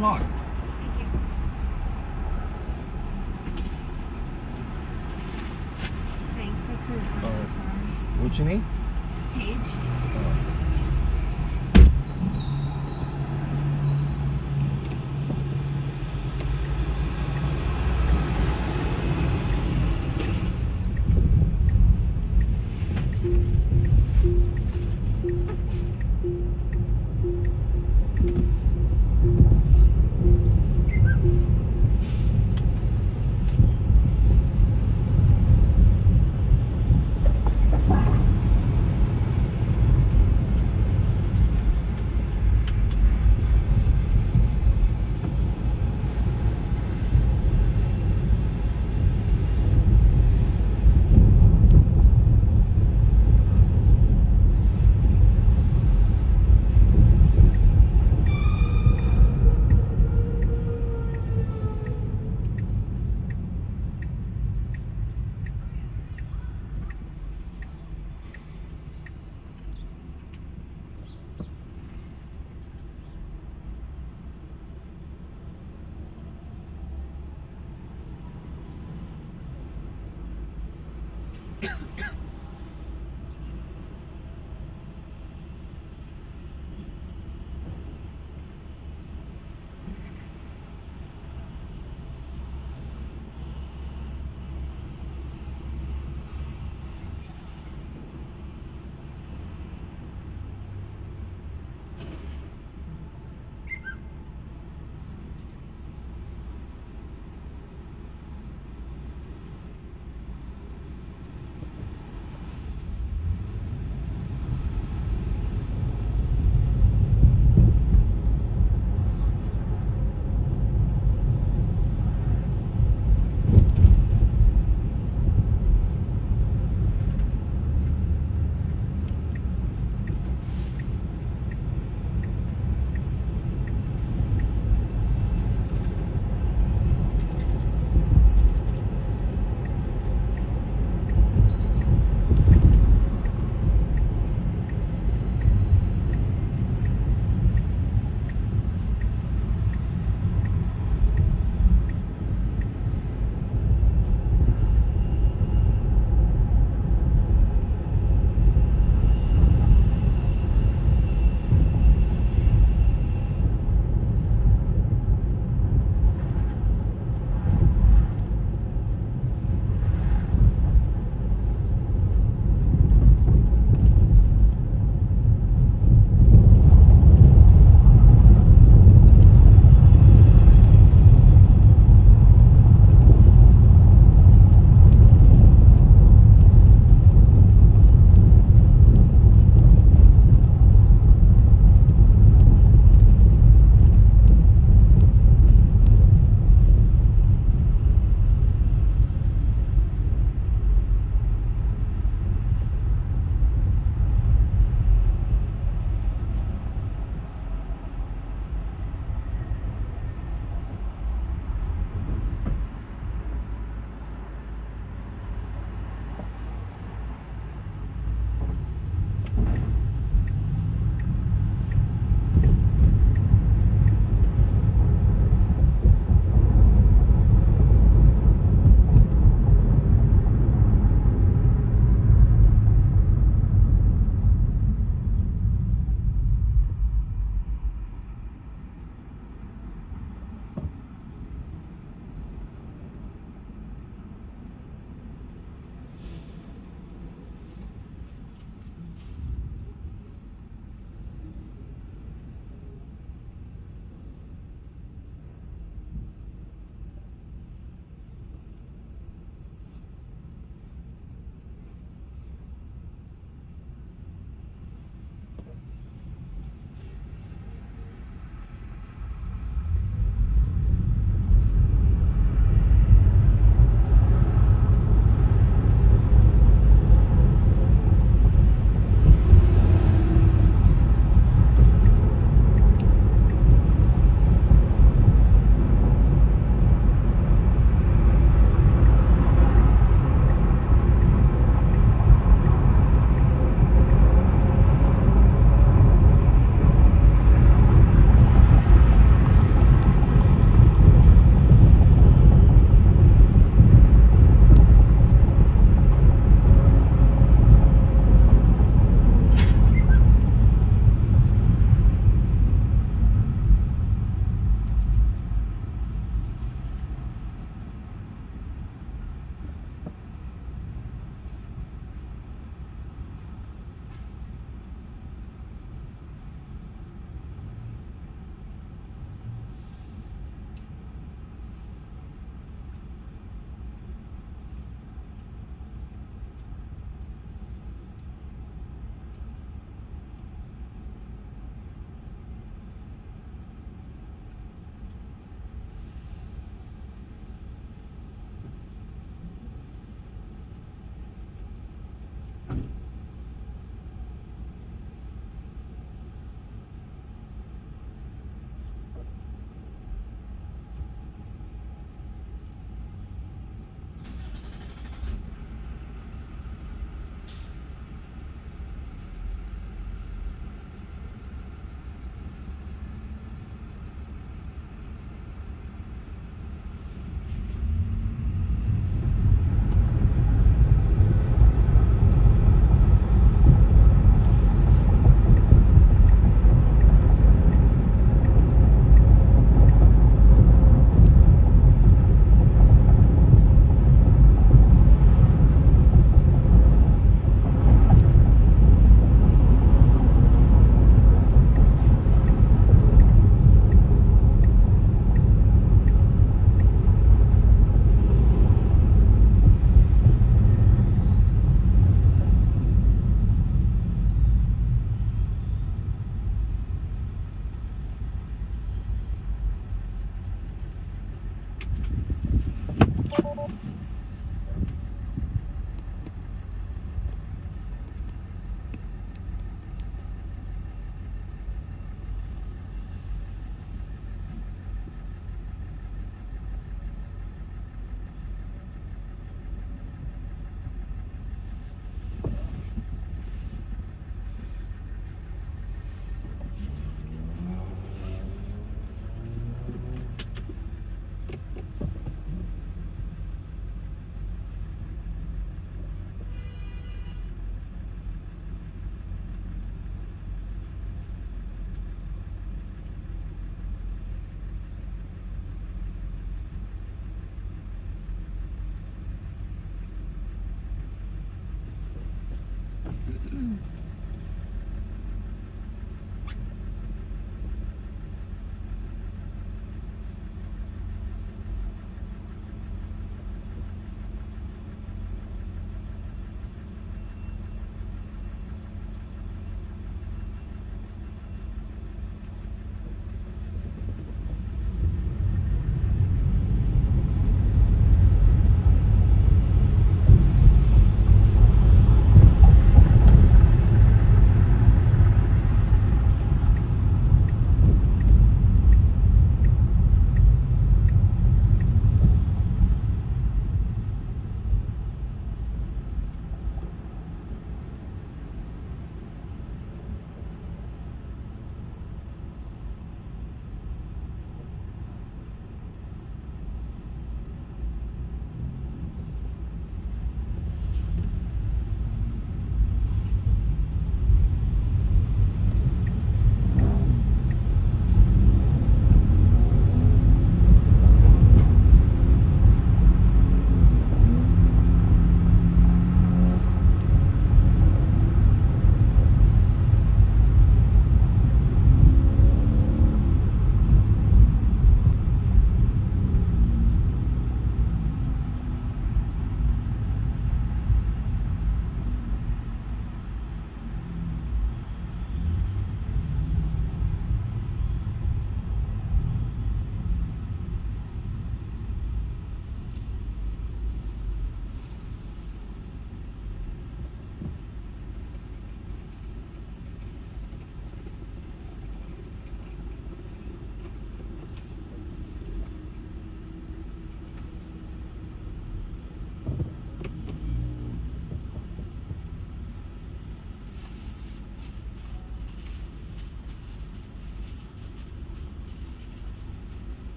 unlocked. Thank you. Thanks, I couldn't. I'm Oh. so sorry. What's your name? Paige.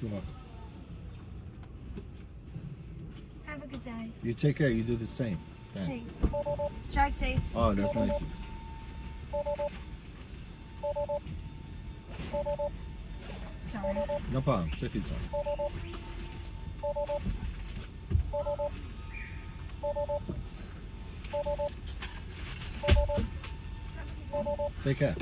You're welcome. Have a good day. You take care. You do the same. Thanks. Drive safe. Oh, that's nice. Sorry. No problem. Take your time. Take care.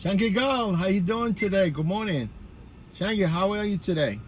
Shanky Girl, how you doing today? Good morning. Shanky, how are you today?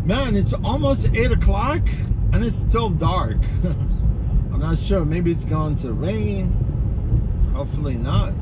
Man, it's almost 8 o'clock and it's still dark. I'm not sure. Maybe it's going to rain. Hopefully not.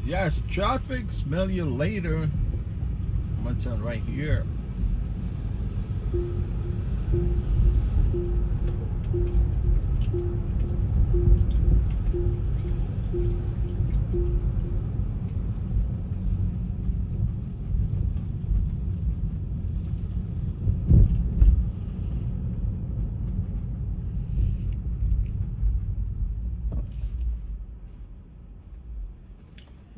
Yes, traffic. Smell you later. I'm gonna turn right here.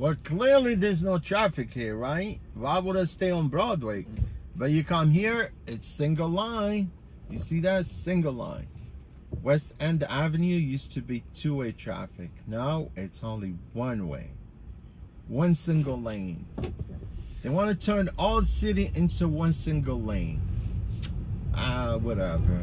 Well, clearly there's no traffic here, right? Why would I stay on Broadway? But you come here, it's single line. You see that? Single line. West End Avenue used to be two-way traffic. Now it's only one way. One single lane. They want to turn all city into one single lane. Whatever.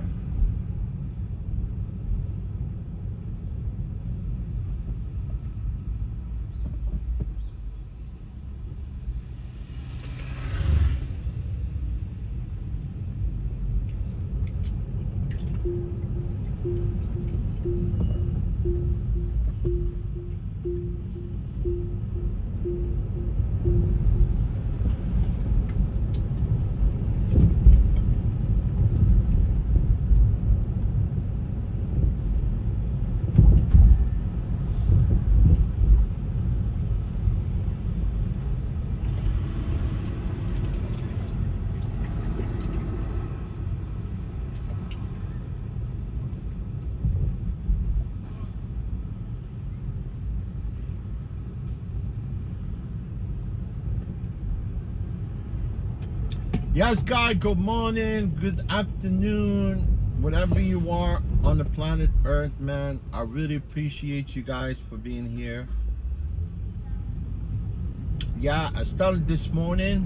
Yes, guy, good morning, good afternoon, whatever you are on the planet Earth, man. I really appreciate you guys for being here. Yeah, I started this morning.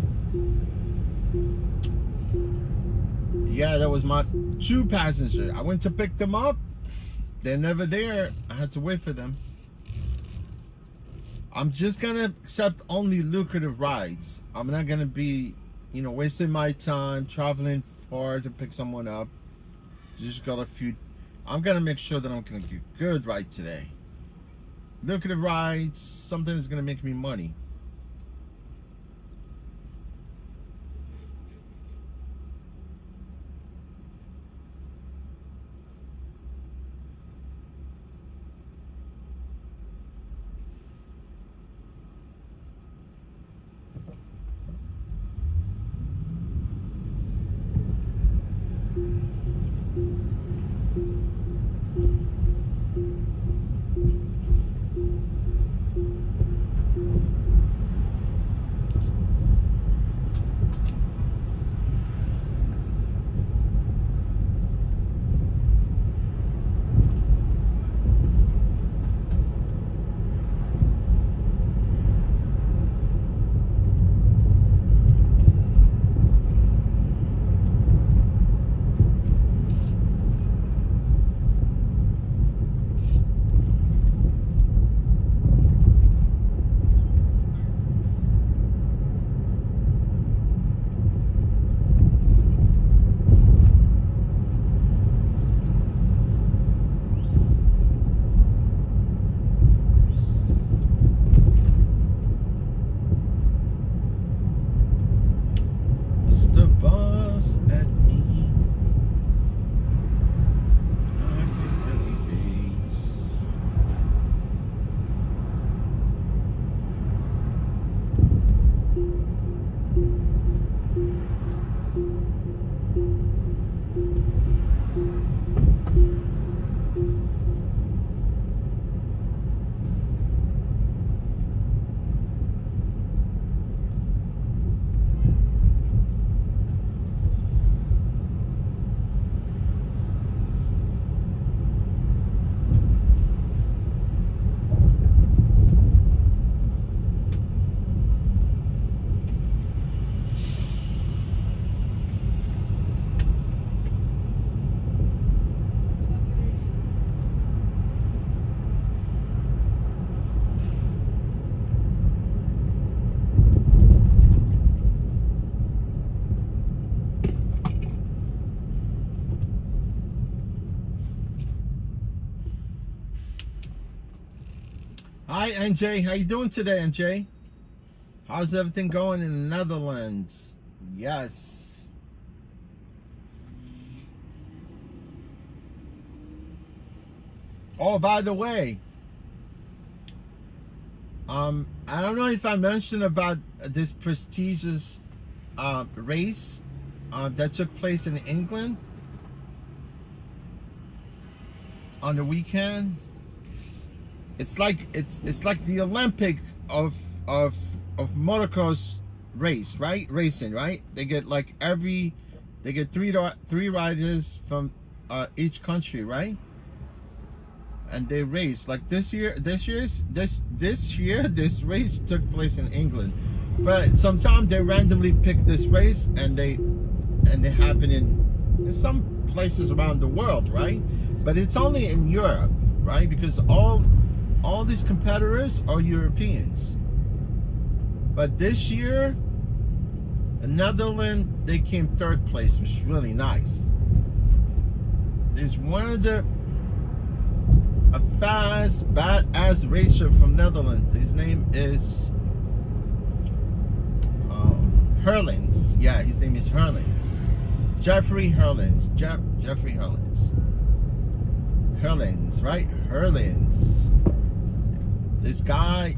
Yeah, that was my 2 passengers. I went to pick them up. They're never there. I had to wait for them. I'm just gonna accept only lucrative rides. I'm not gonna be, wasting my time traveling far to pick someone up. Just got a few. I'm gonna make sure that I'm gonna get a good ride today. Lucrative rides, something that's gonna make me money. Hi, NJ. How you doing today, NJ? How's everything going in the Netherlands? Yes. Oh, by the way, I don't know if I mentioned about this prestigious race that took place in England on the weekend. It's like the Olympic of motocross race, right? Racing, right? They get three riders from each country, right? And they race like this year. This race took place in England, but sometimes they randomly pick this race and they happen in some places around the world, right? But it's only in Europe, right? Because all these competitors are Europeans. But this year, in Netherlands, they came third place, which is really nice. There's a fast, badass racer from Netherlands. His name is Herlings. Yeah, his name is Herlings. Jeffrey Herlings. Jeffrey Herlings. Herlings, right? Herlings. This guy,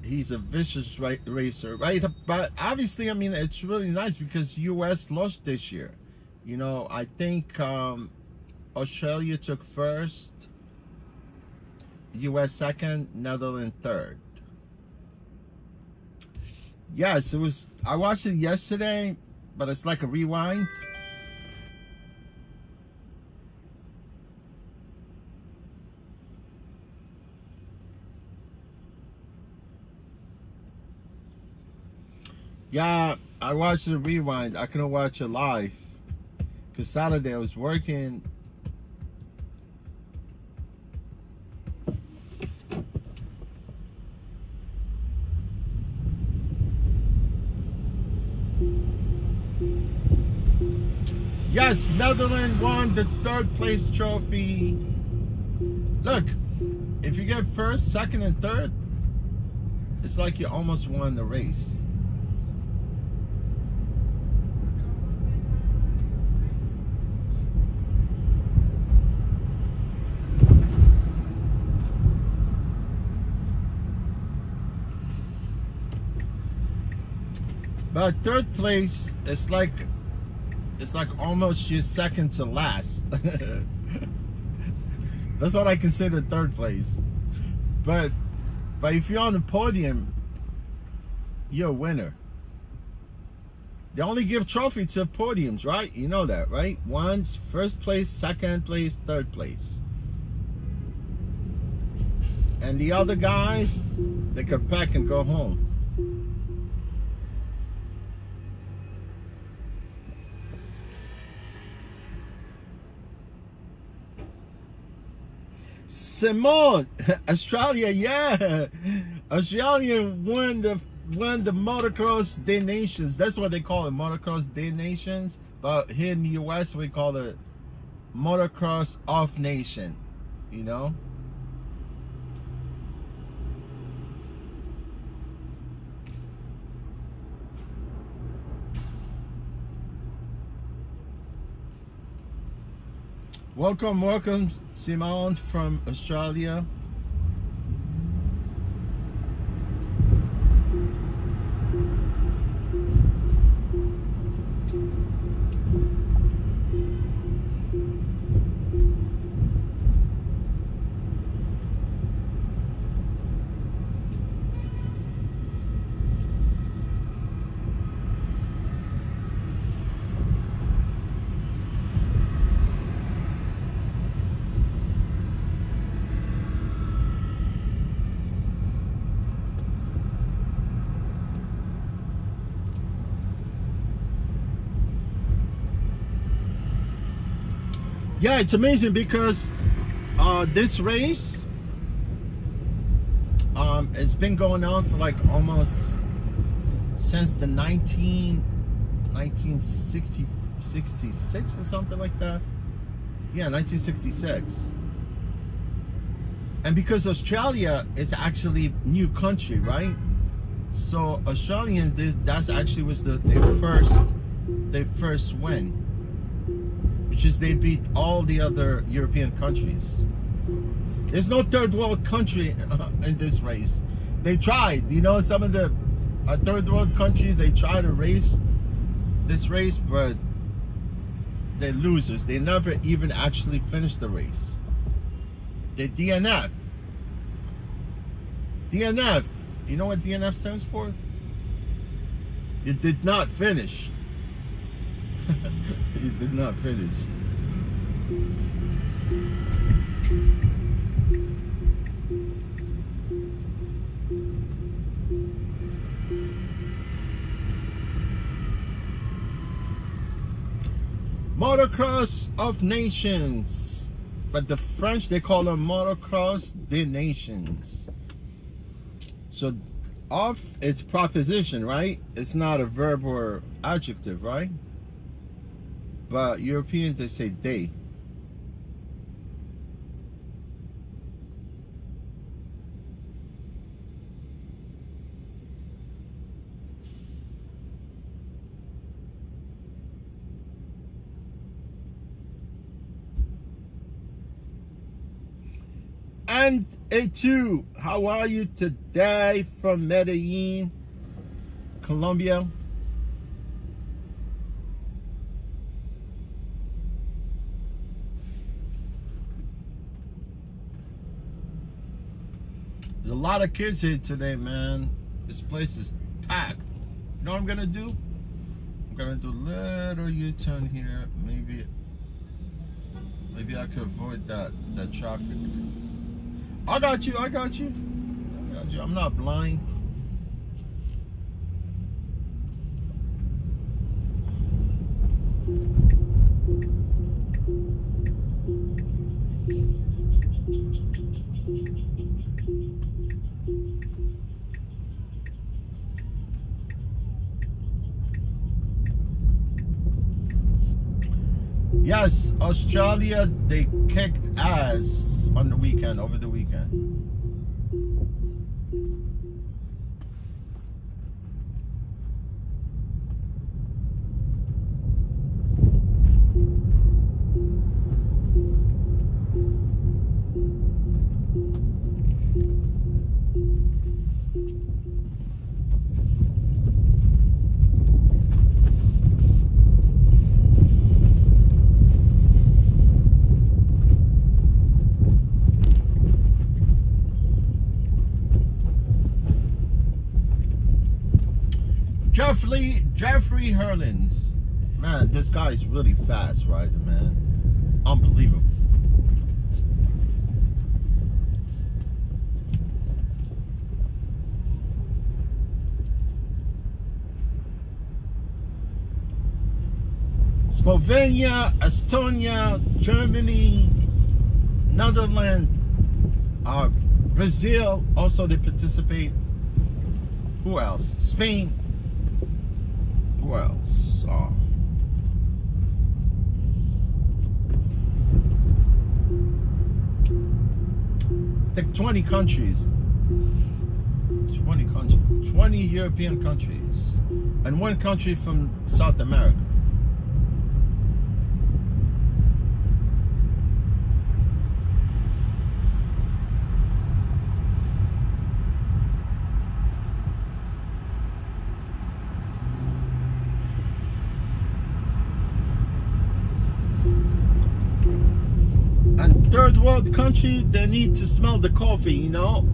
he's a vicious racer, right? But obviously, I mean, it's really nice because US lost this year. You know, I think Australia took first, US second, Netherlands third. Yes, it was. I watched it yesterday, but it's like a rewind. Yeah, I watched the rewind. I couldn't watch it live because Saturday I was working. Yes, Netherlands won the third place trophy. Look, if you get first, second, and third, it's like you almost won the race. But third place, it's like almost your second to last. That's what I consider third place. But if you're on the podium, you're a winner. They only give trophy to podiums, right? You know that, right? One's first place, second place, third place. And the other guys, they can pack and go home. Simone, Australia, yeah. Australia won the Motocross Day Nations. That's what they call it, Motocross Day Nations. But here in the US, we call it Motocross Off Nation, you know? Welcome, Simone from Australia. Yeah, it's amazing because this race it's been going on for like almost since the 1966 or something like that. Yeah, 1966. And because Australia is actually new country, right? So Australians, that's actually was they first win, which is they beat all the other European countries. There's no third world country in this race. They tried, you know, some of the third world countries, they try to race this race, but they're losers. They never even actually finished the race. They DNF. DNF. You know what DNF stands for? You did not finish. You did not finish. Motocross of Nations. But the French, they call them Motocross des Nations. So, of its proposition, right? It's not a verb or adjective, right? But Europeans, they say they. And A2, how are you today from Medellin, Colombia? There's a lot of kids here today, man. This place is packed. You know what I'm gonna do? I'm gonna do a little U-turn here. Maybe I could avoid that traffic. I got you. I'm not blind. Yes, Australia, they kicked ass on the weekend, over the weekend. Jeffrey Hurlins. Man, this guy is really fast, right, man? Unbelievable. Slovenia, Estonia, Germany, Netherlands, Brazil, also they participate. Who else? Spain. Who else? I think 20 countries. 20 European countries. And one country from South America. Third world country, they need to smell the coffee, you know.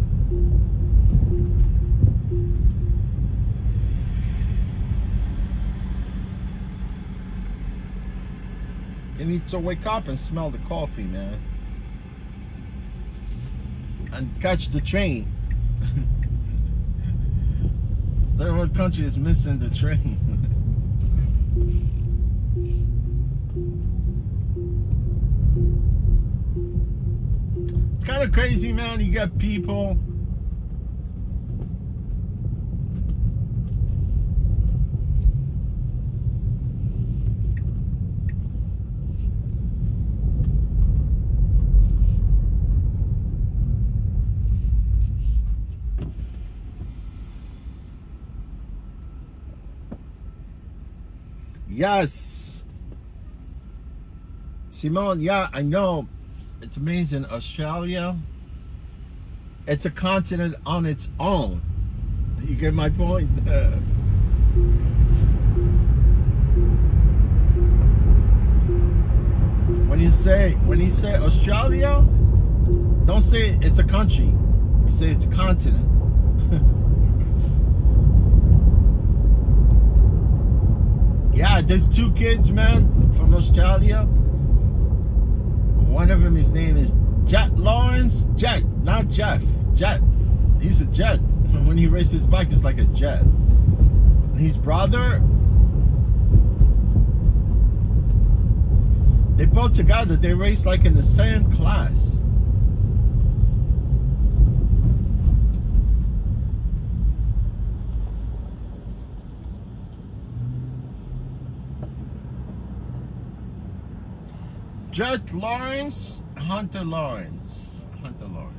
They need to wake up and smell the coffee, man. And catch the train. Third world country is missing the train. It's kind of crazy, man. You got people Yes. Simone, yeah, I know. It's amazing. Australia, it's a continent on its own. You get my point? When you say Australia, don't say it's a country. You say it's a continent. Yeah, there's 2 kids, man, from Australia. One of them, his name is Jet Lawrence. Jet, not Jeff. Jet. He's a jet. When he races his bike, it's like a jet. And his brother, they both together, they race like in the same class. Jet Lawrence, Hunter Lawrence. Hunter Lawrence.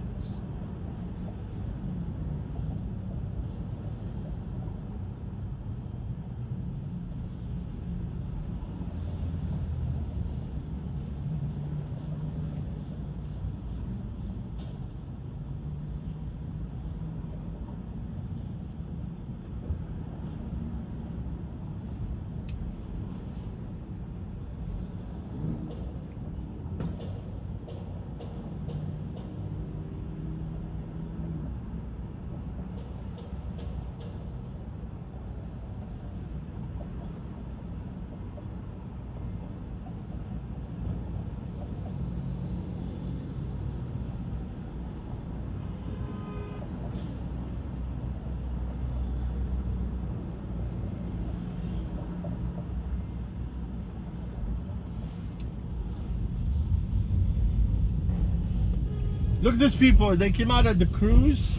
Look at these people. They came out of the cruise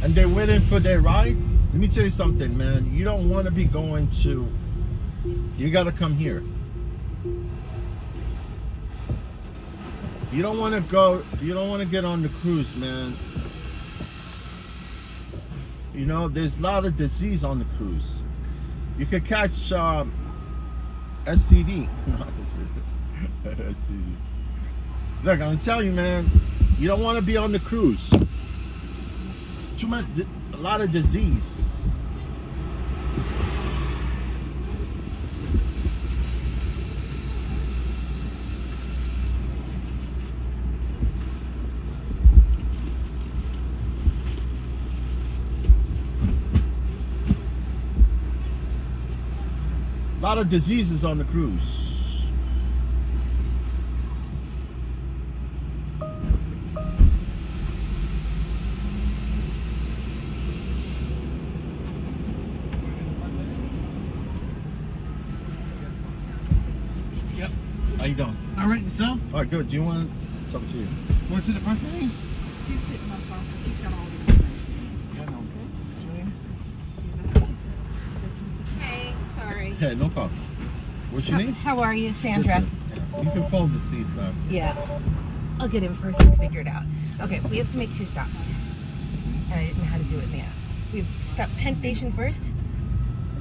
and they're waiting for their ride. Let me tell you something, man. You don't want to be going to... You got to come here. You don't want to go... You don't want to get on the cruise, man. You know, there's a lot of disease on the cruise. You could catch STD. STD. Look, I'm gonna tell you, man, you don't want to be on the cruise. Too much, a lot of disease. A lot of diseases on the cruise. How you doing? All right, yourself? All right, good. Do you want to talk to you? Want to sit in the front of me? She's sitting up front. She's got all the information. Yeah, no. Hey, sorry. Hey, no problem. What's your name? How are you, Sandra? You can fold the seat back. Yeah. I'll get in first and figure it out. Okay, we have to make 2 stops. And I didn't know how to do it in the app. We have to stop Penn Station first.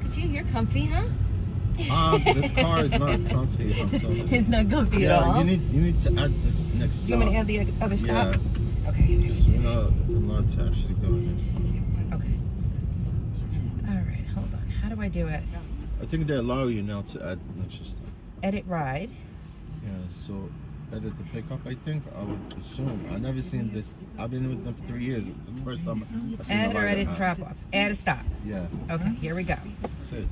Look at you, you're comfy, huh? This car is not comfy. I'm sorry. It's not comfy at Yeah, all. you need to add this next stop. Do you want me to add the other stop? Yeah. Okay. Just, you know, allowed to actually go next stop. Okay. All right, hold on. How do I do it? I think they allow you now to add the next stop. Edit ride. Yeah, so edit the pickup, I think. I would assume. I've never seen this. I've been with them for 3 years. It's the first time I've seen Add a or light edit app. drop off. Add a stop. Yeah, Okay, here we go. that's it.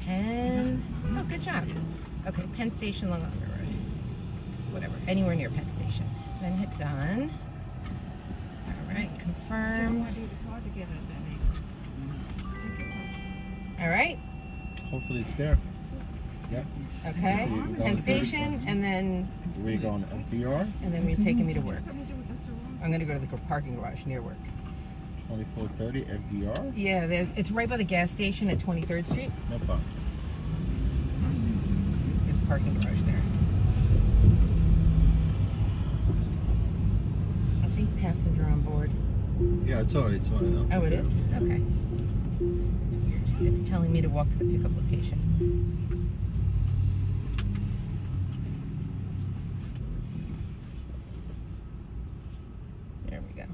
Penn. Oh, good job. Okay, Penn Station, Long Island Road. Whatever, anywhere near Penn Station. Then hit done. All right, confirm. It's hard to get at that age. All right, Hopefully it's there. Yep. okay. So you go Penn to Station, and then Where you going? FDR? you're taking me to work. Something to do with that's the wrong. I'm gonna go to the parking garage near work. 2430 FDR? Yeah, it's right by the gas station at 23rd Street. No problem. There's a parking garage there. I think passenger on board. Yeah, it's alright. It's alright. Oh, it is? Okay. It's weird. It's telling me to walk to the pickup location. There we go.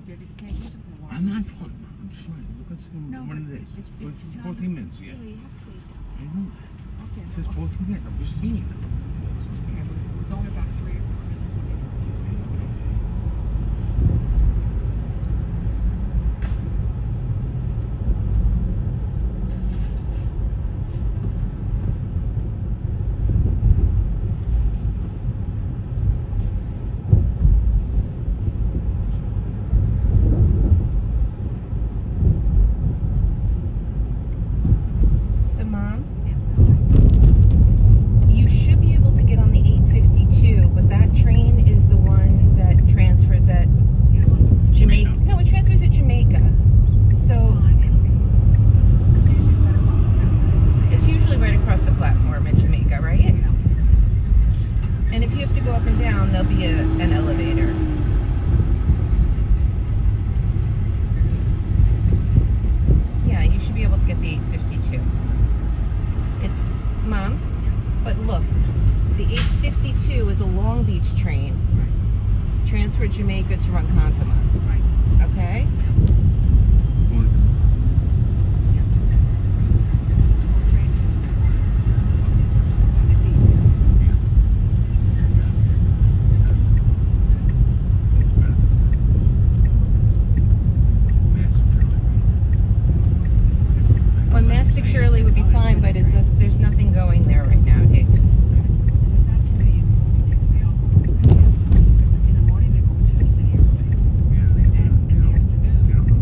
Yeah, you can't use it for a while. I'm not trying. I'm just trying. Look at No, one of but days. it's 14 minutes, yeah. Yeah, you have to wait. I know that. Okay. It says 14 minutes. I'm just seeing it. Okay, but it was only about 3 or 4 minutes. So, Mom, Yes, darling. you should be able to get on the 852, but that train is the one that transfers at Yeah, well, Jamaica. No, it transfers at Jamaica. So fine. It'll be fine. Because usually it's right across the platform. it's usually right across the platform at Jamaica, right? Yeah. And if you have to go up and down, there'll be an elevator. Yeah, you should be able to get the 852. It's, Mom, but look, the 852 is a Long Beach train. Transfer Jamaica to Ronkonkoma. Right. Okay? More trains in the morning. It's easier. Well, Mastic Shirley would be fine, but there's nothing going there right now, Dave. There's not too many in the morning. They all go because in the morning they go into the city early. And in the afternoon,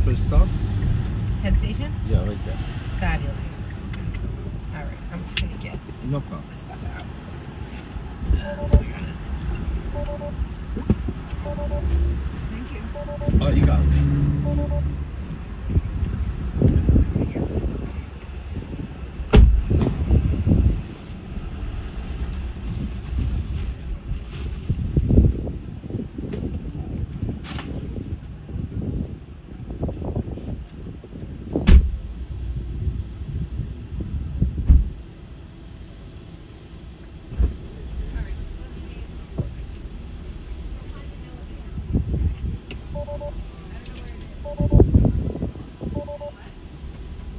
for stuff? Head station? Yeah, right there. Fabulous. All right, I'm just gonna get No problem. the stuff out. Thank you. Oh, you got it.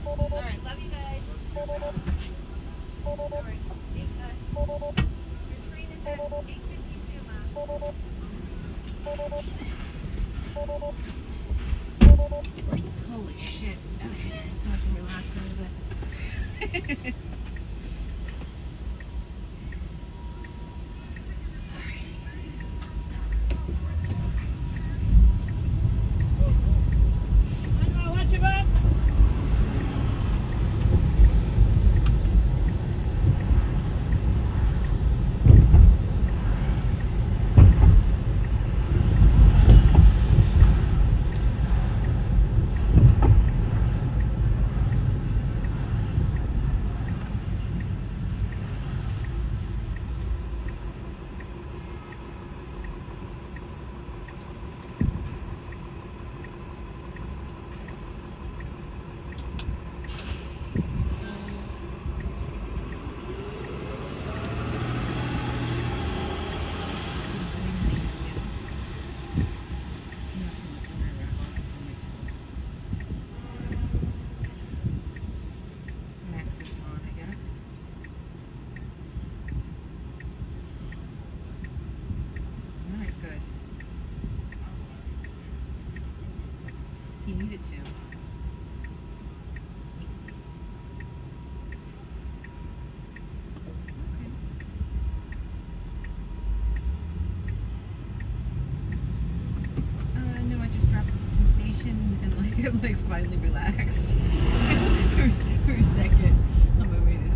All right, love you guys. All right, your train is at 8:52, Mom. Holy shit. Okay, I can relax a little bit. Max is on, I guess. All right, good. He needed to. Okay. No, I just dropped at the station and I'm finally relaxed for a second on my way to work.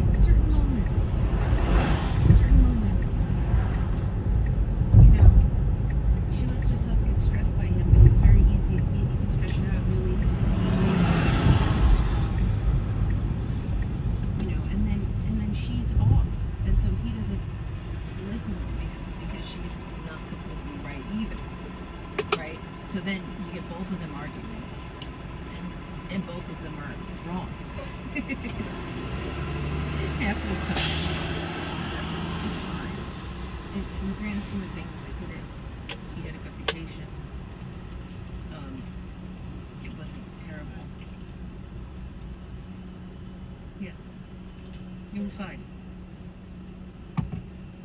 Certain moments, you know, she lets herself get stressed by him, but it's very easy. He can stress her out really easy. You know, and then she's off, and so he doesn't listen because she's not completely right either, right? So then you get both of them arguing, and both of them are wrong half the time. It's fine. In the grand scheme of things, he did a good vacation. It wasn't terrible. Yeah. It was fine.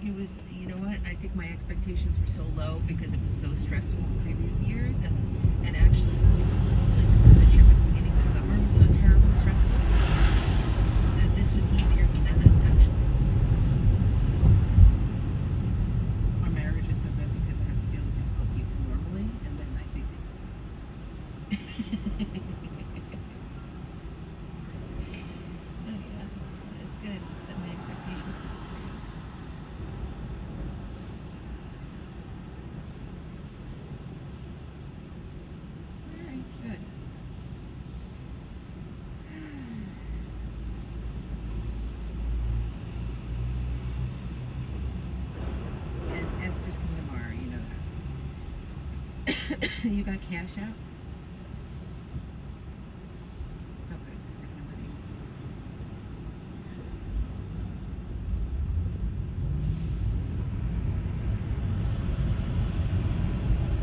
It was, you know what? I think my expectations were so low because it was so stressful in previous years, and actually, like, the trip at the beginning of the summer was so terribly stressful that this was easier than that, actually. Our marriage is so good because I have to deal with difficult people normally, and then I think oh yeah, it's good. Set my expectations. Alright, good. And Esther's coming tomorrow, you know that. You got cash out? Oh, good, because I have no money.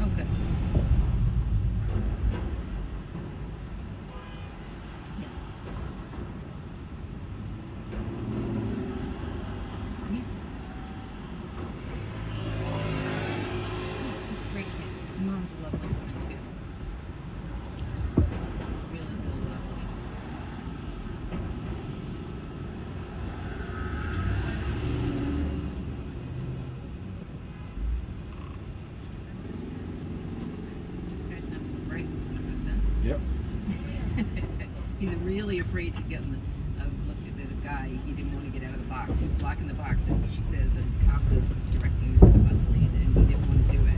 Oh, good. Yeah. Yeah. He's a great kid. His mom's a lovely woman, too. afraid to get in the. Look, there's a guy. He didn't want to get out of the box. He was blocking the box, and the cop was directing him to the bus lane, and he didn't want to do it.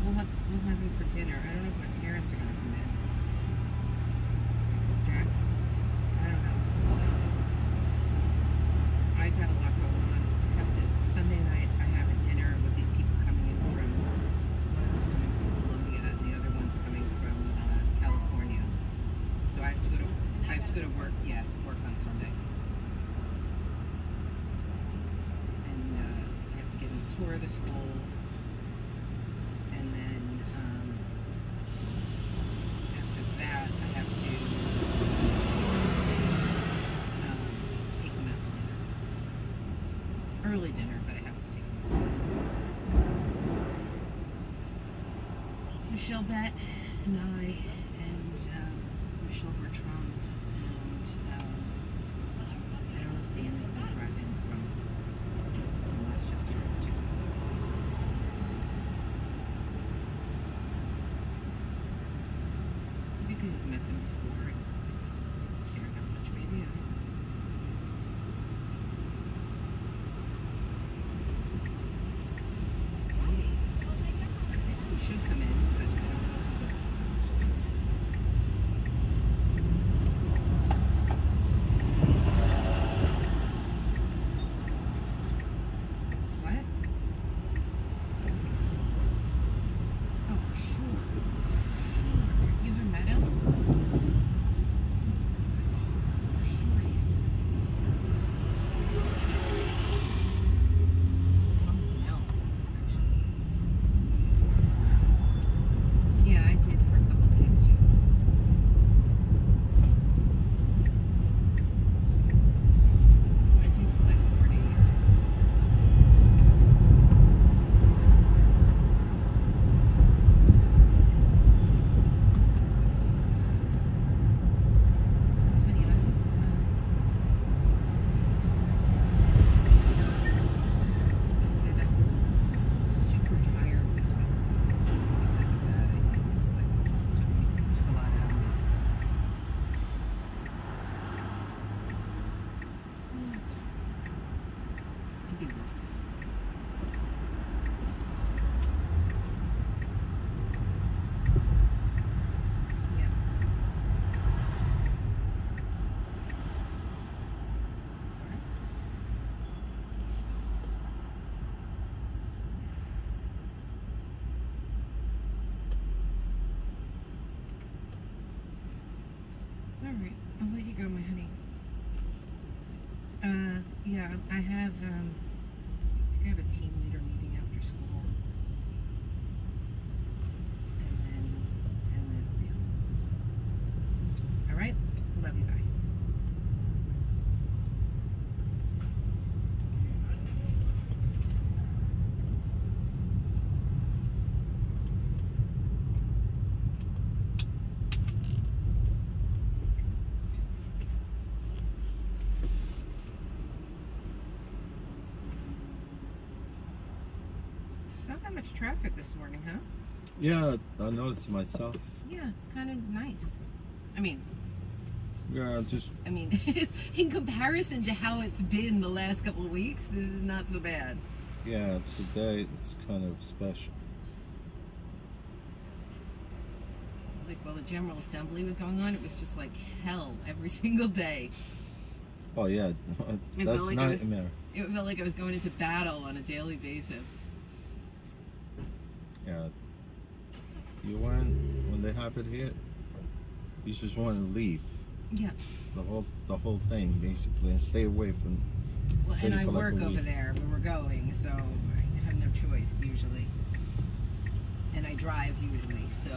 We'll have him for dinner. I don't know if my parents are gonna come in. Because Jack, I don't know. I got a lot going on. Sunday night I have a dinner with these people coming in from, one of them's coming from Colombia and the other one's coming from California. So I have to go to work on Sunday. And I have to give them a tour of the school. And then after that, I have to take them out to dinner. Early dinner, but I have to take them out. Michelle Bett and I and Michelle Bertrand and I don't know if Dan is going to drive in from Westchester too. Because he's met them before and doesn't care that much, maybe. I don't know. Maybe. He should come in, but I don't know if he will. What? Oh, for sure. You ever met him? For sure he is. Something else, actually. Yeah, I did for a couple of days too. I did for like 4 days. It's funny, I was super tired this week because of that. I think like it just took a lot out of me. Yeah, it's fine. Could be worse. Yeah. Sorry. All right, I'll let you go, my honey. Yeah, I have, I think I have a team leader meeting after school. And then, yeah. All right, love you, bye. It's not that much traffic this morning, huh? Yeah, I noticed myself. Yeah, it's kind of nice. I mean, Yeah, just in comparison to how it's been the last couple of weeks, this is not so bad. yeah, today it's kind of special. Like while the General Assembly was going on, it was just like hell every single day. Oh yeah, It that's felt like it was- nightmare. It felt like I was going into battle on a daily basis. You went when they have it here. You just want to leave Yeah. the whole thing basically and stay away from. Well, city and I for like work a over week. there where we're going, so I have no choice usually. And I drive usually, so.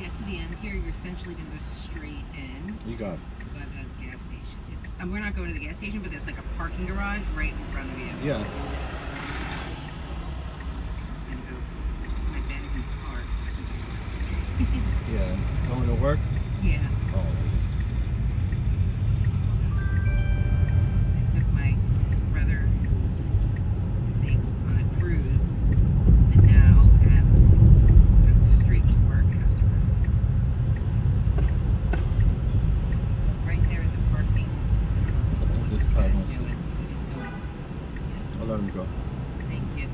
get to the end here, you're essentially going to go straight in You got it. to go to the gas station. We're not going to the gas station, but there's like a parking garage right in front of you. Yeah. I'm going to go stick my bag in the car so I can go. Yeah. Going to work? Yeah. Always. I took my brother who's disabled on a cruise, and now I'm straight to work afterwards. So right there in the parking. What This this car guy's wants to- doing. He's going. I'll let him go. Thank you.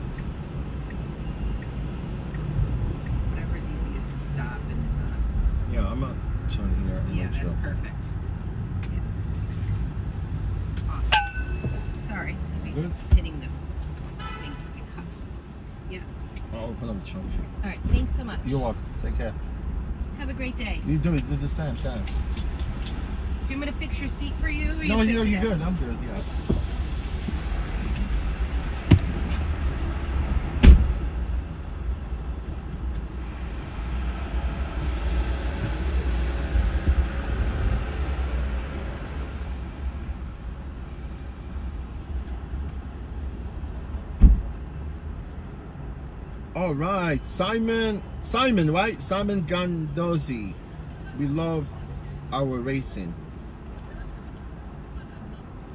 Whatever's easiest to stop and. Yeah, I'm gonna turn here. And Yeah, make that's sure. perfect. Yeah. Awesome. Sorry, I Good. hitting the thing to be cut. I'll open up the trunk for you. All right, thanks so much. You're welcome. Take care. Have a great day. You do the same. Thanks. Do you want me to fix your seat for you? Or No, you you're fix it? good. I'm good. Yeah. All right, Simon, right? Simon Gandozzi. We love our racing.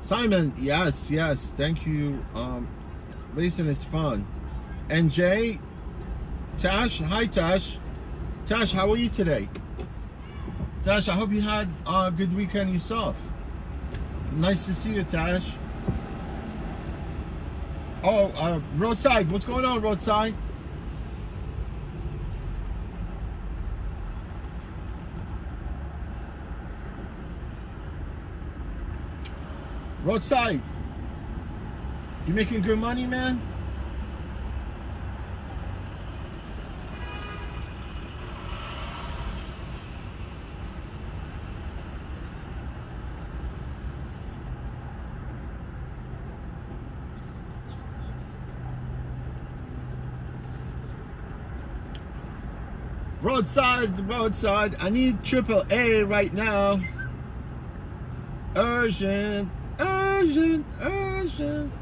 Simon, yes, thank you. Racing is fun. And Jay, Tash, hi Tash. Tash, how are you today? Tash, I hope you had a good weekend yourself. Nice to see you, Tash. Oh, Roadside, what's going on, Roadside? Roadside, you making good money, man? Roadside, I need AAA right now. Urgent,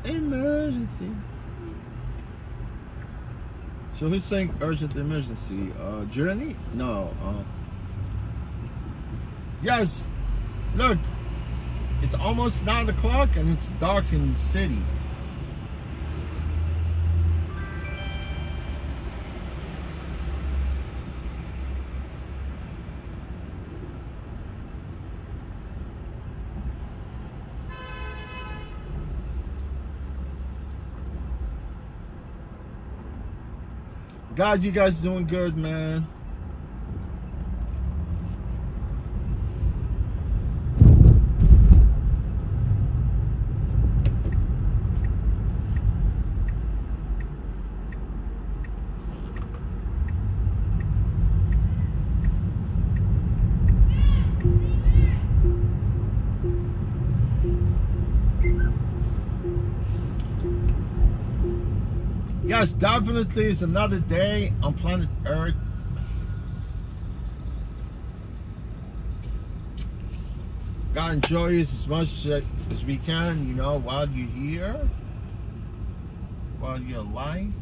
emergency. So who's saying urgent emergency? Journey? No. Yes. Look, it's almost 9 o'clock and it's dark in the city. God, you guys doing good, man. Yes, definitely it's another day on planet Earth. Gotta enjoy it as much as we can, you know, while you're here, while you're alive.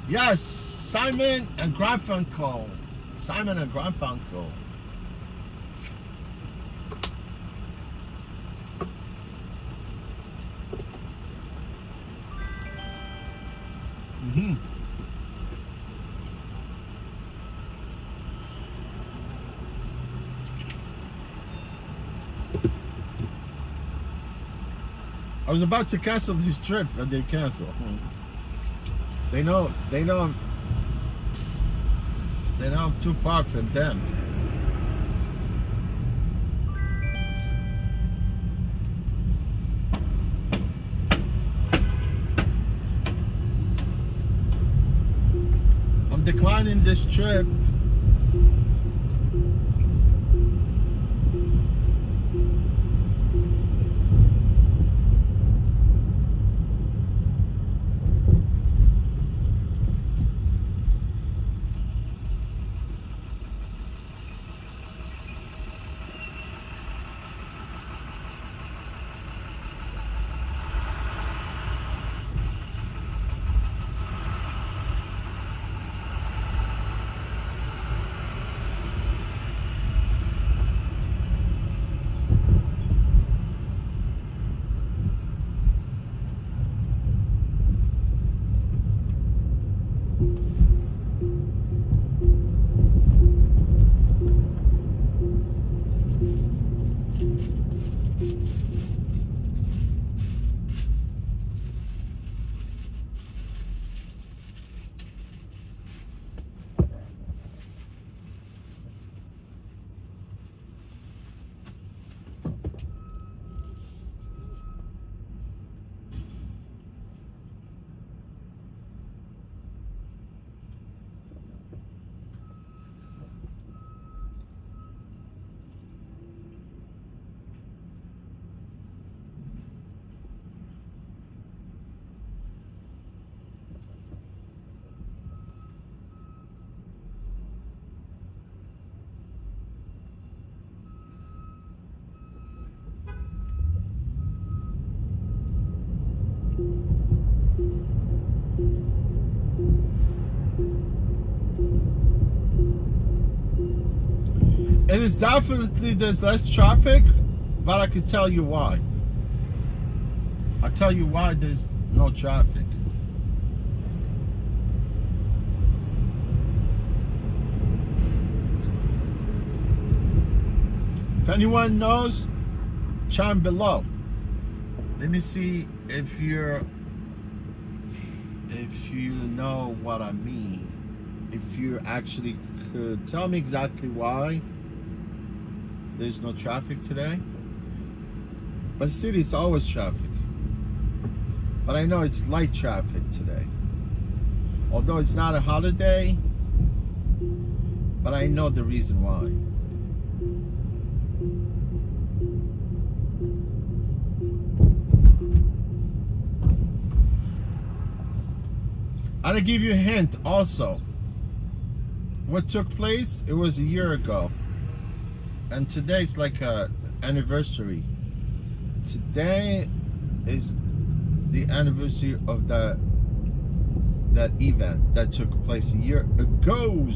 Yes, Simon and Garfunkel. Simon and Garfunkel. Mm-hmm. I was about to cancel this trip, and they cancel. They know I'm too far from them. I'm declining this trip. It is definitely there's less traffic, but I can tell you why. I'll tell you why there's no traffic. If anyone knows, chime below. Let me see if you know what I mean. If you actually could tell me exactly why there's no traffic today. But city is always traffic. But I know it's light traffic today. Although it's not a holiday, but I know the reason why. I'll give you a hint also. What took place, it was a year ago. And today's like a anniversary. Today is the anniversary of that event that took place a year ago.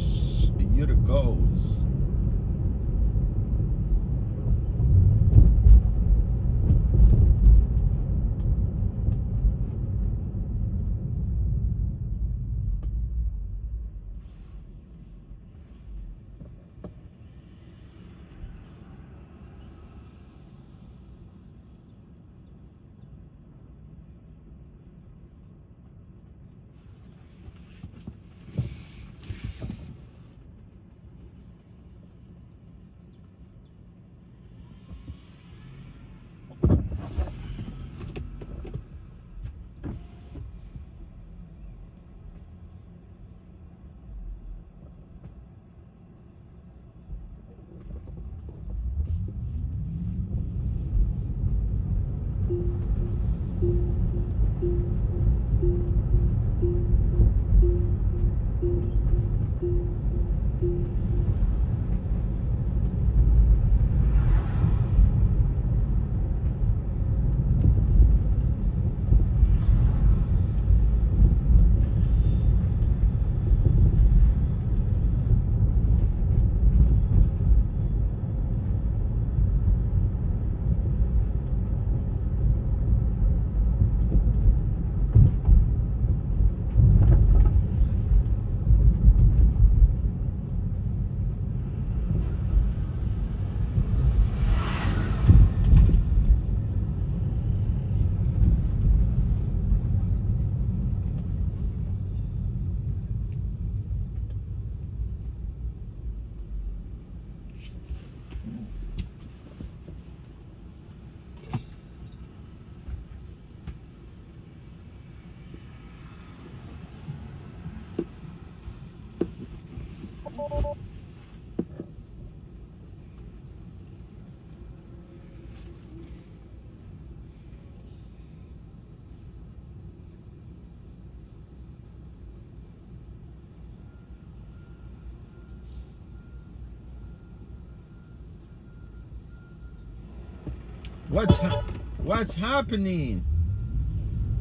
What's happening?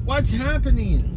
What's happening?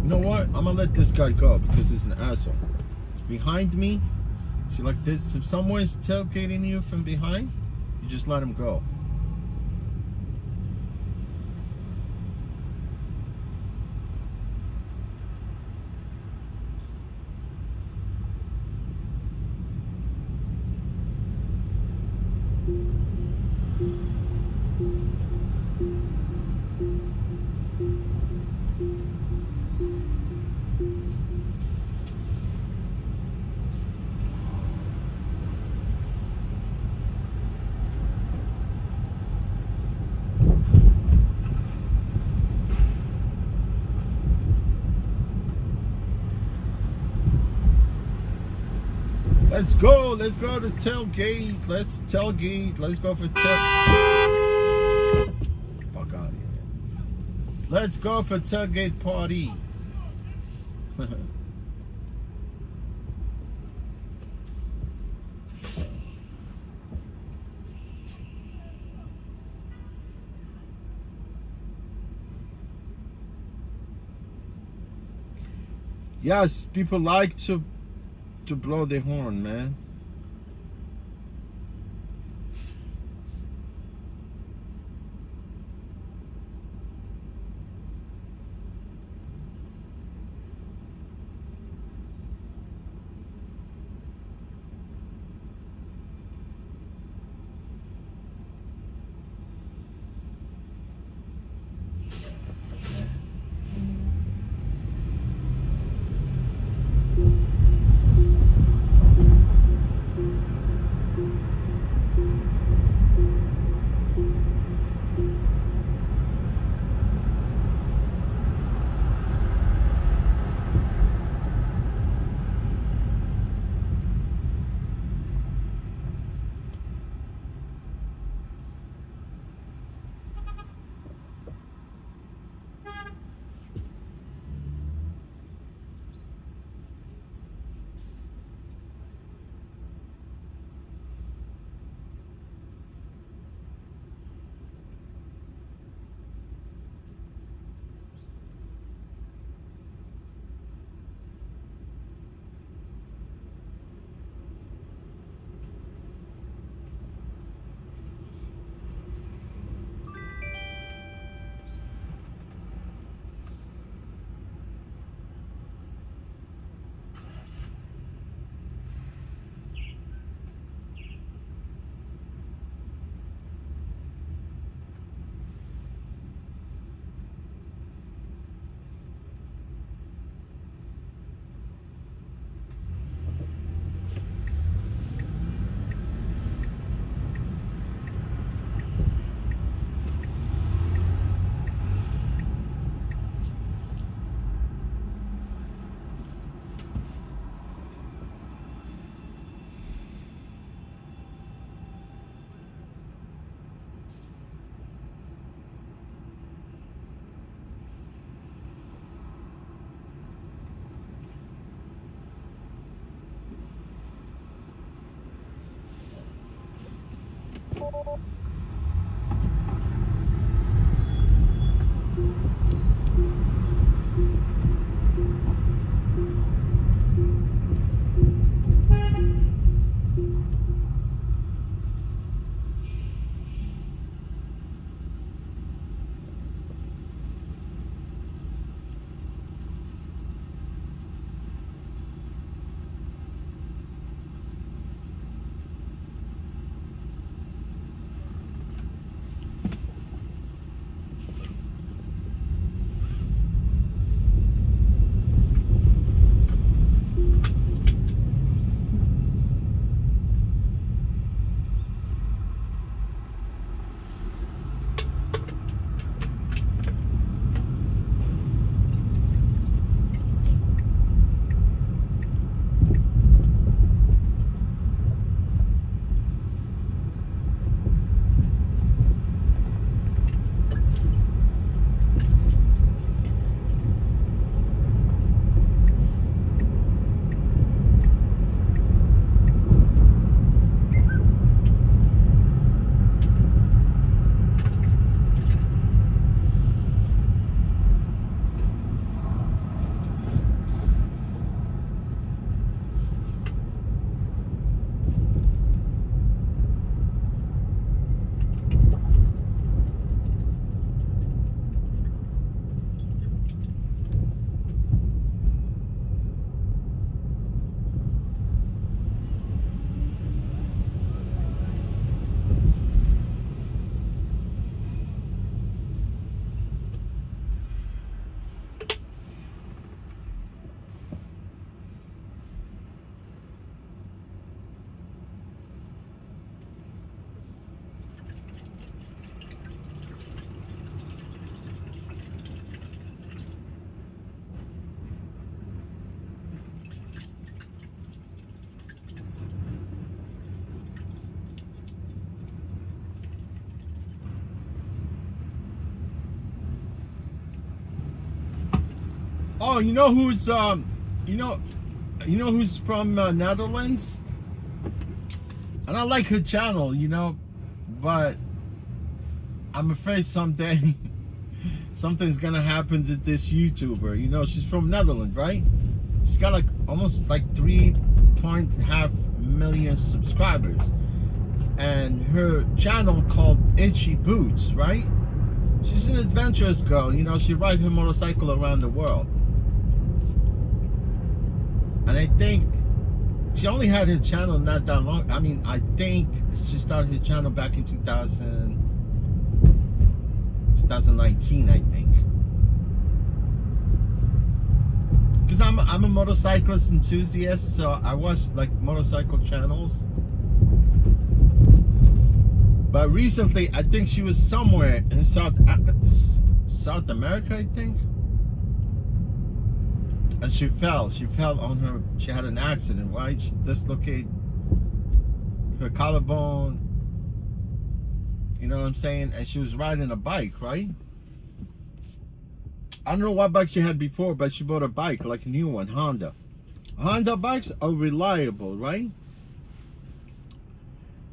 You know what? I'm gonna let this guy go because he's an asshole. It's behind me. See, like this, if someone's tailgating you from behind, you just let him go. Let's go. Let's go to tailgate. Let's tailgate. Let's go for tail. Fuck out of here. Let's go for tailgate party. Yes, people like to blow their horn, man. you know who's you know who's from Netherlands? And I like her channel, you know, but I'm afraid someday something's gonna happen to this YouTuber. You know, she's from Netherlands, right? She's got like almost like 3.5 million subscribers, and her channel called Itchy Boots, right? She's an adventurous girl. You know, she rides her motorcycle around the world, and I think she only had her channel not that long. I mean, I think she started her channel back in 2019, I think. Because I'm a motorcyclist enthusiast, so I watch like motorcycle channels. But recently, I think she was somewhere in South America, I think. And she fell on her, she had an accident, right? She dislocated her collarbone, you know what I'm saying? And she was riding a bike, right? I don't know what bike she had before, but she bought a bike, like a new one, Honda. Honda bikes are reliable, right?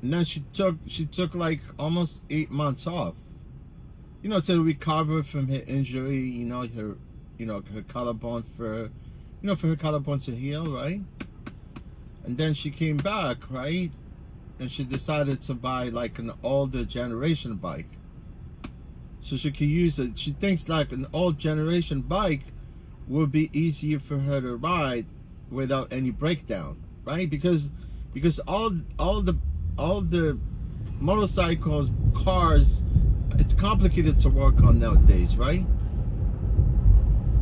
And then she took like almost 8 months off, you know, to recover from her injury, you know, her collarbone for her collarbone to heal, right? And then she came back, right? And she decided to buy like an older generation bike, so she could use it. She thinks like an old generation bike would be easier for her to ride without any breakdown, right? Because all the motorcycles, cars, it's complicated to work on nowadays, right?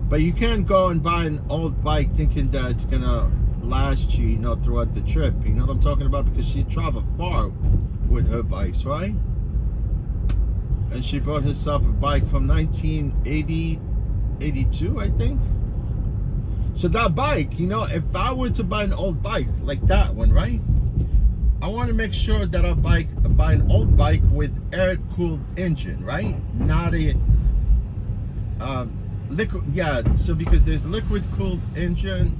But you can't go and buy an old bike thinking that it's gonna last you, you know, throughout the trip. You know what I'm talking about? Because she's traveled far with her bikes, right? And she bought herself a bike from 1982, I think. So that bike, you know, if I were to buy an old bike like that one, right? I want to make sure that I buy an old bike with air-cooled engine, right? Not a liquid. Yeah, so because there's liquid-cooled engine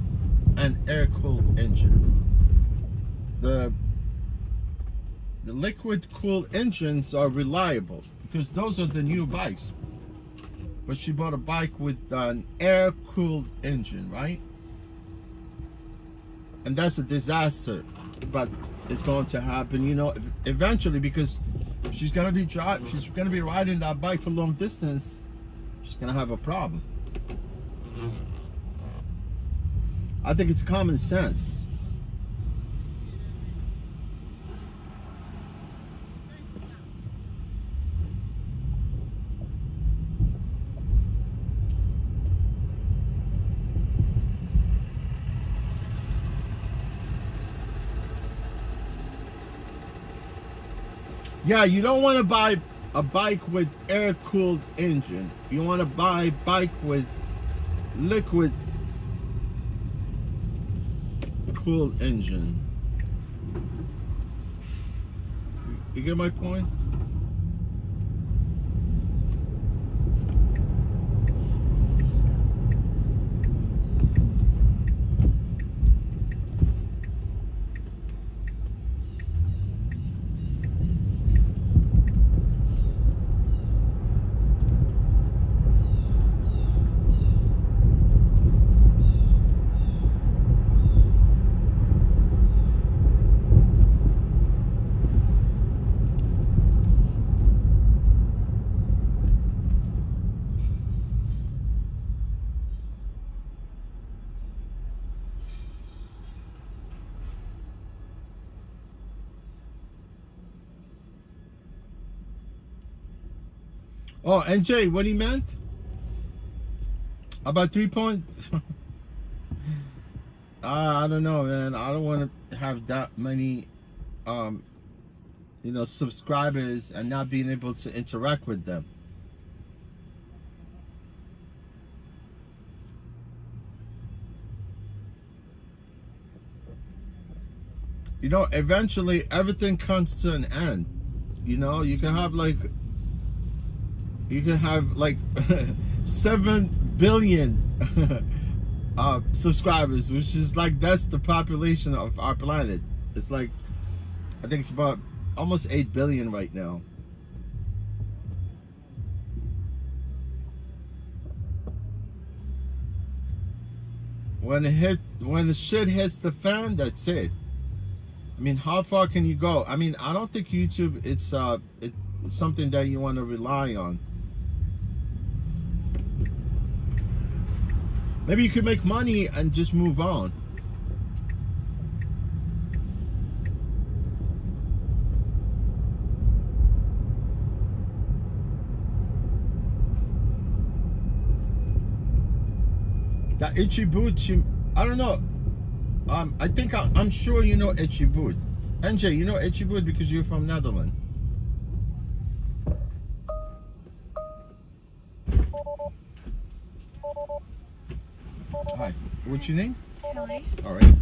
and air-cooled engine. The liquid-cooled engines are reliable because those are the new bikes. But she bought a bike with an air-cooled engine, right? And that's a disaster, but it's going to happen, you know, eventually, because she's gonna be riding that bike for long distance. She's gonna have a problem. I think it's common sense. Yeah, you don't want to buy a bike with air-cooled engine. You want to buy a bike with liquid-cooled engine. You get my point? Oh, NJ, what he meant? About 3 point? I don't know, man. I don't want to have that many, you know, subscribers and not being able to interact with them. You know, eventually everything comes to an end. You know, you can have like 7 billion subscribers, which is like that's the population of our planet. It's like I think it's about almost 8 billion right now. When the shit hits the fan, that's it. I mean, how far can you go? I mean, I don't think YouTube it's something that you want to rely on. Maybe you could make money and just move on. That itchy boot, I don't know. I think I'm sure you know itchy boot. NJ, you know itchy boot because you're from Netherlands. Hi, what's your name? Kelly. All right.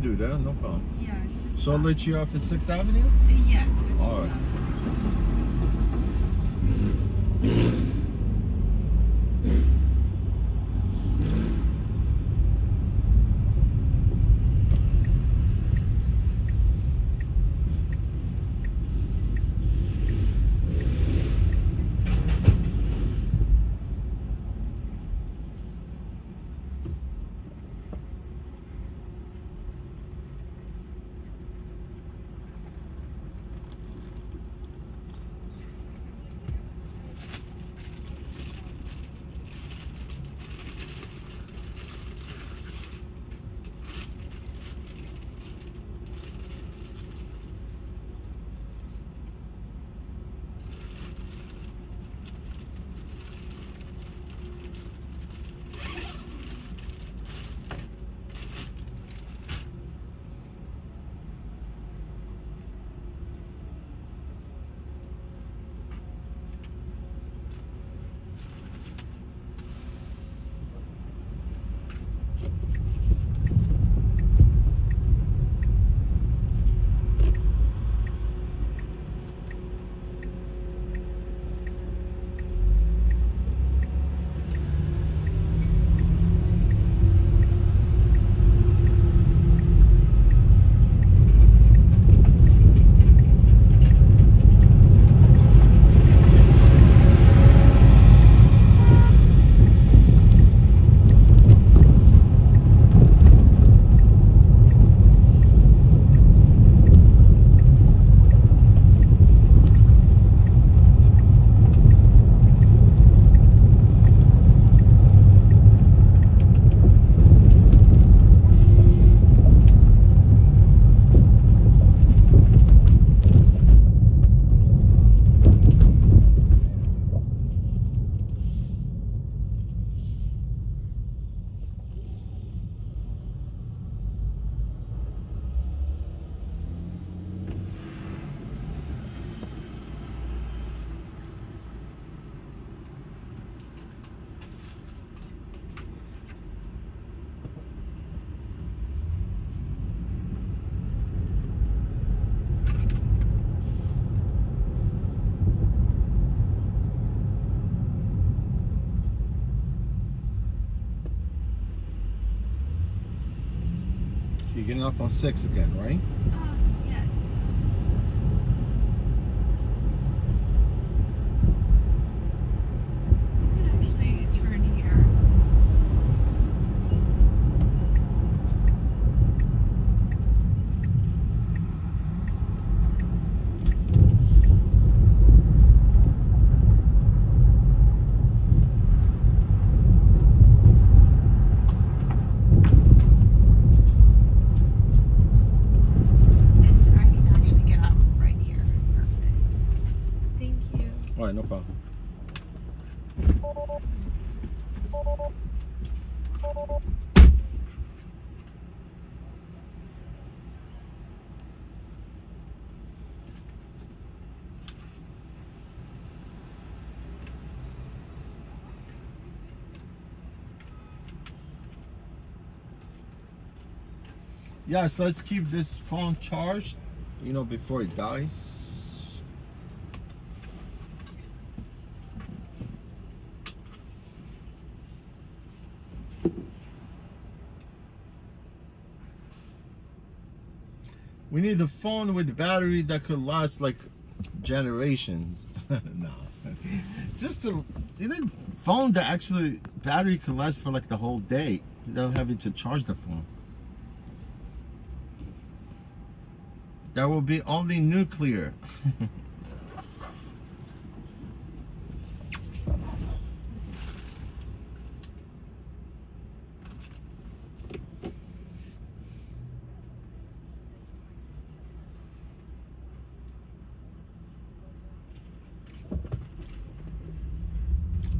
could do that, no problem. Yeah, it's just. So I'll let you off at 6th Avenue? Yes, it's All just right. possible. You're getting off on 6 again, right? Yes. You can actually turn here. And I can actually get out right here. Perfect. Thank you. All right, no problem. Yes, let's keep this phone charged, you know, before it dies. We need a phone with battery that could last like generations. No, just a phone that actually battery could last for like the whole day without having to charge the phone. There will be only nuclear.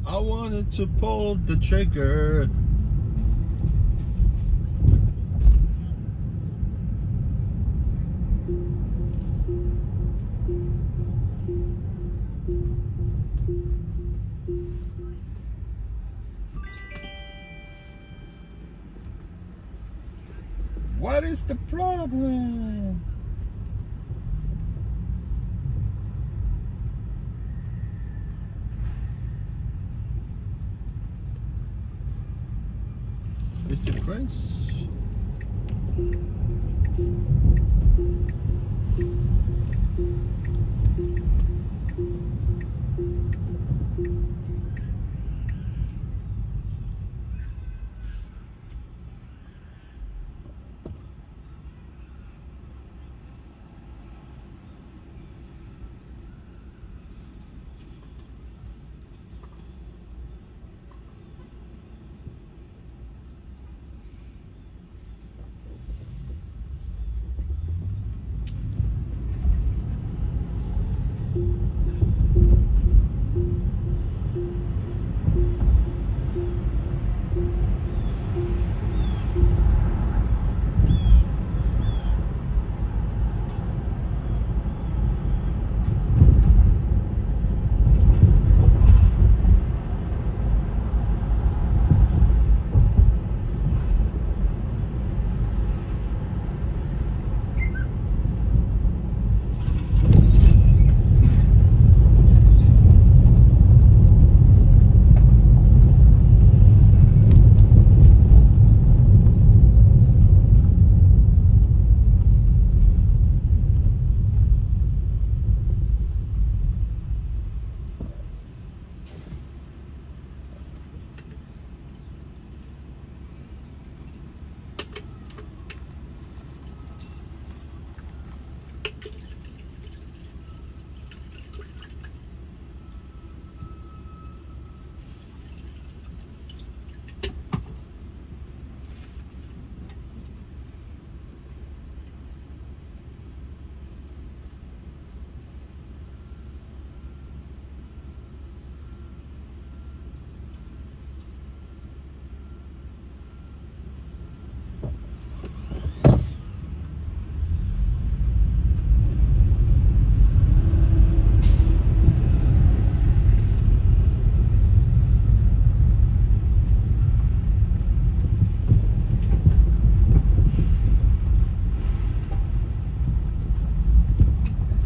I wanted to pull the trigger. What What is the problem? Mr. Prince.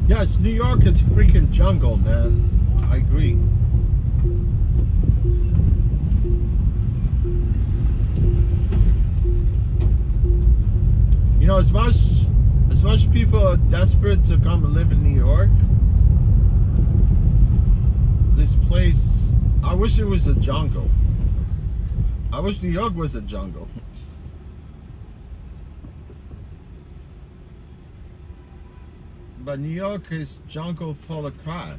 Yes, New York is freaking jungle, man. I agree. You know, as much people are desperate to come and live in New York, this place, I wish it was a jungle. I wish New York was a jungle. But New York is jungle full of crap.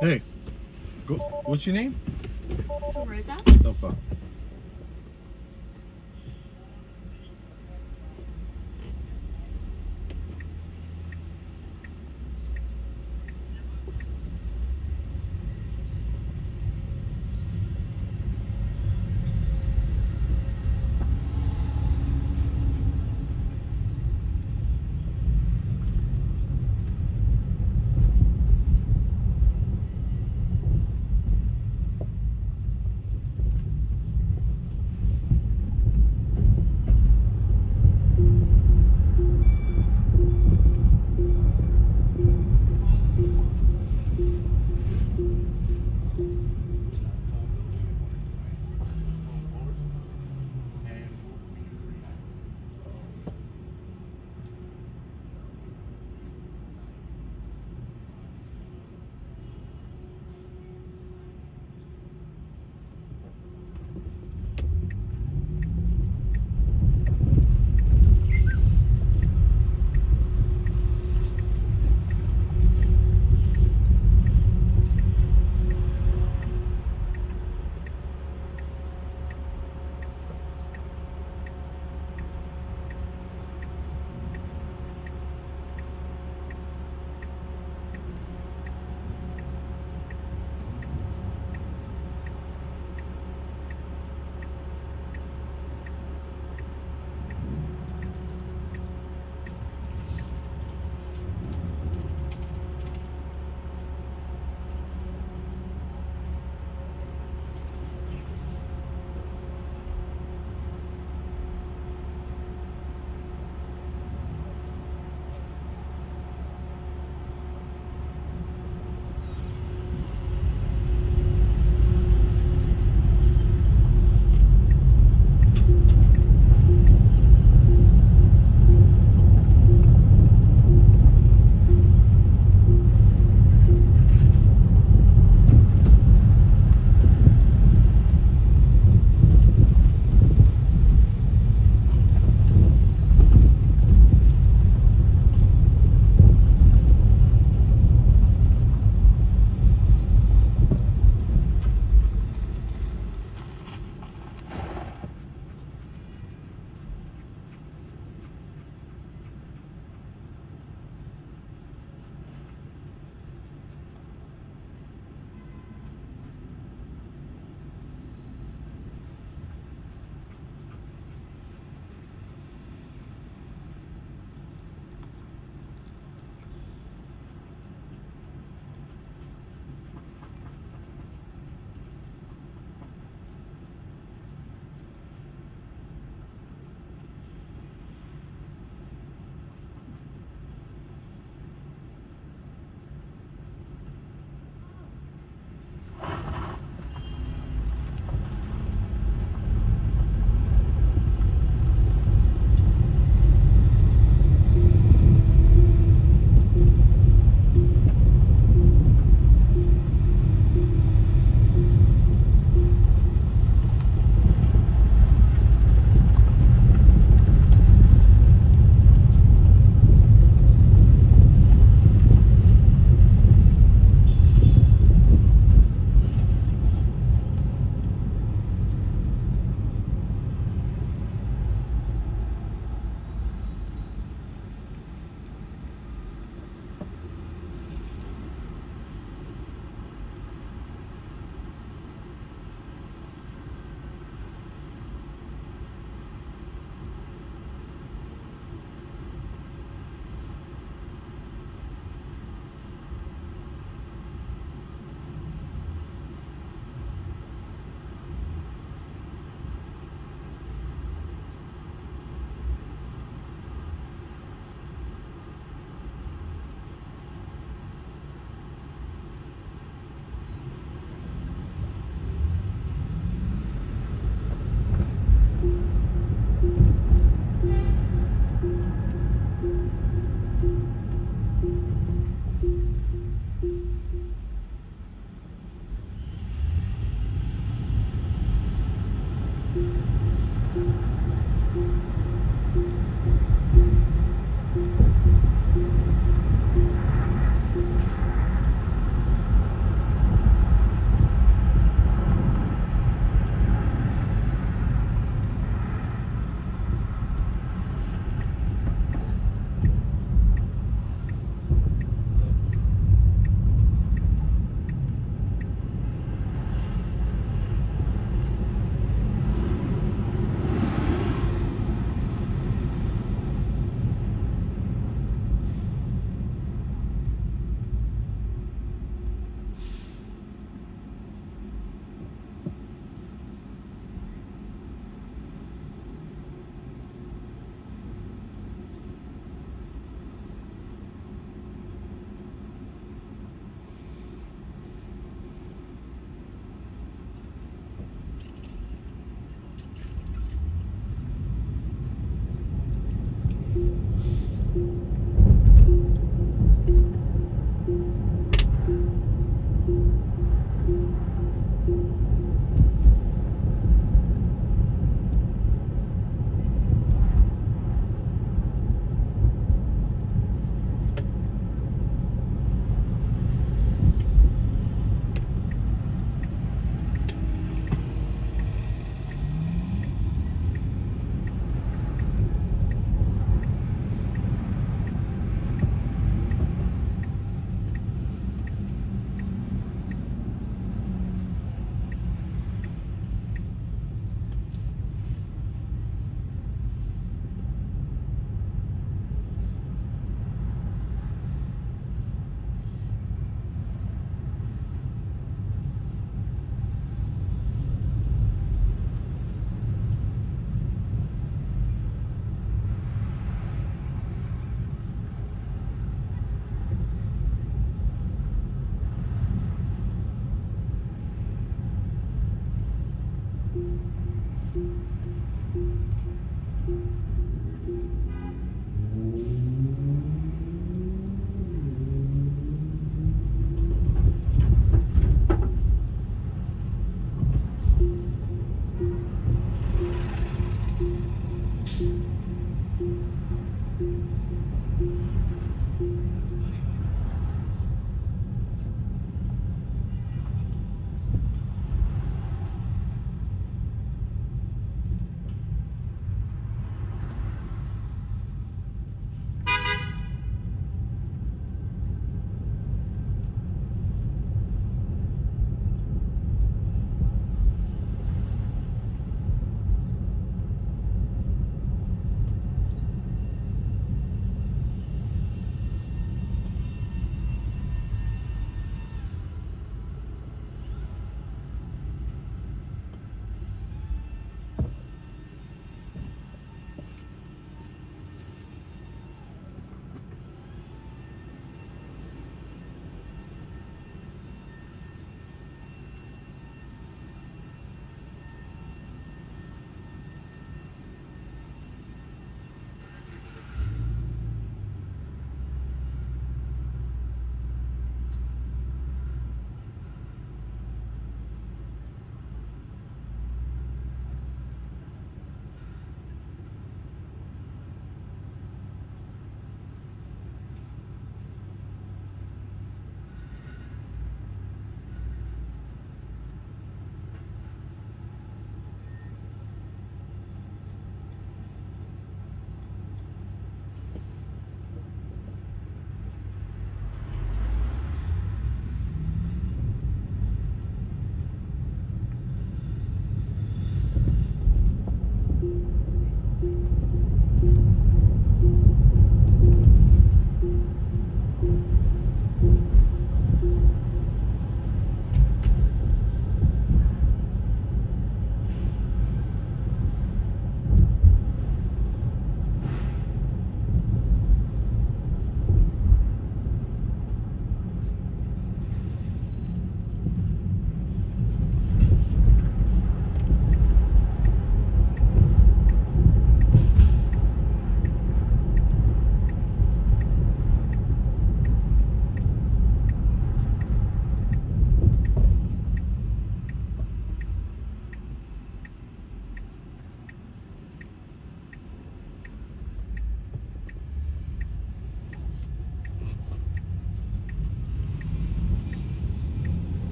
Hey, go, what's your name? Rosa? No problem.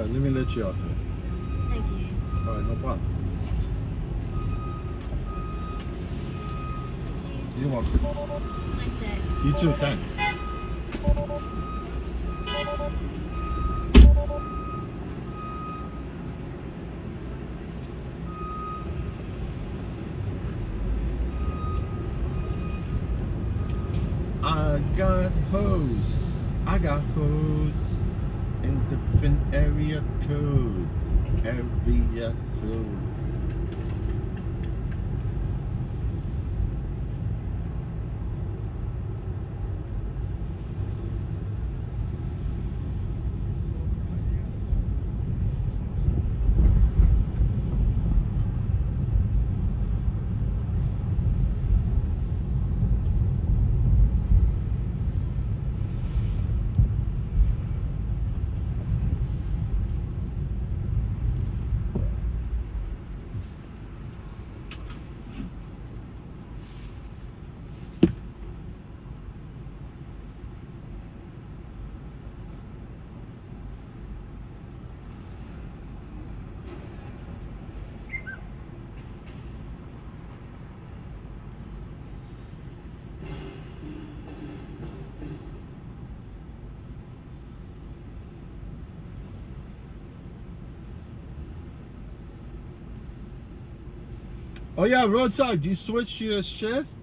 right, let me let you off here. Thank you. All right, no problem. You're welcome. Nice day. You too, thanks. I got hoes in different area code. Area code. Oh yeah, roadside. You switch your shift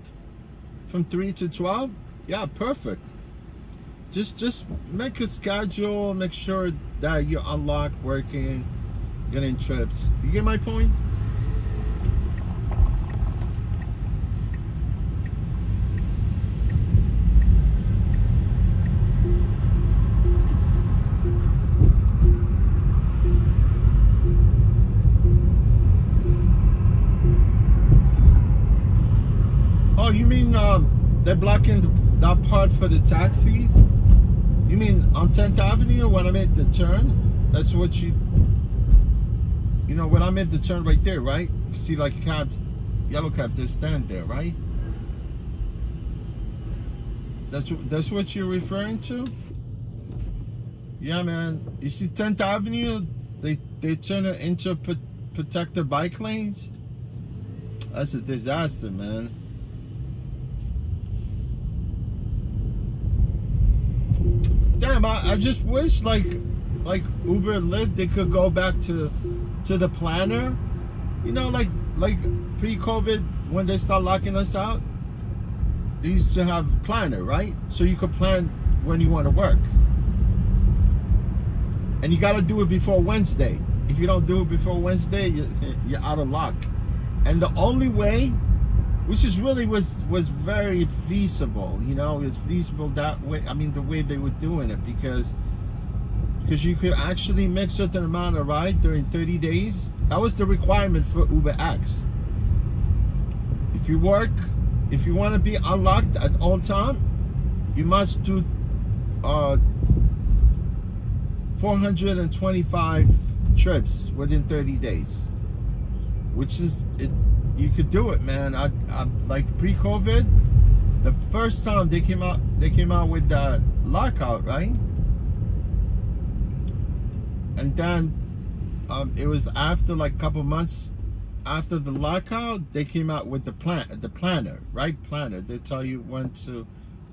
from 3 to 12. Yeah, perfect. Just make a schedule. Make sure that you're unlocked, working, getting trips. You get my point? Oh, you mean they're blocking that part for the taxis? You mean on 10th Avenue when I made the turn? That's what you know, when I made the turn right there, right? You see like cabs, yellow cabs, they stand there, right? That's what you're referring to? Yeah, man. You see 10th Avenue, they turn it into protected bike lanes? That's a disaster, man. Damn, I just wish like Uber and Lyft, they could go back to the planner. You know, like pre-COVID when they start locking us out, they used to have planner, right? So you could plan when you want to work. And you got to do it before Wednesday. If you don't do it before Wednesday, you're out of luck. And the only way, which is really was very feasible, you know, it's feasible that way. I mean, the way they were doing it, because you could actually make certain amount of ride during 30 days. That was the requirement for Uber X. If you want to be unlocked at all time, you must do 425 trips within 30 days, which is it. You could do it, man. I like pre-COVID, the first time they came out with that lockout, right? And then it was after like a couple months after the lockout, they came out with the planner, right? Planner. They tell you when to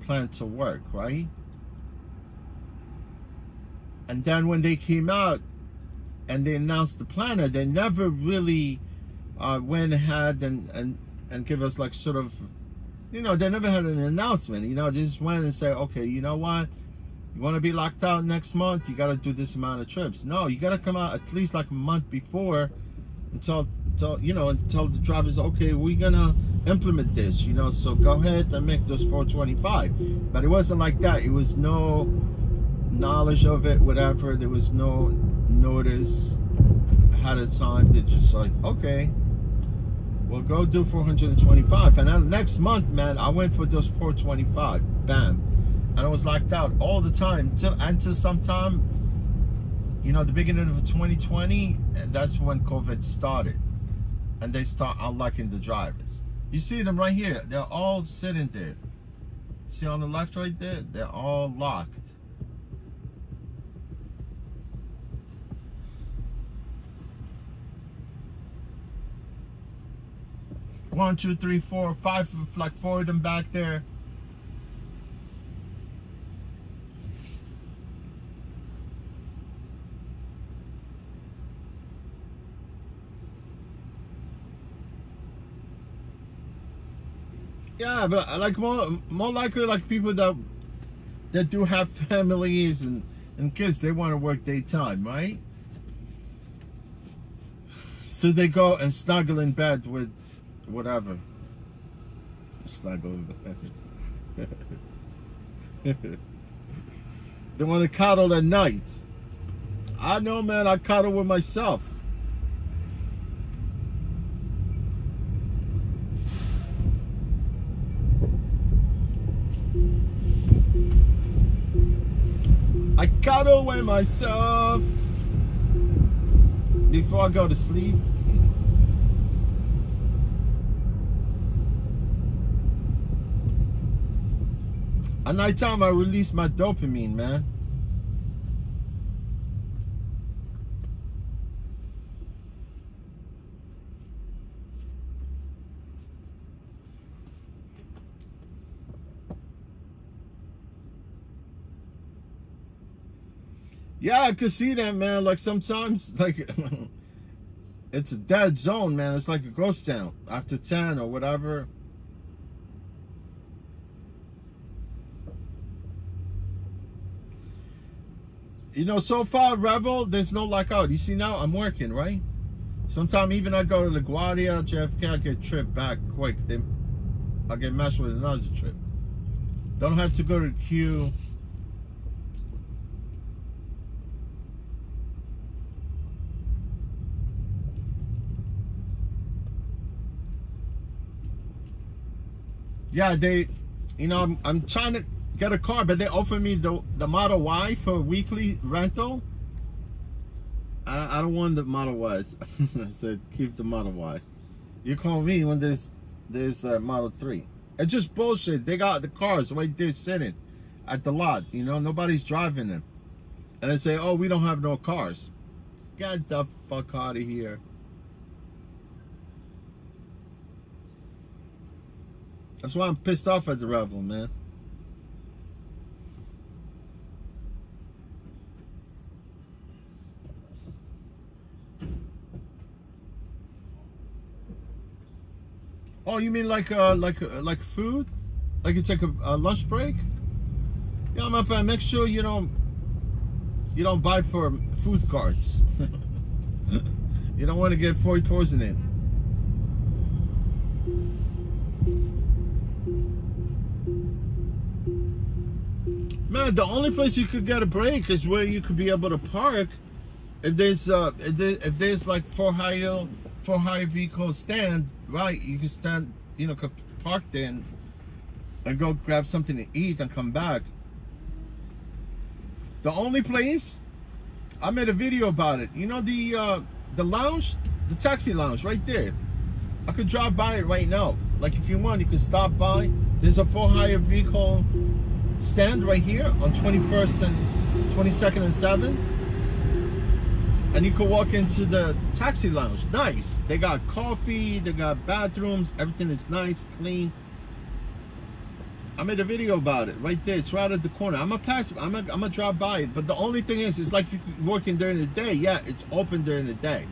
plan to work, right? And then when they came out and they announced the planner, they never really went ahead and give us like sort of, you know, they never had an announcement. You know, they just went and say, okay, you know what, you want to be locked out next month, you got to do this amount of trips. No, you got to come out at least like a month before and tell the drivers, okay, we're gonna implement this, you know, so go ahead and make those 425. But it wasn't like that. It was no knowledge of it, whatever. There was no notice ahead of time. They're just like, okay, well, go do 425. And then next month, man, I went for those 425. Bam. And I was locked out all the time until sometime, you know, the beginning of 2020, and that's when COVID started. And they start unlocking the drivers. You see them right here. They're all sitting there. See on the left right there? They're all locked. 1, 2, 3, 4, 5, like 4 of them back there. Yeah, but like more likely like people that do have families and kids, they want to work daytime, right? So they go and snuggle in bed with whatever. Snuggle in bed. They want to cuddle at night. I know, man, I cuddle with myself. I cuddle with myself before I go to sleep. At nighttime, I release my dopamine, man. Yeah, I could see that, man. Like sometimes, like it's a dead zone, man. It's like a ghost town after 10 or whatever. You know, so far, Rebel, there's no lockout. You see now, I'm working, right? Sometimes even I go to LaGuardia, JFK, I get tripped back quick. Then I get meshed with another trip. Don't have to go to the queue. Yeah, they, you know, I'm trying to get a car, but they offer me the Model Y for weekly rental. I don't want the Model Ys. I said keep the Model Y. You call me when there's Model 3. It's just bullshit. They got the cars right there sitting at the lot. You know, nobody's driving them, and they say, oh, we don't have no cars. Get the fuck out of here. That's why I'm pissed off at the Rebel, man. Oh, you mean like food? Like it's like a lunch break? Yeah, my friend, make sure you don't buy for food carts. You don't want to get food poisoning. Man, the only place you could get a break is where you could be able to park. If there's like for hire vehicle stand, right? You can stand, you know, could park there and go grab something to eat and come back. The only place, I made a video about it. You know the lounge, the taxi lounge right there. I could drive by it right now. Like if you want, you could stop by. There's a for hire vehicle stand right here on 21st and 22nd and 7th, and you can walk into the taxi lounge. Nice. They got coffee, they got bathrooms, everything is nice, clean. I made a video about it right there. It's right at the corner. I'm gonna drive by it, but the only thing is, it's like if you're working during the day. Yeah, it's open during the day,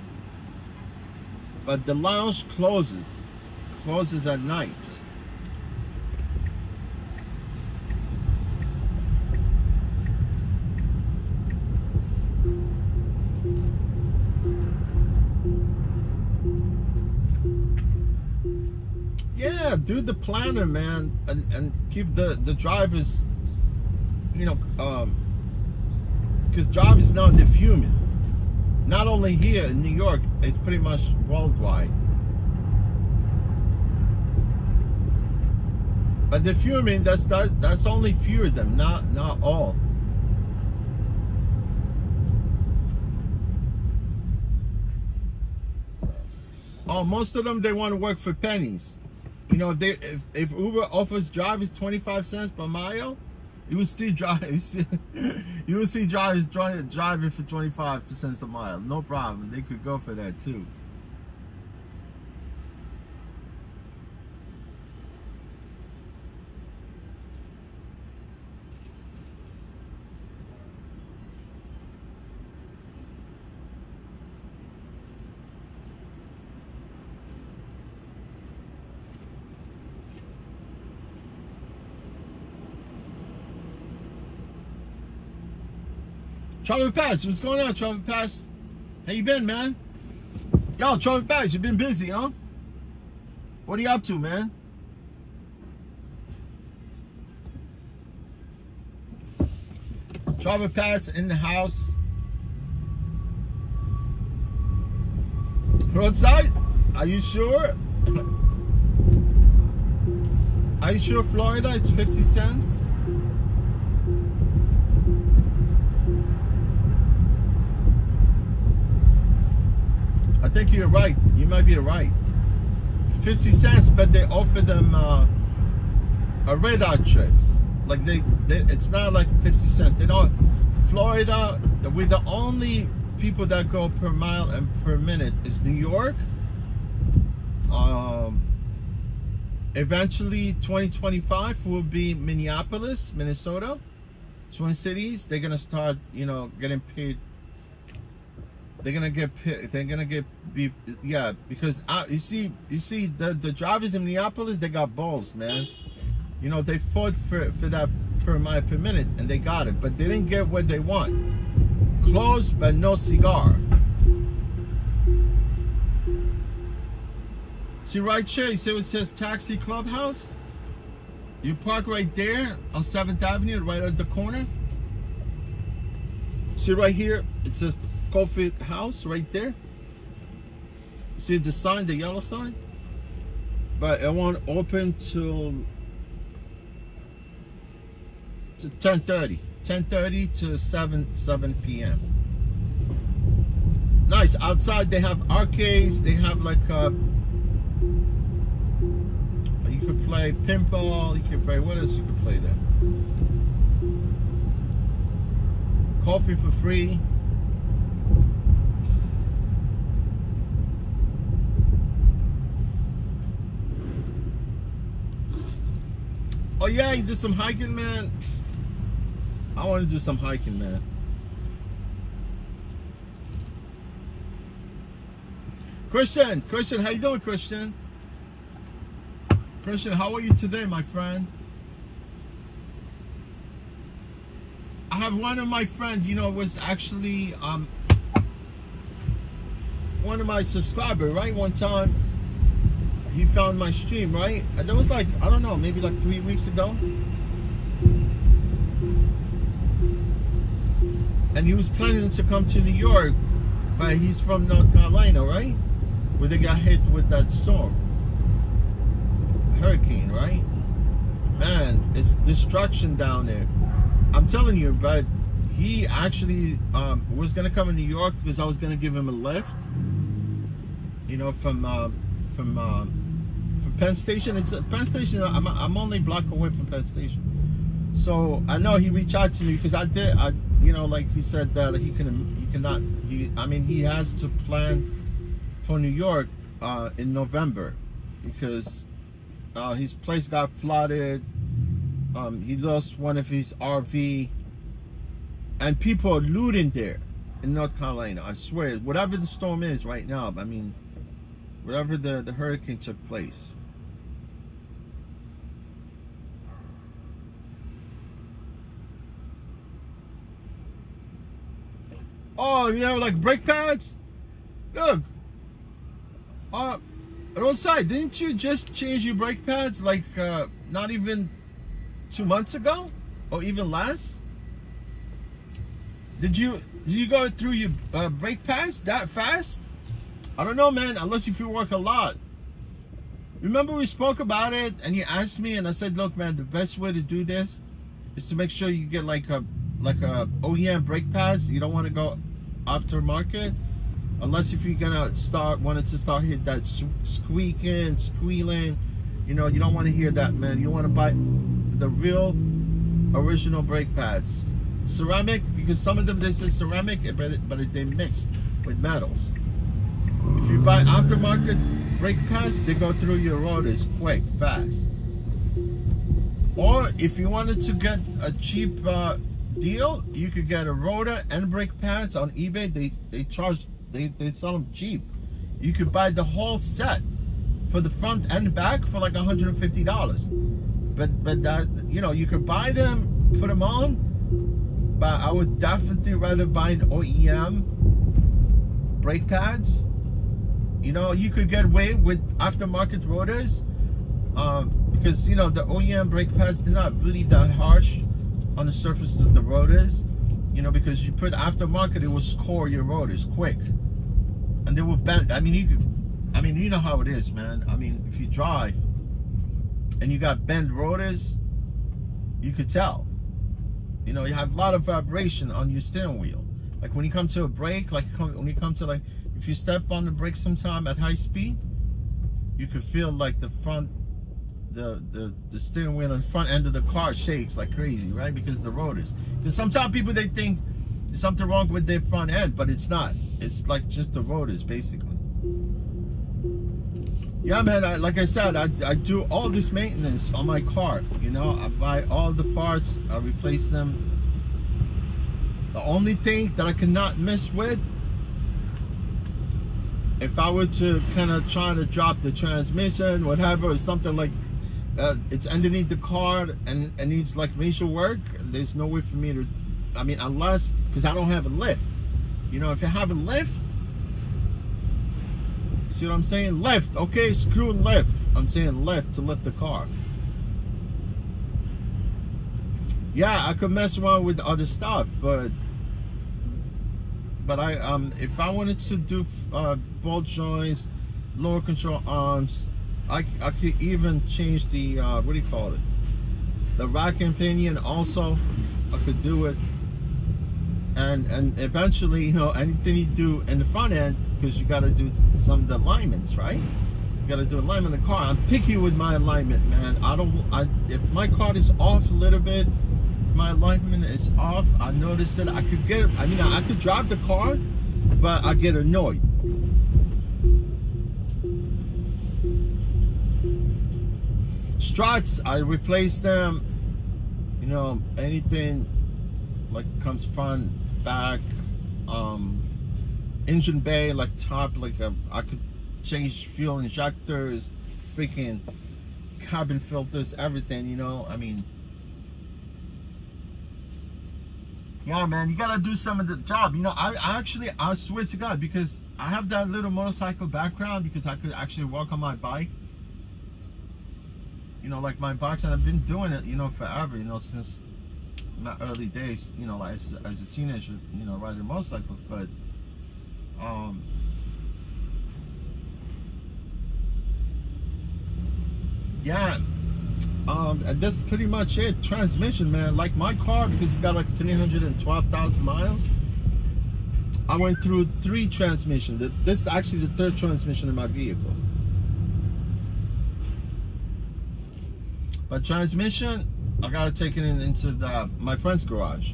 but the lounge closes at night. Yeah, do the planner, man, and keep the drivers, you know, because drivers now, they're fuming. Not only here in New York, it's pretty much worldwide. But they're fuming. That's only few of them, not all. Oh, most of them, they want to work for pennies. You know, if Uber offers drivers 25 cents per mile, you would still drive. You would see drivers driving for 25 cents a mile. No problem. They could go for that too. Travis Pass, what's going on, Travis Pass? How you been, man? Yo, Travis Pass, you been busy, huh? What are you up to, man? Travis Pass in the house. Roadside? Are you sure? Are you sure Florida it's 50 cents? I think you're right. You might be right. 50 cents, but they offer them a radar trips. Like they it's not like 50 cents. They don't. Florida, we're the only people that go per mile and per minute is New York. Eventually 2025 will be Minneapolis, Minnesota, Twin Cities. They're gonna start, getting paid. They're gonna get paid. Yeah, because you see the drivers in Minneapolis, they got balls, man. They fought for that per mile per minute and they got it, but they didn't get what they want. Close but no cigar. See right here, you see what it says Taxi Clubhouse? You park right there on 7th Avenue, right at the corner. See right here, it says Coffee House right there. See the sign, the yellow sign? But it won't open till 10:30. 10:30 to 7 p.m. Nice. Outside they have arcades. They have like you could play pinball. You could play, what else you could play there? Coffee for free. Oh yeah, you did some hiking, man. I want to do some hiking, man. Christian, how you doing, Christian? Christian, how are you today, my friend? I have one of my friends, was actually one of my subscribers, right? One time he found my stream, right? And that was like, I don't know, maybe like 3 weeks ago. And he was planning to come to New York, but he's from North Carolina, right? Where they got hit with that storm. Hurricane, right? Man, it's destruction down there. I'm telling you, but he actually was gonna come in New York because I was gonna give him a lift. From Penn Station. It's Penn Station. I'm only a block away from Penn Station. So I know he reached out to me because like he said that he has to plan for New York in November because his place got flooded. He lost one of his RV, and people are looting there in North Carolina. I swear, whatever the storm is right now, whatever the hurricane took place. Oh, like brake pads? Look. Roadside, didn't you just change your brake pads like not even 2 months ago? Or even less? Did you go through your brake pads that fast? I don't know, man, unless if you work a lot. Remember we spoke about it and you asked me and I said, look, man, the best way to do this is to make sure you get like a OEM brake pads. You don't want to go aftermarket unless if you're gonna wanted to start hit that squeaking, squealing. You don't want to hear that, man. You want to buy the real original brake pads. Ceramic, because some of them they say ceramic, but they mixed with metals. If you buy aftermarket brake pads, they go through your rotors quick, fast. Or if you wanted to get a cheap deal, you could get a rotor and brake pads on eBay. They sell them cheap. You could buy the whole set for the front and back for like $150. But that, you could buy them, put them on, but I would definitely rather buy an OEM brake pads. You know, you could get away with aftermarket rotors, because you know the OEM brake pads, they're not really that harsh on the surface of the rotors. You know, because you put aftermarket, it will score your rotors quick, and they will bend. I mean, you know how it is, man. I mean, if you drive and you got bent rotors, you could tell. You know, you have a lot of vibration on your steering wheel. Like when you come to a brake, like when you come to, like, if you step on the brake sometime at high speed, you could feel like the front, the steering wheel and front end of the car shakes like crazy, right? Because of the rotors. Because sometimes people, they think there's something wrong with their front end, but it's not. It's like just the rotors, basically. Yeah, man, like I said, I do all this maintenance on my car. You know, I buy all the parts, I replace them. The only thing that I cannot mess with, if I were to kind of try to drop the transmission, whatever, or something like it's underneath the car and needs like major work, there's no way for me to, I mean, unless, because I don't have a lift. You know, if you have a lift, see what I'm saying? Lift, okay, screw lift. I'm saying lift to lift the car. Yeah, I could mess around with other stuff, but I if I wanted to do ball joints, lower control arms, I could even change the what do you call it? The rack and pinion also. I could do it, and eventually, you know, anything you do in the front end, because you got to do some of the alignments, right? You got to do alignment in the car. I'm picky with my alignment, man. If my car is off a little bit, my alignment is off, I noticed that I could drive the car, but I get annoyed. Struts, I replace them. You know, anything like comes front, back, engine bay, like top, like I could change fuel injectors, freaking cabin filters, everything, you know. I mean, yeah, man, you gotta do some of the job. You know, I swear to God, because I have that little motorcycle background, because I could actually walk on my bike. You know, like my bikes, and I've been doing it, you know, forever, you know, since my early days, you know, like as a teenager, you know, riding motorcycles. But yeah, and that's pretty much it. Transmission, man, like my car, because it's got like 312,000 miles, I went through 3 transmissions. This is actually the 3rd transmission in my vehicle. But transmission, I gotta take it into my friend's garage.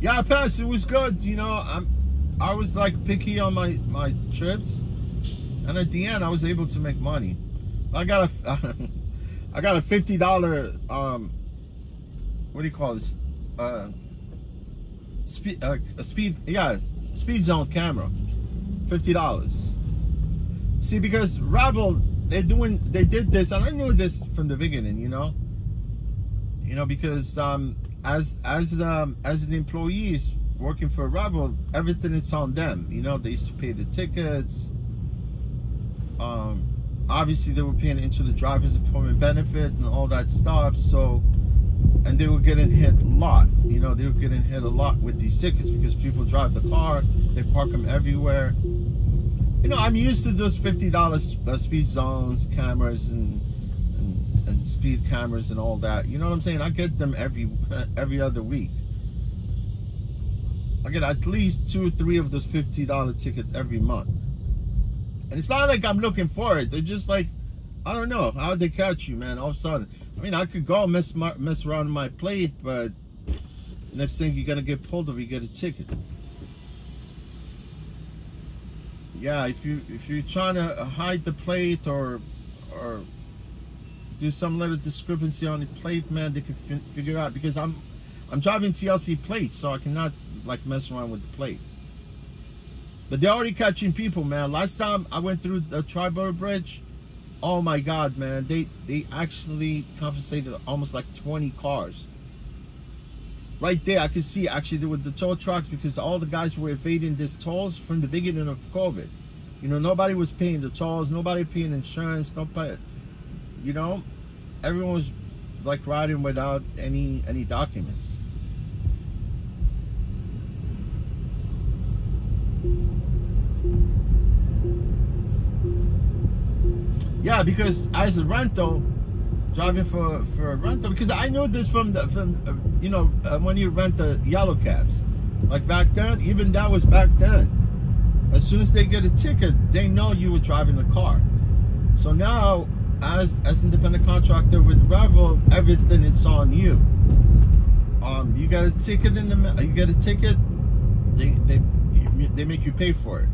Yeah, Pass, it was good. You know, I was like picky on my trips, and at the end I was able to make money. I got a $50 what do you call this? Speed zone camera. $50. See, because Ravel, they did this, and I knew this from the beginning, you know. You know, because as the employees working for Ravel, everything is on them. You know, they used to pay the tickets. Obviously they were paying into the driver's employment benefit and all that stuff. So, and they were getting hit a lot. You know, they were getting hit a lot with these tickets because people drive the car, they park them everywhere. You know, I'm used to those $50 speed zones, cameras, and speed cameras and all that. You know what I'm saying? I get them every other week. I get at least 2 or 3 of those $50 tickets every month. And it's not like I'm looking for it. They're just like, I don't know how they catch you, man. All of a sudden, I mean, I could go mess around with my plate, but next thing you're gonna get pulled over, you get a ticket. Yeah, if you're trying to hide the plate or do some little discrepancy on the plate, man, they can figure out. Because I'm driving TLC plates, so I cannot like mess around with the plate. But they're already catching people, man. Last time I went through the Tri-Border Bridge, oh my God, man, they actually confiscated almost like 20 cars. Right there, I could see actually there were the toll trucks, because all the guys were evading these tolls from the beginning of COVID. You know, nobody was paying the tolls, nobody paying insurance, nobody, you know, everyone was like riding without any documents. Yeah, because as a rental, driving for a rental, because I know this from you know, when you rent the yellow cabs, like back then, even that was back then. As soon as they get a ticket, they know you were driving the car. So now, as independent contractor with Revel, everything is on you. You get a ticket they make you pay for it,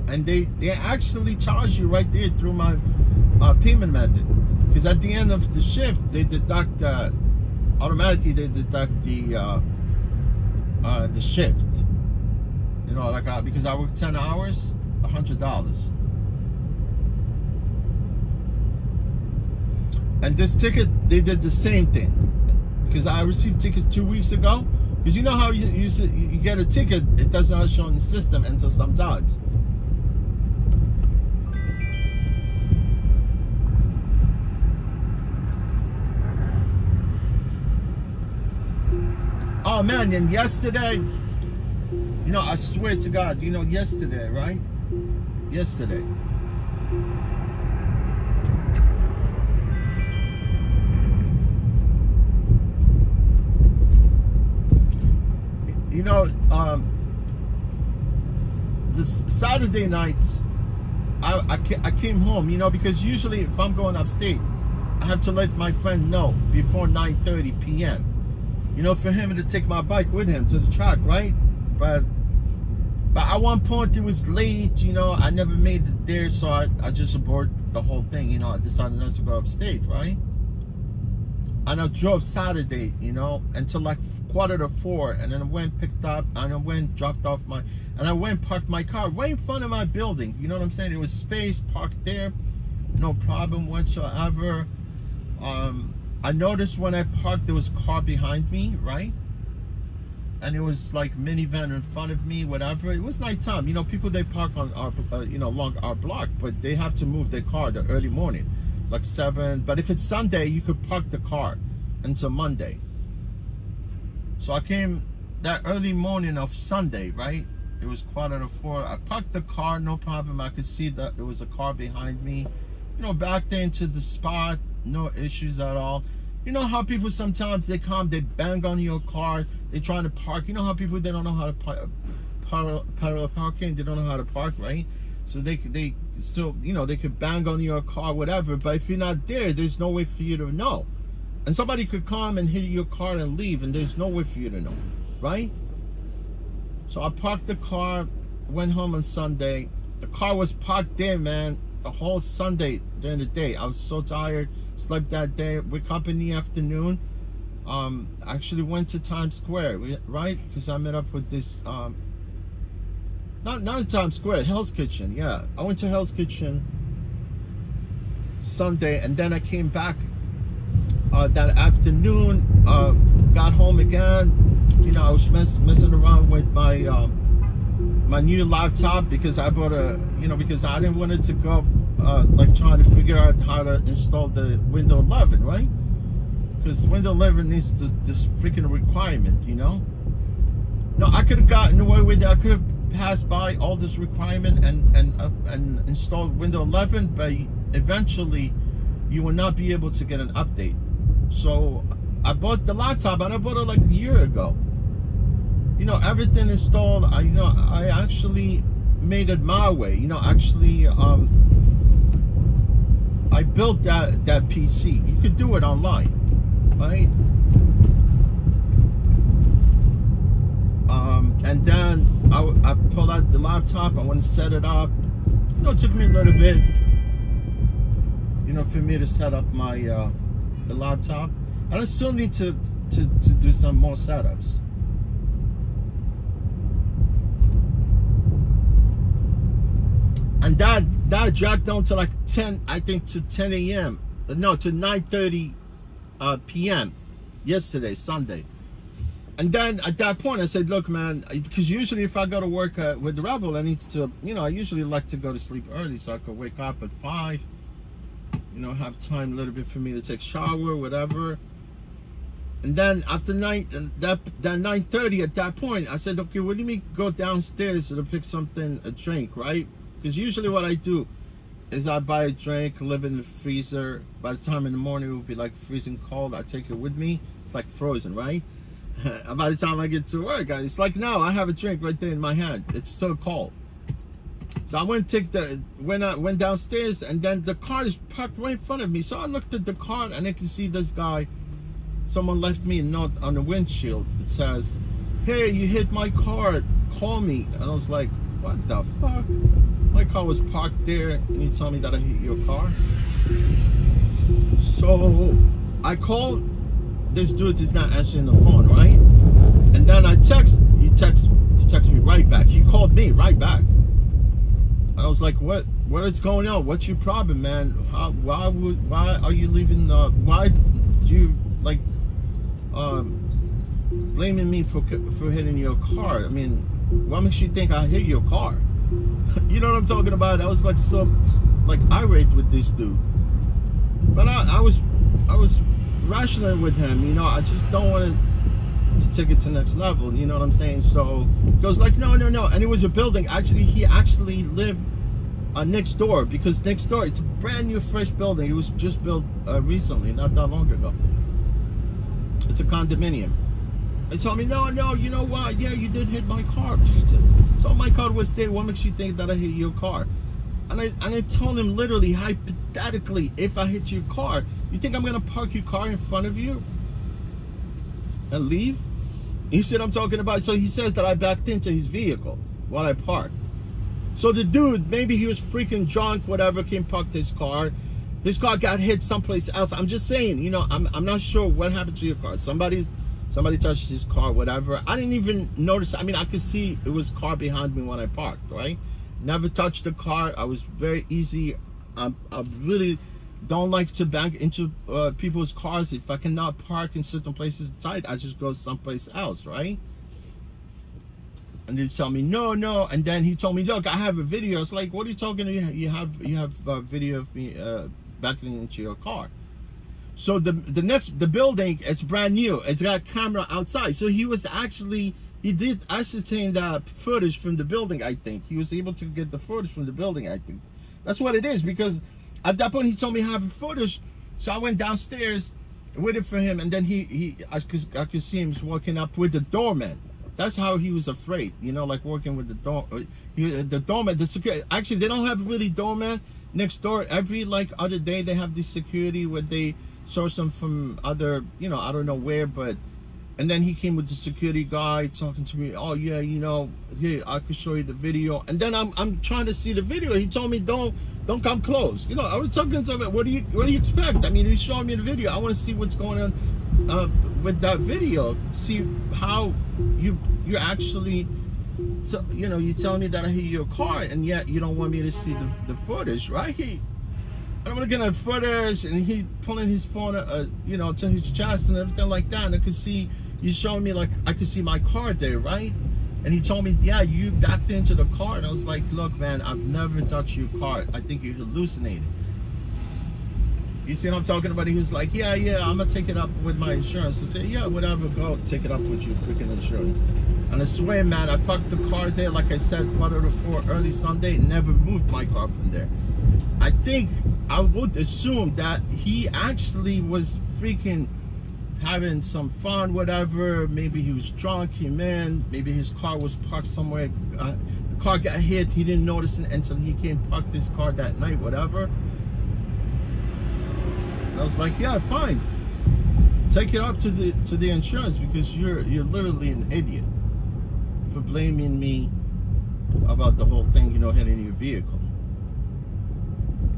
and they actually charge you right there through my payment method, because at the end of the shift they deduct automatically, they deduct the shift, you know, like because I work 10 hours, $100. And this ticket, they did the same thing, because I received tickets 2 weeks ago. Because you know how you get a ticket, it does not show in the system until sometimes. Oh man, and yesterday, you know, I swear to God, you know, yesterday, right? Yesterday. You know, this Saturday night, I came home, you know, because usually if I'm going upstate, I have to let my friend know before 9:30 p.m. You know, for him to take my bike with him to the track, right? But at one point it was late, you know, I never made it there, so I just aborted the whole thing, you know. I decided not to go upstate, right? And I drove Saturday, you know, until like 3:45, and then I went, picked up, and I went, dropped off and I went, parked my car right in front of my building. You know what I'm saying? There was space, parked there, no problem whatsoever. I noticed when I parked, there was a car behind me, right? And it was like minivan in front of me, whatever. It was nighttime. You know, people, they park on our, you know, along our block, but they have to move their car the early morning, like 7. But if it's Sunday, you could park the car until Monday. So I came that early morning of Sunday, right? It was 3:45. I parked the car, no problem. I could see that there was a car behind me. You know, backed into the spot, no issues at all. You know how people sometimes they come, they bang on your car, they trying to park. You know how people, they don't know how to parallel parking, they don't know how to park, right? So they still, you know, they could bang on your car, whatever. But if you're not there, there's no way for you to know. And somebody could come and hit your car and leave, and there's no way for you to know, right? So I parked the car, went home on Sunday. The car was parked there, man, the whole Sunday during the day. I was so tired, slept that day, wake up in the afternoon. Actually went to Times Square, right? Because I met up with this, not Times Square, Hell's Kitchen, yeah. I went to Hell's Kitchen Sunday, and then I came back that afternoon, got home again. You know, I was messing around with my my new laptop, because I bought because I didn't want it to go like trying to figure out how to install the Windows 11, right? Because Windows 11 needs this freaking requirement, you know. No, I could have gotten away with it. I could have passed by all this requirement and installed Windows 11, but eventually you will not be able to get an update. So I bought the laptop, and I bought it like a year ago. You know, everything installed. I actually made it my way. You know, actually, I built that PC. You could do it online, right? And then I pulled out the laptop. I went to set it up. You know, it took me a little bit, you know, for me to set up my the laptop. And I still need to do some more setups. And that dragged down to like 10, I think to 10 a.m. No, to 9:30 p.m. yesterday, Sunday. And then at that point, I said, look, man, because usually if I go to work with the Revel, I need to, I usually like to go to sleep early so I could wake up at 5, have time a little bit for me to take a shower, whatever. And then after that 9:30, at that point, I said, okay, let me go downstairs to pick something, a drink, right? Because usually what I do is I buy a drink, live in the freezer. By the time in the morning, it will be like freezing cold. I take it with me. It's like frozen, right? And by the time I get to work, it's like now I have a drink right there in my hand. It's so cold. So I went downstairs, and then the car is parked right in front of me. So I looked at the car, and I can see this guy. Someone left me a note on the windshield. It says, "Hey, you hit my car. Call me." And I was like, "What the fuck? My car was parked there, and you tell me that I hit your car?" So I called. This dude is not answering the phone, right? And then I text. He texts me right back. He called me right back. I was like, "What is going on? What's your problem, man? Why are you leaving? Why do you like blaming me for hitting your car? I mean, what makes you think I hit your car?" You know what I'm talking about? I was like so irate with this dude. But I was rational with him, I just don't want to take it to the next level, you know what I'm saying? So he goes like, no, and it was a building. Actually, he actually lived next door, because next door it's a brand new fresh building. It was just built recently, not that long ago. It's a condominium. They told me, no, you know what? Yeah, you did hit my car. So my car was there. What makes you think that I hit your car? And I told him literally, hypothetically, if I hit your car, you think I'm gonna park your car in front of you and leave? He said, I'm talking about. So he says that I backed into his vehicle while I parked. So the dude, maybe he was freaking drunk, whatever, came parked his car. His car got hit someplace else. I'm just saying, I'm not sure what happened to your car. Somebody touched his car, whatever. I didn't even notice. I mean, I could see it was car behind me when I parked, right? Never touched the car. I was very easy. I really don't like to back into people's cars. If I cannot park in certain places tight, I just go someplace else, right? And they tell me, no. And then he told me, look, I have a video. It's like, what are you talking about? You have a video of me backing into your car. So the building is brand new. It's got camera outside. So he did ascertain the footage from the building, I think. He was able to get the footage from the building, I think. That's what it is, because at that point he told me I have footage. So I went downstairs, waited for him, and then I could see him walking up with the doorman. That's how he was afraid, like working with the doorman, the security. Actually, they don't have really doorman next door. Every other day they have this security where they source them from other, I don't know where, but. And then he came with the security guy talking to me. Oh yeah, here I could show you the video. And then I'm trying to see the video. He told me don't come close. I was talking to him. What do you expect? I mean, he's showing me the video. I want to see what's going on with that video. See how you actually, you telling me that I hit your car, and yet you don't want me to see the footage, right? I'm looking at footage, and he pulling his phone, to his chest and everything like that. And I could see he's showing me I could see my car there, right? And he told me, yeah, you backed into the car. And I was like, look, man, I've never touched your car. I think you hallucinated. You see what I'm talking about? He was like, yeah, I'm gonna take it up with my insurance. I said, yeah, whatever, go take it up with your freaking insurance. And I swear, man, I parked the car there, like I said, 3:45 early Sunday, never moved my car from there. I think I would assume that he actually was freaking having some fun, whatever. Maybe he was drunk, came in, maybe his car was parked somewhere. The car got hit, he didn't notice it until he came parked his car that night, whatever. And I was like, yeah, fine. Take it up to the insurance, because you're literally an idiot for blaming me about the whole thing, hitting your vehicle.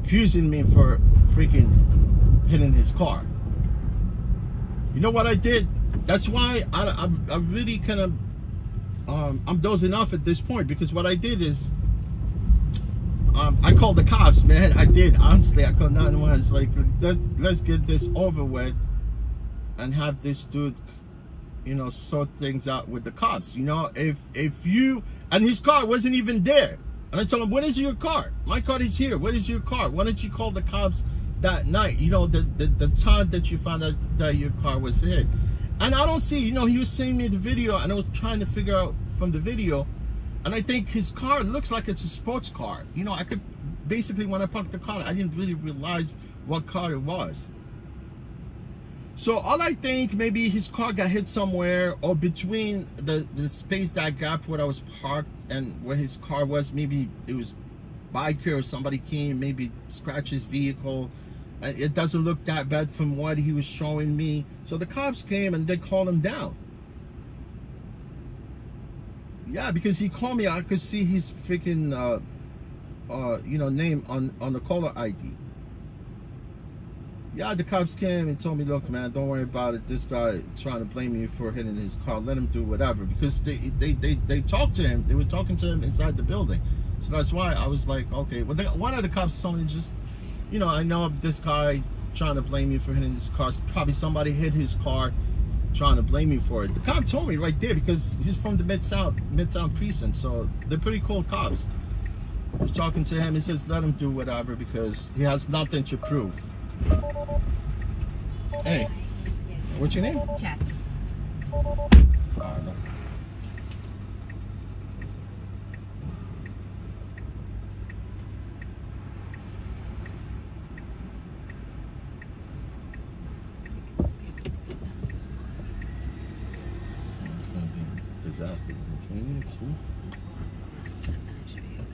Accusing me for freaking hitting his car. You know what I did? That's why I really kind of I'm dozing off at this point, because what I did is I called the cops, man. I did, honestly. I called 911. It's like, let's get this over with and have this dude, you know, sort things out with the cops. You know, if you, and his car wasn't even there. And I told him, what is your car? My car is here. What is your car? Why don't you call the cops that night? You know, the time that you found out that your car was hit. And I don't see, you know, he was sending me the video, and I was trying to figure out from the video, and I think his car looks like it's a sports car. You know, I could, basically when I parked the car, I didn't really realize what car it was. So all I think, maybe his car got hit somewhere, or between the space, that gap where I was parked and where his car was, maybe it was biker or somebody came, maybe scratched his vehicle. It doesn't look that bad from what he was showing me. So the cops came and they called him down. Yeah, because he called me, I could see his freaking you know, name on the caller ID. Yeah, the cops came and told me, look, man, don't worry about it. This guy trying to blame you for hitting his car. Let him do whatever. Because they talked to him. They were talking to him inside the building. So that's why I was like, okay. Well, one of the cops told me, just, you know, I know this guy trying to blame you for hitting his car. Probably somebody hit his car trying to blame you for it. The cop told me right there, because he's from the Midtown precinct. So they're pretty cool cops. I was talking to him. He says, let him do whatever, because he has nothing to prove. Hey, what's your name? Jackie. Disaster. Should be okay.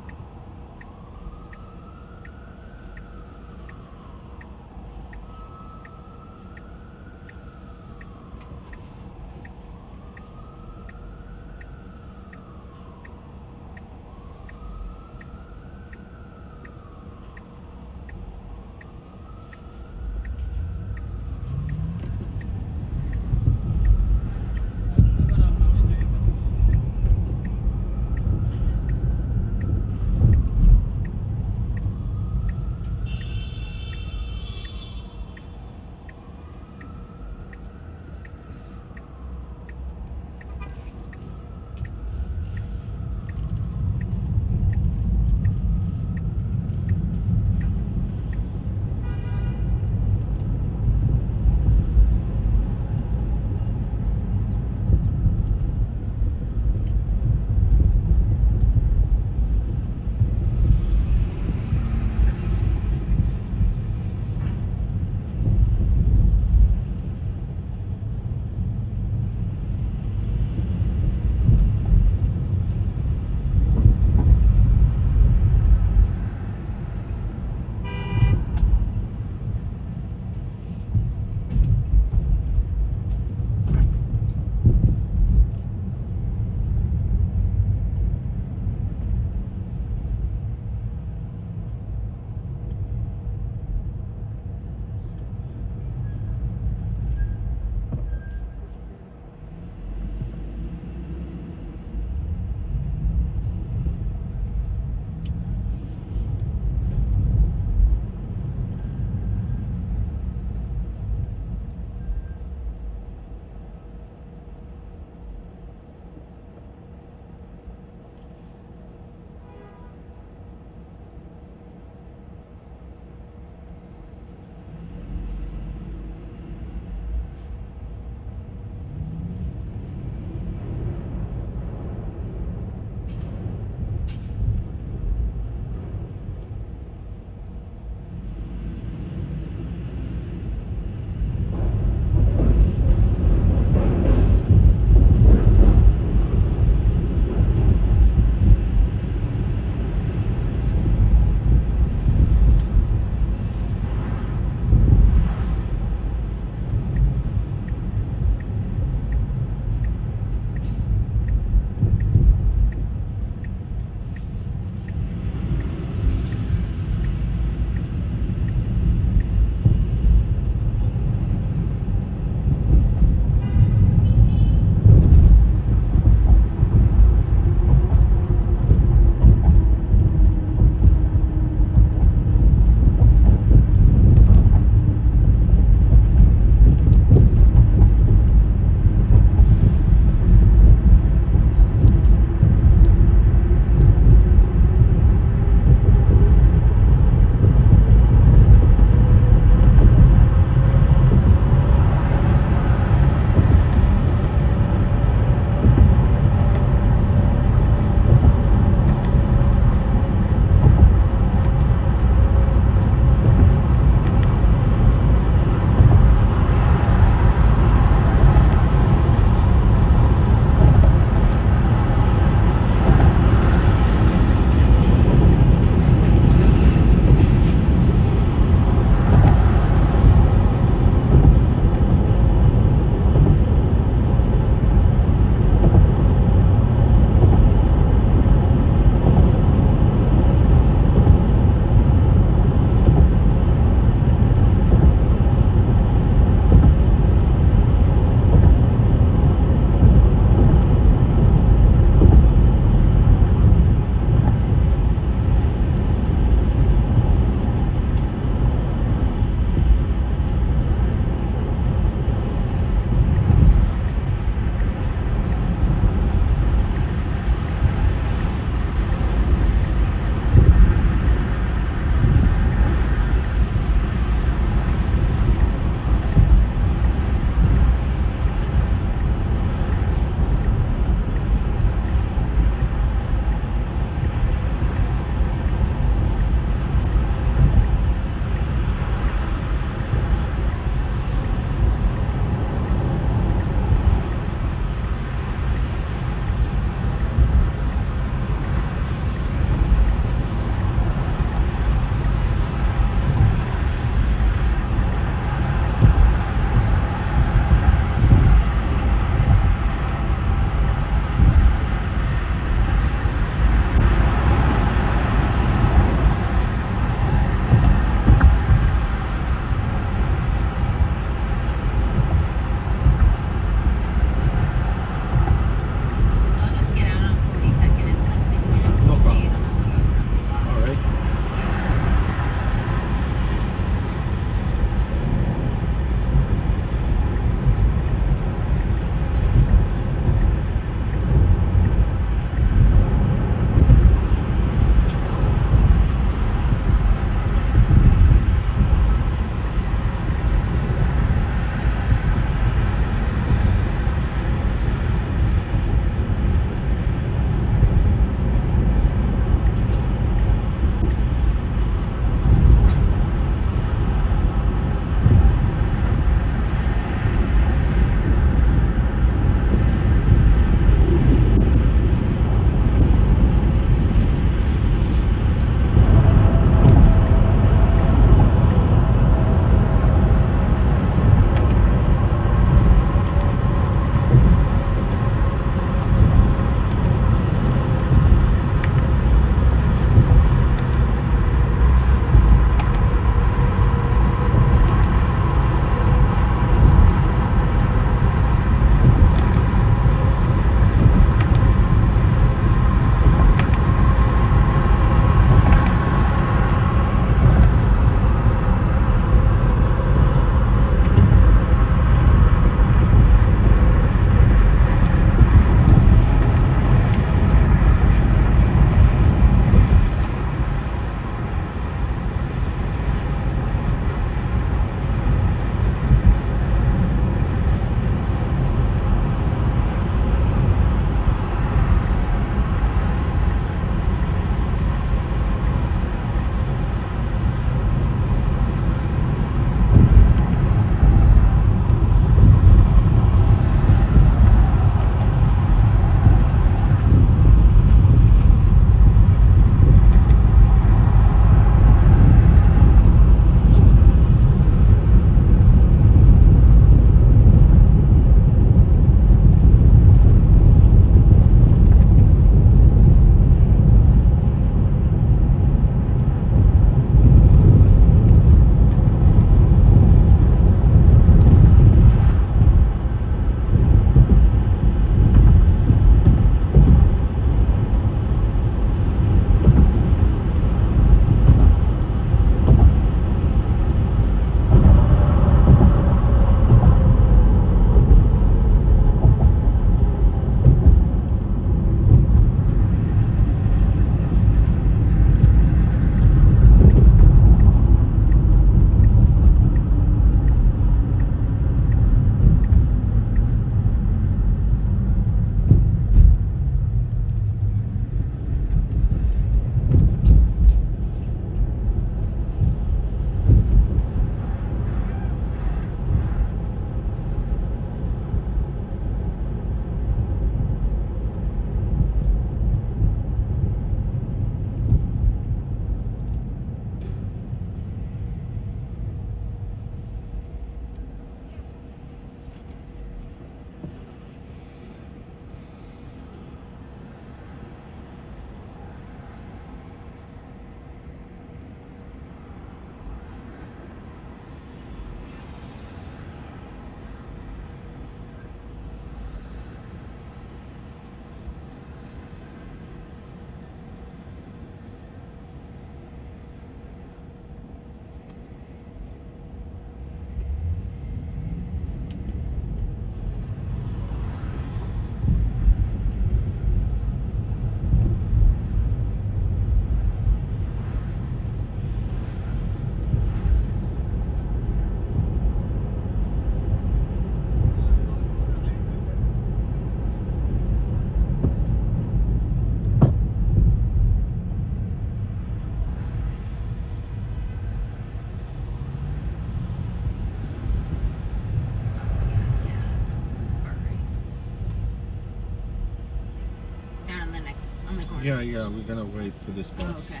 Yeah, we're gonna wait for this bus. Oh, okay.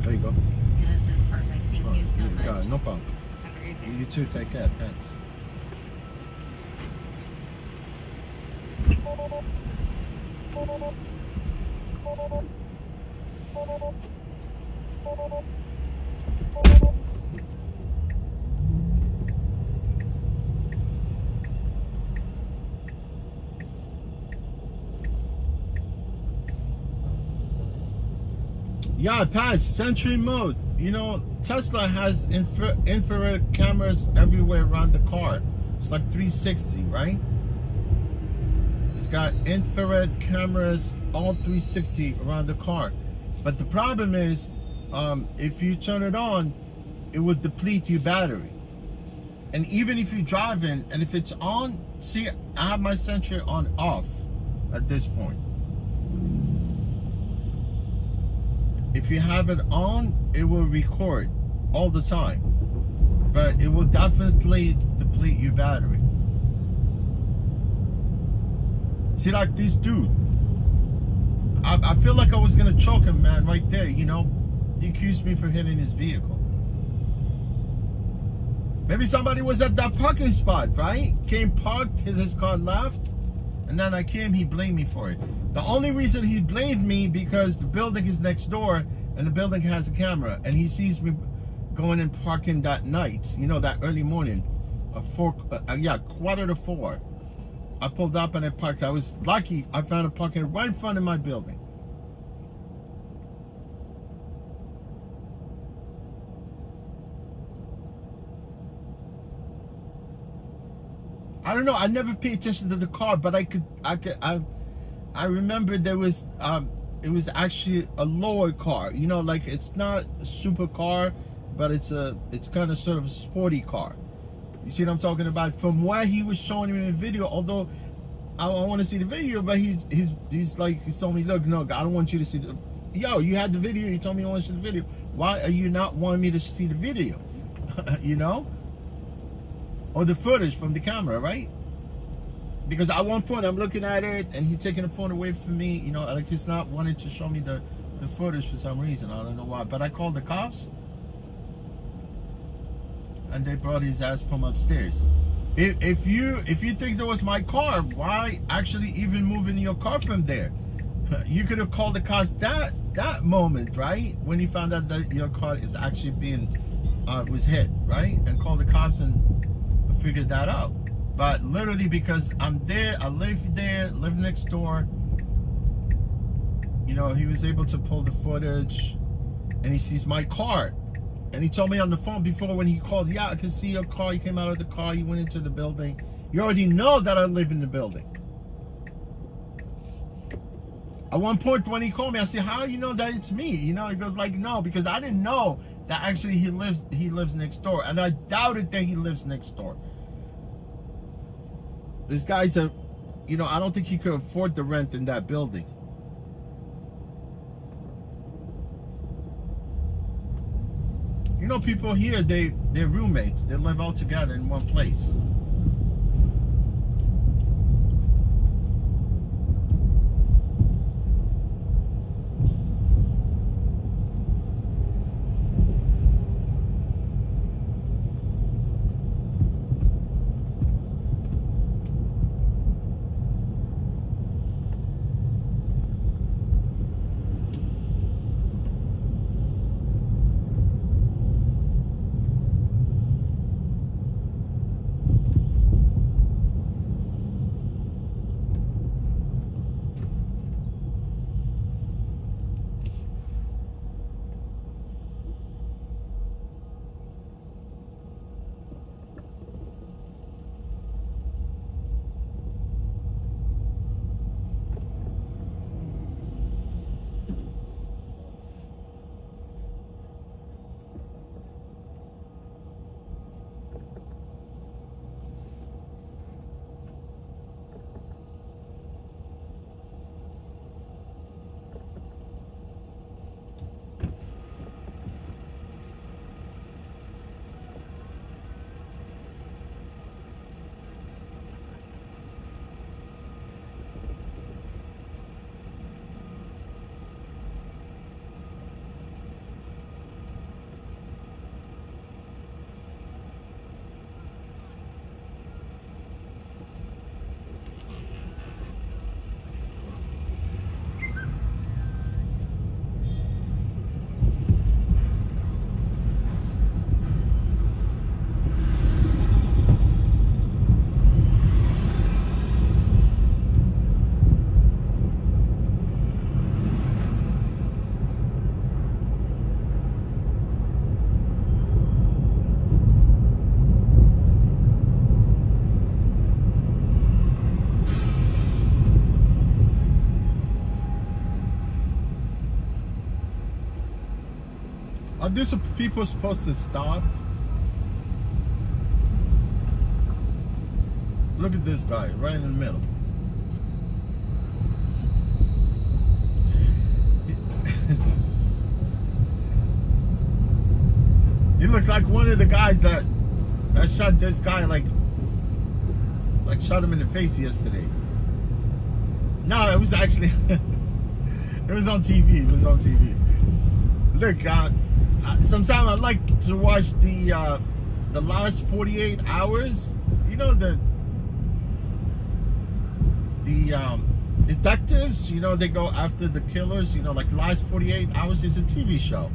There you go. Yeah, this is perfect. Thank you so much. Yeah, no problem. Have a great day. You too. Take care. Thanks. Yeah, I passed Sentry mode. You know, Tesla has infrared cameras everywhere around the car. It's like 360, right? It's got infrared cameras all 360 around the car. But the problem is, if you turn it on, it would deplete your battery. And even if you're driving, and if it's on, see, I have my Sentry on off at this point. If you have it on, it will record all the time, but it will definitely deplete your battery. See, like this dude, I feel like I was gonna choke him, man, right there, you know. He accused me for hitting his vehicle. Maybe somebody was at that parking spot, right? Came, parked, hit his car, left, and then I came, he blamed me for it. The only reason he blamed me because the building is next door and the building has a camera, and he sees me going and parking that night, you know, that early morning, 4:45. I pulled up and I parked. I was lucky I found a parking right in front of my building. I don't know, I never paid attention to the car, but I remember there was it was actually a lower car, you know, like it's not a super car, but it's kind of sort of a sporty car. You see what I'm talking about? From where he was showing me in the video, although I want to see the video, but he's like, he told me, look, no, I don't want you to see the, yo, you had the video, you told me you want to see the video. Why are you not wanting me to see the video? You know? Or the footage from the camera, right? Because at one point I'm looking at it and he's taking the phone away from me, you know, like he's not wanting to show me the footage for some reason. I don't know why, but I called the cops and they brought his ass from upstairs. If you think that was my car, why actually even moving your car from there? You could have called the cops that moment, right? When you found out that your car is actually being was hit, right? And called the cops and figured that out. But literally because I'm there, I live there, live next door, you know, he was able to pull the footage and he sees my car. And he told me on the phone before when he called, yeah, I can see your car. You came out of the car, you went into the building. You already know that I live in the building. At one point when he called me, I said, how do you know that it's me? You know, he goes like, no, because I didn't know that actually he lives next door. And I doubted that he lives next door. This guy's you know, I don't think he could afford the rent in that building. You know, people here, they're roommates. They live all together in one place. these people supposed to stop? Look at this guy right in the middle. He looks like one of the guys that shot this guy, like shot him in the face yesterday. No, it was actually it was on TV. It was on TV. Look, sometimes I like to watch the last 48 hours. You know, the detectives. You know, they go after the killers. You know, like last 48 hours is a TV show.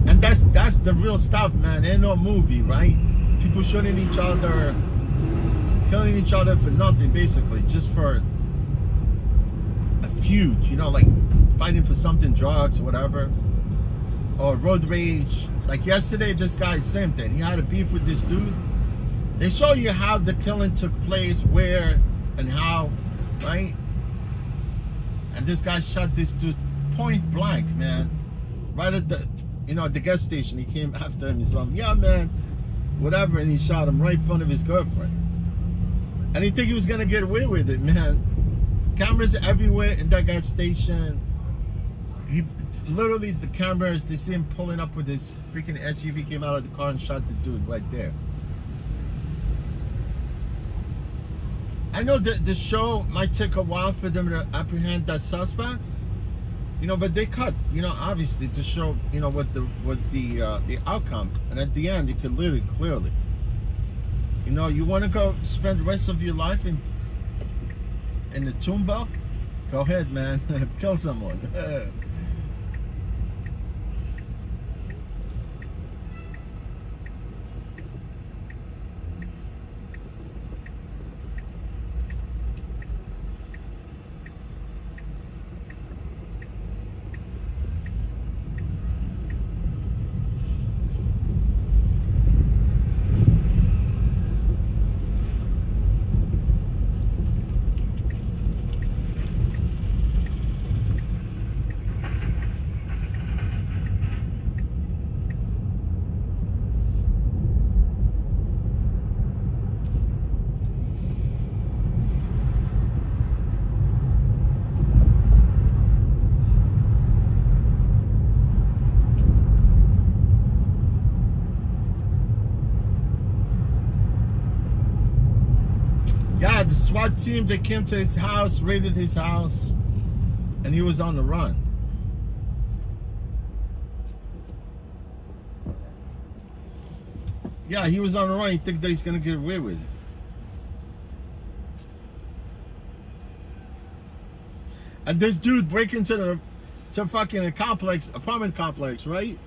And that's the real stuff, man. Ain't no movie, right? People shooting each other, killing each other for nothing, basically, just for a feud, you know, like fighting for something, drugs, whatever, or road rage. Like yesterday, this guy, same thing. He had a beef with this dude. They show you how the killing took place, where and how, right? And this guy shot this dude point blank, man, right at the, you know, at the gas station. He came after him. He's like, yeah, man, whatever, and he shot him right in front of his girlfriend. And he think he was gonna get away with it, man. Cameras everywhere in that gas station. He literally, the cameras, they see him pulling up with his freaking SUV, came out of the car and shot the dude right there. I know that the show might take a while for them to apprehend that suspect, you know, but they cut, you know, obviously to show, you know, what the outcome. And at the end, you could literally clearly, you know, you want to go spend the rest of your life in the tumba? Go ahead, man. Kill someone. Yeah, the SWAT team, they came to his house, raided his house, and he was on the run. Yeah, he was on the run. He think that he's gonna get away with it. And this dude break into fucking apartment complex, right?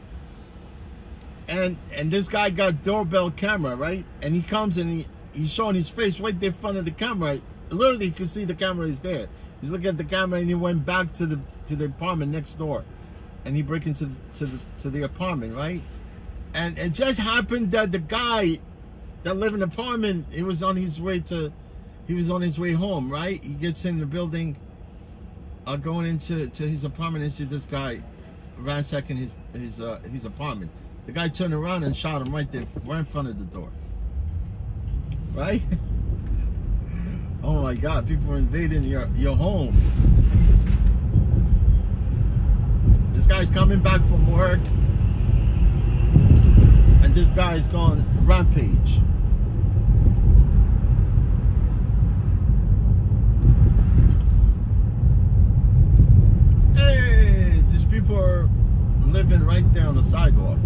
And this guy got doorbell camera, right? And he comes and he's showing his face right there in front of the camera. Literally, you can see the camera is there. He's looking at the camera, and he went back to the apartment next door, and he broke into the apartment, right? And it just happened that the guy that lived in the apartment, he was on his way home, right? He gets in the building, going into his apartment, and see this guy ransacking his apartment. The guy turned around and shot him right there, right in front of the door. Right? Oh my God, people are invading your home. This guy's coming back from work, and this guy is going rampage. Hey, these people are living right there on the sidewalk.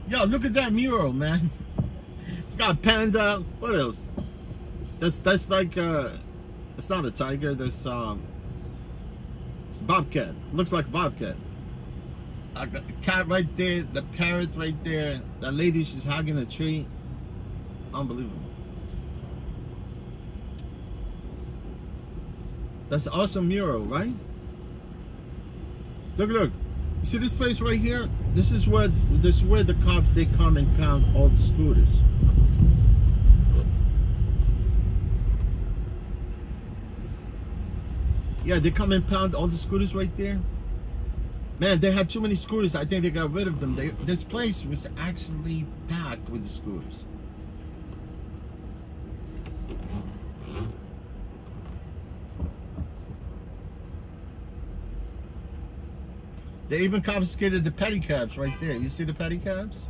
Yo, look at that mural, man. It's got panda. What else? That's like it's not a tiger. There's it's a bobcat. Looks like a bobcat. A cat right there. The parrot right there. That lady, she's hugging a tree. Unbelievable. That's an awesome mural, right? Look, look. You see this place right here? This is where the cops, they come and pound all the scooters. Yeah, they come and pound all the scooters right there. Man, they had too many scooters. I think they got rid of them. This place was actually packed with the scooters. They even confiscated the pedicabs right there. You see the pedicabs?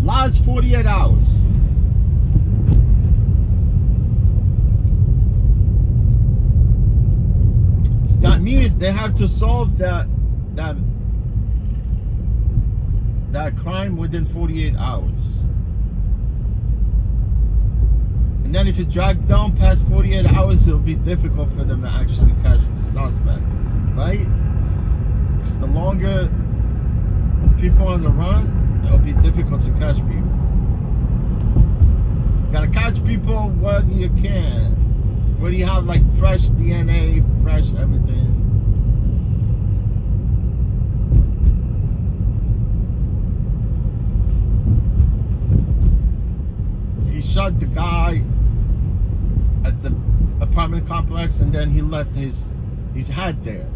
Last 48 hours. So that means they have to solve that crime within 48 hours. And then if it drags down past 48 hours, it'll be difficult for them to actually catch the suspect, right? Because the longer people on the run, it'll be difficult to catch people. You gotta catch people when you can. When you have like fresh DNA, fresh everything. He shot the guy at the apartment complex and then he left his head there.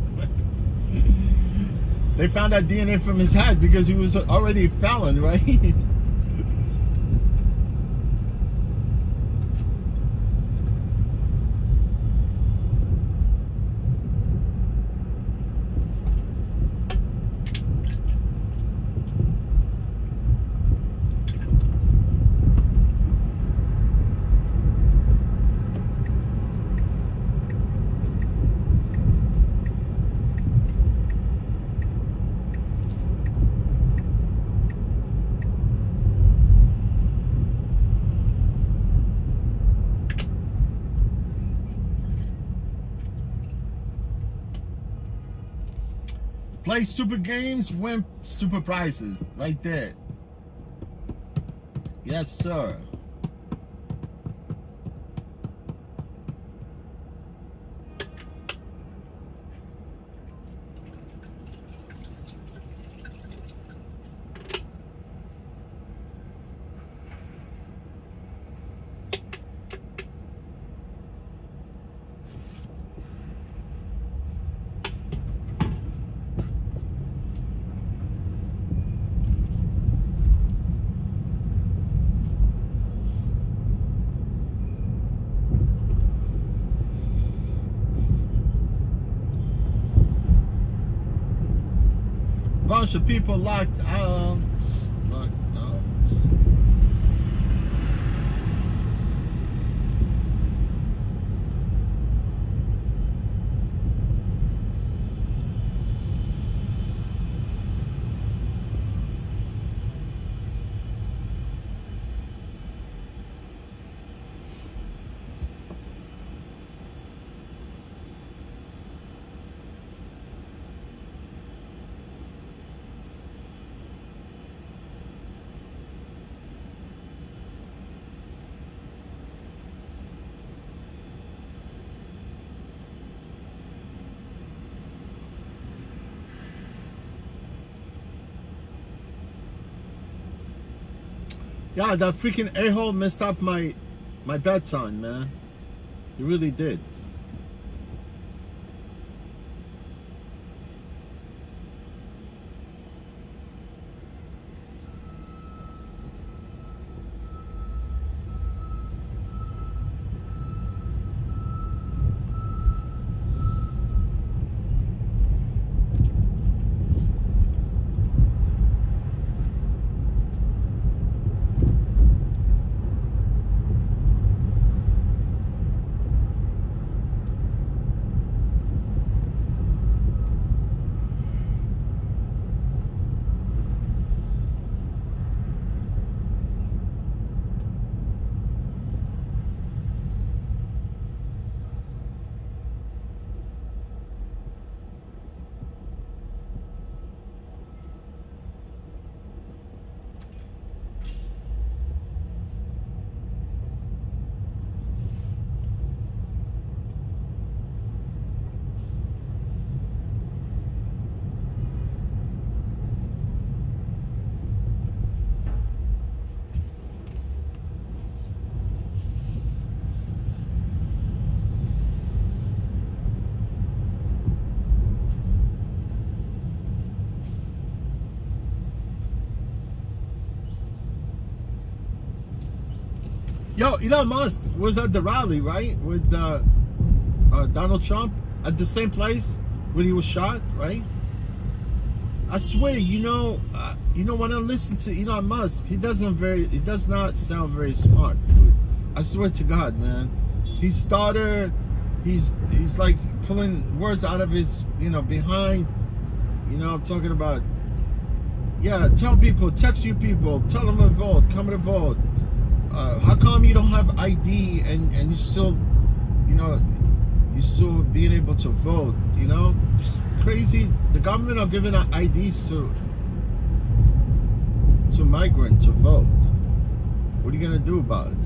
They found that DNA from his head because he was already a felon, right? Play stupid games, win stupid prizes. Right there. Yes, sir. Bunch of people locked out. Locked out. Yeah, that freaking a-hole messed up my bedtime, man. He really did. Yo, Elon Musk was at the rally, right? With Donald Trump at the same place where he was shot, right? I swear, when I listen to Elon Musk, he does not sound very smart, dude. I swear to God, man. He's like pulling words out of his, behind. I'm talking about, yeah, tell people, text you people, tell them to vote, come to vote. How come you don't have ID and you still, you still being able to vote, It's crazy. The government are giving out IDs to migrants to vote. What are you gonna do about it?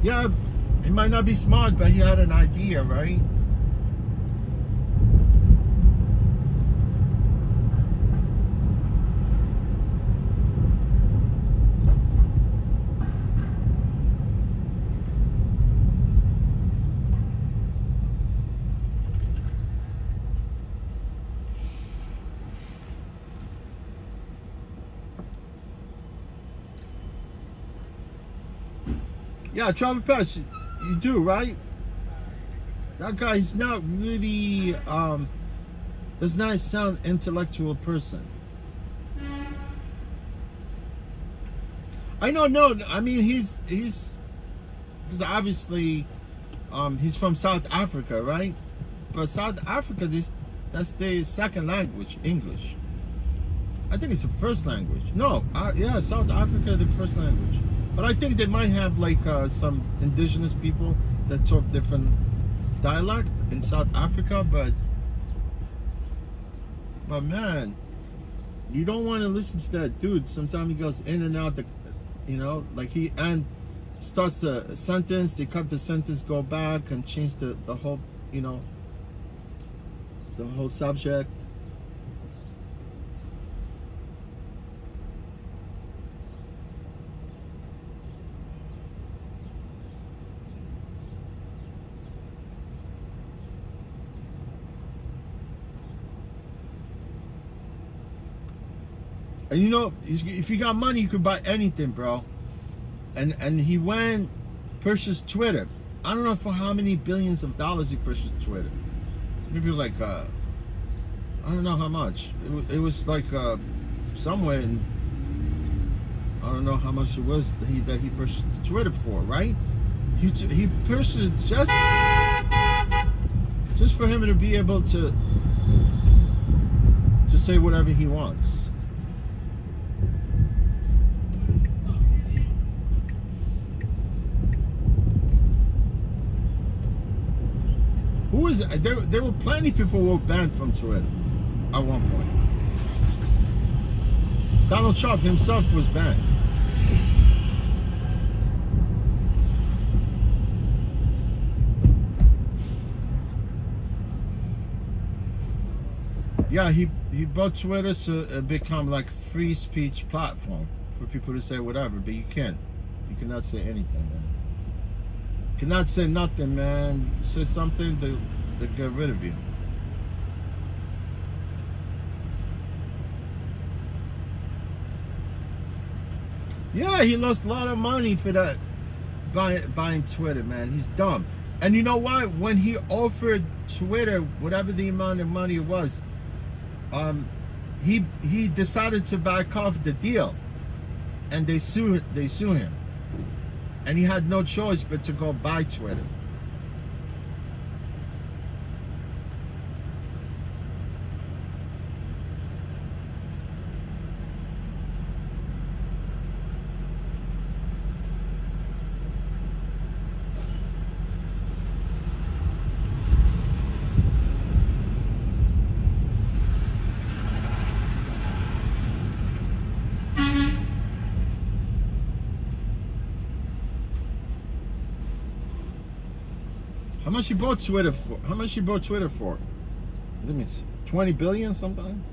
Yeah, he might not be smart, but he had an idea, right? Yeah, travel pass, you do, right? That guy's not really, does not sound intellectual person. I don't know, I mean, he's because obviously, he's from South Africa, right? But South Africa, that's their second language, English. I think it's the first language. No, yeah, South Africa, the first language. But I think they might have like some indigenous people that talk different dialect in South Africa, but man, you don't want to listen to that dude. Sometimes he goes in and out, like he starts a sentence, they cut the sentence, go back and change the whole, the whole subject. And if you got money, you could buy anything, bro. And he went, purchased Twitter. I don't know for how many billions of dollars he purchased Twitter. Maybe like, I don't know how much. It was like somewhere in, I don't know how much it was that he purchased Twitter for, right? He purchased just for him to be able to say whatever he wants. Who is it? There were plenty of people who were banned from Twitter at one point. Donald Trump himself was banned. Yeah, he bought Twitter to become like free speech platform for people to say whatever, but you can't. You cannot say anything, man. You cannot say nothing, man. You say something, they get rid of you. Yeah, he lost a lot of money for that buying Twitter, man. He's dumb. And you know what? When he offered Twitter whatever the amount of money it was, he decided to back off the deal, and they sue him, and he had no choice but to go buy Twitter. How much he bought Twitter for? How much he bought Twitter for? Let me see. 20 billion something?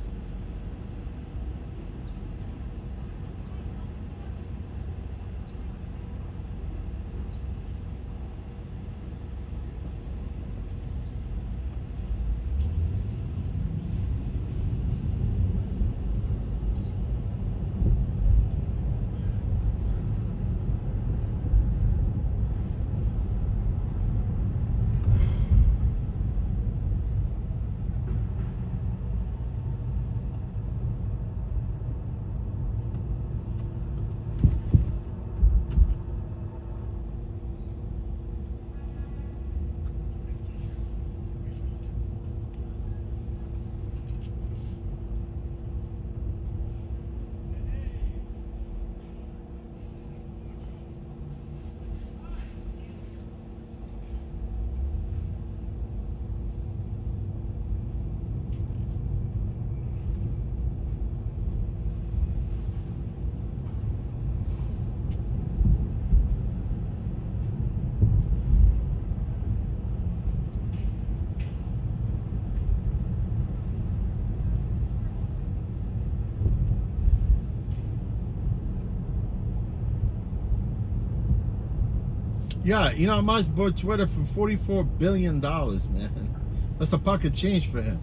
Yeah, Elon Musk bought Twitter for $44 billion, man. That's a pocket change for him.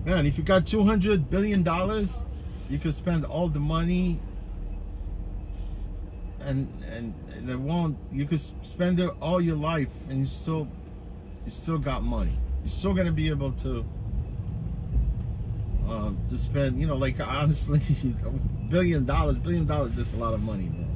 Man, if you got $200 billion, you could spend all the money and it won't, you could spend it all your life and you still got money. You're still gonna be able to spend, like honestly, $1 billion is just a lot of money, man.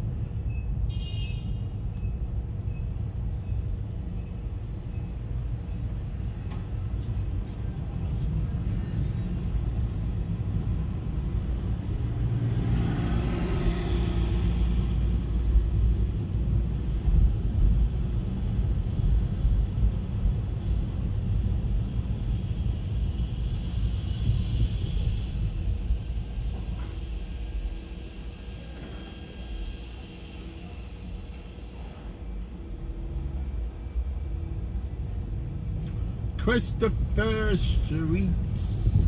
Christopher Streets.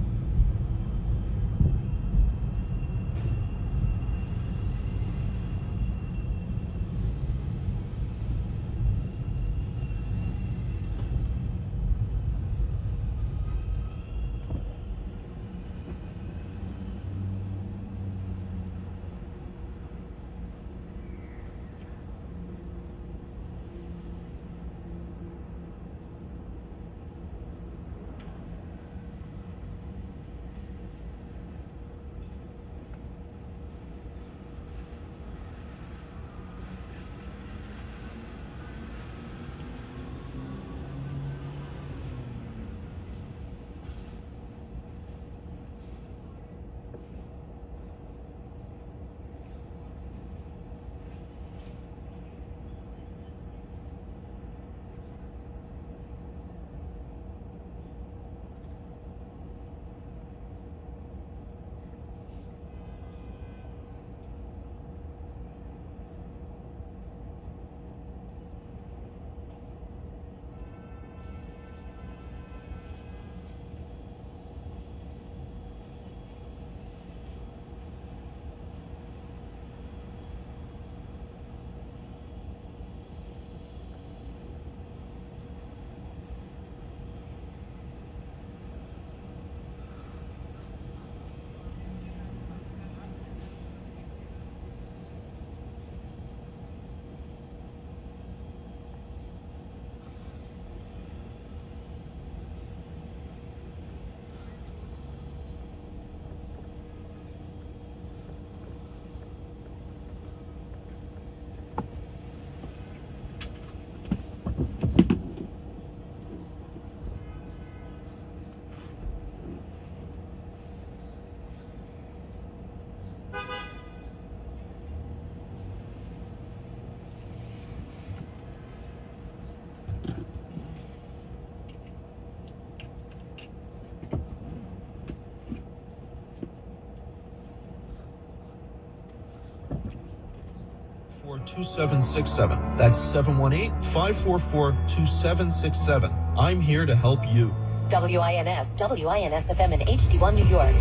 for 2767. That's 718-544-2767. I'm here to help you. WINS FM in HD1 New York.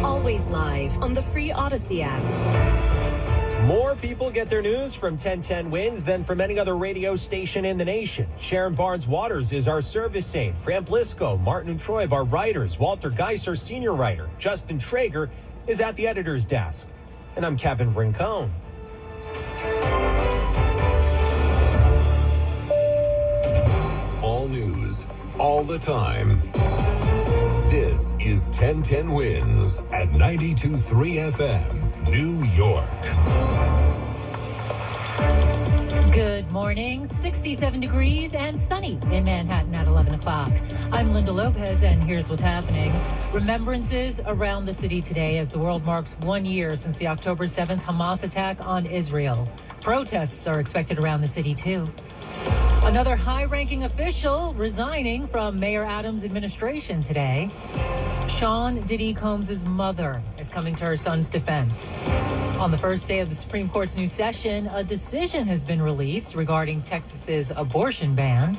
Always live on the free Odyssey app. More people get their news from 1010 Wins than from any other radio station in the nation. Sharon Barnes-Waters is our service aide. Fran Blisco, Martin and Troy are writers. Walter Geiser, senior writer. Justin Traeger is at the editor's desk. And I'm Kevin Rincon. All news, all the time. This is 1010 Wins at 92.3 FM, New York. Good morning. 67 degrees and sunny in Manhattan at 11 o'clock. I'm Linda Lopez, and here's what's happening. Remembrances around the city today as the world marks 1 year since the October 7th Hamas attack on Israel. Protests are expected around the city, too. Another high-ranking official resigning from Mayor Adams' administration today. Sean Diddy Combs' mother is coming to her son's defense. On the first day of the Supreme Court's new session, a decision has been released regarding Texas's abortion ban.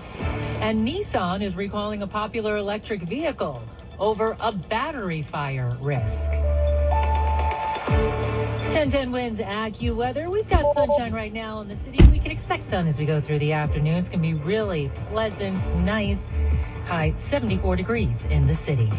And Nissan is recalling a popular electric vehicle over a battery fire risk. 1010 winds AccuWeather. We've got sunshine right now in the city. We can expect sun as we go through the afternoon. It's going to be really pleasant, nice. High 74 degrees in the city.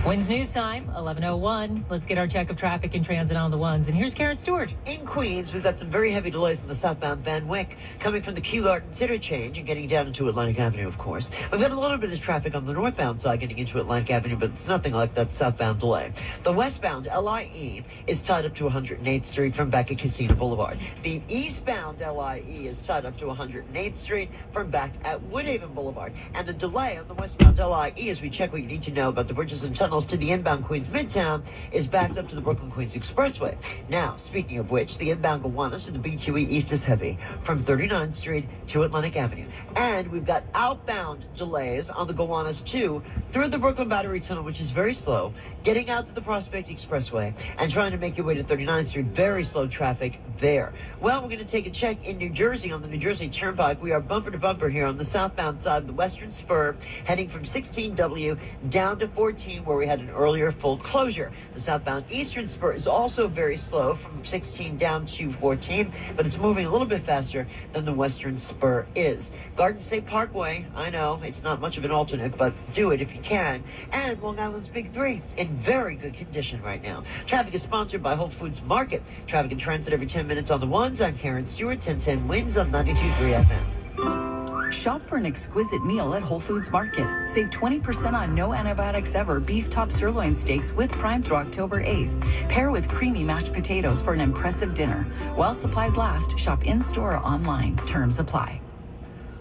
Winds News Time, 11:01. Let's get our check of traffic and transit on the ones. And here's Karen Stewart. In Queens, we've got some very heavy delays in the southbound Van Wyck, coming from the Kew Gardens interchange and getting down into Atlantic Avenue, of course. We've got a little bit of traffic on the northbound side getting into Atlantic Avenue, but it's nothing like that southbound delay. The westbound LIE is tied up to 108th Street from back at Casino Boulevard. The eastbound LIE is tied up to 108th Street from back at Woodhaven Boulevard. And the delay on the westbound LIE, as we check what you need to know about the bridges and tunnels to the inbound Queens Midtown, is backed up to the Brooklyn Queens Expressway. Now, speaking of which, the inbound Gowanus to the BQE East is heavy from 39th Street to Atlantic Avenue. And we've got outbound delays on the Gowanus 2 through the Brooklyn Battery Tunnel, which is very slow, getting out to the Prospect Expressway and trying to make your way to 39th Street. Very slow traffic there. Well, we're going to take a check in New Jersey on the New Jersey Turnpike. We are bumper to bumper here on the southbound side of the Western Spur, heading from 16W down to 14, where we had an earlier full closure. The southbound Eastern Spur is also very slow from 16 down to 14, but it's moving a little bit faster than the Western Spur is. Garden State Parkway, I know it's not much of an alternate, but do it if you can. And Long Island's Big 3 in very good condition right now. Traffic is sponsored by Whole Foods Market. Traffic and transit every 10 minutes on the ones. I'm Karen Stewart, 1010 Winds on 92.3 FM. Shop for an exquisite meal at Whole Foods Market. Save 20% on no antibiotics ever beef top sirloin steaks with Prime through October 8th. Pair with creamy mashed potatoes for an impressive dinner. While supplies last, shop in-store or online. Terms apply.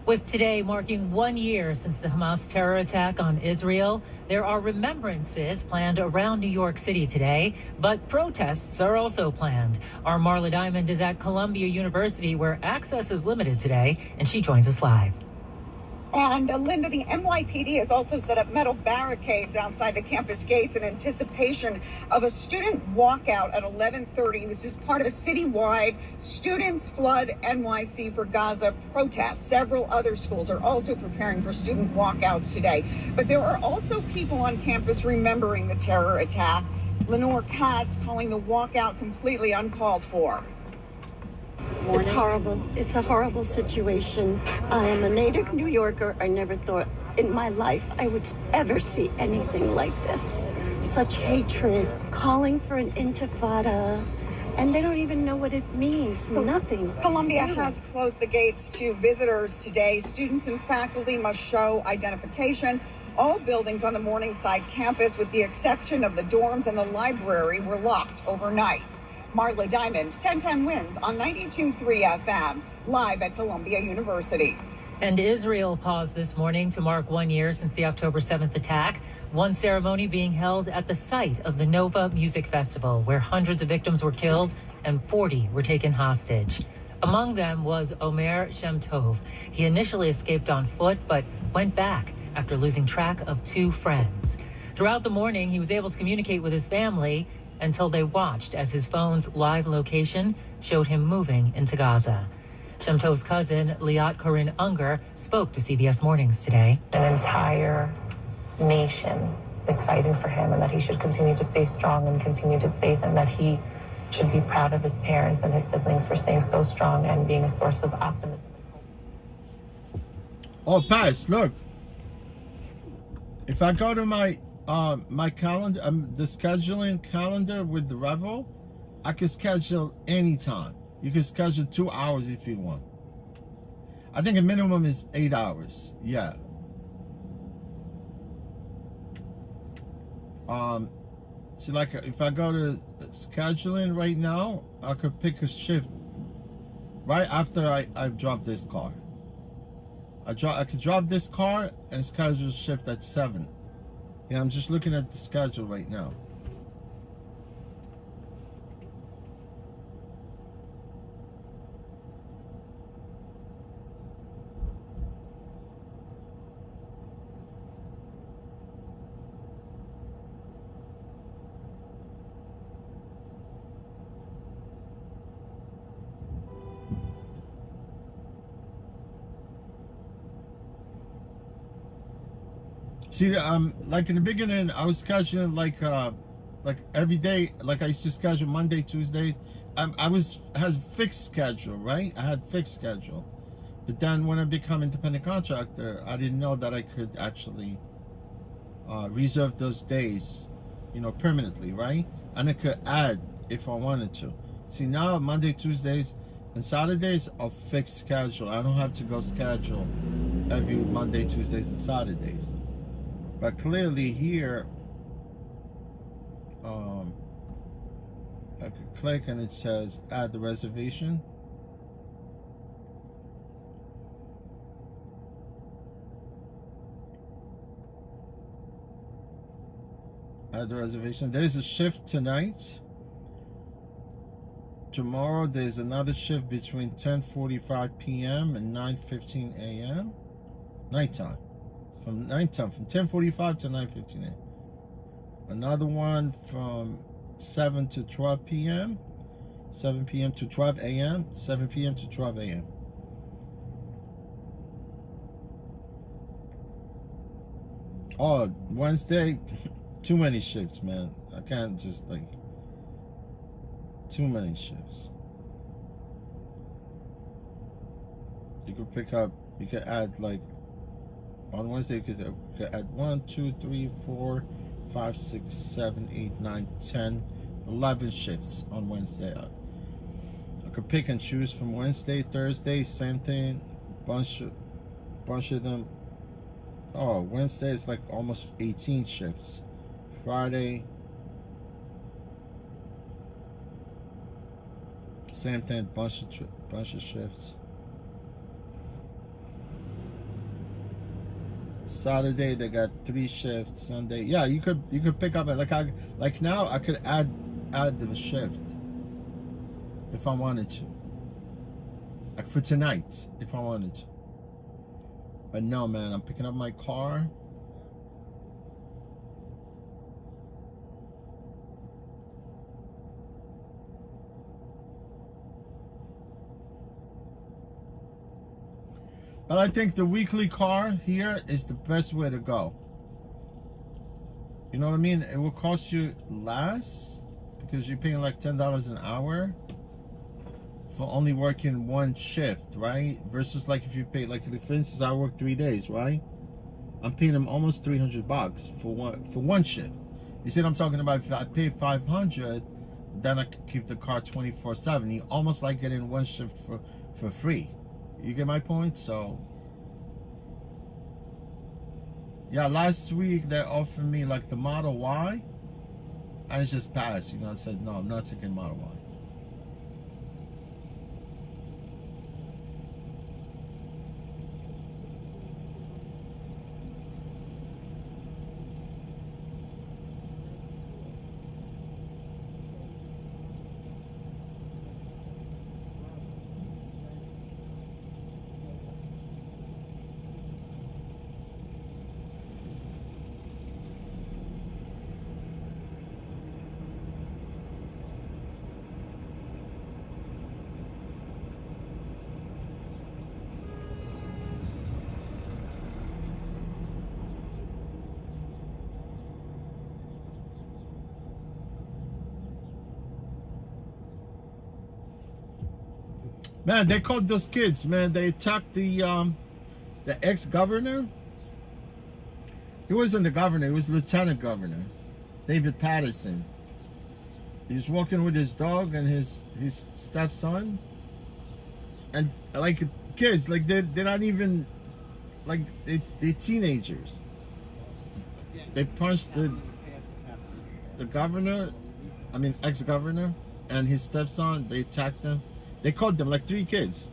With today marking 1 year since the Hamas terror attack on Israel, there are remembrances planned around New York City today, but protests are also planned. Our Marla Diamond is at Columbia University, where access is limited today, and she joins us live. And Linda, the NYPD has also set up metal barricades outside the campus gates in anticipation of a student walkout at 11:30. This is part of a citywide Students Flood NYC for Gaza protest. Several other schools are also preparing for student walkouts today. But there are also people on campus remembering the terror attack. Lenore Katz calling the walkout completely uncalled for. It's horrible. It's a horrible situation. I am a native New Yorker. I never thought in my life I would ever see anything like this. Such hatred, calling for an intifada, and they don't even know what it means. Nothing. Columbia has closed the gates to visitors today. Students and faculty must show identification. All buildings on the Morningside campus, with the exception of the dorms and the library, were locked overnight. Marla Diamond, 1010 Winds on 92.3 FM, live at Columbia University. And Israel paused this morning to mark 1 year since the October 7th attack. One ceremony being held at the site of the Nova Music Festival, where hundreds of victims were killed and 40 were taken hostage. Among them was Omer Shem Tov. He initially escaped on foot, but went back after losing track of 2 friends. Throughout the morning, he was able to communicate with his family until they watched as his phone's live location showed him moving into Gaza. Shem Tov's cousin, Liat Corinne Unger, spoke to CBS Mornings today. An entire nation is fighting for him, and that he should continue to stay strong and continue his faith, and that he should be proud of his parents and his siblings for staying so strong and being a source of optimism and hope. Oh, Pass, look. If I go to my calendar, the scheduling calendar with the Revel, I can schedule anytime. You can schedule 2 hours if you want. I think a minimum is 8 hours. Yeah. So like if I go to scheduling right now, I could pick a shift right after I drop this car. I could drop this car and schedule a shift at 7. Yeah, I'm just looking at the schedule right now. See, like in the beginning, I was scheduling like like every day, like I used to schedule Monday, Tuesdays. Has fixed schedule, right? I had fixed schedule. But then when I become independent contractor, I didn't know that I could actually reserve those days, you know, permanently, right? And I could add if I wanted to. See, now Monday, Tuesdays, and Saturdays are fixed schedule. I don't have to go schedule every Monday, Tuesdays, and Saturdays. But clearly here, I could click and it says add the reservation. Add the reservation. There's a shift tonight. Tomorrow there's another shift between 10:45 p.m. and 9:15 a.m. Nighttime. From 10:45 to 9:15 a.m. Another one from 7 to 12 p.m. 7 p.m. to 12 a.m. 7 p.m. to 12 a.m. Oh, Wednesday, too many shifts, man. I can't just like, too many shifts. You could pick up, you could add like, on Wednesday you could add 1, 2, 3, 4, 5, 6, 7, 8, 9, 10, 11 shifts on Wednesday. I could pick and choose from Wednesday, Thursday, same thing, bunch of them. Oh, Wednesday is like almost 18 shifts. Friday, same thing, bunch of shifts. Saturday they got 3 shifts. Sunday, yeah, you could pick up like now I could add the shift if I wanted to, like for tonight if I wanted to. But no, man, I'm picking up my car. But I think the weekly car here is the best way to go. You know what I mean? It will cost you less because you're paying like $10 an hour for only working one shift, right? Versus like if you pay, like for instance, I work 3 days, right? I'm paying them almost $300 for one shift. You see what I'm talking about? If I pay $500, then I could keep the car 24/7. You almost like getting one shift for free. You get my point? So yeah, last week they offered me like the Model Y. I just passed, you know. I said no, I'm not taking Model Y. Man, they called those kids, man. They attacked the ex-governor. He wasn't the governor, he was lieutenant governor, David Patterson. He was walking with his dog and his stepson. And like kids, like they're not even, like they're teenagers. They punched the governor, I mean ex-governor, and his stepson. They attacked them. They caught them like 3 kids.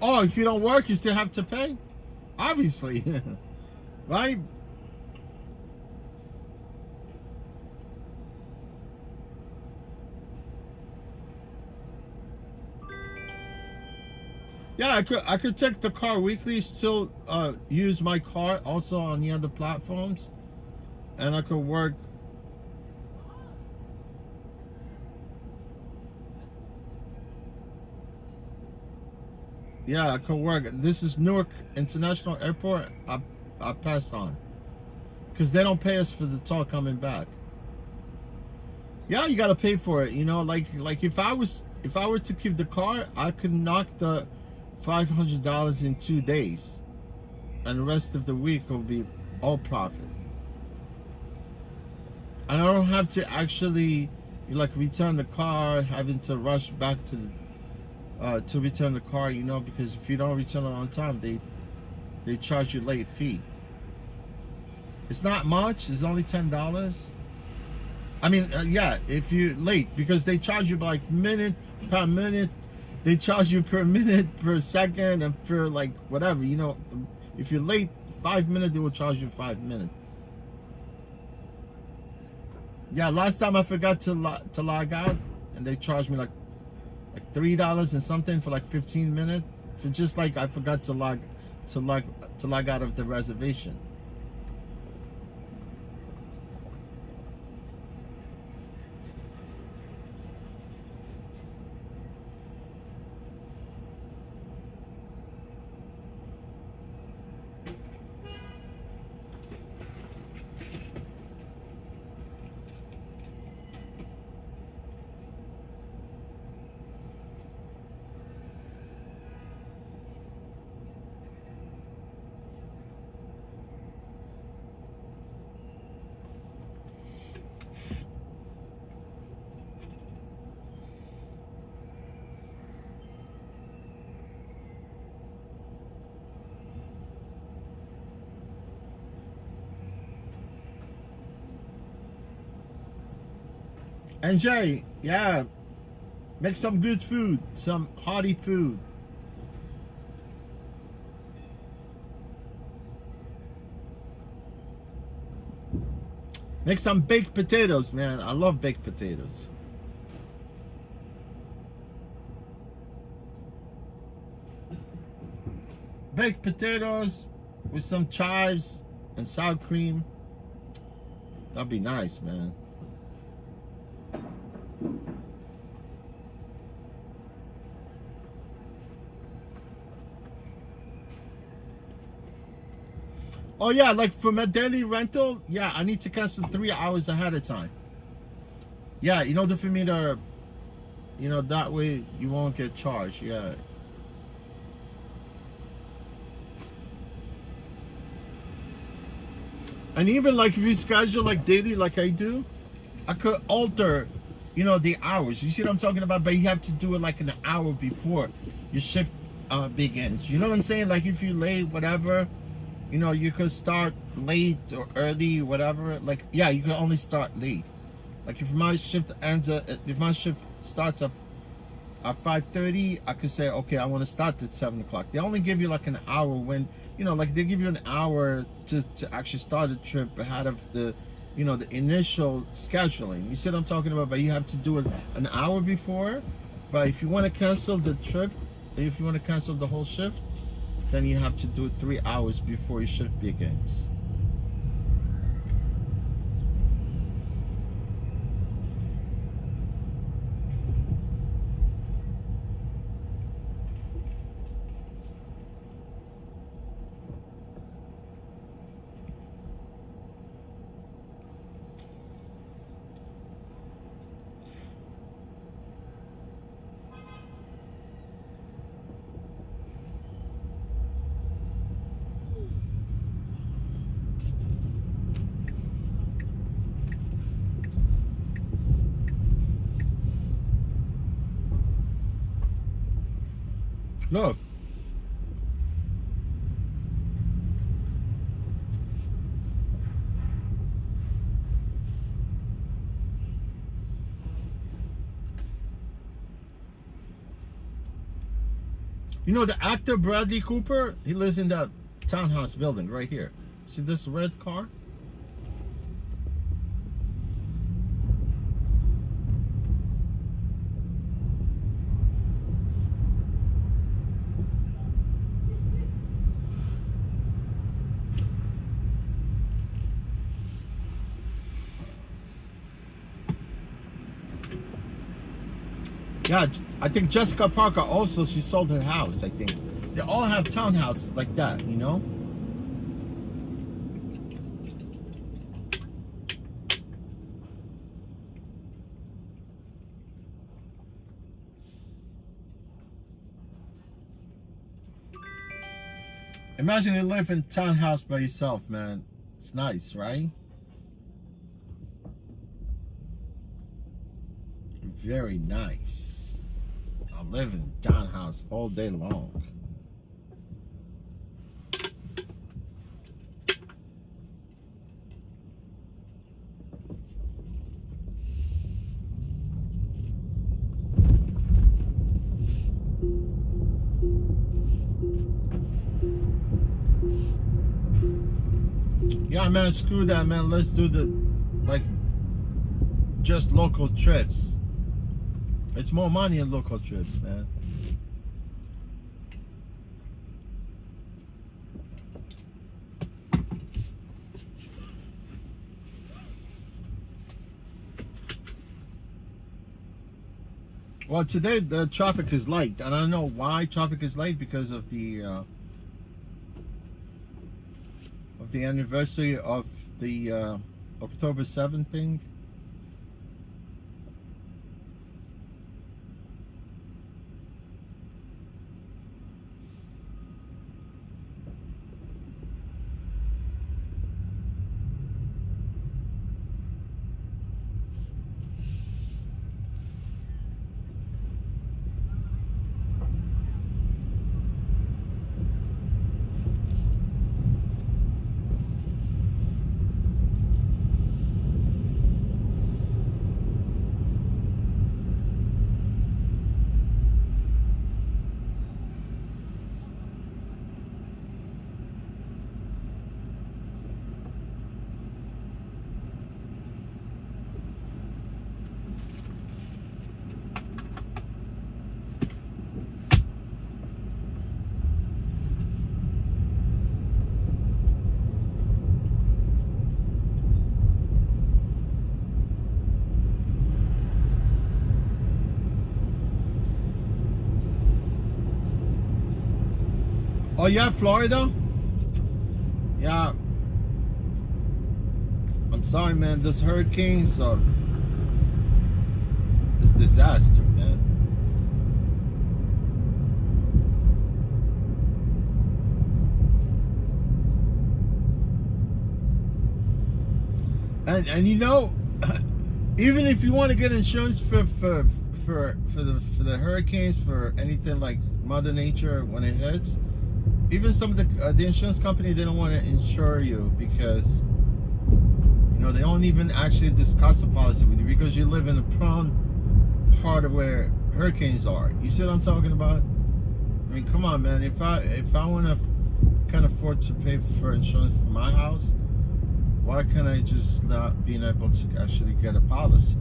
Oh, if you don't work, you still have to pay? Obviously. Right? Yeah, I could take the car weekly, still use my car also on the other platforms, and I could work. Yeah, I could work. This is Newark International Airport. I passed on because they don't pay us for the toll coming back. Yeah, you gotta pay for it. You know, like if I were to keep the car, I could knock the $500 in 2 days, and the rest of the week will be all profit. And I don't have to actually like return the car, having to rush back to return the car, you know, because if you don't return it on time, they charge you late fee. It's not much. It's only $10. I mean, yeah, if you're late, because they charge you like minute per minute. They charge you per minute, per second, and per like whatever, you know. If you're late 5 minutes, they will charge you 5 minutes. Yeah, last time I forgot to log out, and they charged me like $3 and something for like 15 minutes. For just like I forgot to log out of the reservation. And Jay, yeah, make some good food, some hearty food. Make some baked potatoes, man. I love baked potatoes. Baked potatoes with some chives and sour cream. That'd be nice, man. Oh yeah, like for my daily rental, yeah, I need to cancel 3 hours ahead of time. Yeah, in order for me to, you know, that way you won't get charged. Yeah. And even like if you schedule like daily like I do, I could alter, you know, the hours. You see what I'm talking about? But you have to do it like an hour before your shift begins. You know what I'm saying? Like if you're late, whatever, you know, you could start late or early, whatever. Like, yeah, you can only start late. Like if my shift starts at 5:30, I could say, okay, I want to start at 7 o'clock. They only give you like an hour when, you know, like they give you an hour to actually start a trip ahead of the, you know, the initial scheduling. You see what I'm talking about? But you have to do it an hour before. But if you want to cancel the trip, if you want to cancel the whole shift, then you have to do it 3 hours before your shift begins. Look. You know the actor Bradley Cooper? He lives in that townhouse building right here. See this red car? Yeah, I think Jessica Parker also, she sold her house, I think. They all have townhouses like that, you know? Imagine you live in a townhouse by yourself, man. It's nice, right? Very nice. I live in a townhouse all day long. Yeah, man, screw that, man. Let's do the, like, just local trips. It's more money in local trips, man. Well, today the traffic is light, and I don't know why traffic is light, because of the anniversary of the October 7th thing. Oh yeah, Florida? Yeah. I'm sorry, man. This hurricanes are... it's disaster, man. And you know, even if you want to get insurance for the hurricanes, for anything like Mother Nature when it hits, even some of the insurance company, they don't want to insure you because, you know, they don't even actually discuss the policy with you because you live in a prone part of where hurricanes are. You see what I'm talking about? I mean, come on, man. If I want to can't afford to pay for insurance for my house, why can't I just not being able to actually get a policy?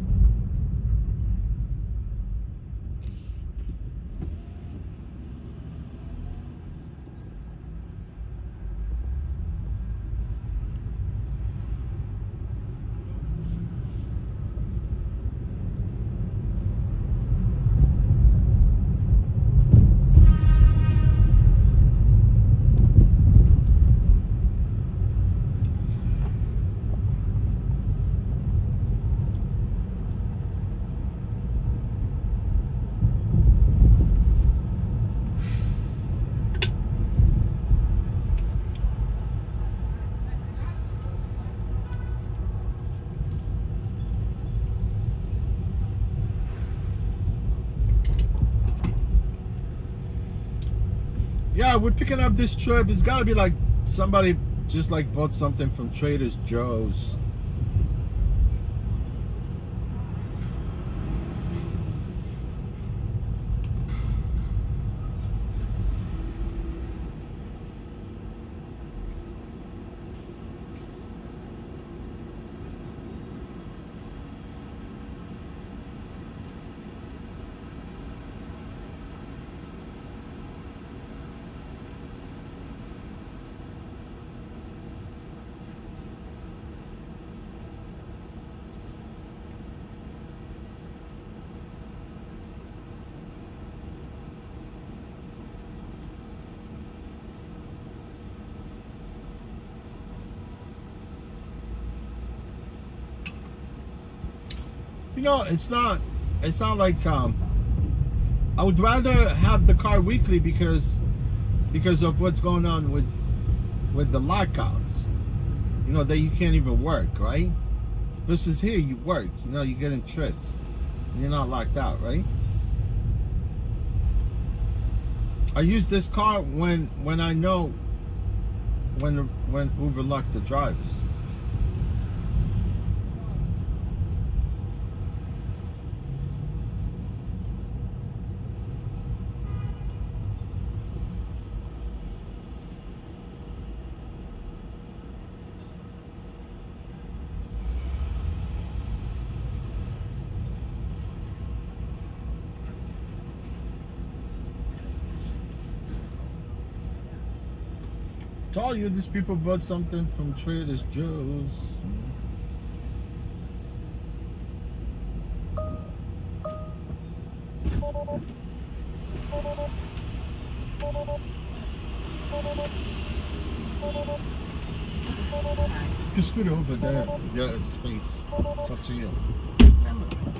Yeah, we're picking up this trip. It's gotta be like somebody just like bought something from Trader Joe's. You know, it's not like I would rather have the car weekly because of what's going on with the lockouts. You know, that you can't even work, right? Versus here, you work. You know, you're getting trips. And you're not locked out, right? I use this car when I know when Uber locked the drivers. Told you these people bought something from Trader Joe's. Just scoot over there. There's space. It's up to you.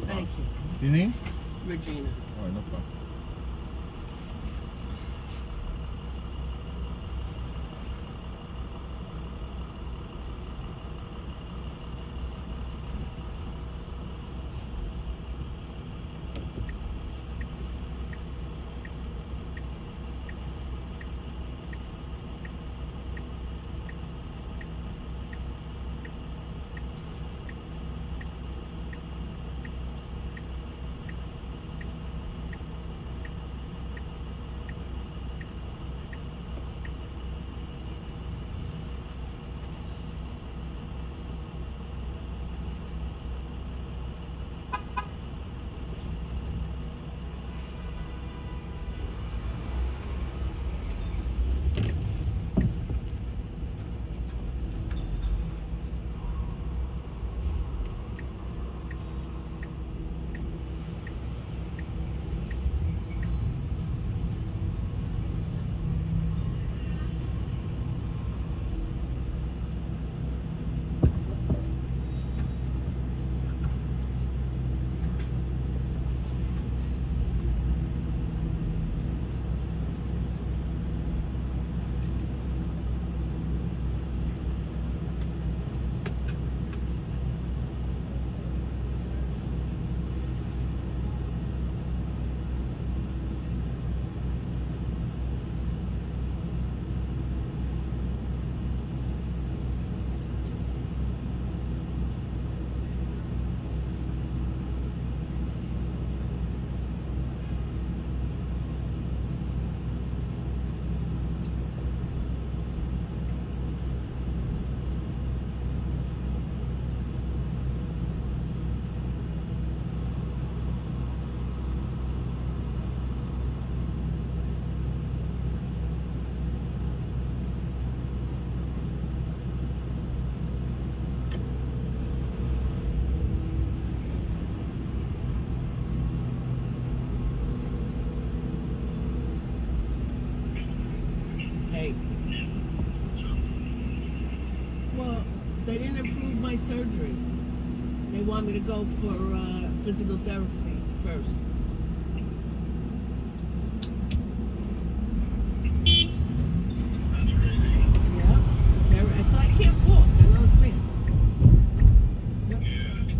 Thank you. You need? Regina. All right, no problem. Well, they didn't approve my surgery. They want me to go for physical therapy first. Yeah. So I can't walk. I don't understand. Yep.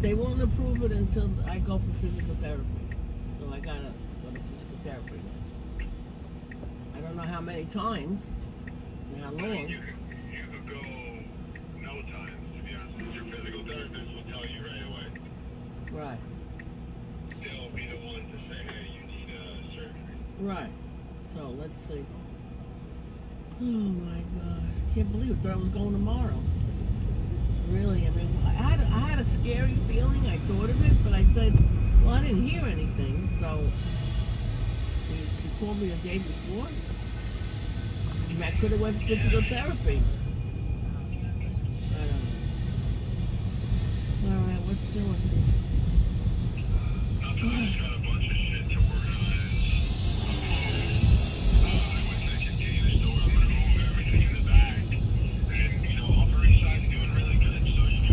They won't approve it until I go for physical therapy. So I gotta go to physical therapy. I don't know how many times and how long. You could go no time, to be honest. Your physical therapist will tell you right away. Right. They'll be the one to say, hey, you need surgery. Right. So let's see. Oh my God. I can't believe it. I thought I was going tomorrow. Really, I mean, I had a scary feeling. I thought of it, but I said, well, I didn't hear anything, so he called me the day before. I mean, I could have went to physical therapy. I don't know. All right, what's doing here? Nothing. I just got a bunch of shit to work on. I went to the container store. I'm gonna move everything in the back. And Upper East Side's doing really good. So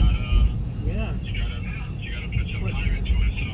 you gotta put some time into it. So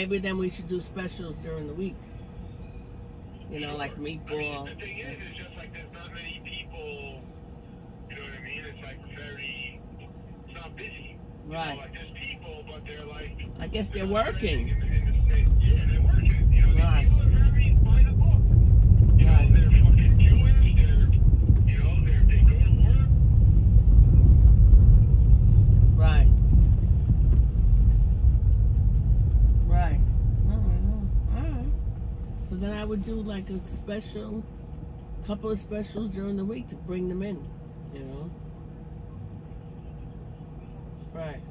maybe then we should do specials during the week. You know, like meatball. The thing is, it's just like there's not many people, you know what I mean? It's like it's not busy. Right. You know, like there's people, but they're like... I guess they're working. In the state. Yeah, they're working. You know, Right. these people are very by the book. You know, they're fucking Jewish, they go to work. Right. Right. Alright. So then I would do like a couple of specials during the week to bring them in, you know? Right.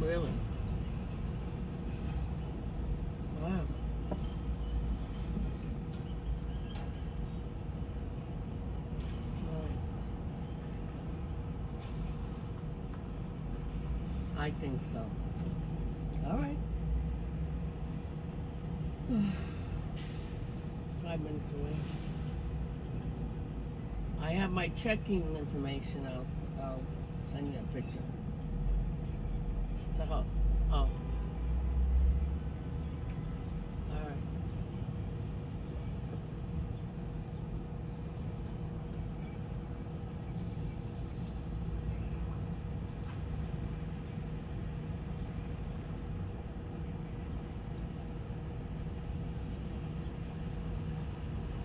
Really? Wow. I think so. All right. 5 minutes away. I have my checking information. I'll send you a picture. To her. Oh. All right.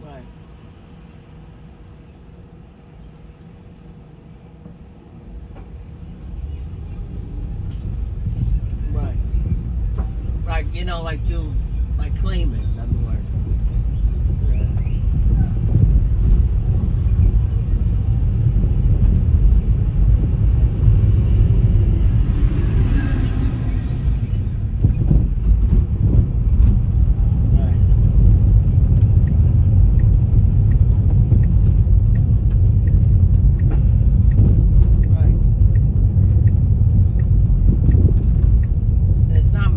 Right. Right. Right, you know, like claim it, in other words.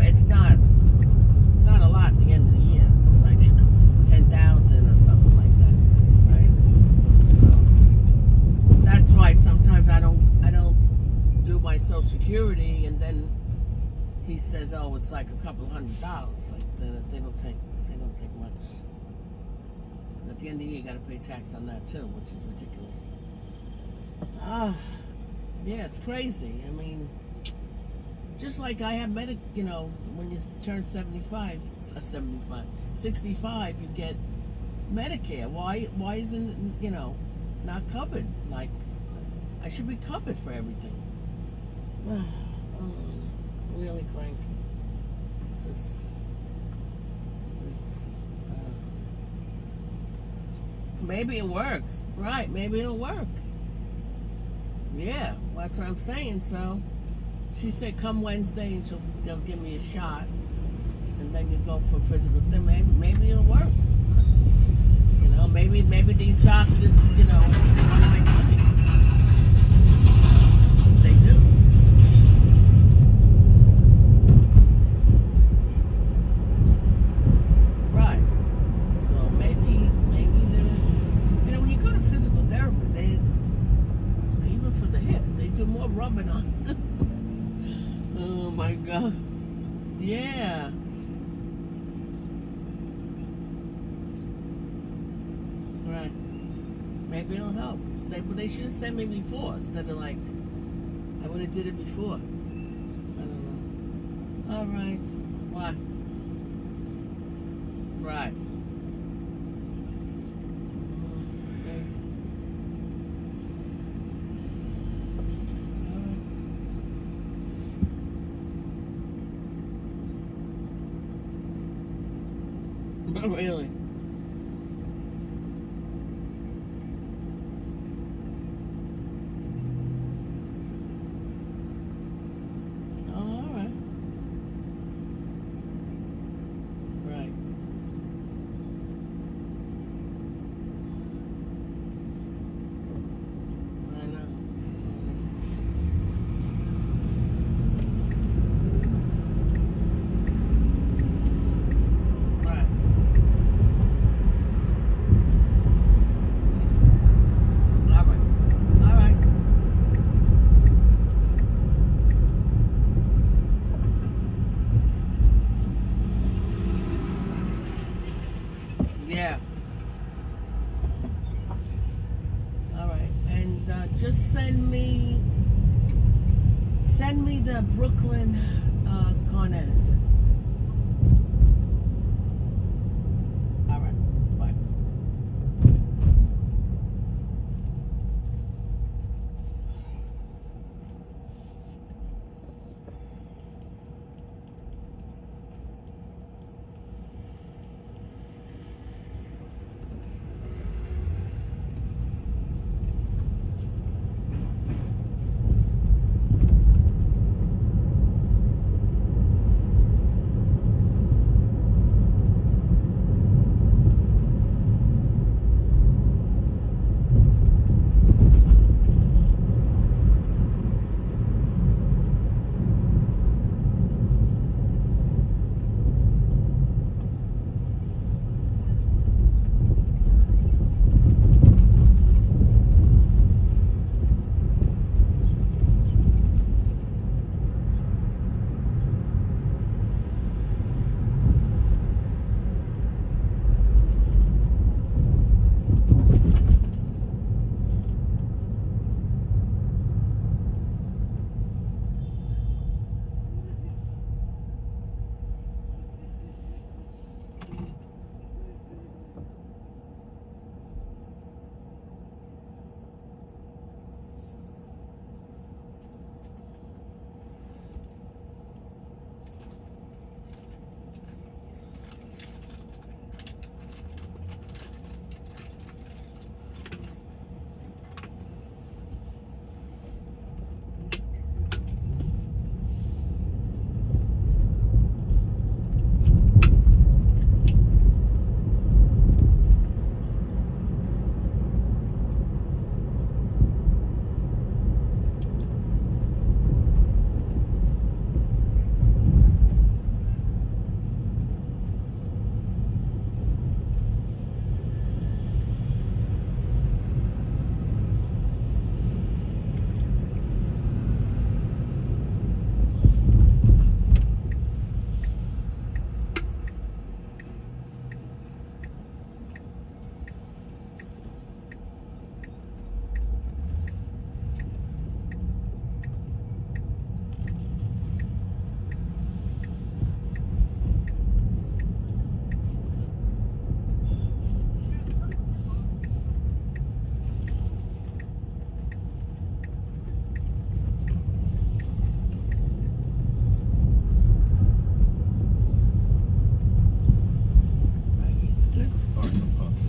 It's not a lot at the end of the year. It's like 10,000 or something like that, right? So that's why sometimes I don't do my Social Security, and then he says, oh, it's like a couple $100. Like they don't take much. At the end of the year, you got to pay tax on that too, which is ridiculous. Yeah, it's crazy. I mean, just like I have you know, when you turn 65, you get Medicare. Why isn't it, you know, not covered? Like, I should be covered for everything. Really cranky. Because this is... maybe it works. Right, maybe it'll work. Yeah, well, that's what I'm saying, so... She said come Wednesday and they'll give me a shot, and then you go for physical thing. Maybe it'll work. You know, maybe these doctors, you know, want to make money. They do. Right. So maybe there's, you know, when you go to physical therapy, they even for the hip, they do more rubbing on. Oh my God. Yeah. Right. Maybe it'll help. They should have sent me before instead of like, I would have did it before. I don't know. All right. What? Right. Really? just send me the Brooklyn Con Edison. All right, bye.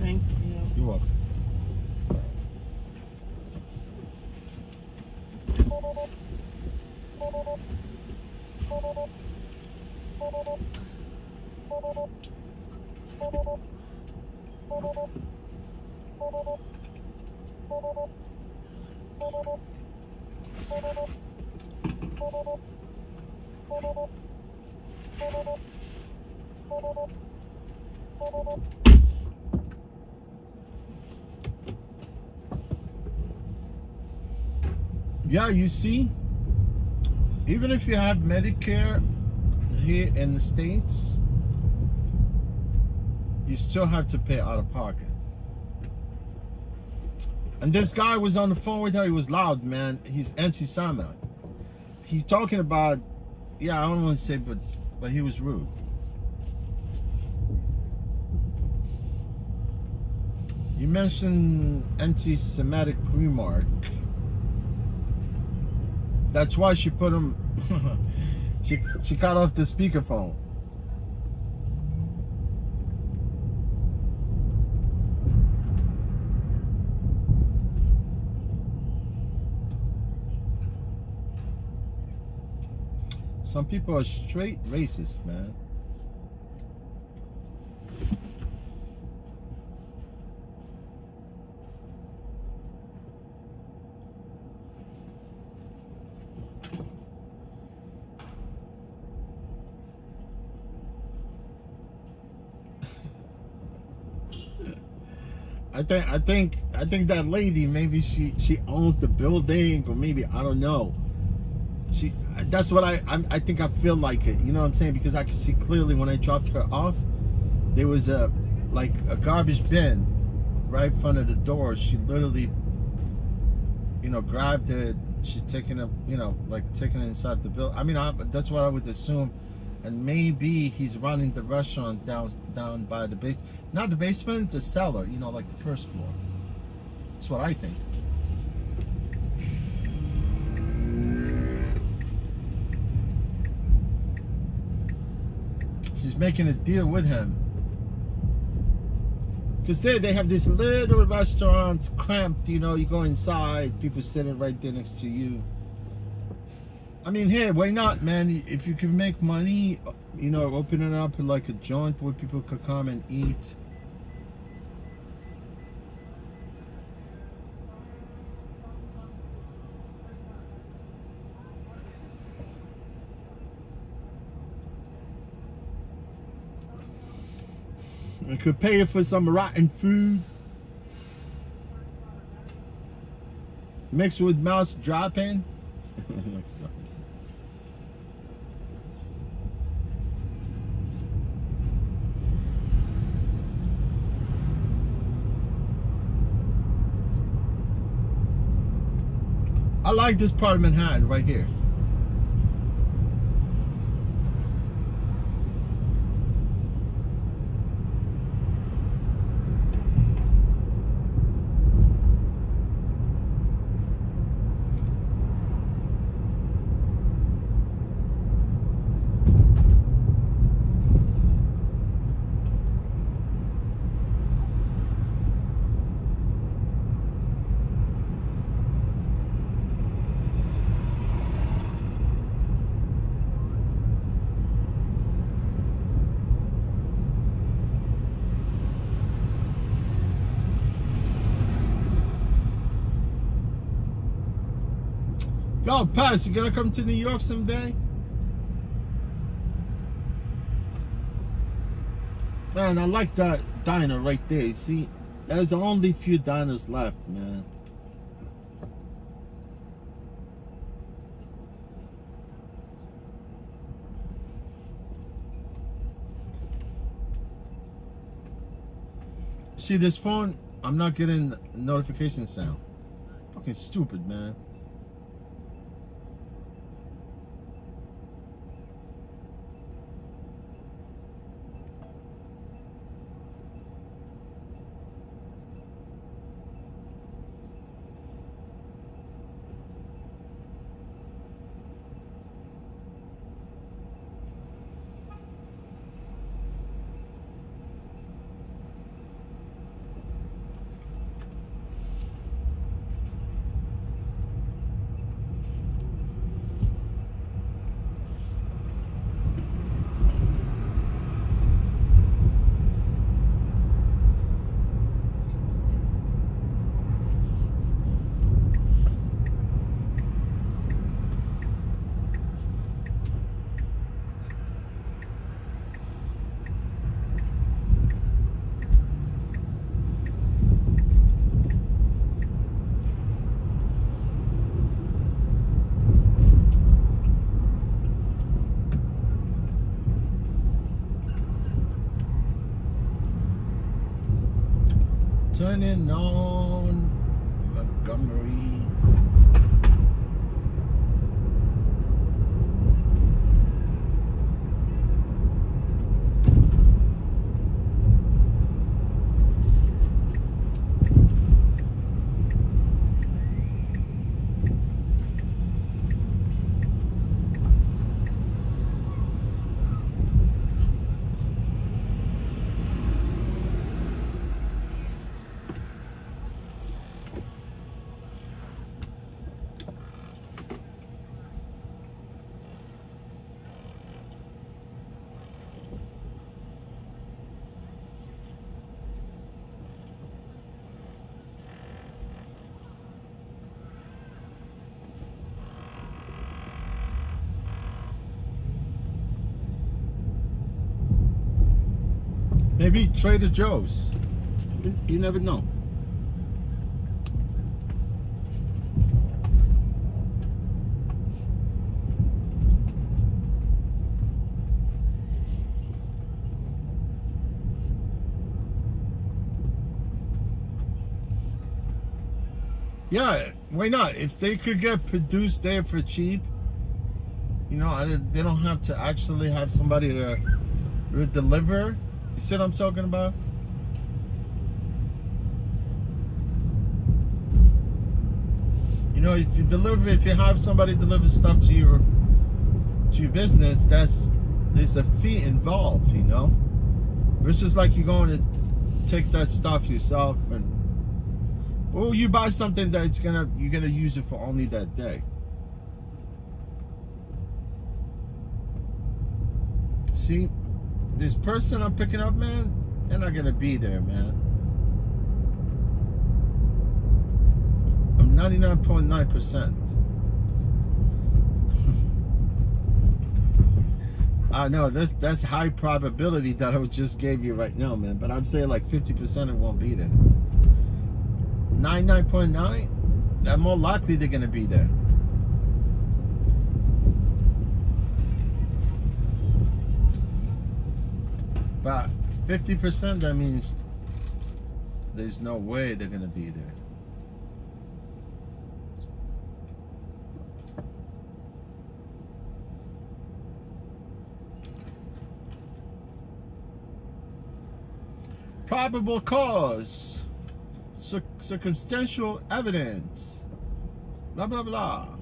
Thank you. You're welcome. Yeah, you see, even if you have Medicare here in the States, you still have to pay out of pocket. And this guy was on the phone with her. He was loud, man. He's anti-Semite. He's talking about, yeah, I don't want to say, but he was rude. You mentioned anti-Semitic remark. That's why she put him, she cut off the speakerphone. Some people are straight racist, man. I think that lady, maybe she owns the building, or maybe, I don't know. That's what I think I feel like it. You know what I'm saying? Because I could see clearly when I dropped her off, there was a garbage bin right in front of the door. She literally you know, grabbed it. She's taking it, you know, like taking it inside the building. I mean, that's what I would assume. And maybe he's running the restaurant down by the base, not the basement, the cellar. You know, like the first floor. That's what I think. She's making a deal with him. Because they have these little restaurants, cramped, you know, you go inside, people sitting right there next to you. I mean, hey, why not, man? If you can make money, you know, open it up like a joint where people could come and eat. I could pay you for some rotten food. Mixed with mouse dropping. I like this part of Manhattan right here. Yo, Paz, you gonna come to New York someday? Man, I like that diner right there. You see, there's only few diners left, man. See, this phone, I'm not getting notification sound. Fucking stupid, man. Turning on Montgomery. Maybe Trader Joe's. You never know. Yeah, why not? If they could get produced there for cheap, you know, they don't have to actually have somebody to deliver. You see what I'm talking about? You know, if you have somebody deliver stuff to your business, there's a fee involved, you know. Versus like you're going to take that stuff yourself, and well, you buy something that you're gonna use it for only that day. See, this person I'm picking up, man, they're not gonna be there, man. I'm 99.9%. I know that's high probability that I just gave you right now, man. But I'm saying like 50% it won't be there. 99.9, that more likely they're gonna be there. But 50%, that means there's no way they're gonna be there. Probable cause, circumstantial evidence, blah blah blah.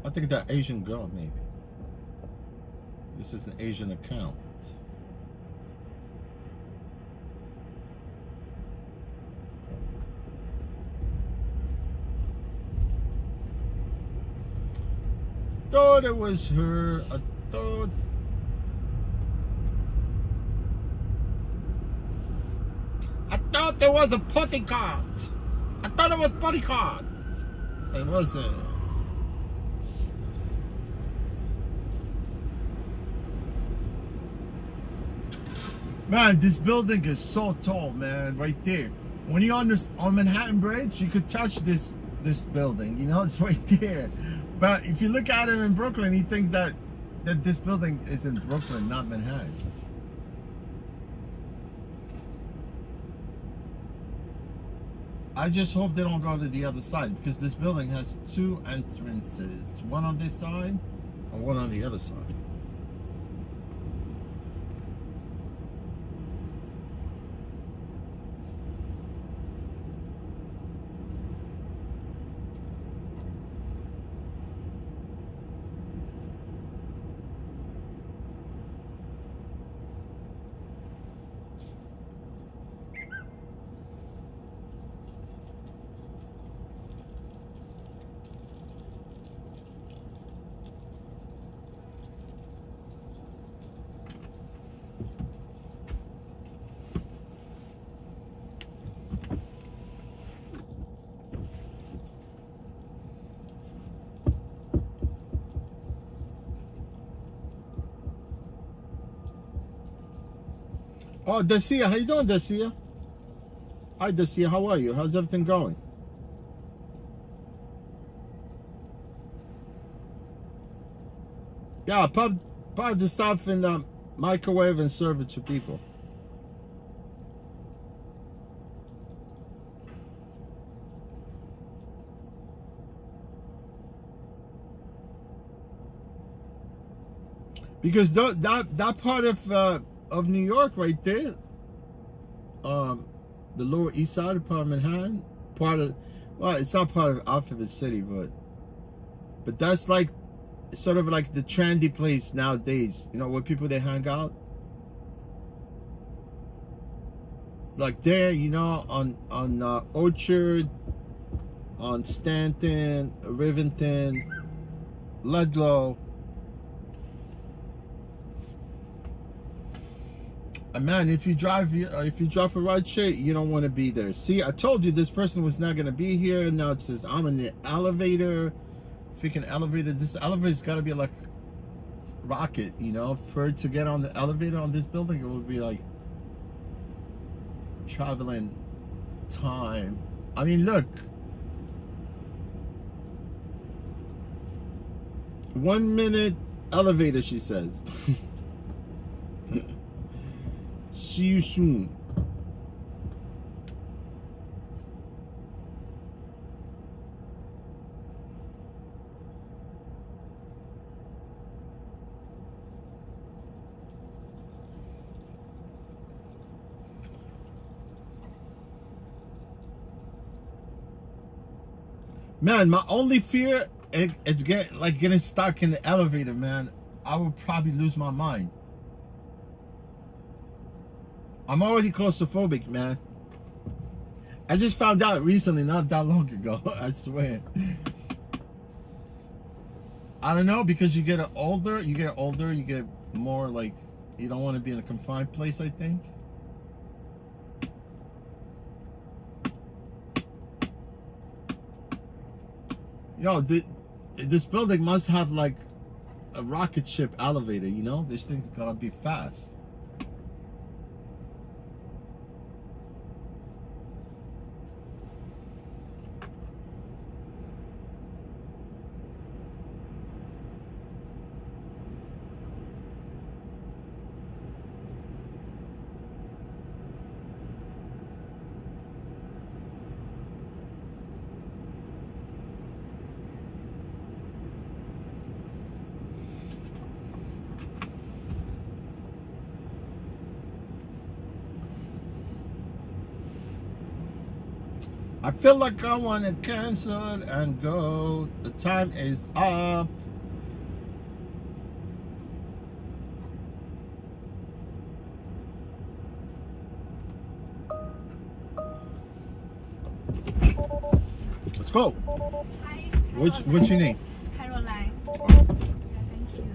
I think that Asian girl, maybe. This is an Asian account. Thought it was her. I thought there was a bodyguard. I thought it was bodyguard. It wasn't. Man, this building is so tall, man, right there. When you're on Manhattan Bridge, you could touch this building, you know, it's right there. But if you look at it in Brooklyn, you think that this building is in Brooklyn, not Manhattan. I just hope they don't go to the other side, because this building has two entrances. One on this side and one on the other side. Oh, Dacia, how you doing, Dacia? Hi, Dacia, how are you? How's everything going? Yeah, pop the stuff in the microwave and serve it to people. Because that part of New York right there, the Lower East Side of Manhattan, well, it's not part of Alphabet City, but that's like sort of like the trendy place nowadays, you know, where people they hang out. like there, you know, on Orchard, on Stanton, Rivington, Ludlow. And man, if you drive a ride share, you don't want to be there. See, I told you this person was not gonna be here. Now it says I'm in the elevator. Freaking elevator. This elevator's gotta be like rocket, you know. For it to get on the elevator on this building, it would be like traveling time. I mean, look. 1 minute elevator, she says. See you soon. Man, my only fear it's getting stuck in the elevator, man. I would probably lose my mind. I'm already claustrophobic, man. I just found out recently, not that long ago. I swear. I don't know, because you get older, you get more like, you don't want to be in a confined place, I think. Yo, this building must have like a rocket ship elevator, you know? This thing's gotta be fast. I feel like I want to cancel and go. The time is up. Let's go. Hi. What's your name? Caroline. Oh. Thank you.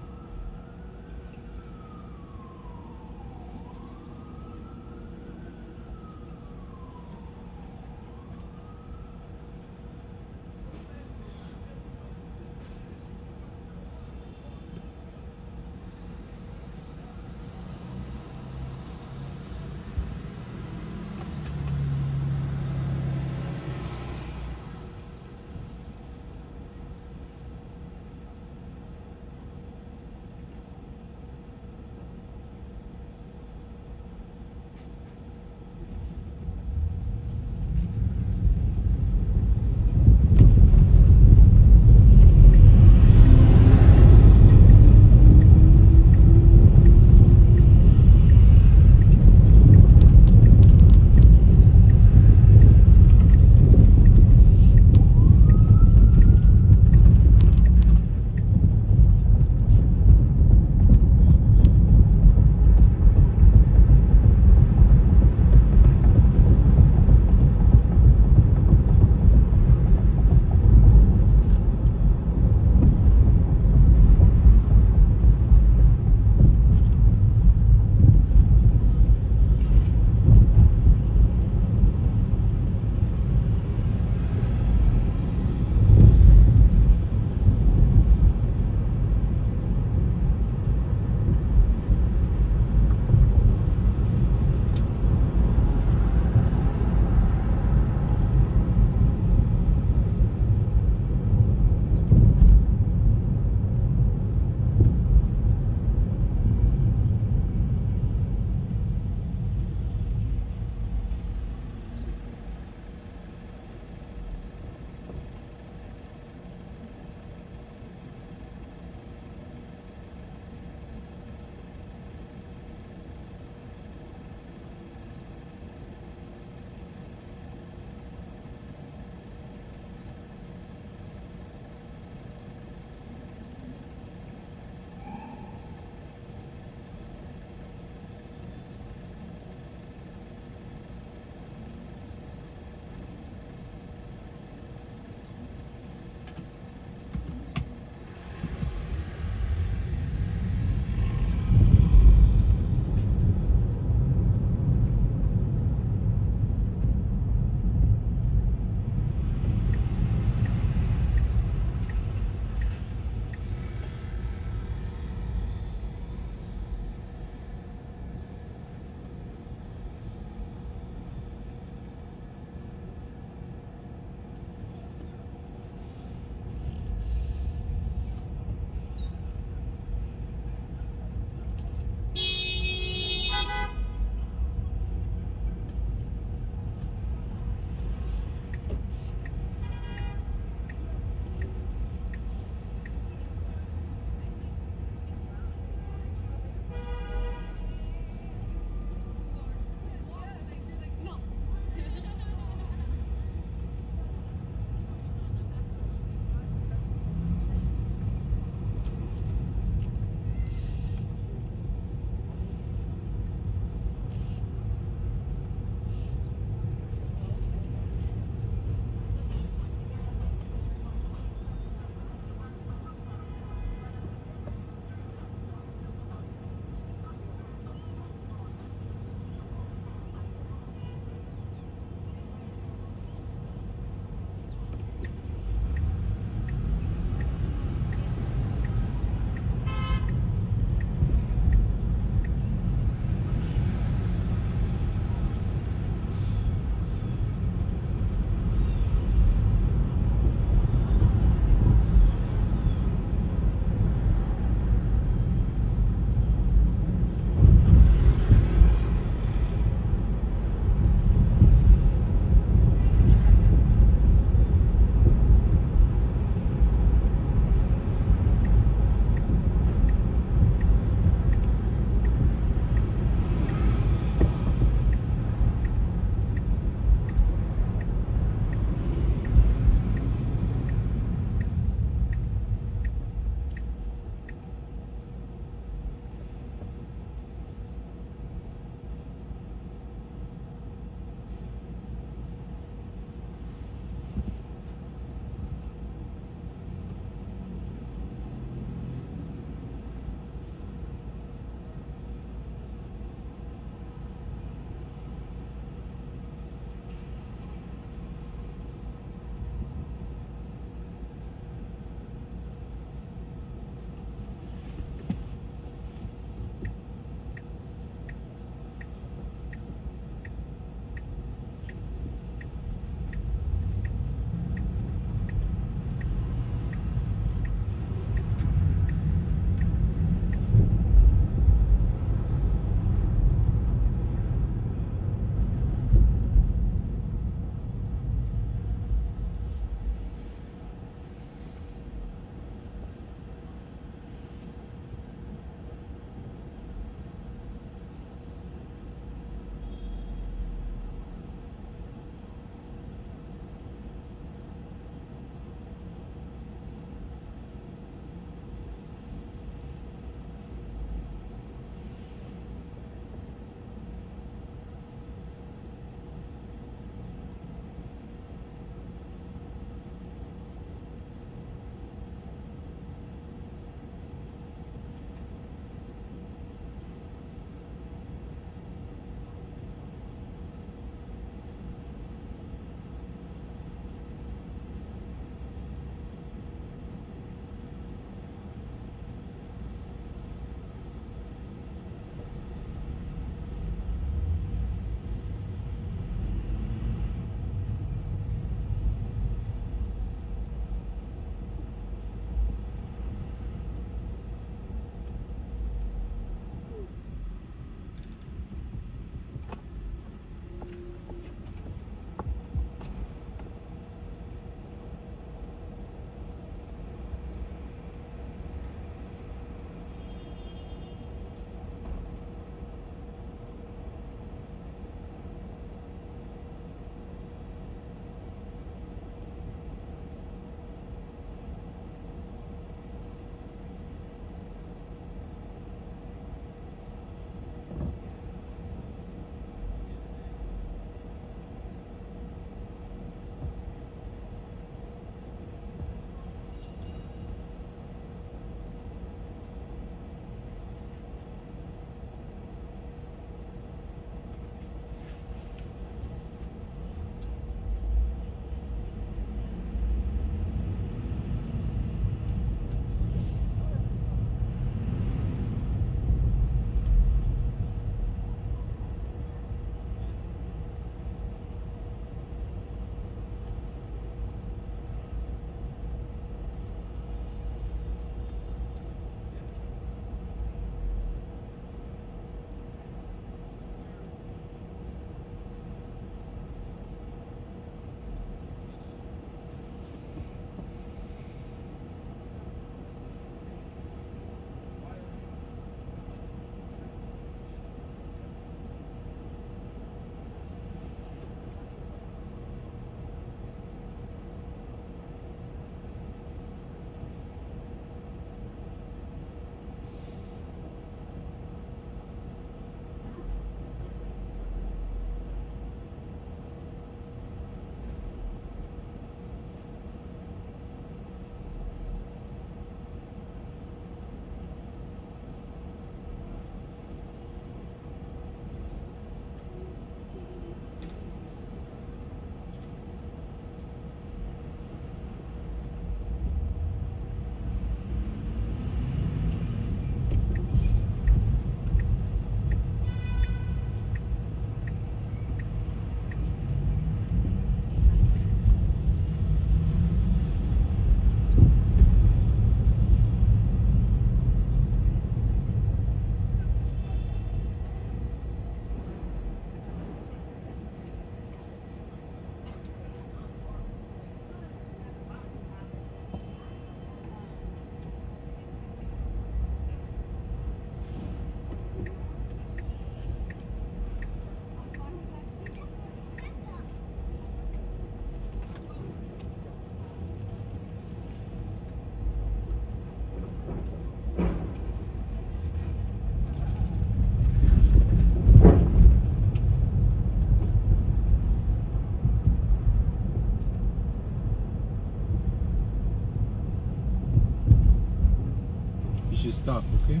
finish your stuff, okay?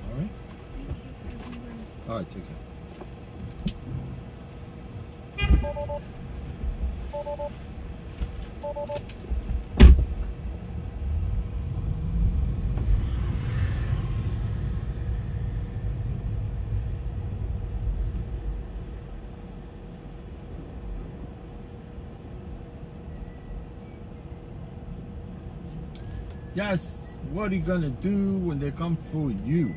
All right. All right, take care. Yes, what are you gonna do when they come for you?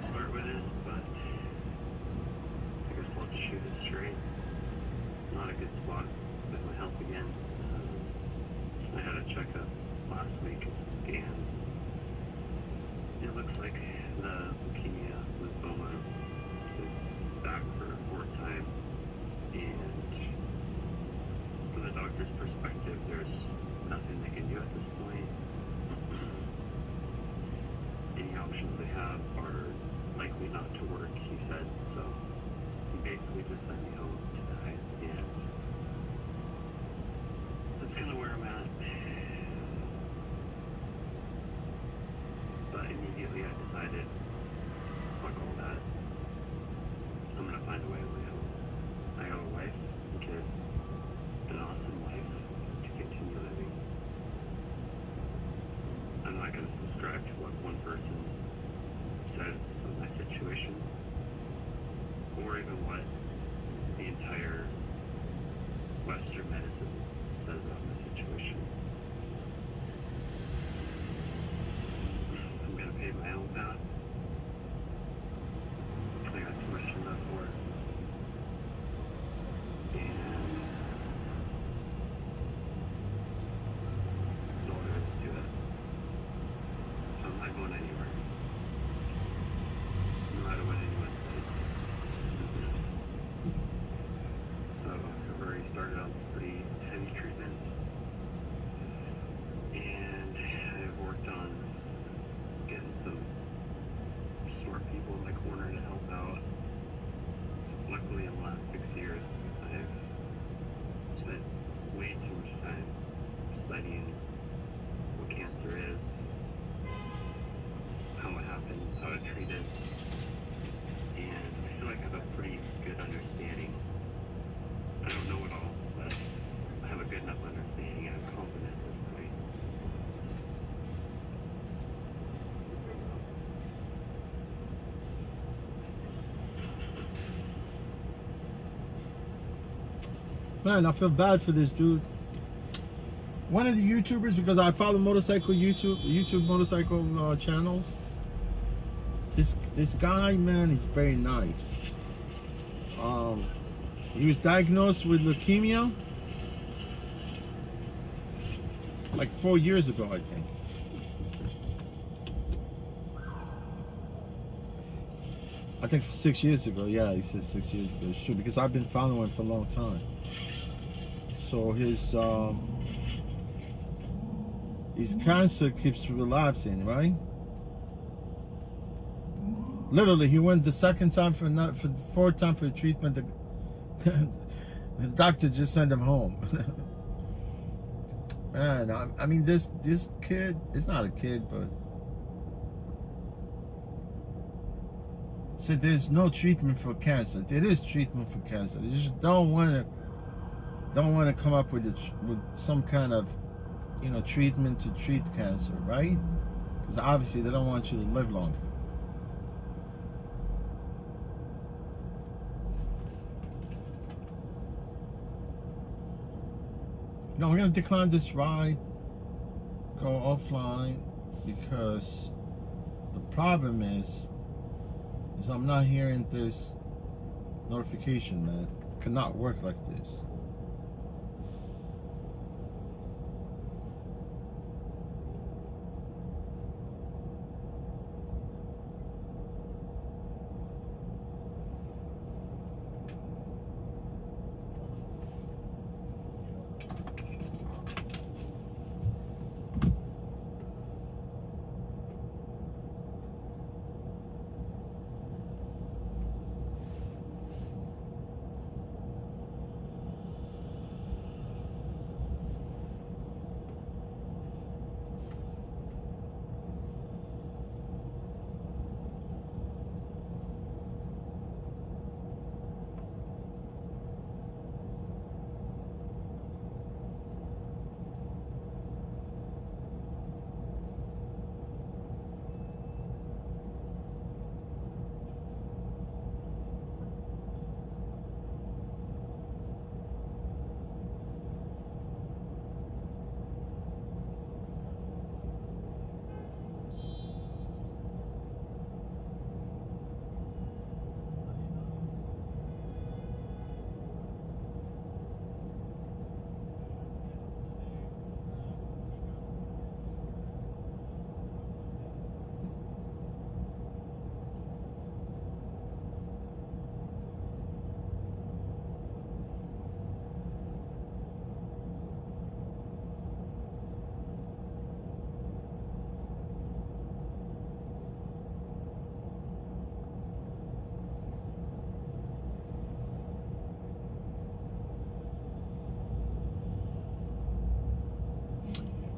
Start with this, but I guess I'll just shoot it straight. Not a good spot with my health again. I had a checkup last week and some scans. It looks like the leukemia lymphoma is back for a fourth time, and from the doctor's perspective, there's nothing they can do at this point. Any options they have are likely not to work, he said, so he basically just sent me home to die, and that's kind of where I'm at. But immediately I decided, fuck all that, I'm gonna find a way to live. I have a wife and kids, an awesome life to continue living. I'm not gonna subscribe to what one person says of my situation, or even what the entire Western medicine says about my situation. I'm gonna pave my own path. I got too much to live for. And that's all there is to it. So I'm not going anywhere. No matter what anyone says. So I've already started on some pretty heavy treatments. And I've worked on getting some smart people in my corner to help out. Luckily in the last 6 years, I've spent way too much time studying what cancer is, how it happens, how to treat it, and I feel like I have a pretty good understanding. I don't know it all, but I have a good enough understanding, and I'm confident at this point. Man, I feel bad for this dude. One of the YouTubers, because I follow motorcycle YouTube motorcycle channels. This guy, man, he's very nice. He was diagnosed with leukemia like 4 years ago, I think. I think 6 years ago. Yeah, he said 6 years ago. It's true, because I've been following him for a long time. So his cancer keeps relapsing, right? Literally, he went the second time for the fourth time for the treatment. The doctor just sent him home. Man, I mean, this kid, it's not a kid, but said there's no treatment for cancer. There is treatment for cancer. They just don't want to come up with some kind of, treatment to treat cancer, right? Because obviously they don't want you to live longer. No, we're gonna decline this ride, go offline, because the problem is Because I'm not hearing this notification, man. Cannot work like this.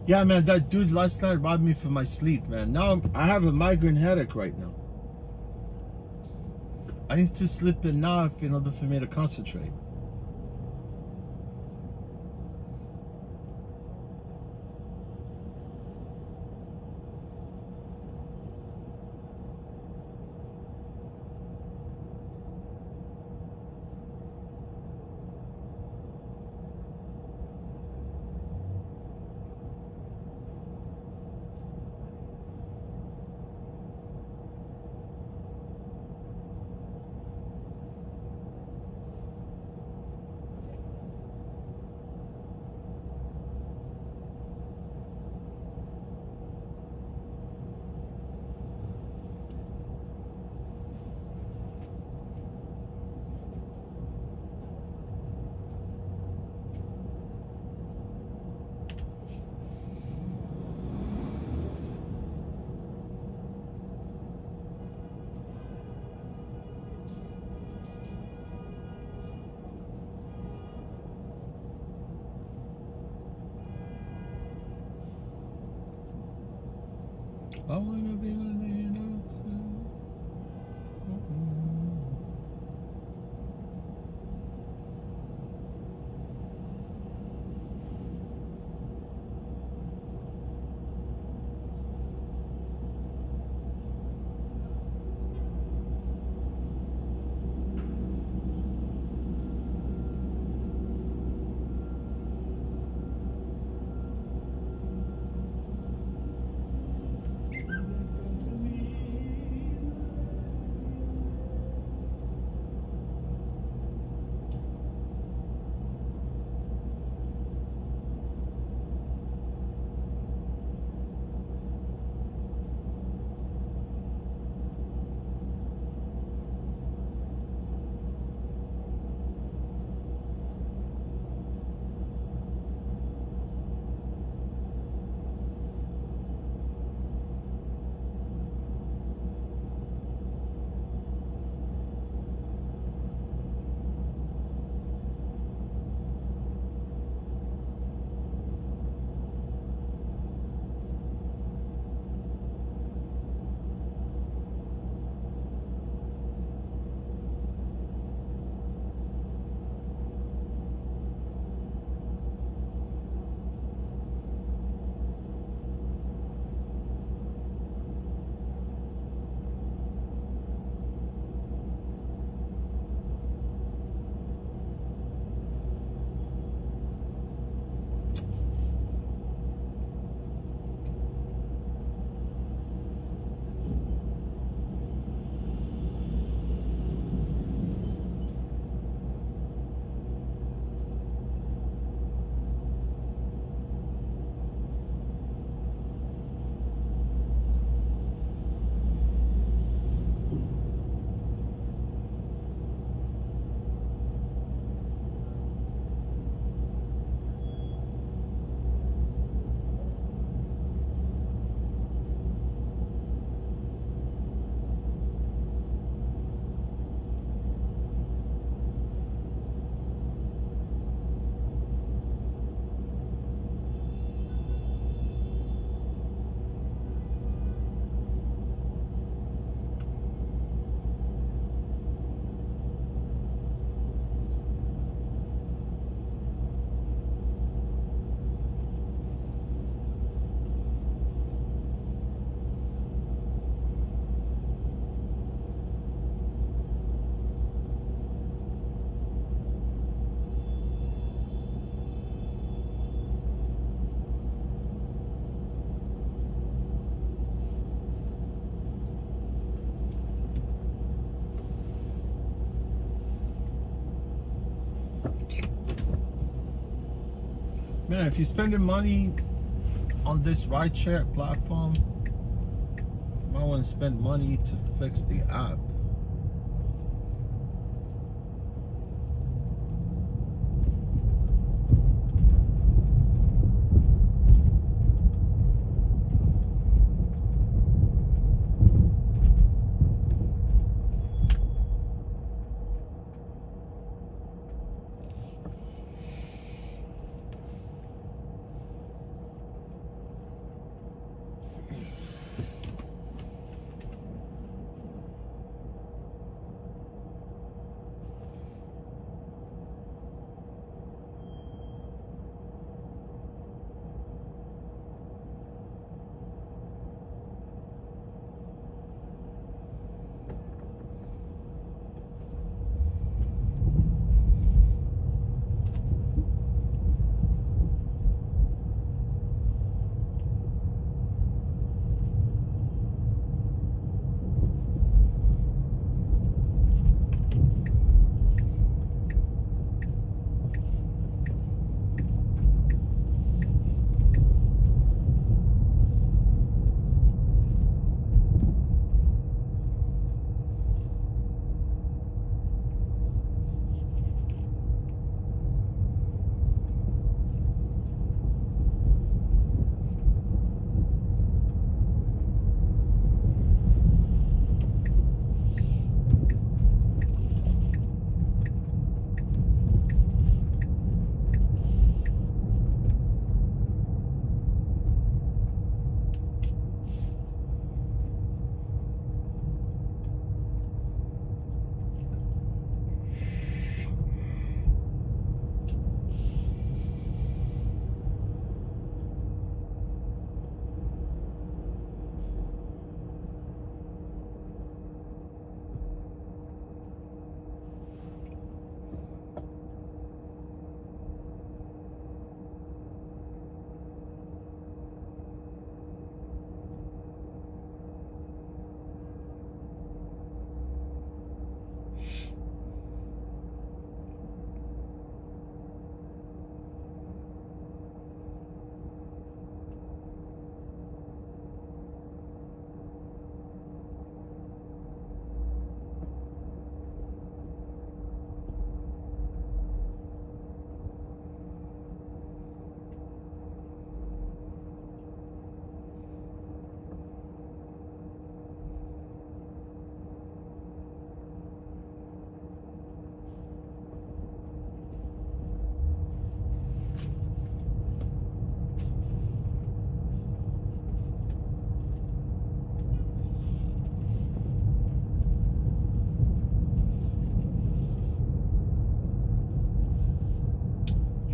Yeah, man, that dude last night robbed me for my sleep, man. Now I have a migraine headache right now. I need to sleep enough in order for me to concentrate. I wanna be the man of Man, if you're spending money on this rideshare platform, you might want to spend money to fix the app.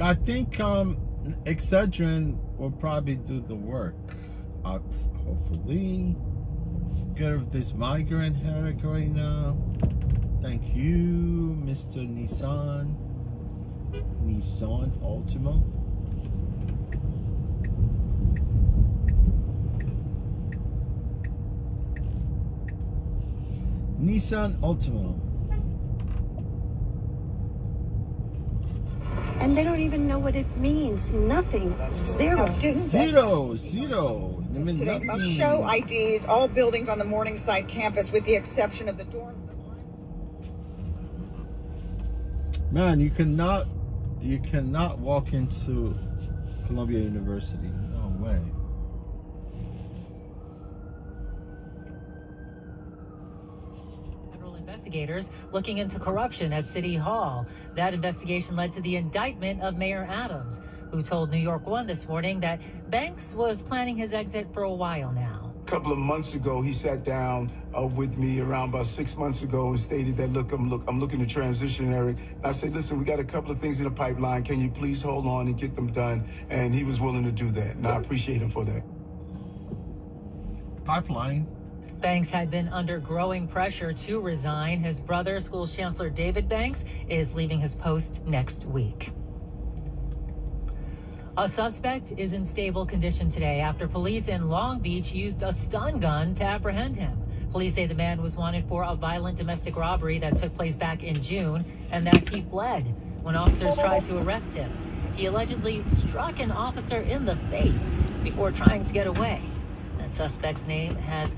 I think Excedrin will probably do the work. Hopefully. Get rid of this migrant headache right now. Thank you, Mr. Nissan Altima. Nissan Altima. And they don't even know what it means. Nothing. Zero. Zero. Today must show IDs. All buildings on the Morningside campus, with the exception of the dorm. Man, you cannot walk into Columbia University. No way. Investigators looking into corruption at City Hall. That investigation led to the indictment of Mayor Adams, who told New York One this morning that Banks was planning his exit for a while now. A couple of months ago, he sat down with me around about 6 months ago and stated that, I'm looking to transition, Eric. And I said, listen, we got a couple of things in the pipeline. Can you please hold on and get them done? And he was willing to do that. And I appreciate him for that. Pipeline. Banks had been under growing pressure to resign. His brother, school chancellor David Banks, is leaving his post next week. A suspect is in stable condition today after police in Long Beach used a stun gun to apprehend him. Police say the man was wanted for a violent domestic robbery that took place back in June and that he fled. when officers tried to arrest him. He allegedly struck an officer in the face before trying to get away. That suspect's name has...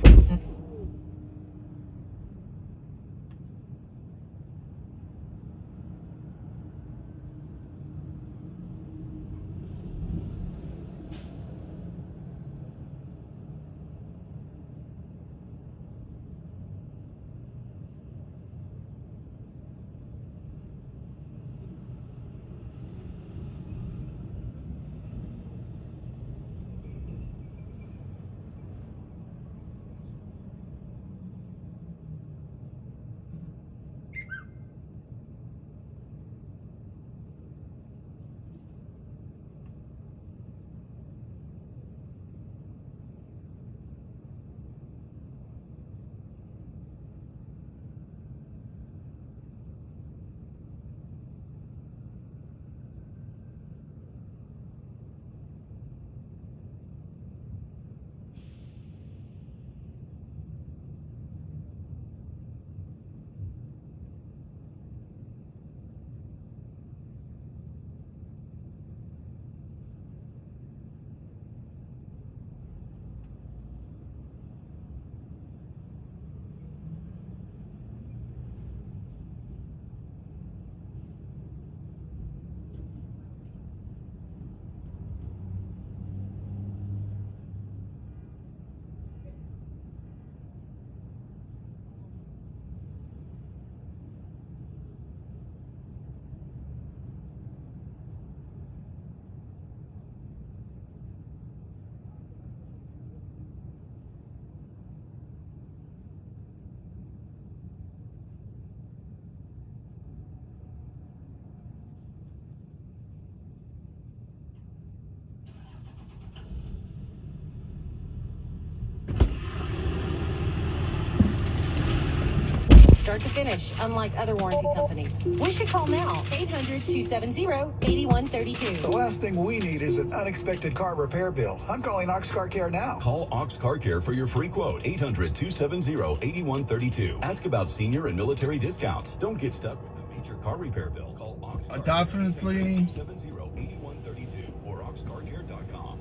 Start to finish, unlike other warranty companies. We should call now. 800-270-8132. The last thing we need is an unexpected car repair bill. I'm calling Ox Car Care now. Call Ox Car Care for your free quote. 800-270-8132. Ask about senior and military discounts. Don't get stuck with a major car repair bill. Call Ox Car Definitely. 270-8132 or oxcarcare.com.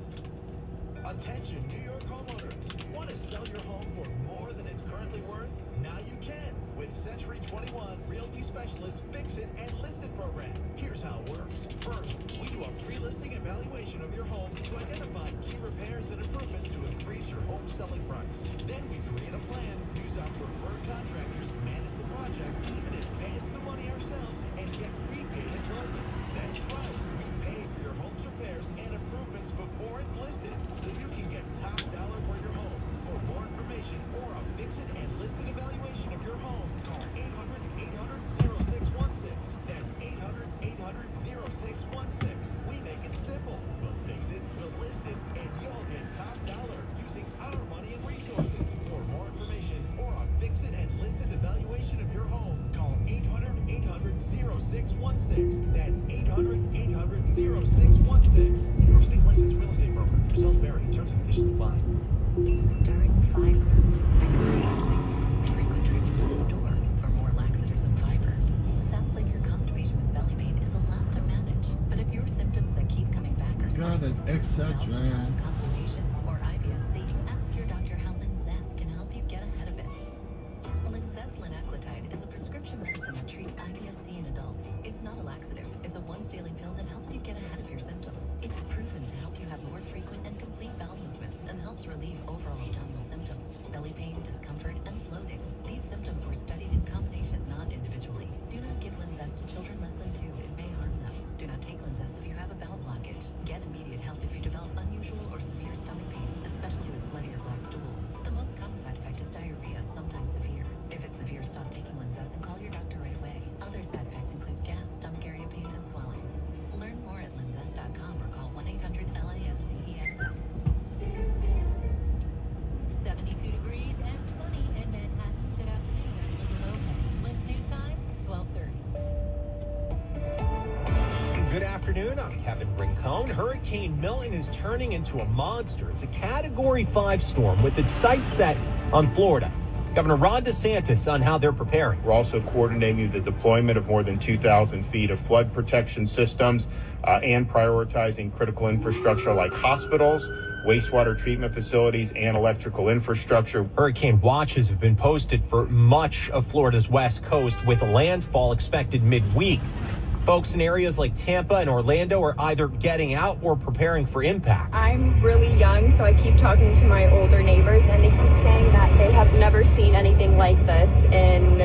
Attention, New York homeowners. Want to sell your home for more than it's currently worth? Now you can with Century 21 Realty Specialists Fix It and List It program. Here's how it works. First, we do a pre-listing evaluation of your home to identify key repairs and improvements to increase your home selling price. Then we create a plan, use our preferred contractors, manage the project, even advance the money ourselves, and get repaid at closing. That's right. We pay for your home's repairs and improvements before it's listed, so you can get top dollar for your home. For more information or a Fix It and List It evaluation of your home, call 800-800-0616. That's 800-800-0616. We make it simple. We'll fix it, we'll list it, and you'll get top dollar using our money and resources. For more information or a Fix It and List It evaluation of your home, call 800-800-0616. That's 800-800-0616. New York State licensed real estate broker. Results vary. Terms and conditions apply. Stirring fiber, exercising, frequent trips to the store for more laxatives and fiber. Sounds like your constipation with belly pain is a lot to manage, but if your symptoms that keep coming back are Got it, etc. constipation or IBS-C, ask your doctor how Linzess can help you get ahead of it. Linzess linaclotide is a prescription medicine that treats IBS-C in adults. It's not a laxative. It's a once-daily pill that helps you get ahead of your symptoms. It's proven to help you have more frequent and complete bowel movements and helps relieve overall abdominal symptoms, belly pain, discomfort, and bloating. These symptoms were studied in combination, not individually. Do not give Linzess to children less than 2. It may harm them. Do not take Linzess if you have a bowel blockage. Get immediate help if you develop unusual or severe stomach pain, especially with bloody or black stools. The most common side effect is diarrhea, sometimes severe. If it's severe, stop taking Linzess and call your doctor right away. Other side effects include gas, stomach area pain, and swelling. Learn more at linzess.com or call 1-800-LANCESS. 72 degrees and sunny in Manhattan. Good afternoon. I'm Linda Lopez. Wins News Time, 12:30. Good afternoon. I'm Kevin Rincon. Hurricane Milton is turning into a monster. It's a Category 5 storm with its sights set on Florida. Governor Ron DeSantis on how they're preparing. We're also coordinating the deployment of more than 2,000 feet of flood protection systems and prioritizing critical infrastructure like hospitals, wastewater treatment facilities, and electrical infrastructure. Hurricane watches have been posted for much of Florida's west coast, with landfall expected midweek. Folks in areas like Tampa and Orlando are either getting out or preparing for impact. I'm really young, so I keep talking to my older neighbors, and they keep saying that they have never seen anything like this in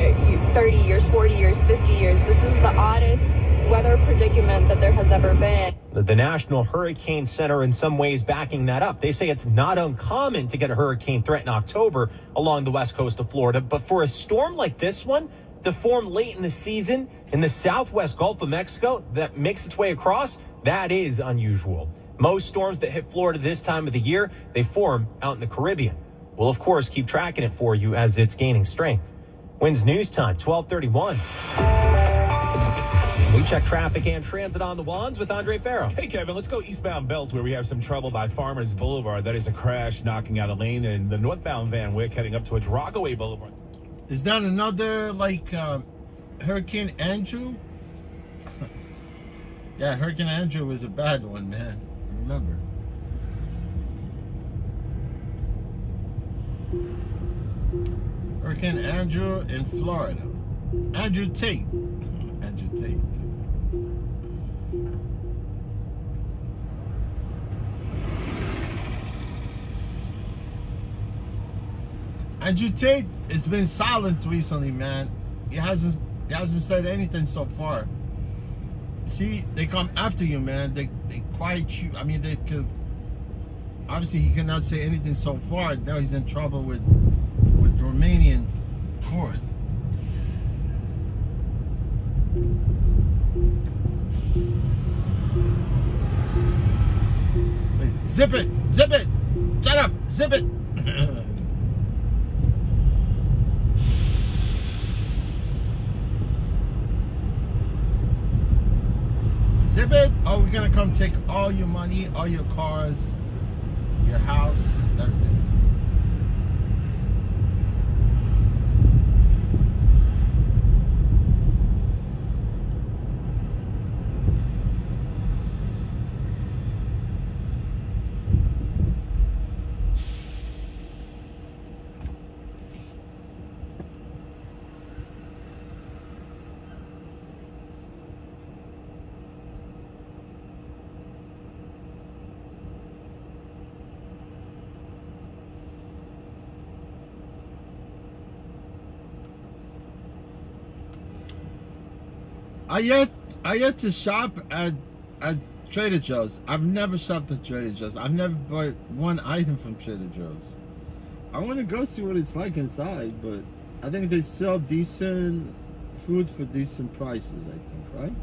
30 years, 40 years, 50 years. This is the oddest weather predicament that there has ever been. The National Hurricane Center in some ways backing that up. They say it's not uncommon to get a hurricane threat in October along the west coast of Florida, but for a storm like this one to form late in the season in the southwest Gulf of Mexico that makes its way across, that is unusual. Most storms that hit Florida this time of the year, they form out in the Caribbean. We'll, of course, keep tracking it for you as it's gaining strength. Winds news time, 12:31. We check traffic and transit on the ones with Andre Farrow. Hey, Kevin, let's go eastbound Belt, where we have some trouble by Farmers Boulevard. That is a crash knocking out a lane, and the northbound Van Wyck heading up towards Rockaway Boulevard. Is that another, Hurricane Andrew? Yeah, Hurricane Andrew was a bad one, man. Remember. Hurricane Andrew in Florida. Andrew Tate. Andrew Tate. Andrew Tate has been silent recently, man. He hasn't said anything so far. See, they come after you, man. They quiet you. I mean, they could. Obviously, he cannot say anything so far. Now he's in trouble with Romanian court. Say, zip it, shut up, zip it. Zip it, or we're gonna come take all your money, all your cars, your house, everything. I yet to shop at Trader Joe's. I've never shopped at Trader Joe's. I've never bought one item from Trader Joe's. I want to go see what it's like inside, but I think they sell decent food for decent prices, I think, right?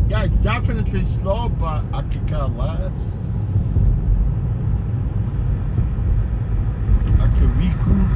Yeah, it's definitely slow, but I could care less. I could recoup.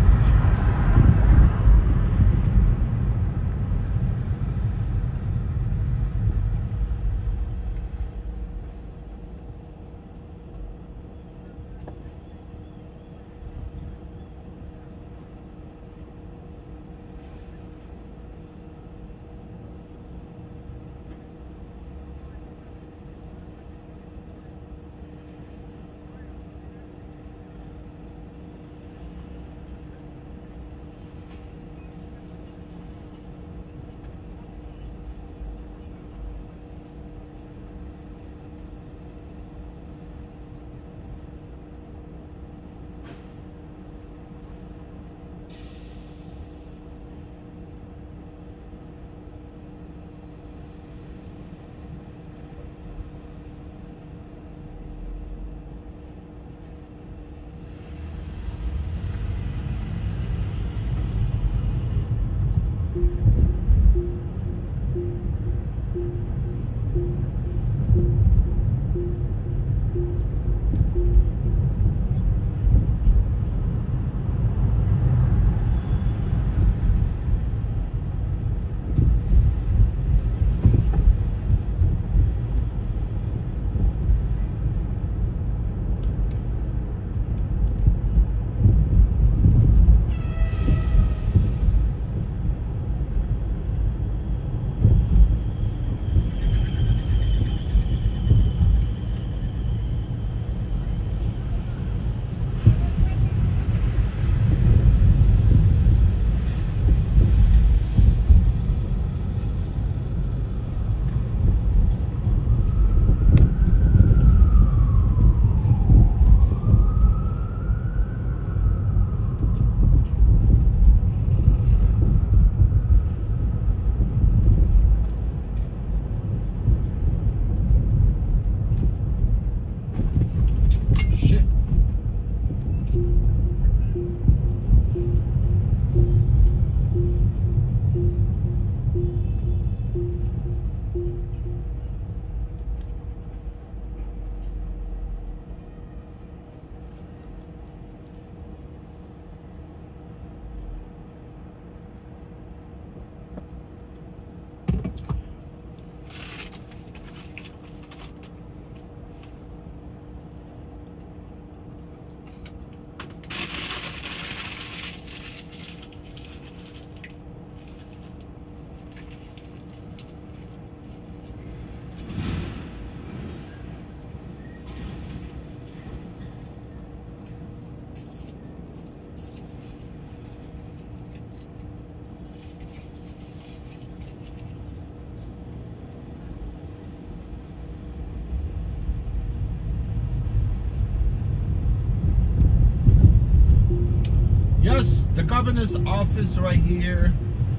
governor's office right here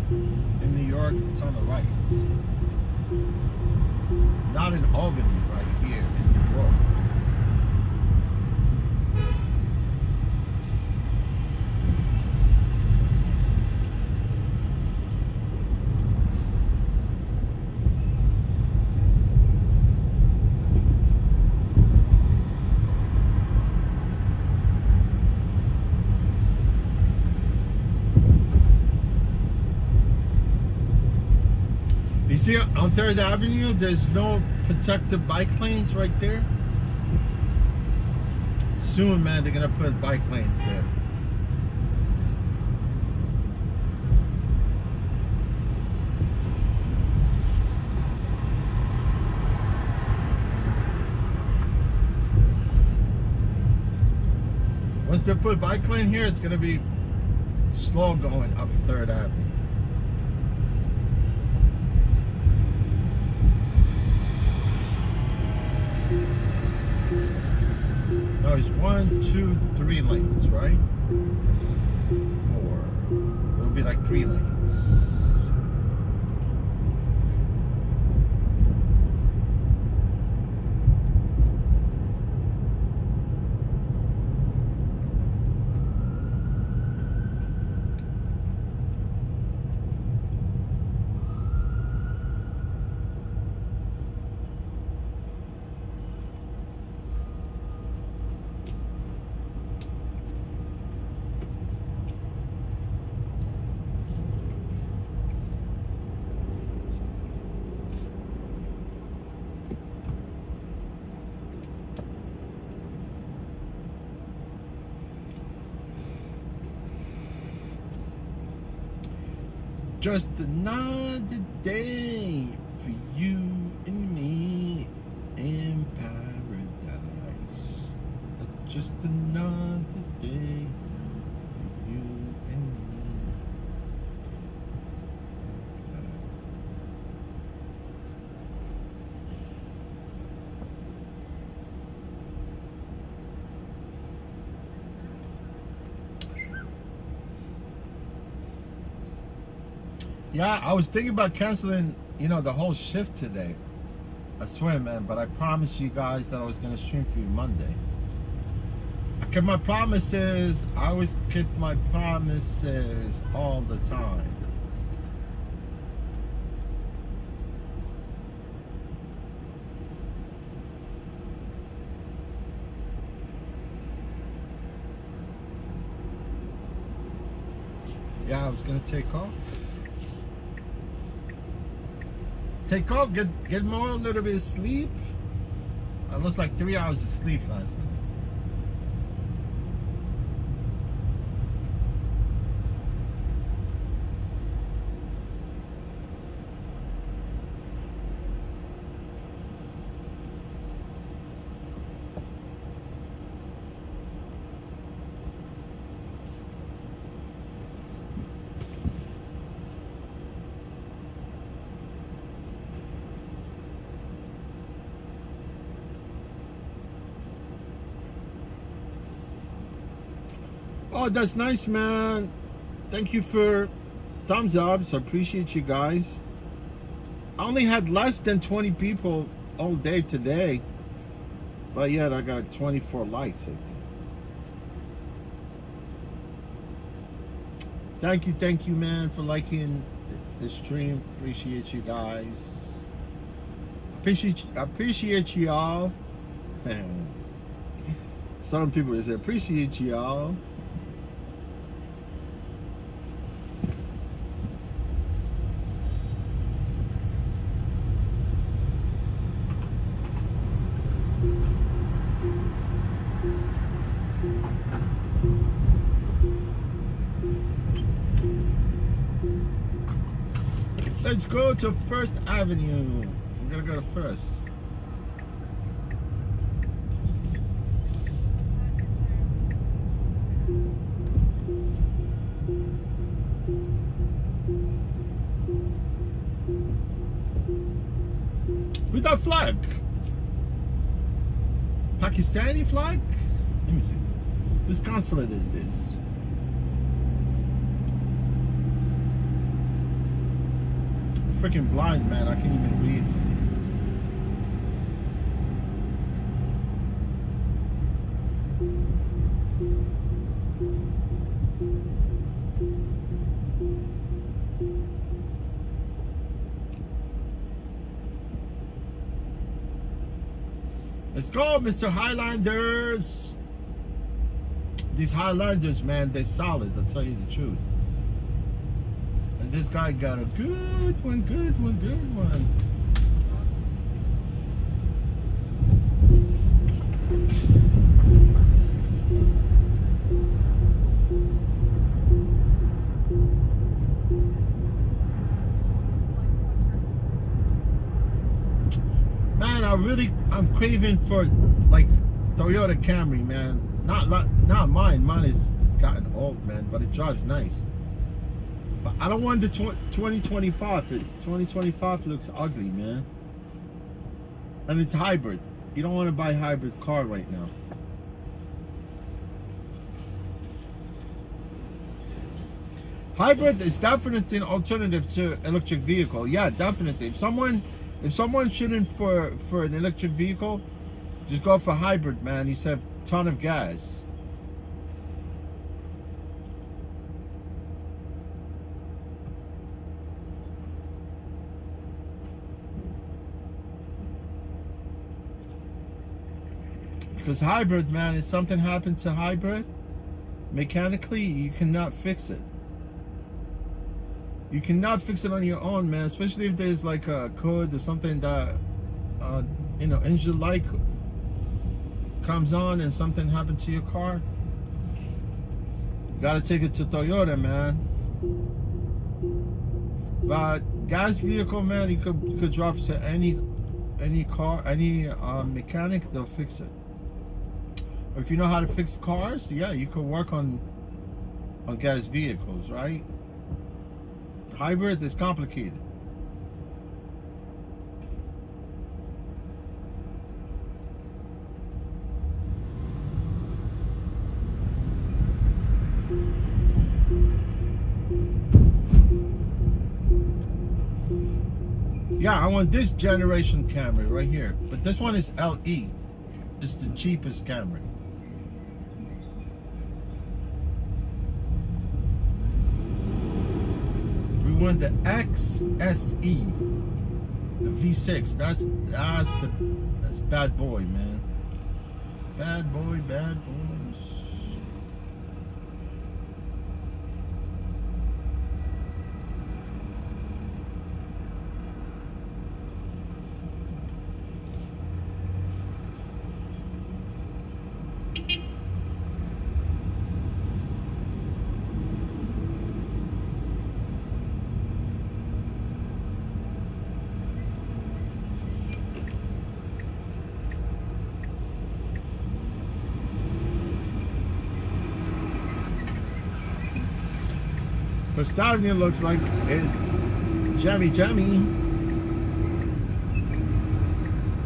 in New York. It's on the right. Not in Albany, right here in New York. You see on 3rd Avenue, there's no protected bike lanes right there. Soon, man, they're gonna put bike lanes there. Once they put bike lane here, it's gonna be slow going up 3rd Avenue. No, it's 1, 2, 3 lanes, right? 4. It would be like 3 lanes. Just another day for you and me in paradise. Just another day for you and me. Yeah, I was thinking about canceling, the whole shift today. I swear, man, but I promised you guys that I was going to stream for you Monday. I kept my promises. I always keep my promises all the time. Yeah, I was going to take off. Take off, get more, a little bit of sleep. I lost like 3 hours of sleep last night. Oh, that's nice, man. Thank you for thumbs ups. I appreciate you guys. I only had less than 20 people all day today, but yet I got 24 likes, I think. Thank you, man, for liking the stream. Appreciate you guys. Appreciate y'all. Some people say appreciate y'all. Let's go to 1st Avenue. I'm gonna go to 1st. Who's that flag? Pakistani flag? Let me see. Whose consulate is this? freaking blind, man. I can't even read. Let's go, Mr. Highlanders. These Highlanders, man, they're solid, I'll tell you the truth. And this guy got a good one, good one, good one. Man, I'm craving for like Toyota Camry, man. Not mine. Mine is gotten old, man, but it drives nice. But I don't want the 2025. 2025 looks ugly, man. And it's hybrid. You don't want to buy a hybrid car right now. Hybrid is definitely an alternative to electric vehicle. Yeah, definitely. If someone shooting for an electric vehicle, just go for hybrid, man. You save a ton of gas. Because hybrid, man, if something happens to hybrid, mechanically, you cannot fix it. You cannot fix it on your own, man. Especially if there's like a code or something that, you know, engine light comes on and something happened to your car. You gotta take it to Toyota, man. But gas vehicle, man, you could drop to any car, any mechanic, they'll fix it. Or if you know how to fix cars, yeah, you could work on gas vehicles, right? Hybrid is complicated. Yeah, I want this generation Camry right here. But this one is LE. It's the cheapest Camry. We want the XSE, the V6. That's bad boy, man. Bad boy, bad boys. First Avenue looks like it's jammy.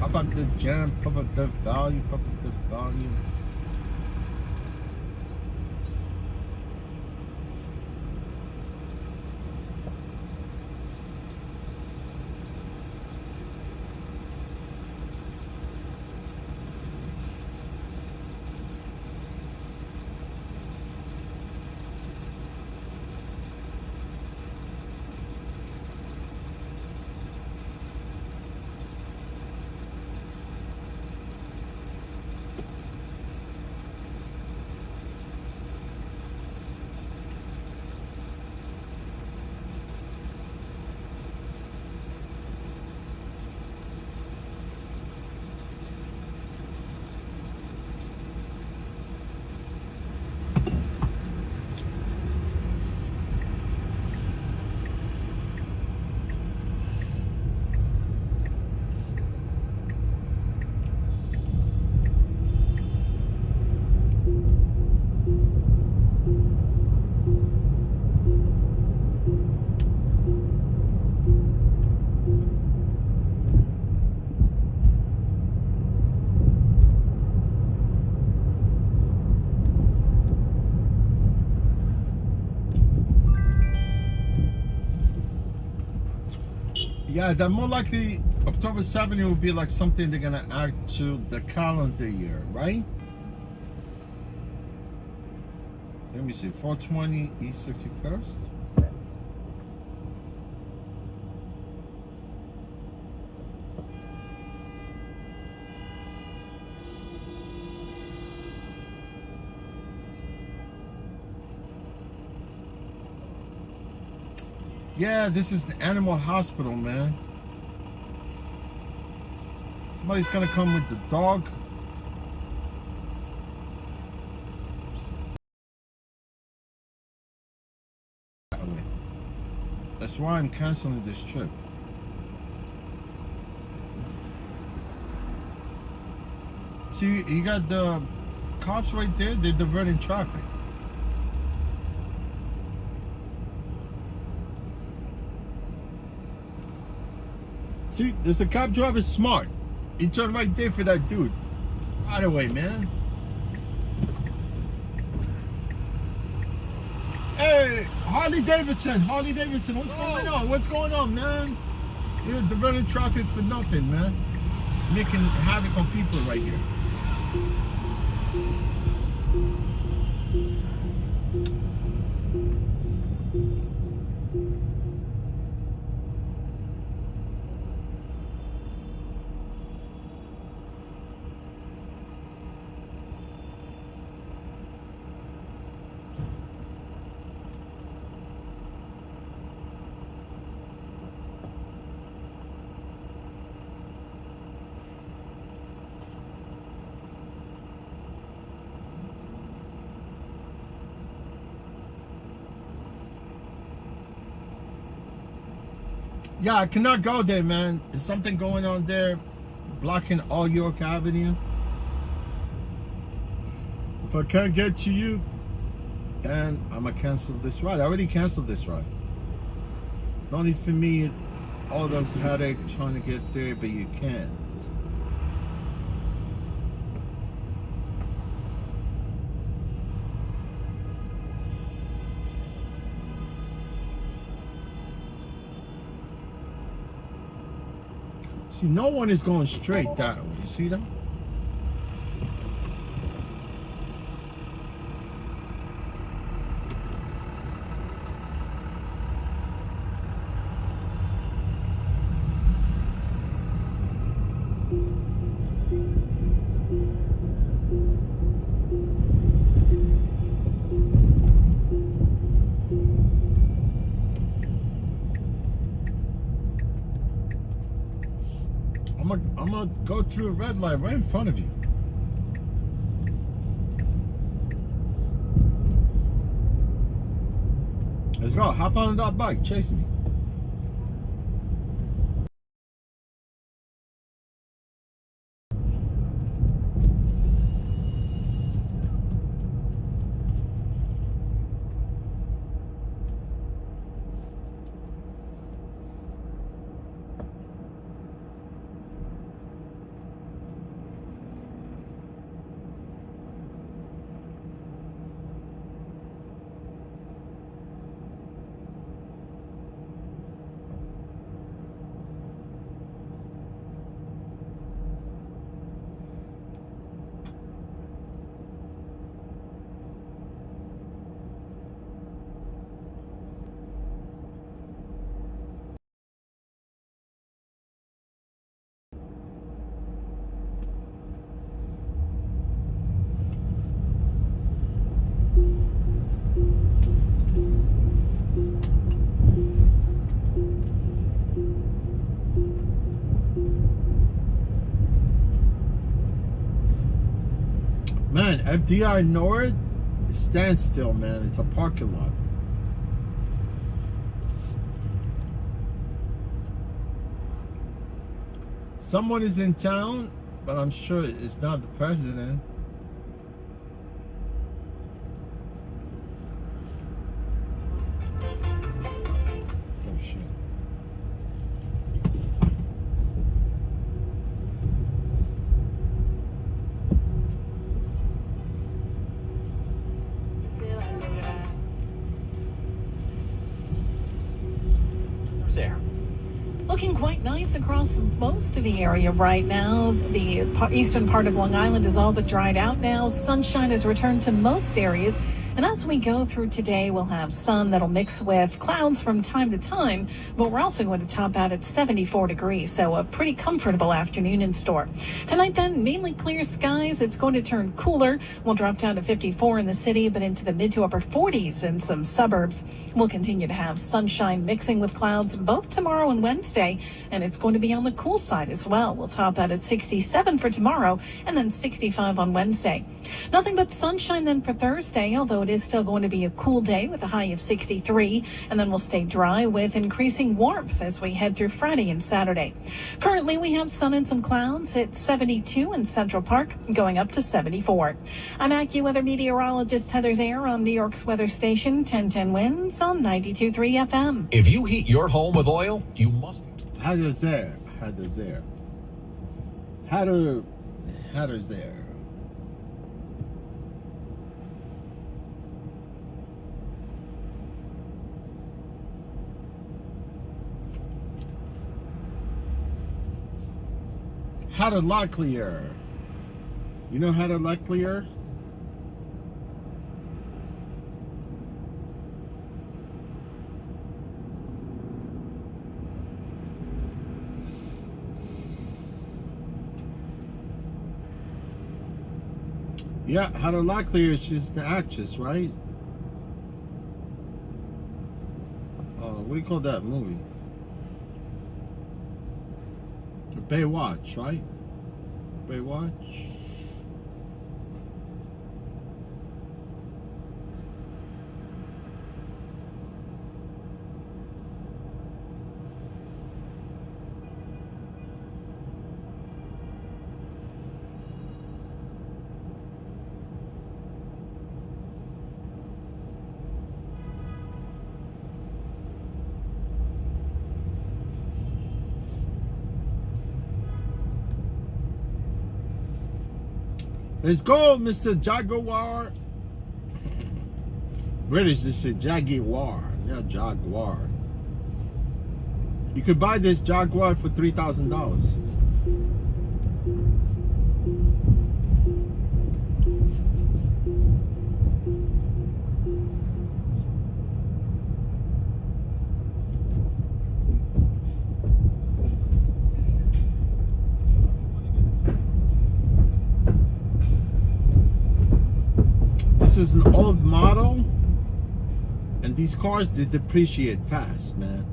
Pop up the jam, pop up the volume, pop up the volume. Yeah, that more likely October 7th will be like something they're gonna add to the calendar year, right? Let me see, 420 East 61st. Yeah, this is the animal hospital, man. Somebody's gonna come with the dog. That's why I'm canceling this trip. See, you got the cops right there. They're diverting traffic. See, there's a cop driver smart. He turned right there for that dude. Right away, man. Hey, Harley Davidson, what's going on? What's going on, man? You're diverting traffic for nothing, man. Making havoc on people right here. Yeah, I cannot go there, man. There's something going on there, blocking all York Avenue. If I can't get to you, then I'm gonna cancel this ride. I already canceled this ride. No need for me, all those headaches trying to get there, but you can't. See, no one is going straight that way. You see them? I'm gonna go through a red light right in front of you. Let's go. Hop on that bike. Chase me. Man, FDR North, stand still, man. It's a parking lot. Someone is in town, but I'm sure it's not the president. Oh, shit. There. Looking quite nice across most of the area right now. The eastern part of Long Island is all but dried out now. Sunshine has returned to most areas. And as we go through today, we'll have sun that'll mix with clouds from time to time, but we're also going to top out at 74 degrees, so a pretty comfortable afternoon in store. Tonight then, mainly clear skies. It's going to turn cooler. We'll drop down to 54 in the city, but into the mid to upper 40s in some suburbs. We'll continue to have sunshine mixing with clouds both tomorrow and Wednesday, and it's going to be on the cool side as well. We'll top out at 67 for tomorrow and then 65 on Wednesday. Nothing but sunshine then for Thursday, although it is still going to be a cool day with a high of 63, and then we'll stay dry with increasing warmth as we head through Friday and Saturday. Currently, we have sun and some clouds at 72 in Central Park, going up to 74. I'm AccuWeather meteorologist Heather Zaire on New York's weather station, 1010 Winds on 92.3 FM. If you heat your home with oil, you must. Heather Zaire. Heather Zaire. Heather Zaire. Heather Locklear. You know Heather Locklear? Yeah, Heather Locklear, she's the actress, right? What do you call that movie? Baywatch, right? Baywatch. Let's go, Mr. Jaguar. British, they say Jaguar, not Jaguar. You could buy this Jaguar for $3,000. This is an old model, and these cars, they depreciate fast, man.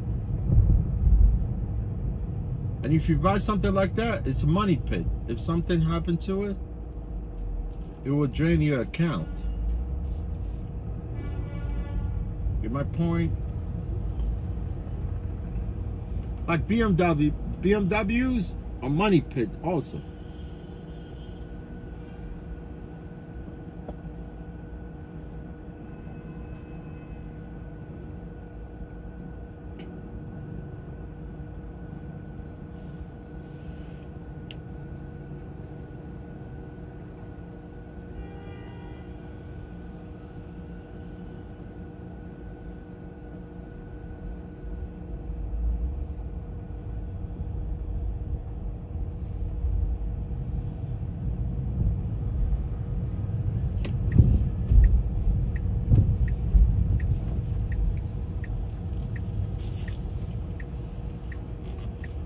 And if you buy something like that, it's a money pit. If something happened to it, it will drain your account. Get my point? Like BMWs are money pit also.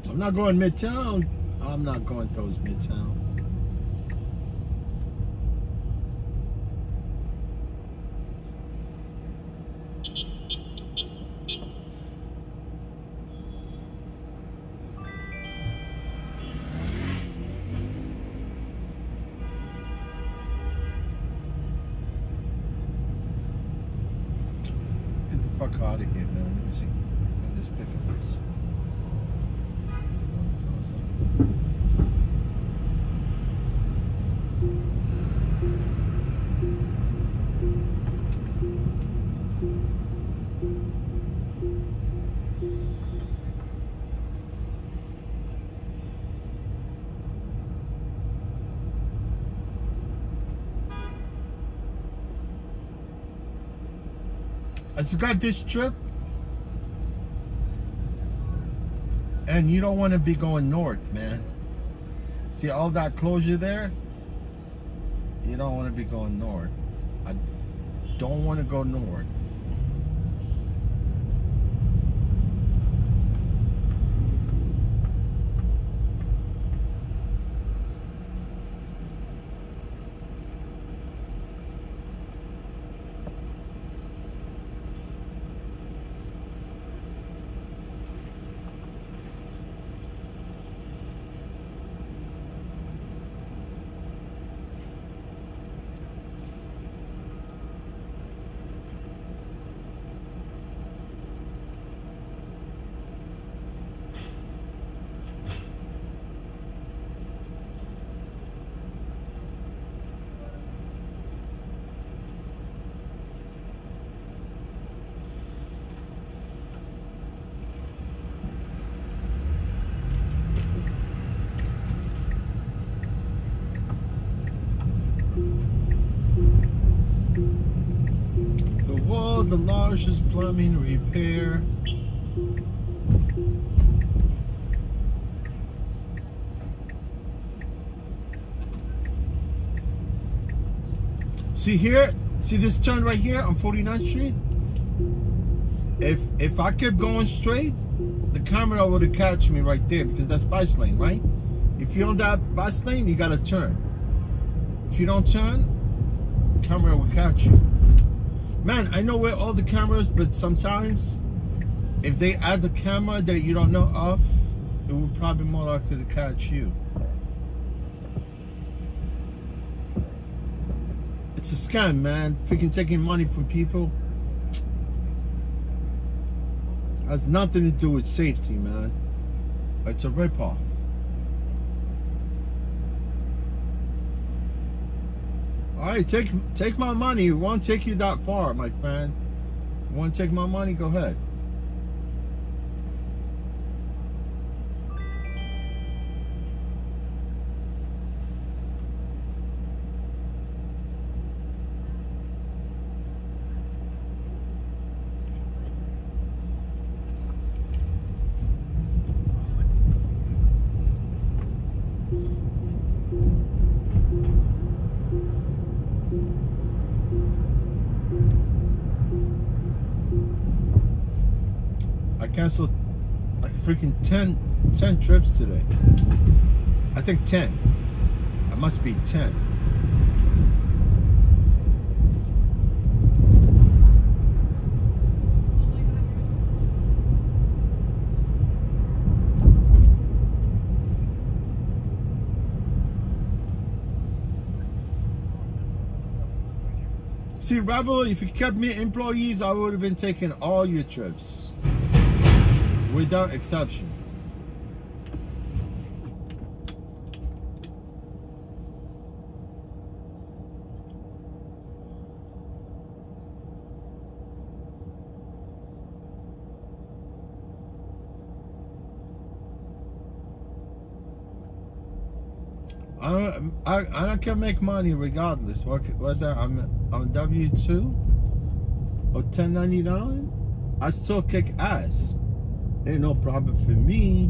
I'm not going Midtown. I'm not going towards Midtown. Let's get the fuck out of here, man. Let me see. Let me just pick up this. I just got this trip. And you don't want to be going north, man. See all that closure there? You don't want to be going north. I don't want to go north. The largest plumbing repair. See here, see this turn right here on 49th Street? If I kept going straight, the camera would have catch me right there because that's bike lane, right? If you're on that bike lane, you gotta turn. If you don't turn, the camera will catch you. Man, I know where all the cameras, but sometimes if they add the camera that you don't know of, it would probably more likely to catch you. It's a scam, man. Freaking taking money from people. Has nothing to do with safety, man. It's a ripoff. Alright, take my money. It won't take you that far, my friend. You want to take my money? Go ahead. Canceled like freaking 10 trips today. I think 10. It must be 10. See, Rebel, if you kept me employees, I would have been taking all your trips. Without exception. I can make money regardless, whether I'm on W-2 or 1099. I still kick ass. Ain't no problem for me.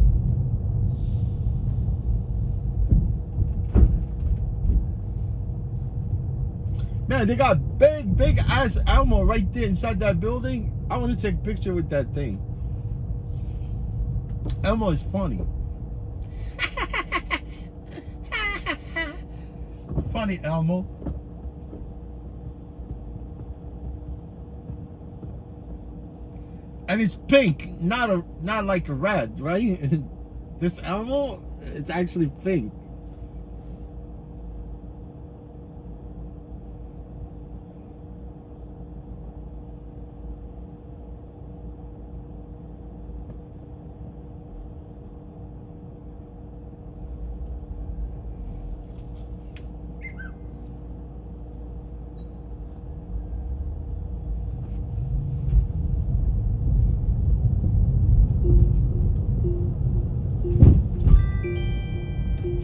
Man, they got big ass Elmo right there inside that building. I want to take a picture with that thing. Elmo is funny. Funny Elmo. And it's pink, not like a red, right? This Elmo, it's actually pink.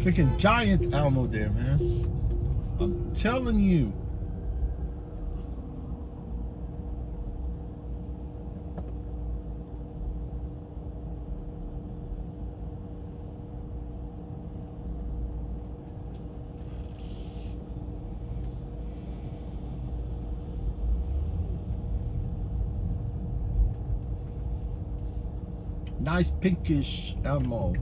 Freaking giant Elmo there, man. I'm telling you. Nice pinkish ammo.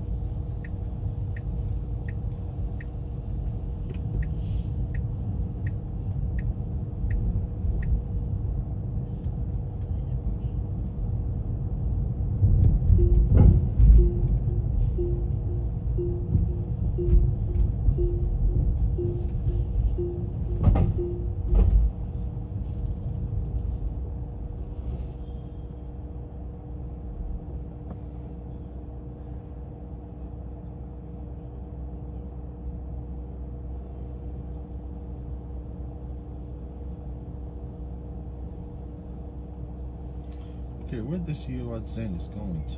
Okay, where this U.S. Zen is going to?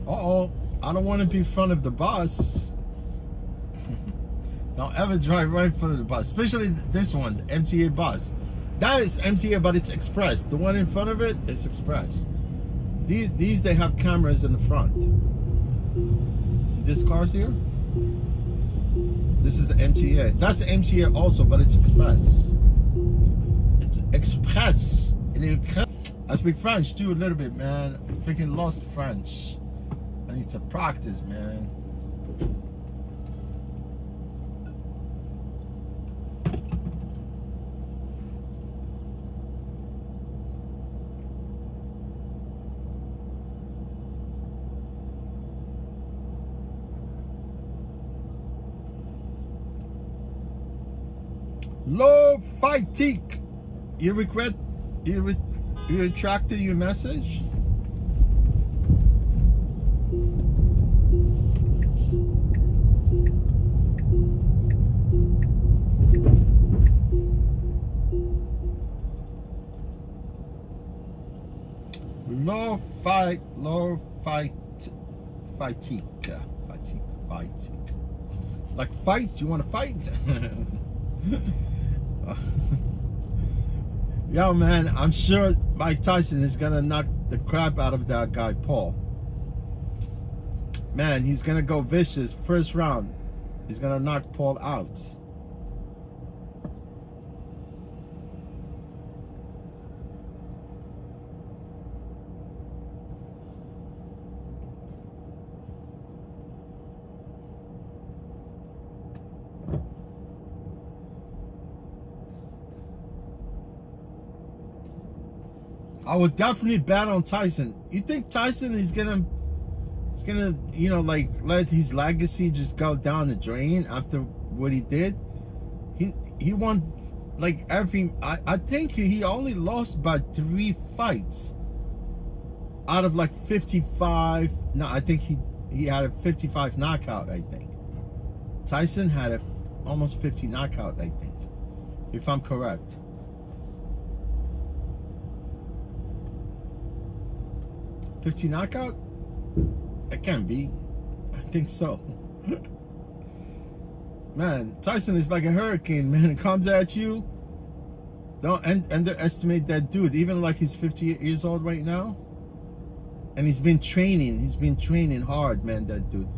Uh-oh, I don't want to be in front of the bus. Don't ever drive right in front of the bus, especially this one, the MTA bus. That is MTA, but it's express. The one in front of it is express. These they have cameras in the front. See this car's here? This is the MTA. That's the MTA also, but it's express. It's express. I speak French too a little bit, man. I freaking lost French. I need to practice, man. Low fightique. You regret? You retracted your message? Fightique. Like fight? You want to fight? Yo, man, I'm sure Mike Tyson is gonna knock the crap out of that guy, Paul. Man, he's gonna go vicious first round. He's gonna knock Paul out. I would definitely bet on Tyson. You think Tyson is gonna, you know, like let his legacy just go down the drain after what he did? He won like every. I think he only lost by 3 fights out of like 55. No, I think he had a 55 knockout. I think Tyson had a almost 50 knockout. I think, if I'm correct. 50 knockout? It can be. I think so. Man, Tyson is like a hurricane, man. It comes at you. Don't underestimate that dude. Even like he's 58 years old right now. And he's been training hard, man, that dude.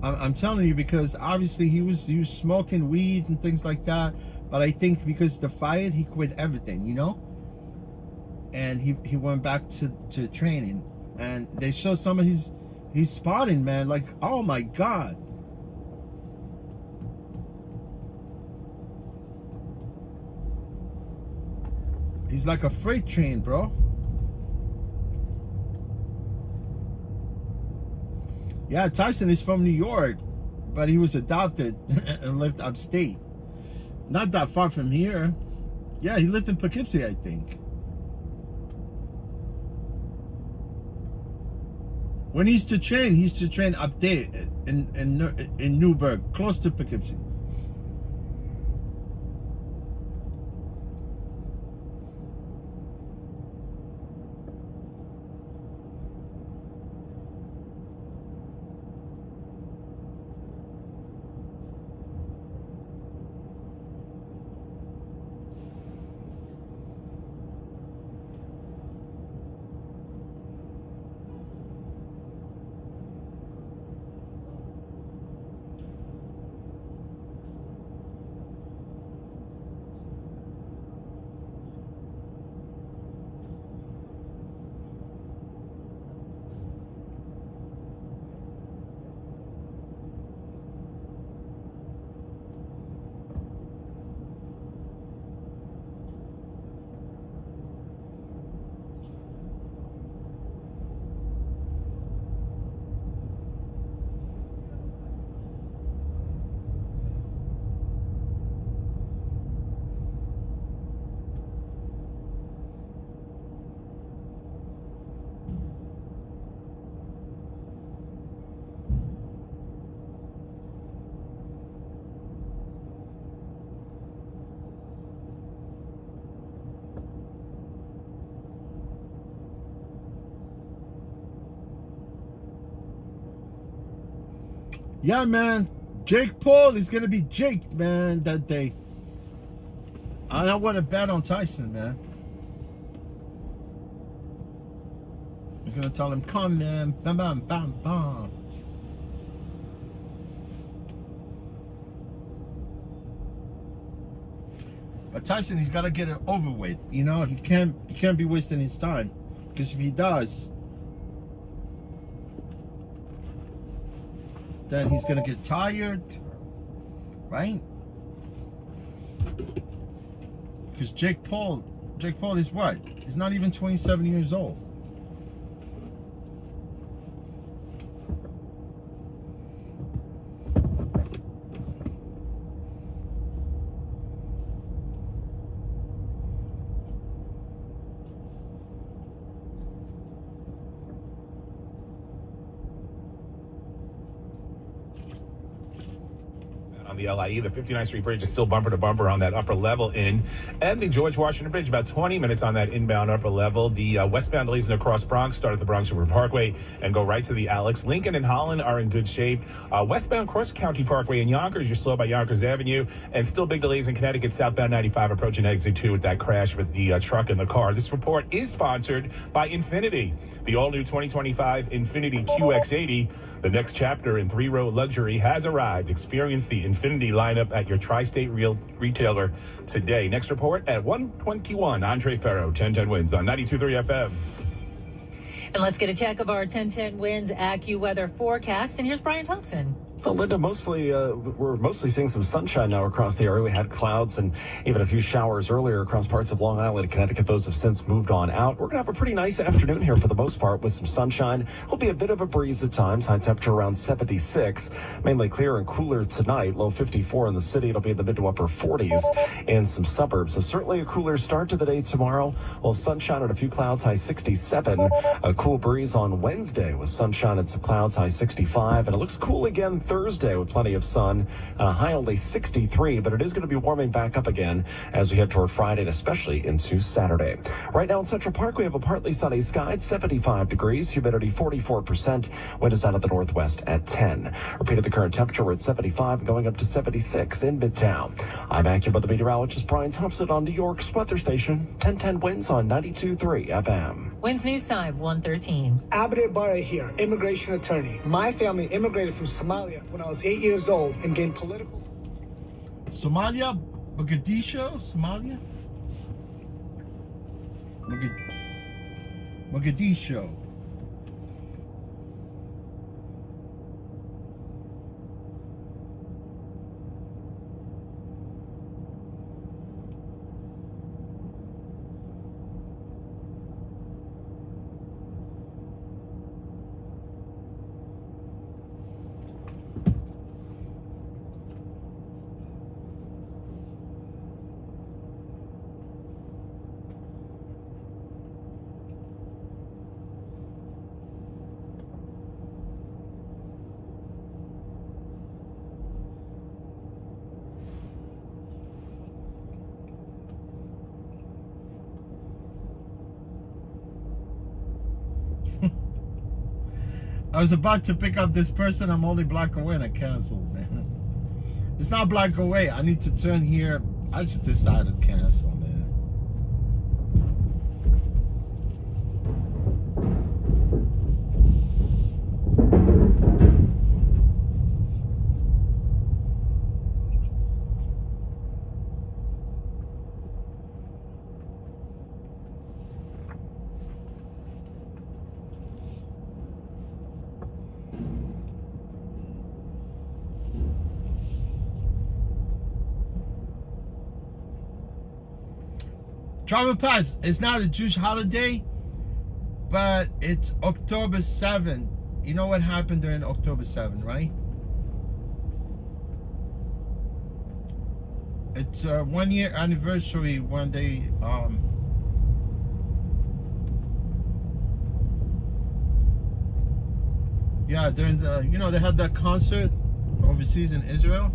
I'm telling you, because obviously he was smoking weed and things like that. But I think because the fight, he quit everything, you know? And he went back to training. And they show some of his spotting, man. Like, oh my God. He's like a freight train, bro. Yeah, Tyson is from New York, but he was adopted and lived upstate. Not that far from here. Yeah, he lived in Poughkeepsie, I think. When he used to train up there in Newburgh, close to Poughkeepsie. Yeah, man. Jake Paul is going to be Jake, man, that day. I don't want to bet on Tyson, man. He's going to tell him, come, man. Bam, bam, bam, bam. But Tyson, he's got to get it over with. You know, he can't be wasting his time. Because if he does, then he's gonna get tired, right? Because Jake Paul is what? He's not even 27 years old. On the LIE, the 59th Street Bridge is still bumper to bumper on that upper level in, and the George Washington Bridge about 20 minutes on that inbound upper level. The westbound lanes across Bronx start at the Bronx River Parkway and go right to the Alex. Lincoln and Holland are in good shape. Westbound Cross County Parkway in Yonkers, you're slow by Yonkers Avenue, and still big delays in Connecticut southbound 95 approaching exit 2 with that crash with the truck and the car. This report is sponsored by Infiniti, the all-new 2025 Infiniti QX80. The next chapter in three-row luxury has arrived. Experience the Infiniti lineup at your tri-state retailer today. Next report at 1:21. Andre Ferro, 1010 Wins on 92.3 FM. And let's get a check of our 1010 Winds AccuWeather forecast. And here's Brian Thompson. Well, Linda, we're mostly seeing some sunshine now across the area. We had clouds and even a few showers earlier across parts of Long Island and Connecticut. Those have since moved on out. We're going to have a pretty nice afternoon here for the most part with some sunshine. Will be a bit of a breeze at times. High temperature around 76. Mainly clear and cooler tonight. Low 54 in the city. It'll be in the mid to upper 40s in some suburbs. So certainly a cooler start to the day tomorrow. We'll have sunshine and a few clouds. High 67. A cool breeze on Wednesday with sunshine and some clouds. High 65. And it looks cool again Thursday with plenty of sun and a high only 63, but it is going to be warming back up again as we head toward Friday and especially into Saturday. Right now in Central Park, we have a partly sunny sky, 75 degrees, humidity 44%, wind is out of the northwest at 10. Repeated the current temperature, we're at 75 and going up to 76 in Midtown. I'm AccuWeather meteorologist Brian Thompson on New York's weather station, 1010 winds on 92.3 FM. Winds News Time, 1:13. Abdir Bara here, immigration attorney. My family immigrated from Somalia when I was 8 years old and gained political... Somalia? Mogadishu? Somalia? Mogadishu. I was about to pick up this person. I'm only block away and I canceled, man. It's not block away. I need to turn here. I just decided to cancel, man. Travel Pass, it's not a Jewish holiday, but it's October 7th. You know what happened during October 7th, right? It's a 1 year anniversary when they yeah, during the, you know, they had that concert overseas in Israel.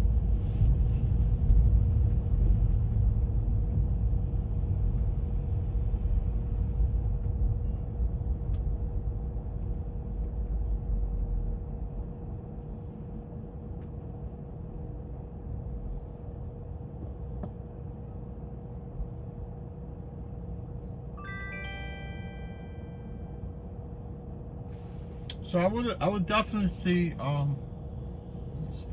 So I would definitely let me see.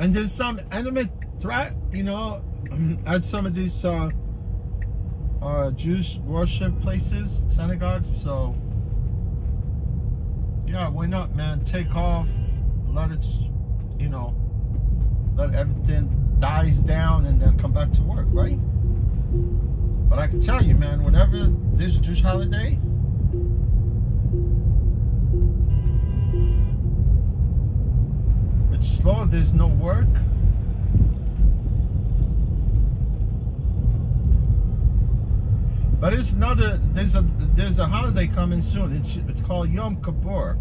And there's some enemy threat, you know, at some of these Jewish worship places, synagogues. So, yeah, why not, man? Take off, let it, you know, let everything dies down and then come back to work, right? But I can tell you, man, whenever there's a Jewish holiday, it's slow, there's no work. But it's another, there's a holiday coming soon. It's called Yom Kippur.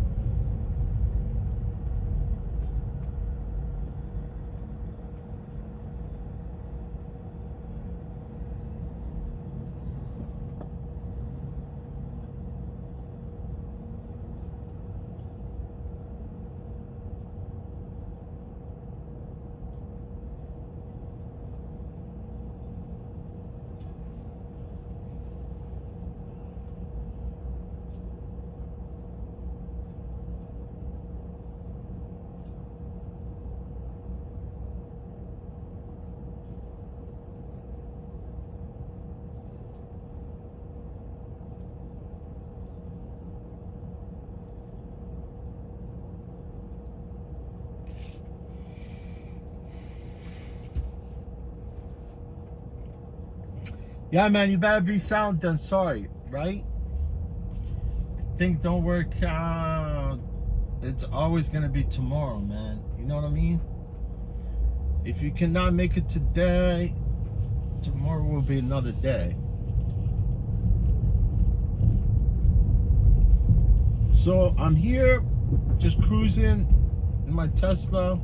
Yeah, man, you better be silent than sorry, right? Things don't work out. It's always gonna be tomorrow, man. You know what I mean? If you cannot make it today, tomorrow will be another day. So I'm here just cruising in my Tesla.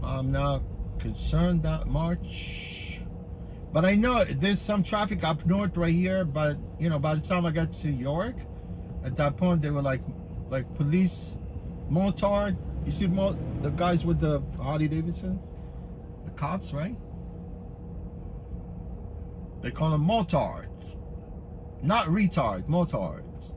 I'm not concerned that much, but I know there's some traffic up north right here. But you know, by the time I got to York, at that point they were like police motard. You see the guys with the Harley Davidson, the cops, right? They call them motards, not retard, motards.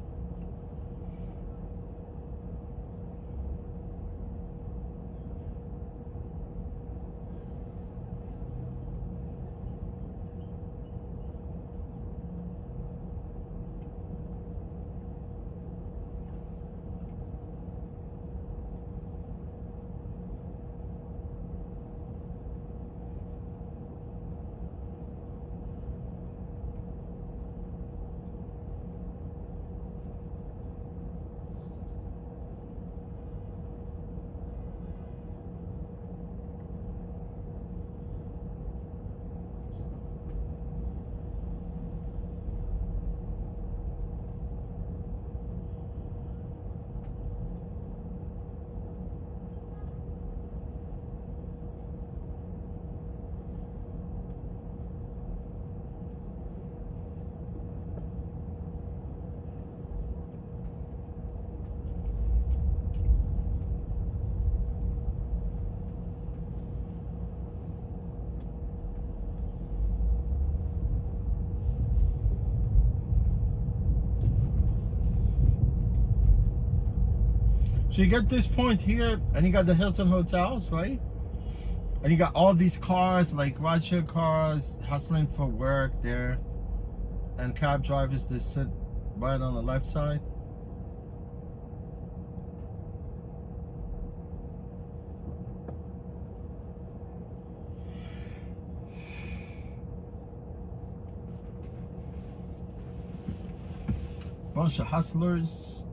So you get this point here, and you got the Hilton hotels, right? And you got all these cars, like rideshare cars, hustling for work there, and cab drivers that sit right on the left side. Bunch of hustlers.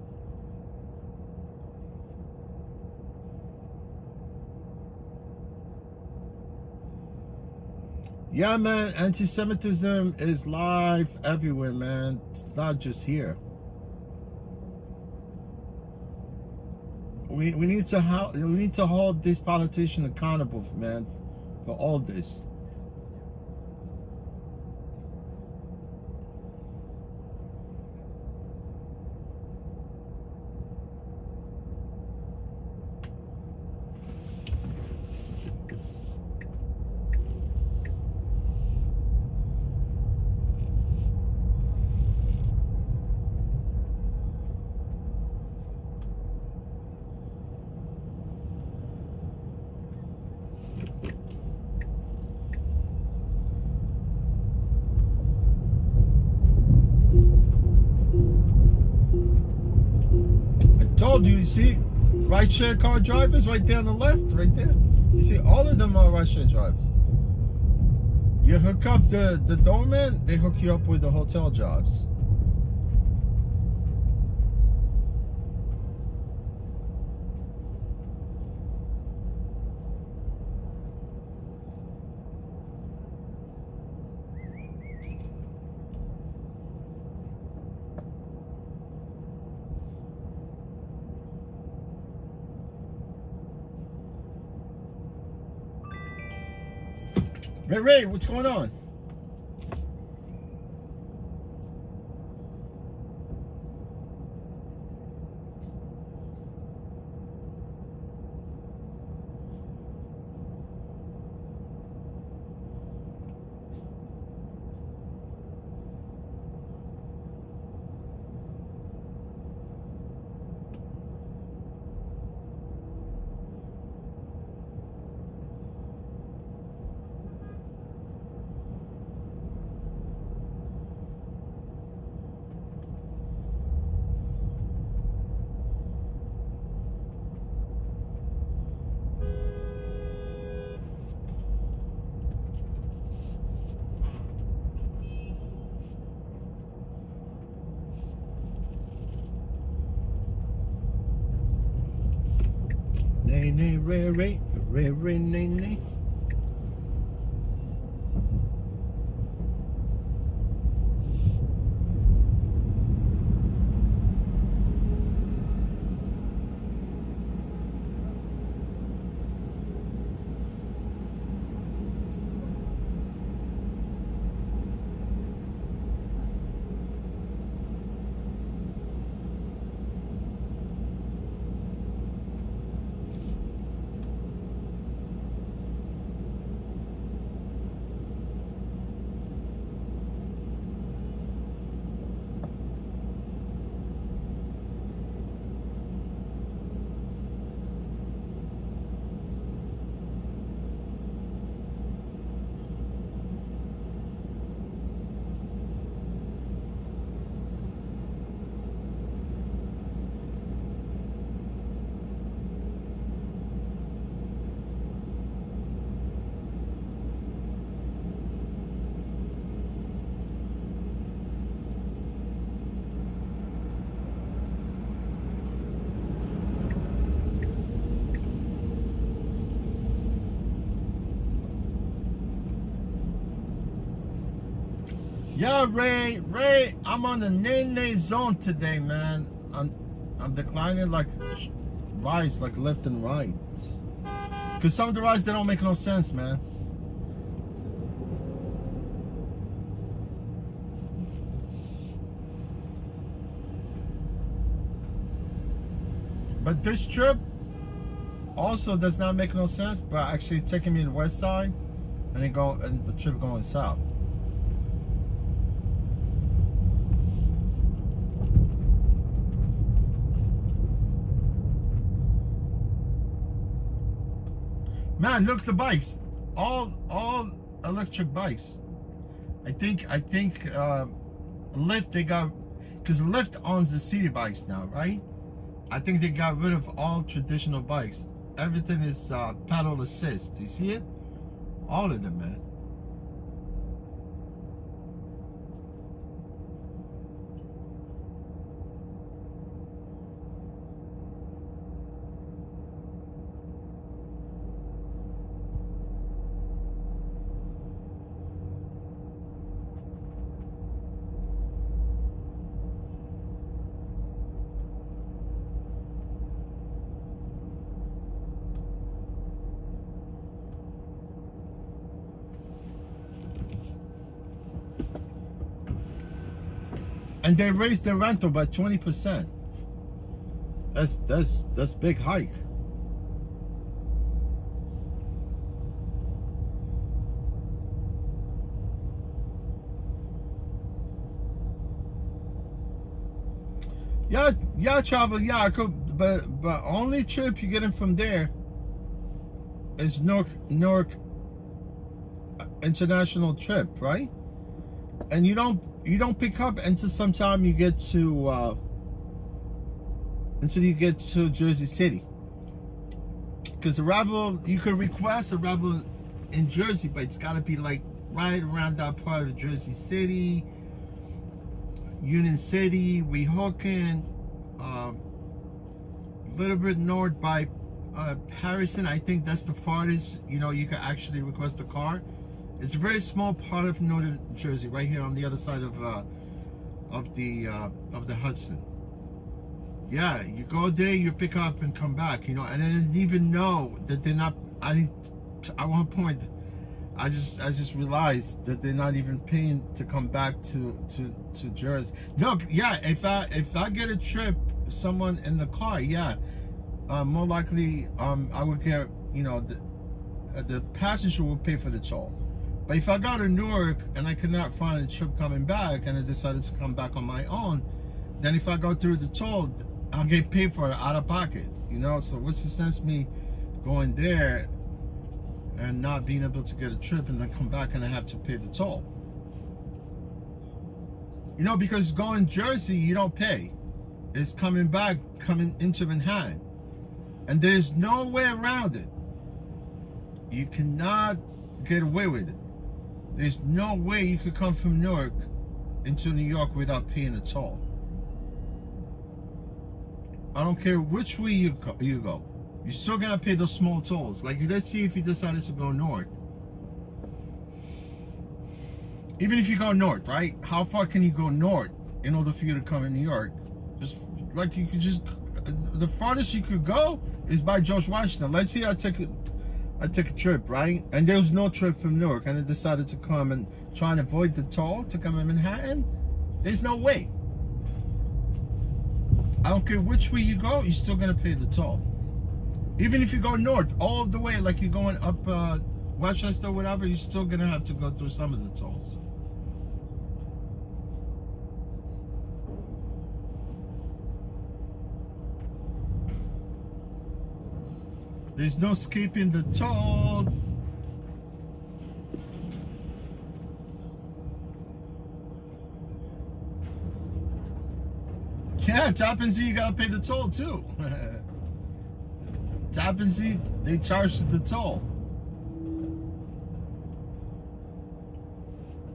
Yeah, man, anti-Semitism is live everywhere, man. It's not just here. We need to hold these politicians accountable, man, for all this. Told you, see, rideshare car drivers right there on the left, right there. You see, all of them are rideshare drivers. You hook up the doorman, they hook you up with the hotel jobs. Ray, what's going on? Nay, nay, re, re, re, re, nay, nay. Yeah, Ray, I'm on the nay zone today, man. I'm declining like rides, like left and right. Cause some of the rides, they don't make no sense, man. But this trip also does not make no sense, but actually taking me to the west side and the trip going south. Man, look, the bikes, all electric bikes. I think Lyft, they got, because Lyft owns the city bikes now, right? I think they got rid of all traditional bikes. Everything is pedal assist. You see it? All of them, man. And they raised the rental by 20%. That's big hike. Yeah, travel. Yeah, I could, but only trip you getting from there is Newark international trip, right? And you don't pick up until sometime you get to Jersey City. Because arrival, you could request arrival in Jersey, but it's gotta be like right around that part of Jersey City, Union City, Weehawken, a little bit north by Harrison. I think that's the farthest, you can actually request a car. It's a very small part of northern Jersey, right here on the other side of the Hudson. Yeah, you go there, you pick up and come back, and I didn't even know that they're not. At one point, I just realized that they're not even paying to come back to Jersey. No, yeah, if I get a trip, someone in the car, yeah, more likely I would get, the passenger will pay for the toll. But if I go to Newark and I cannot find a trip coming back and I decided to come back on my own, then if I go through the toll, I'll get paid for it out of pocket, So what's the sense of me going there and not being able to get a trip and then come back and I have to pay the toll? Because going Jersey, you don't pay. It's coming into Manhattan. And there's no way around it. You cannot get away with it. There's no way you could come from Newark into New York without paying a toll. I don't care which way you go. you're still gonna pay those small tolls. Like, let's see if you decided to go north. Even if you go north, right? How far can you go north in order for you to come in New York? Just like you could just, the farthest you could go is by George Washington. Let's say I took a trip, right? And there was no trip from Newark, and I decided to come and try and avoid the toll to come in Manhattan. There's no way. I don't care which way you go, you're still gonna pay the toll. Even if you go north all the way, like you're going up Westchester or whatever, you're still gonna have to go through some of the tolls. There's no escaping the toll. Yeah, Tappan Zee, you gotta pay the toll too. Tappan Zee, they charge the toll.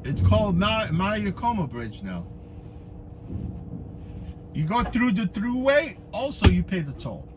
It's called Mariacoma Bridge now. You go through the throughway, also you pay the toll.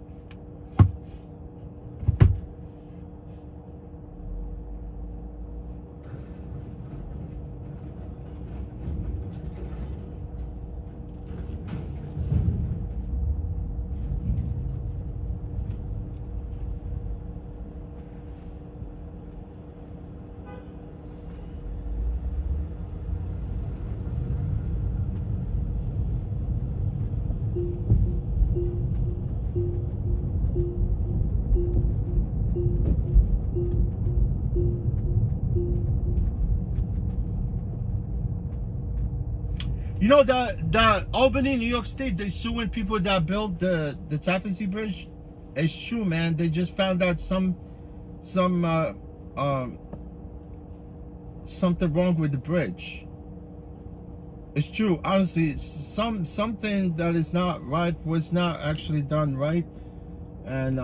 You know the Albany, New York State, they suing people that built the Tappan Zee Bridge. It's true, man. They just found out something wrong with the bridge. It's true. Honestly, something that is not right was not actually done right, and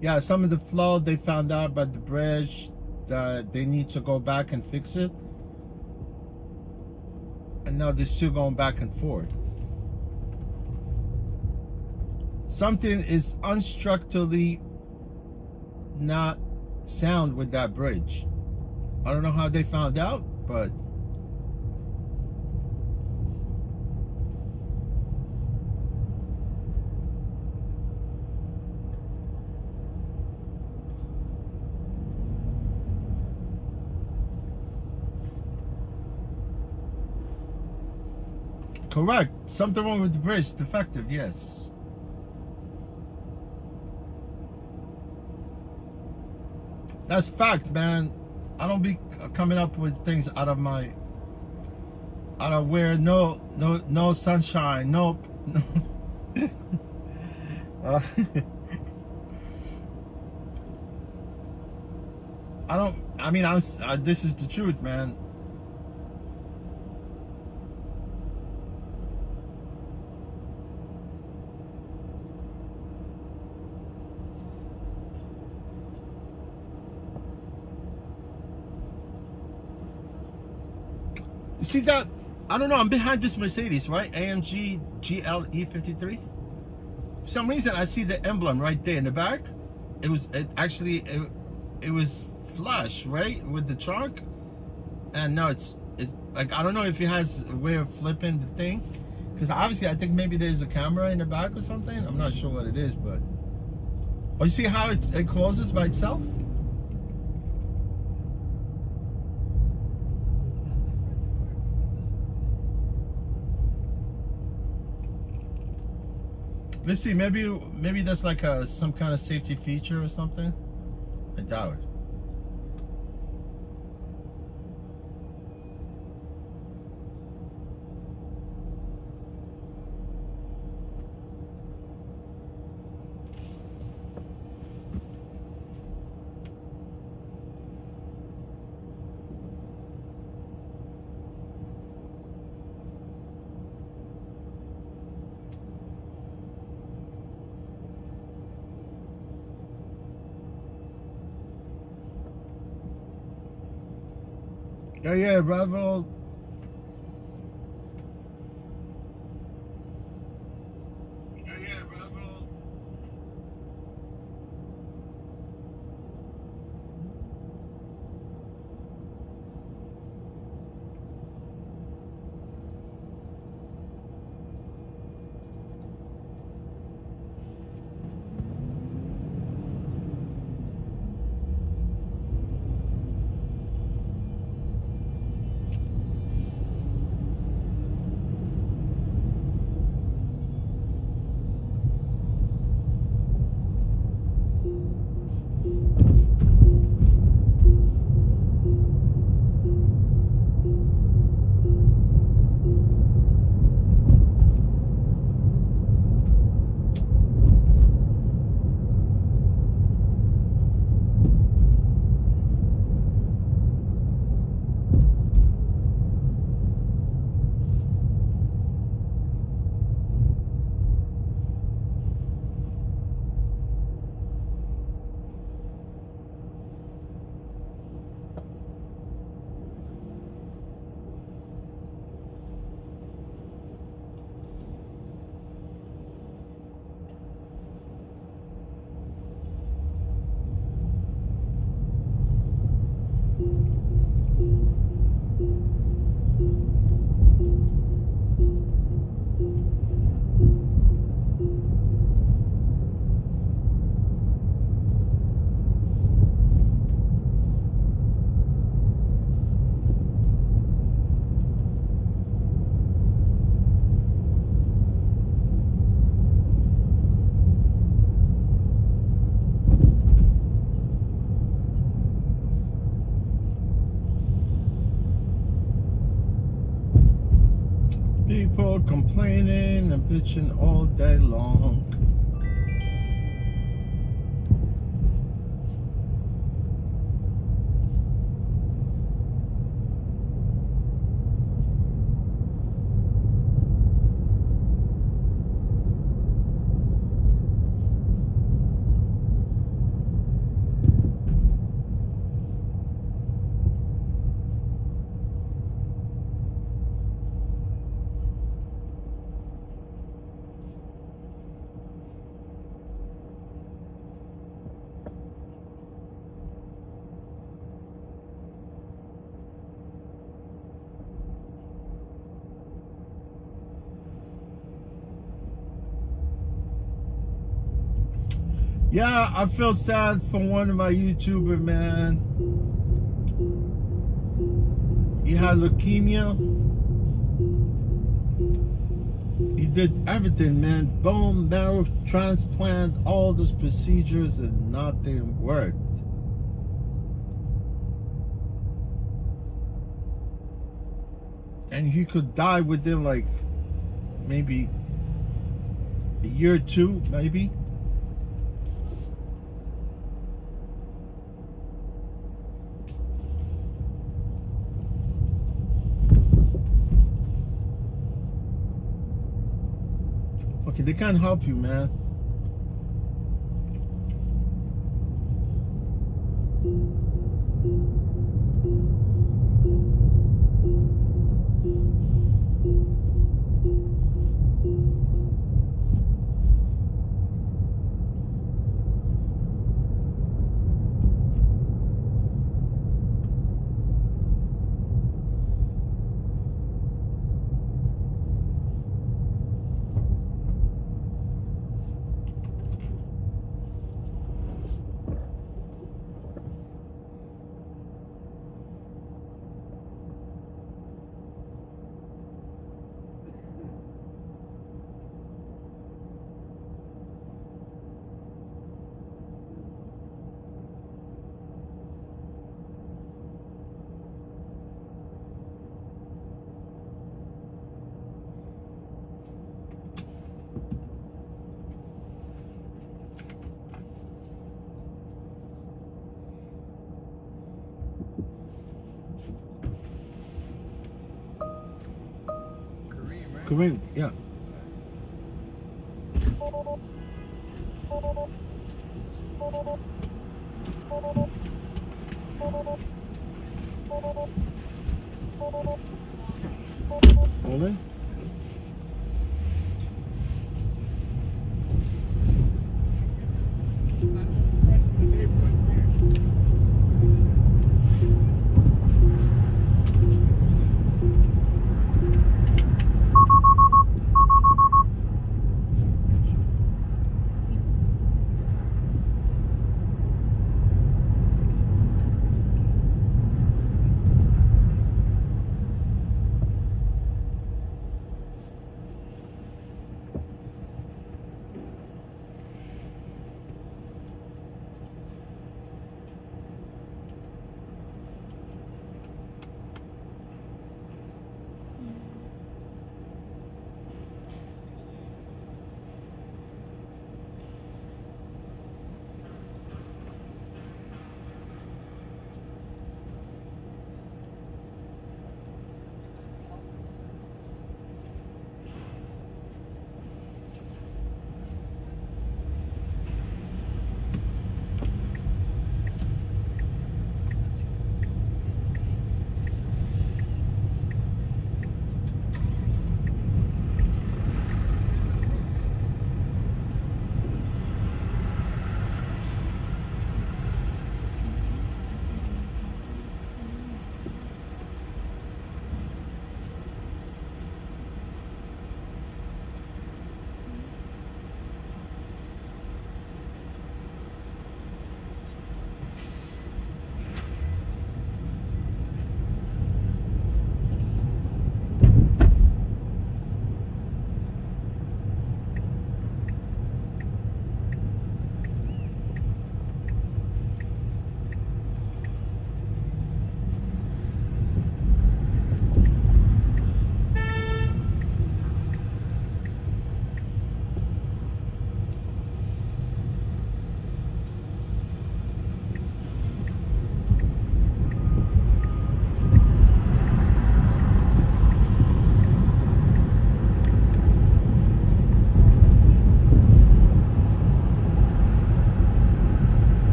yeah, some of the flow they found out about the bridge. That they need to go back and fix it, and now they're still going back and forth. Something is unstructurally not sound with that bridge. I don't know how they found out, but correct. Something wrong with the bridge. Defective, yes. That's fact, man. I don't be coming up with things out of where no sunshine, nope. This is the truth, man. See that? I don't know. I'm behind this Mercedes, right? AMG GLE 53. For some reason, I see the emblem right there in the back. It was flush, right, with the trunk. And now it's like, I don't know if it has a way of flipping the thing, because obviously I think maybe there's a camera in the back or something. I'm not sure what it is, but oh, you see how it closes by itself? Let's see, maybe that's like some kind of safety feature or something. I doubt it. Yeah, Ravel. People complaining and bitching all day long. Yeah, I feel sad for one of my YouTubers, man. He had leukemia. He did everything, man. Bone marrow transplant, all those procedures, and nothing worked. And he could die within like maybe a year or two, maybe. Okay, they can't help you, man. Kareem, yeah. Hold it.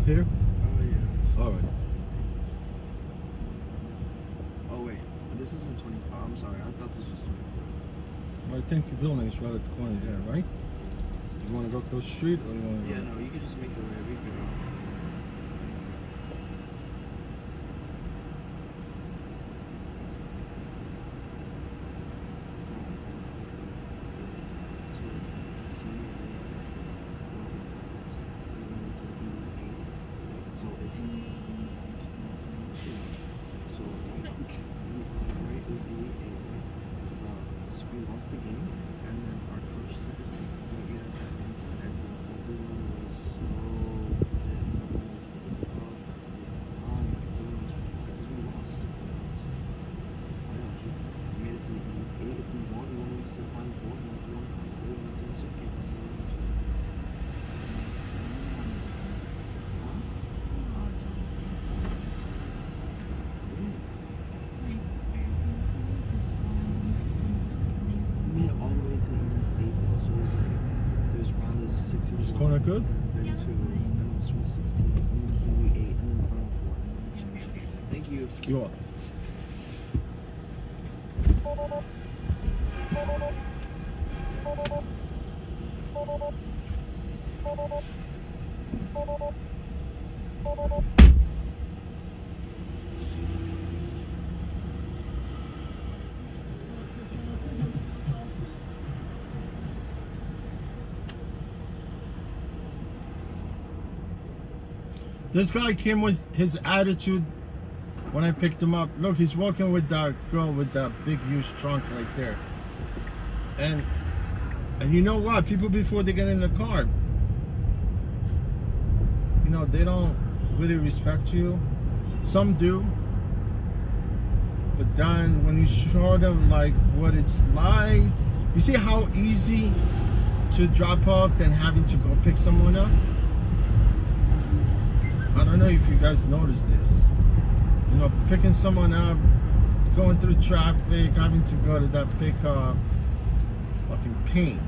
up here? Oh, yeah. All right. Oh, wait. This isn't 20. Oh, I'm sorry. I thought this was 20. Well, I think your building is right at the corner there, right? You want to go across the street or you want to Yeah, no, you can just make the way. We can go. So it's right is E8, so we lost the game, and then our coach took us to the inside, and everyone was so pissed. Everyone was pissed off. Oh my goodness, because we lost. Playoffs, we made it to the E8. If we won, we won to the Final Four. And if we won the Final Four, we went to the championship. Is corner good? Then 2, and then Sweet 16, and then 8, and then the Final Four, and then the championship. Thank you. You are. This guy came with his attitude when I picked him up. Look, he's walking with that girl with that big huge trunk right there. And you know what? People before they get in the car, you know, they don't really respect you. Some do. But then when you show them like what it's like, you see how easy to drop off than having to go pick someone up? I don't know if you guys noticed this. You know, picking someone up, going through traffic, having to go to that pickup, fucking pain.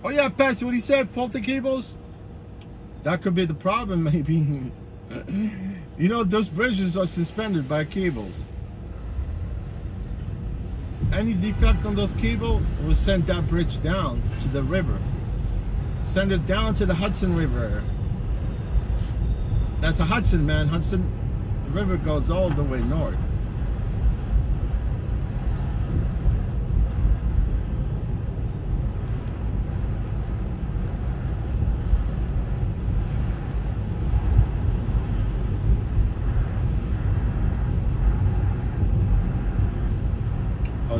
Oh yeah, Pastor, what he said, faulty cables? That could be the problem, maybe. You know, those bridges are suspended by cables. Any defect on those cables will send that bridge down to the river. Send it down to the Hudson River. That's a Hudson, man. Hudson River goes all the way north.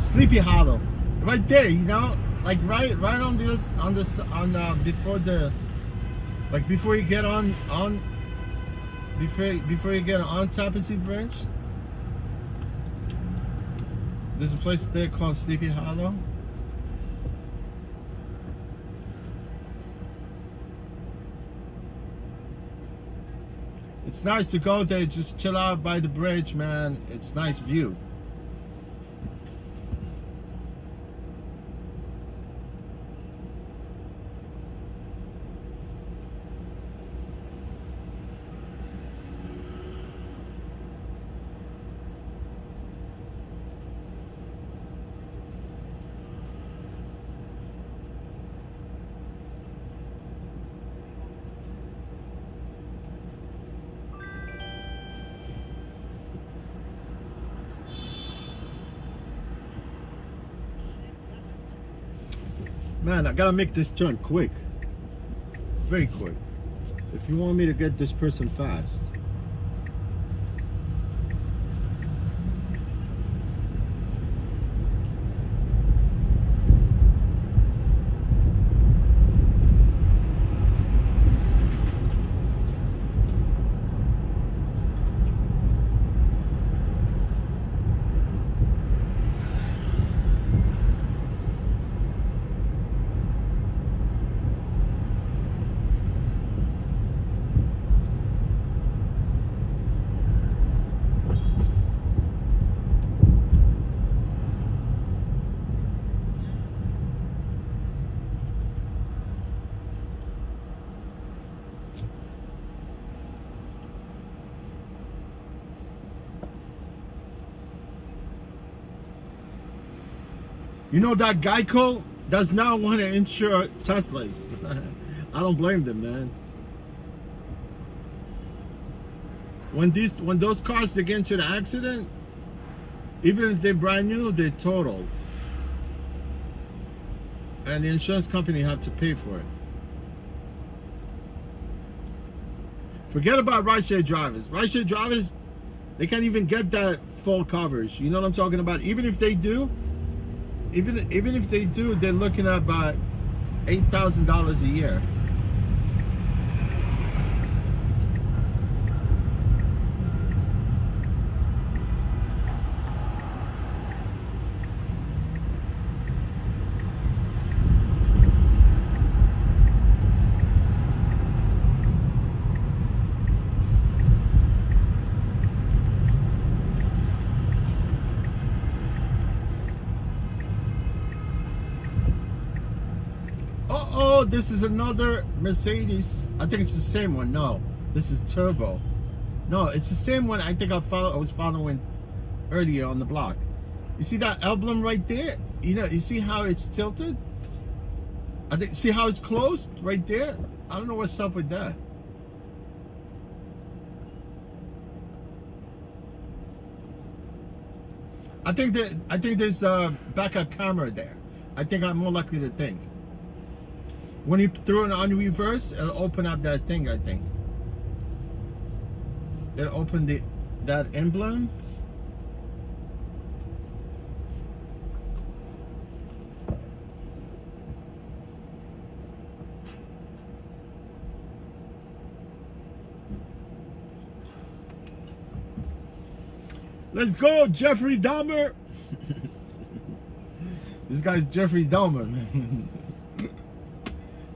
Sleepy Hollow, right there, you know, like right on this before the, like before you get on before you get on Tapestry Bridge. There's a place there called Sleepy Hollow. It's nice to go there, just chill out by the bridge, man. It's nice view. Man, I gotta make this turn quick. Very quick. If you want me to get this person fast. You know that Geico does not want to insure Teslas. I don't blame them, man. When those cars they get into the accident, even if they're brand new, they're totaled. And the insurance company have to pay for it. Forget about rideshare drivers. Rideshare drivers, they can't even get that full coverage. You know what I'm talking about? Even if they do, even if they do, they're looking at about $8,000 a year. Oh, this is another Mercedes. I think it's the same one. No, this is turbo. No, it's the same one. I think I was following earlier on the block. You see that emblem right there? You know, you see how it's tilted? I think. See how it's closed right there? I don't know what's up with that. I think there's a backup camera there. I think I'm more likely to think. When you throw it on reverse, it'll open up that thing, I think. It'll open that emblem. Let's go, Jeffrey Dahmer. This guy's Jeffrey Dahmer, man.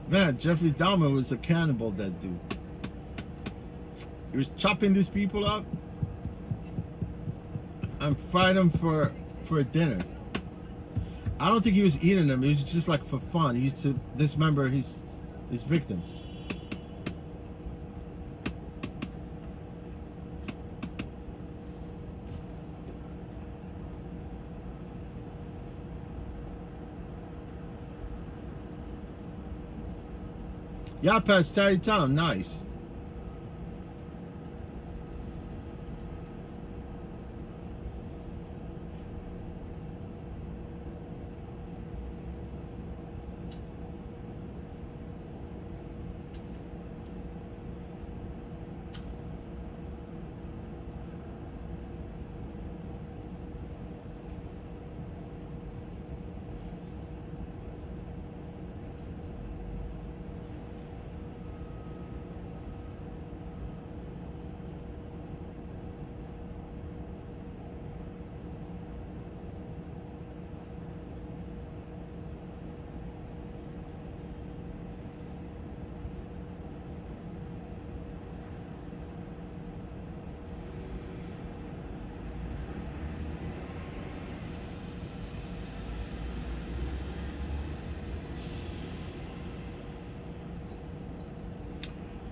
Man, Jeffrey Dahmer was a cannibal, that dude. He was chopping these people up and frying them for dinner. I don't think he was eating them. It was just like for fun. He used to dismember his victims. Yeah, past Terry Town, nice.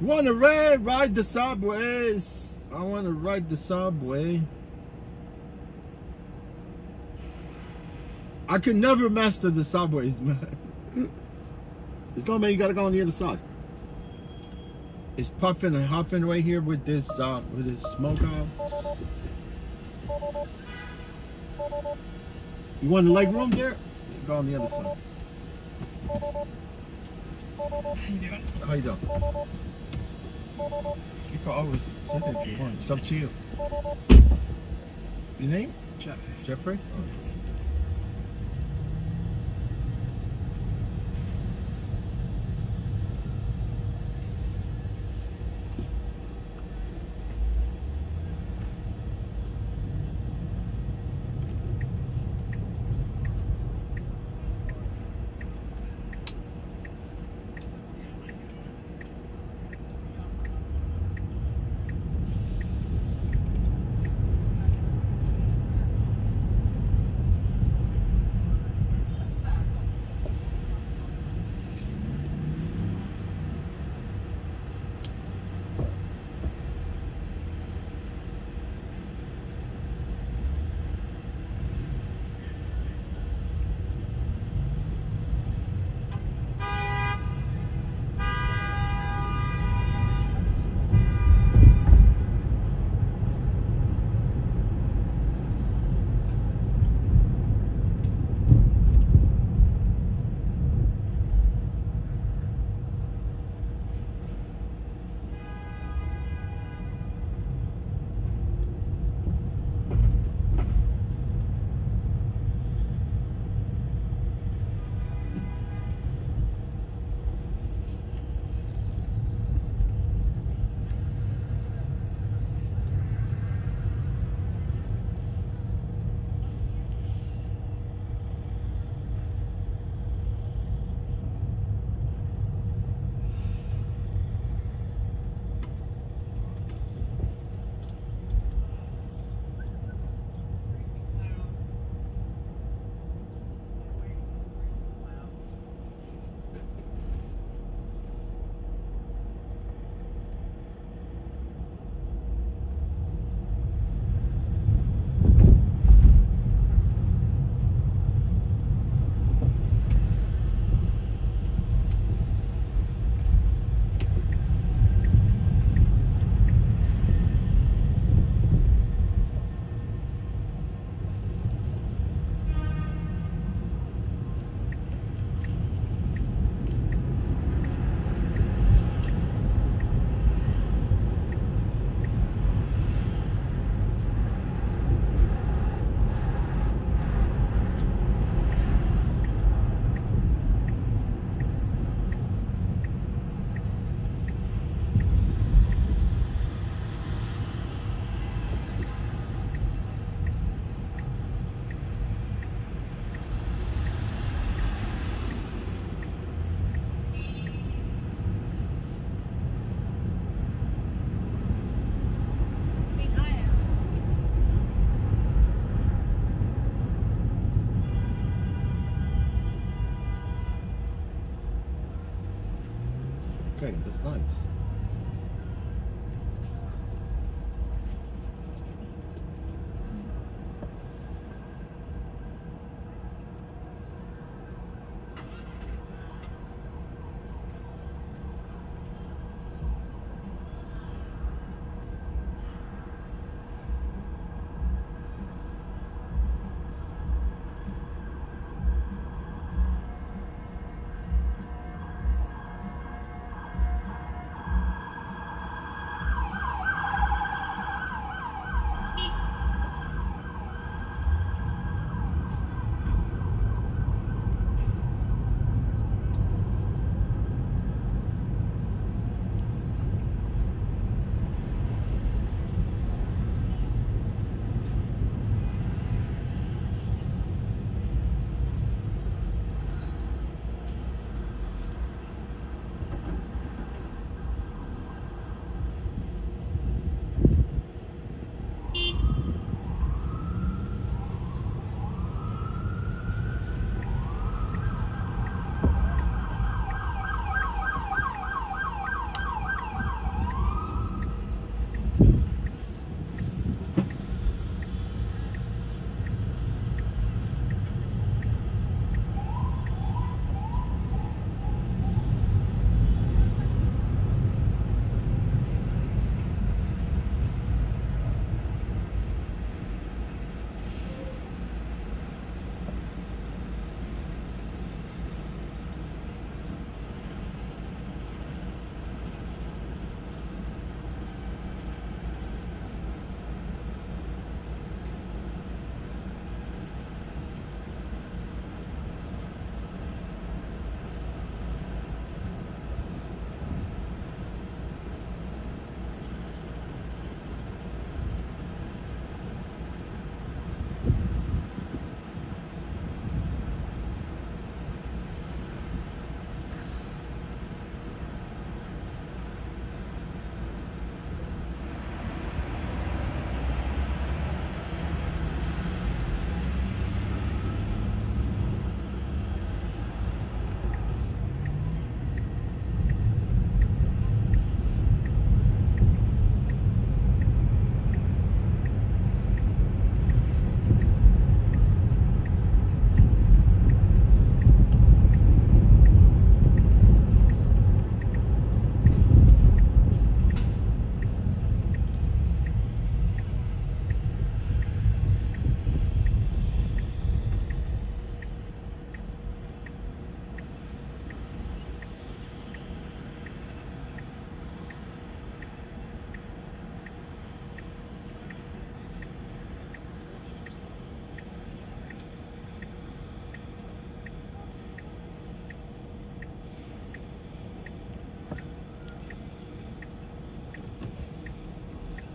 Want to ride the subways? I want to ride the subway. I could never master the subways, man. It's gonna make you gotta go on the other side. It's puffing and huffing right here with this smoke out. You want the leg room there? Go on the other side. How you doing? You can always sit if you want. It's up to you. Your name? Jeff. Jeffrey? Oh. It's nice.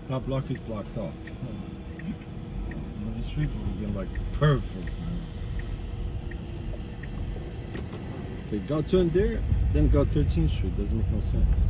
That block is blocked off. The street would have been like perfect, man. If it got turned there, then got 13th Street. Doesn't make no sense.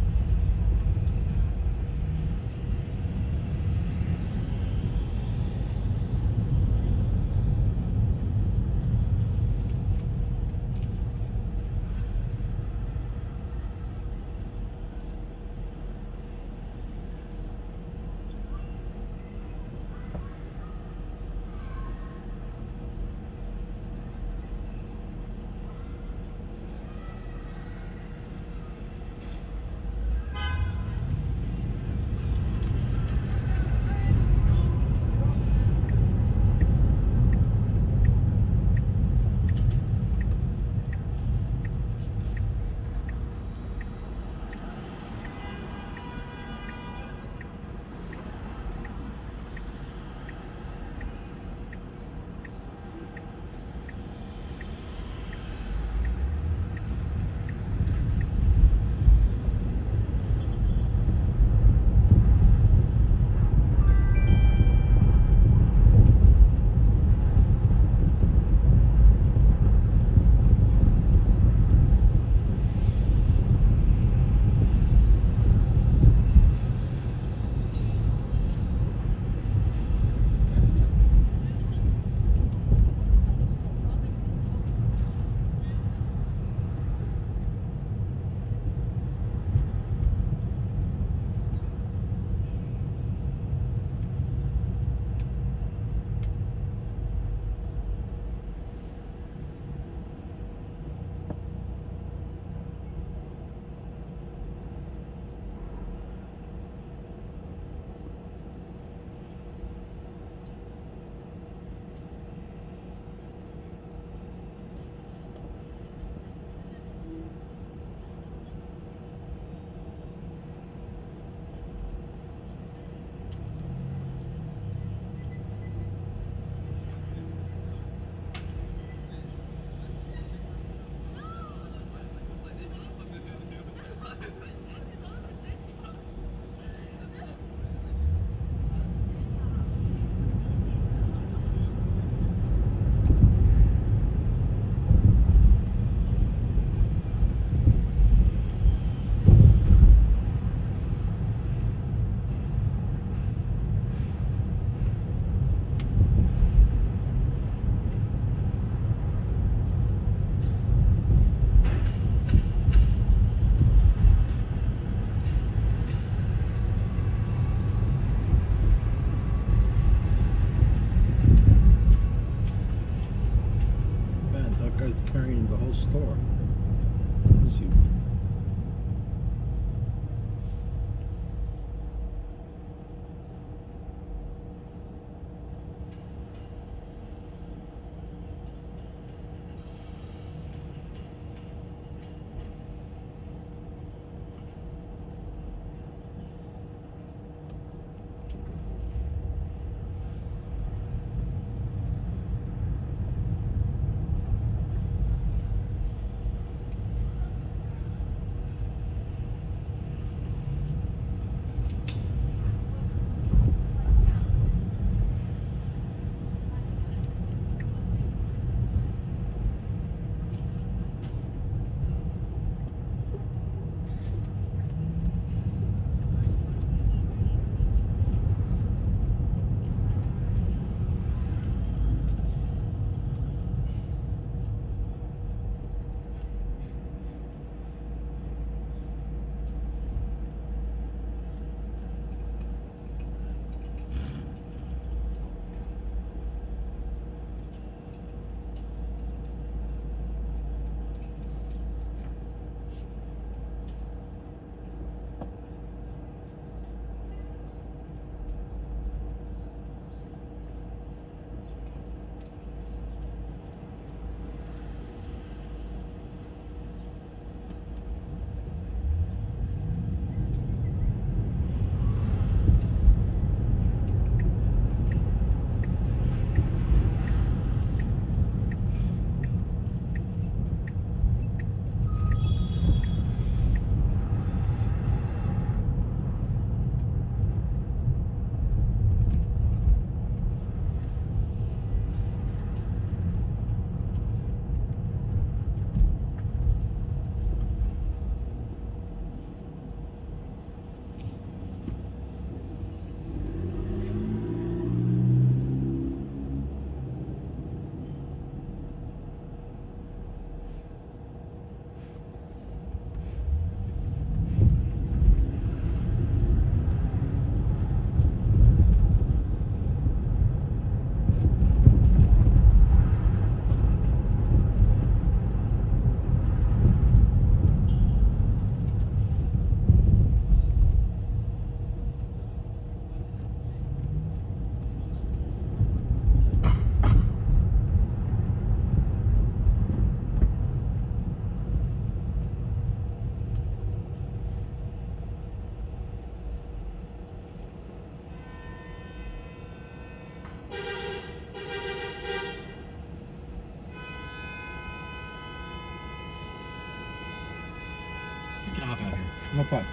No problem.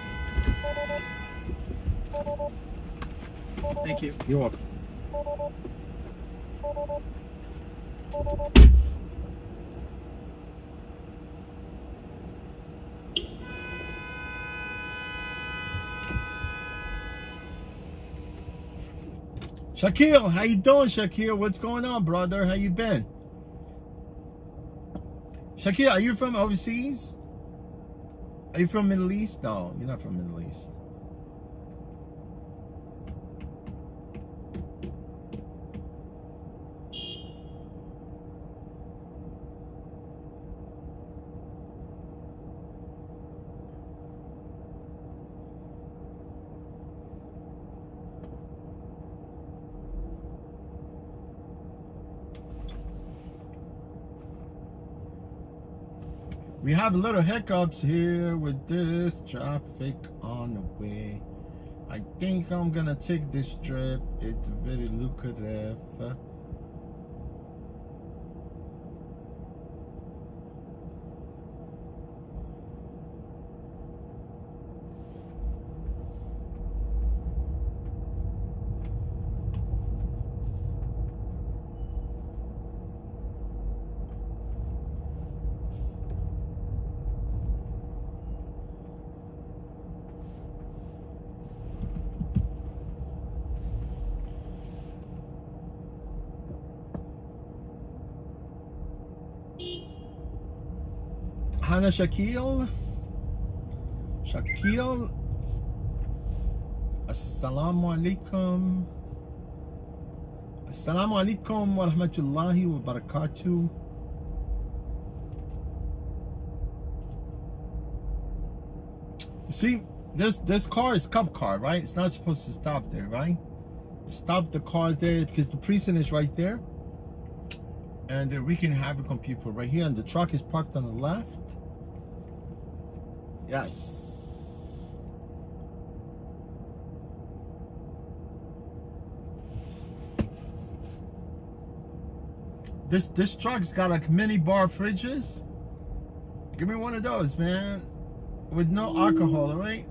Thank you. You're welcome. Shaquille, how you doing, Shaquille? What's going on, brother? How you been? Shaquille, are you from overseas? Are you from Middle East? No, you're not from Middle East. We have a little hiccups here with this traffic on the way. I think I'm gonna take this trip. It's very lucrative. Hana Shaquille. Shaquille. Assalamu alaikum. Assalamu alaikum wa rahmatullahi wa barakatuh. You see, this car is cop car, right? It's not supposed to stop there, right? Stop the car there because the precinct is right there. And they're wreaking havoc on people right here. And the truck is parked on the left. Yes. This truck's got like mini bar fridges. Give me one of those, man. With no alcohol, all right?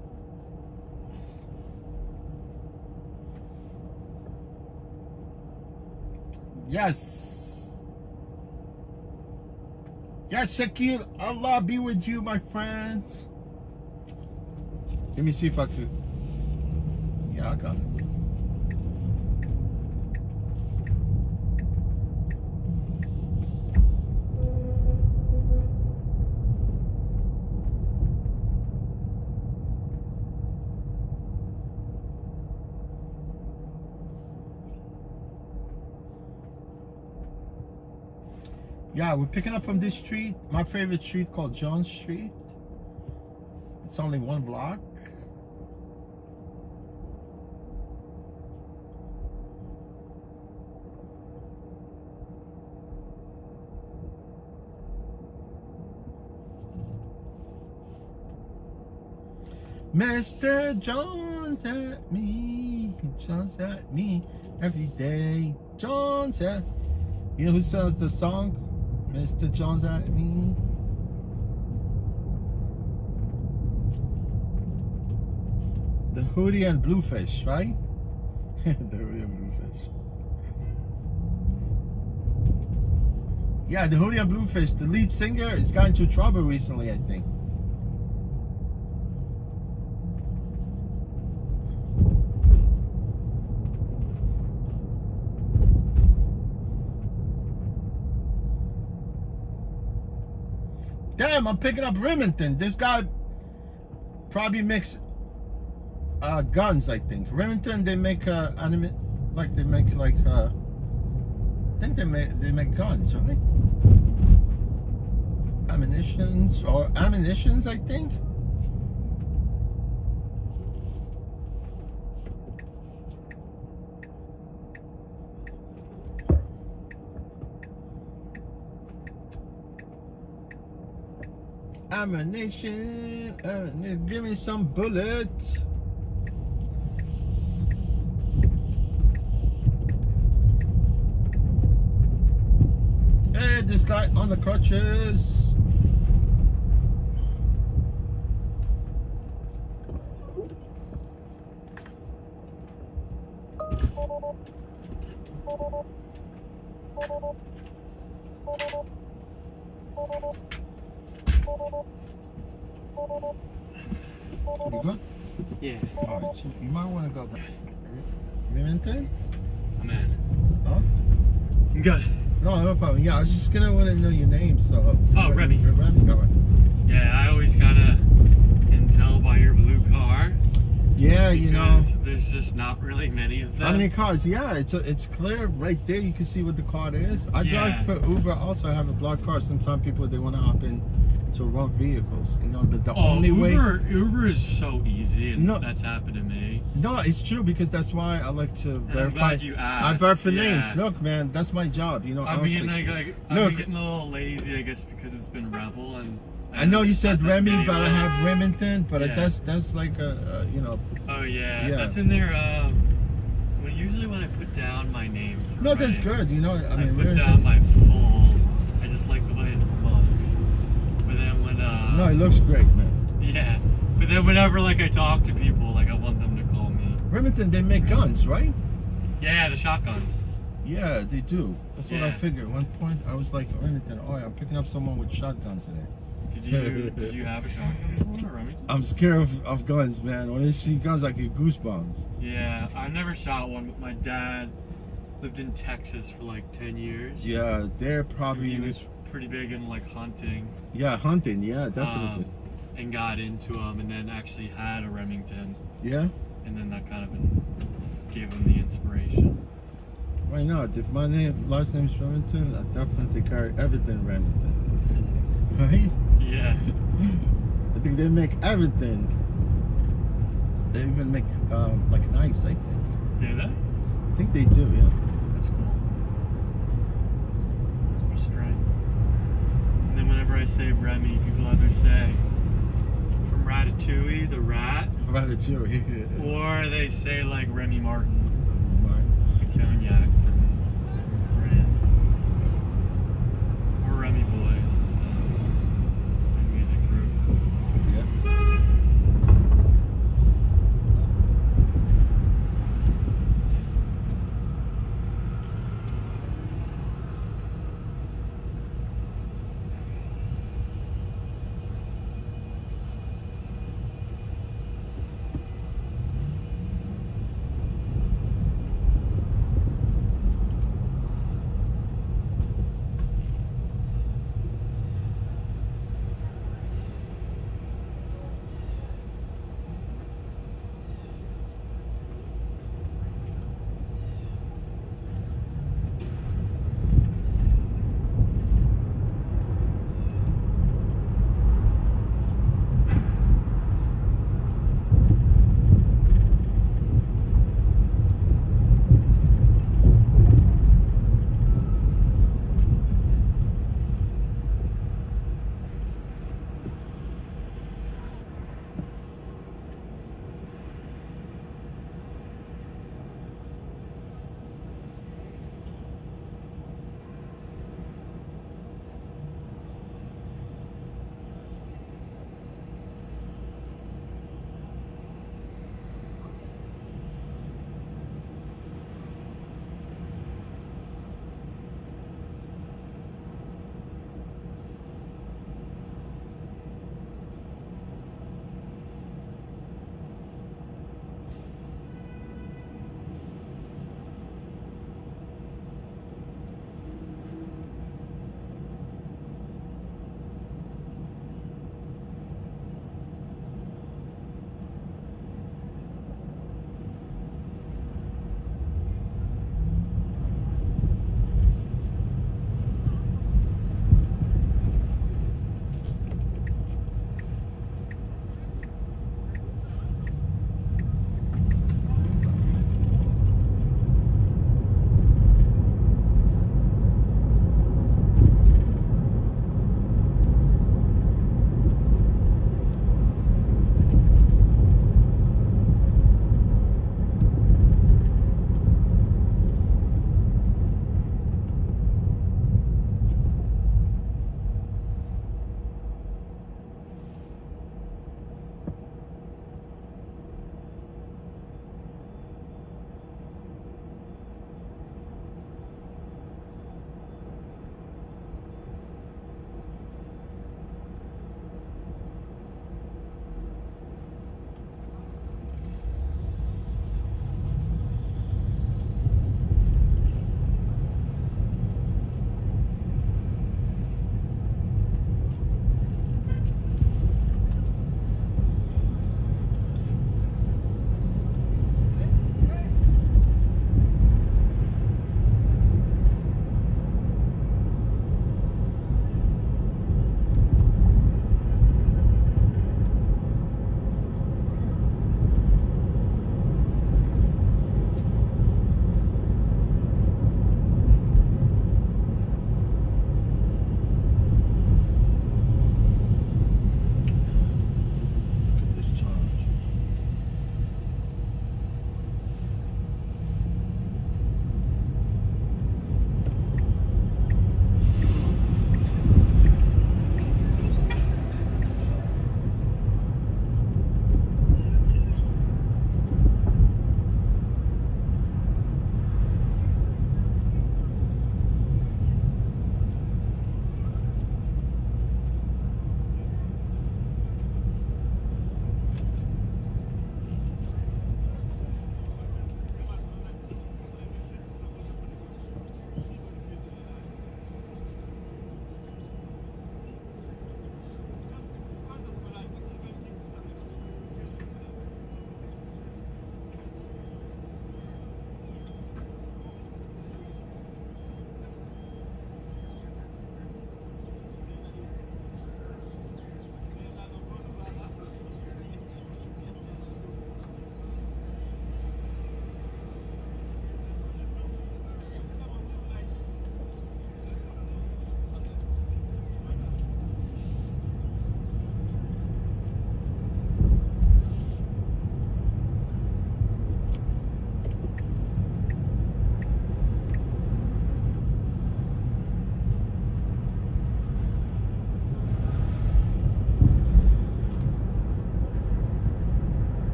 Yes. Yes, Shaquille. Allah be with you, my friend. Let me see if I can. Yeah, I got it. Yeah, we're picking up from this street, my favorite street called John Street. It's only one block. Mr. Jones at me, Jones at me every day. Jones at, you know who sells the song? Mr. Jones at me. The Hoodie and Bluefish, right? The Hoodie and Bluefish. Yeah, the Hoodie and Bluefish. The lead singer has got into trouble recently, I think. Damn, I'm picking up Remington. This guy probably makes guns, I think. Remington, they make I think they make guns, right? Ammunitions, I think. Ammunition, give me some bullets. Hey, this guy on the crutches. You good? Yeah. Alright, so you might want to go there. Remember? I'm in. Huh? I'm good. No problem. Yeah, I was just gonna want to know your name, so. Oh, Remy. Remy, alright. Yeah, I always kinda can tell by your blue car. Yeah, you know. There's just not really many of them. How many cars? Yeah, it's clear right there. You can see what the car is. I drive for Uber. Also, I have a black car. Sometimes people they want to hop in to wrong vehicles. You know, the only way. Uber is so easy, and that's happened to me. No, it's true because that's why I like to And verify. I'm glad you asked. I verify yeah. names. Look, man, that's my job. You know, I honestly. mean, I'm getting a little lazy, I guess, because it's been Rebel and. I know you said Remy, but I have Remington. But that's like you know. Oh yeah, that's in there. Well, usually when I put down my name. No, that's good. You know, I mean, put down my full. I just like the way it looks. But then when No, it looks great, man. Yeah, but then whenever like I talk to people, like I want them to call me. Remington, they make guns, right? Yeah, the shotguns. Yeah, they do. That's what I figured. At one point, I was like, Remington, oh, I'm picking up someone with shotgun today. Did you have a shotgun before, Remington? I'm scared of guns, man. When I see guns, I get goosebumps. Yeah, I've never shot one, but my dad lived in Texas for like 10 years. Yeah, they're probably. So he was pretty big in like hunting. Yeah, hunting. Yeah, definitely. And got into them, and then actually had a Remington. Yeah. And then that kind of gave him the inspiration. Why not? If my last name is Remington, I definitely carry everything Remington. Right? Yeah. I think they make everything. They even make like knives, I think. Do they? I think they do, yeah. That's cool. Restraint. And then whenever I say Remy, people either say from Ratatouille, the rat. Ratatouille. Or they say like Remy Martin. The cognac from France. Or Remy Boys. Music group. Yeah.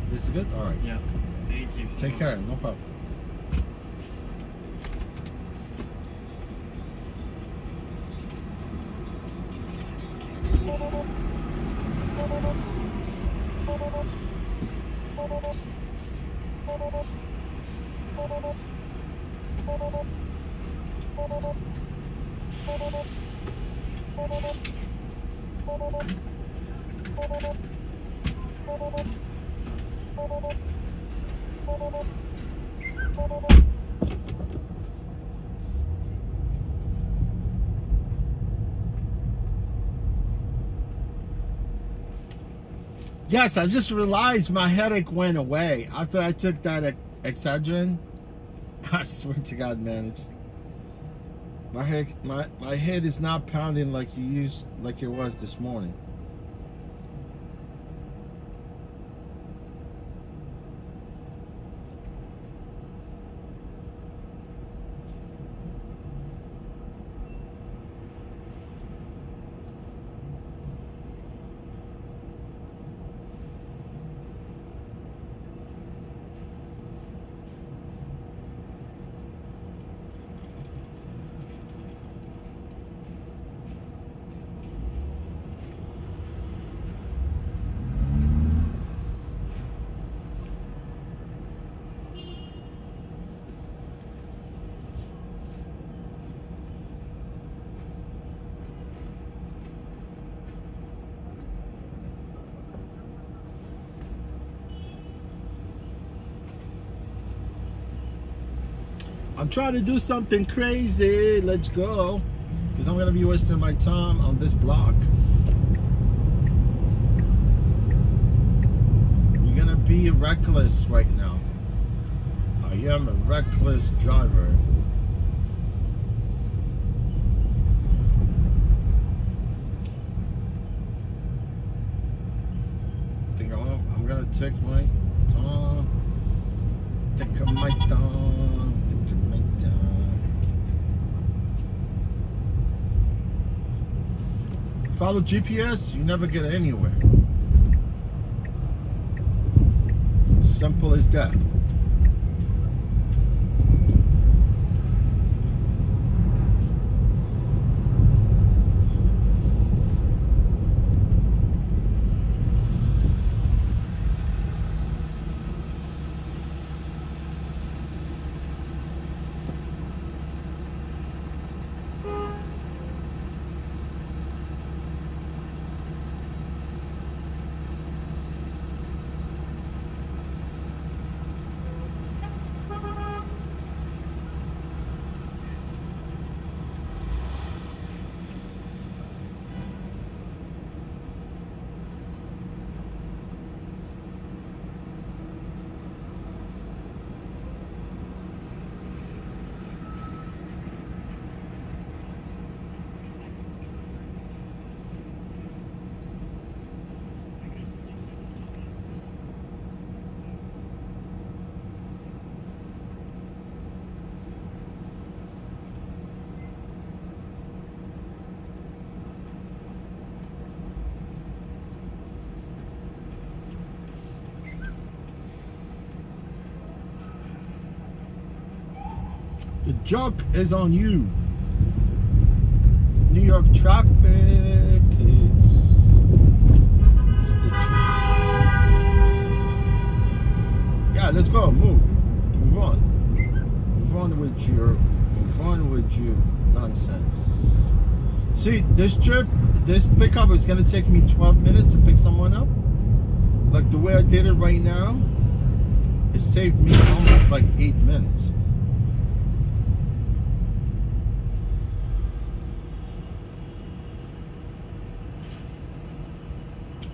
This is good? All right. Yeah. Thank you. So Take much. care. No problem. Yes, I just realized my headache went away after I took that Excedrin. I swear to God, man, it's my head is not pounding like it was this morning. I'm trying to do something crazy. Let's go. Because I'm going to be wasting my time on this block. You're going to be reckless right now. I am a reckless driver. I think I'm going to take my time. Take my time. Follow GPS, you never get anywhere. Simple as that. The joke is on you. New York traffic is yeah, let's go. Move on. Move on with your nonsense. See, this pickup is gonna take me 12 minutes to pick someone up. Like the way I did it right now, it saved me almost like 8 minutes.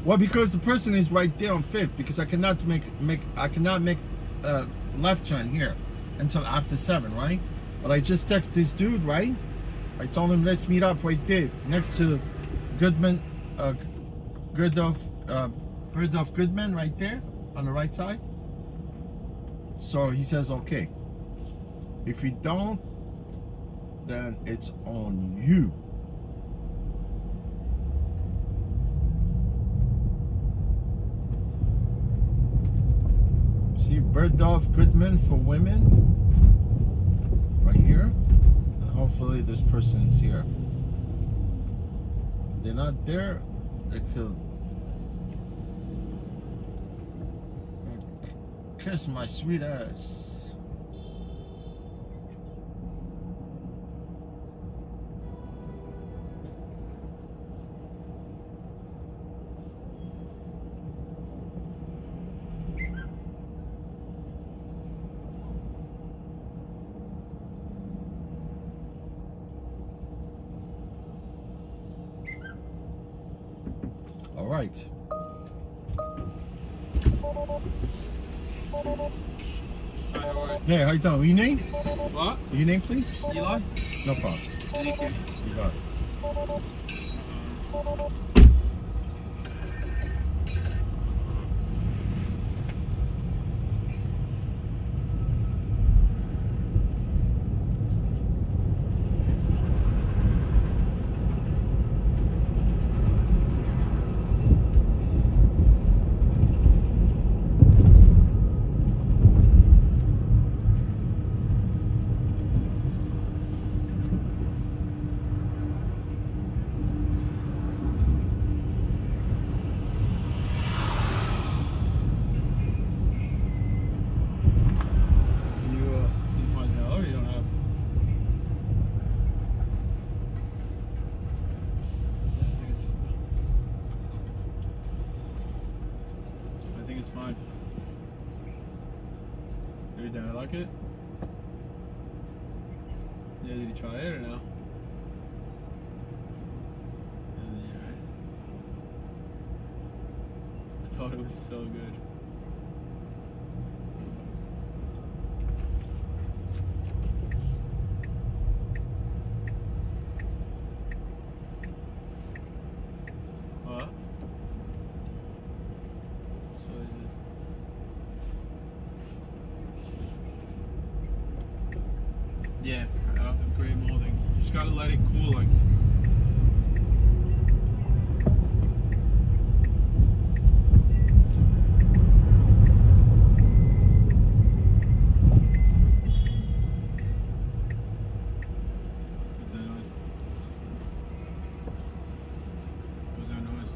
Well, because the person is right there on 5th, because I cannot make left turn here until after 7, right? But I just text this dude, right? I told him let's meet up right there next to Goodman, Birdolph Goodman, right there on the right side. So he says okay. If you don't, then it's on you. Bergdorf Goodman for women. Right here. And hopefully this person is here. If they're not there, they could kiss my sweet ass. All right. Hey, how you doing? What your name? What? Your name, please? Eli? No problem. Thank you. You got it. It's fine. Your dad like it? Yeah, did you try it or no? Yeah. I thought it was so good. What? Yeah, great molding. You just gotta let it cool, like. What's that noise? What's that noise?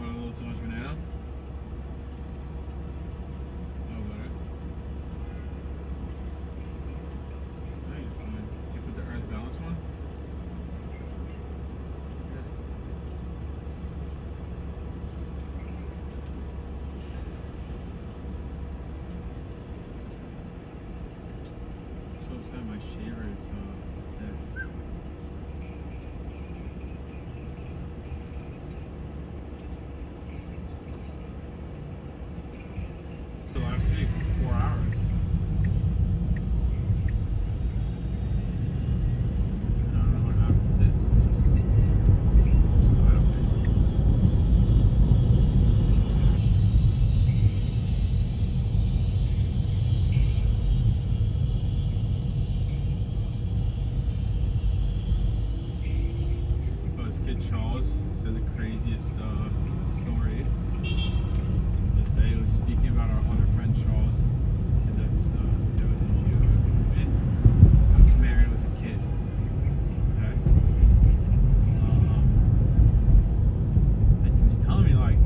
A little too much banana? Oh, better. I think it's fine. You put the earth balance one? Yeah, it's fine. So upset my shaver is dead. Last week, 4 hours. I don't know what happened since. It's just died away. But his kid Charles said the craziest story. This day he was speaking about our other friend Charles, and that's that was in June with me. I was married with a kid. Okay. And he was telling me like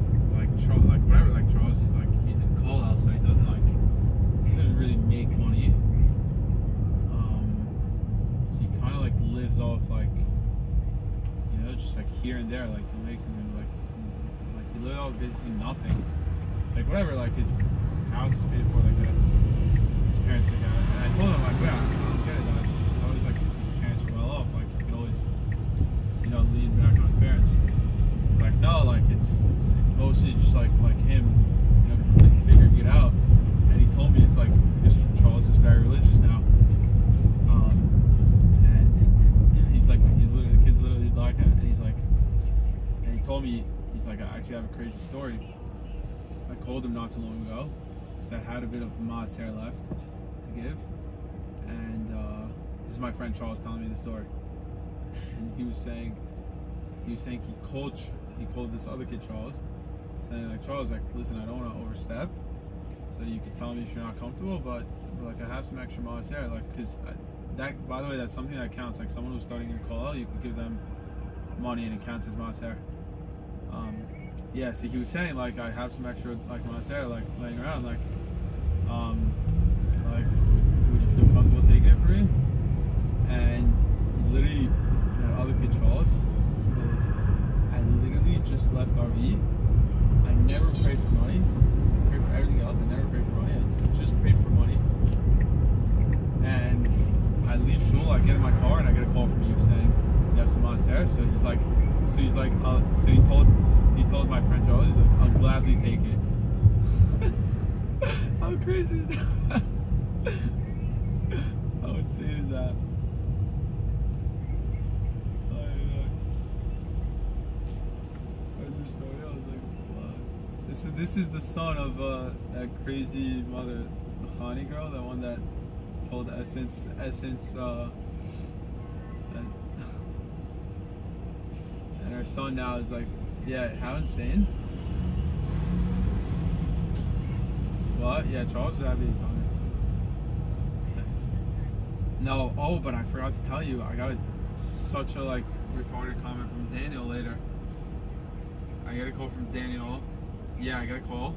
Charles, like whatever, like Charles is like he's in call out, so he doesn't really make money. So he kind of like lives off like just like here and there, like he makes him like he lives off basically nothing. Like whatever, like his house is paid for, like that's his parents are got it. And I told him like, yeah, I don't get it. Like, always like his parents are well off, like he could always, lean back on his parents. It's like no, like it's mostly just like him, figuring it out. And he told me it's like because Charles is very religious now, and he's like the kid's literally black, and he's like, and he told me he's like I actually have a crazy story. I called him not too long ago because I had a bit of moss hair left to give, and this is my friend Charles telling me the story, and he was saying he was saying he called this other kid Charles, saying like, Charles, like, listen, I don't want to overstep, so you can tell me if you're not comfortable, but like I have some extra miles there, like, because that, by the way, that's something that counts. Like someone who's starting in Kollel, you can give them money and it counts as Maaser. Yeah, so he was saying like I have some extra like Maaser like laying around, like would you feel comfortable taking it for me? And he literally, that other kid Charles, he goes, I literally just left RV. I never prayed for money. I prayed for everything else. I never prayed for money. I just prayed for money. And I leave shul, I get in my car, and I get a call from you saying you have some Maaser. So he told my friend Charles, he's like, I'll gladly take it. How crazy is that? How insane is that? I heard your story. I was like, wow. This is the son of that crazy mother, the Khani girl, the one that told Essence. And her son now is like, yeah, how insane. What? Yeah, Charles Zabby's on it. No, oh, but I forgot to tell you, I got such a like retarded comment from Daniel later. I get a call from Daniel. Yeah, I got a call.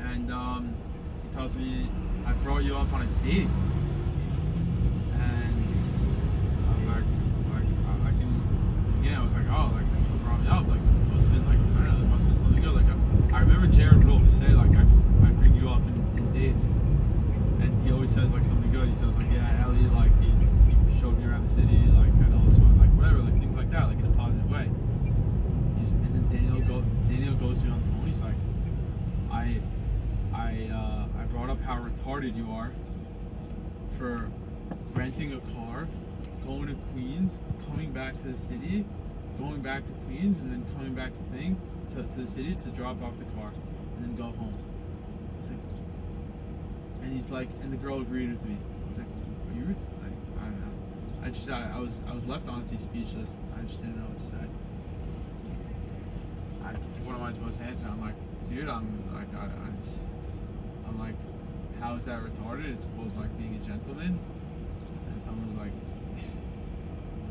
And he tells me, I brought you up on a date. And I was like I can, yeah, I was like, oh, like, you brought me up, like, it must have been, like, I don't know, it must have been something good. Like, I remember Jared Rule would say, like, I bring you up in dates. And he always says, like, something good. He says, like, yeah, Ellie, like, he showed me around the city, like, I know this one, like, whatever, like, things like that, like, in a positive way. And then Daniel goes to me on the phone, he's like, I brought up how retarded you are for renting a car, going to Queens, coming back to the city, going back to Queens, and then coming back to the city to drop off the car and then go home. He's like, and he's like, and the girl agreed with me. I was like, are you? I don't know. I was left honestly speechless. I just didn't know what to say. What am I supposed to answer? I'm like, dude, I'm like, how is that retarded? It's called like being a gentleman, and someone who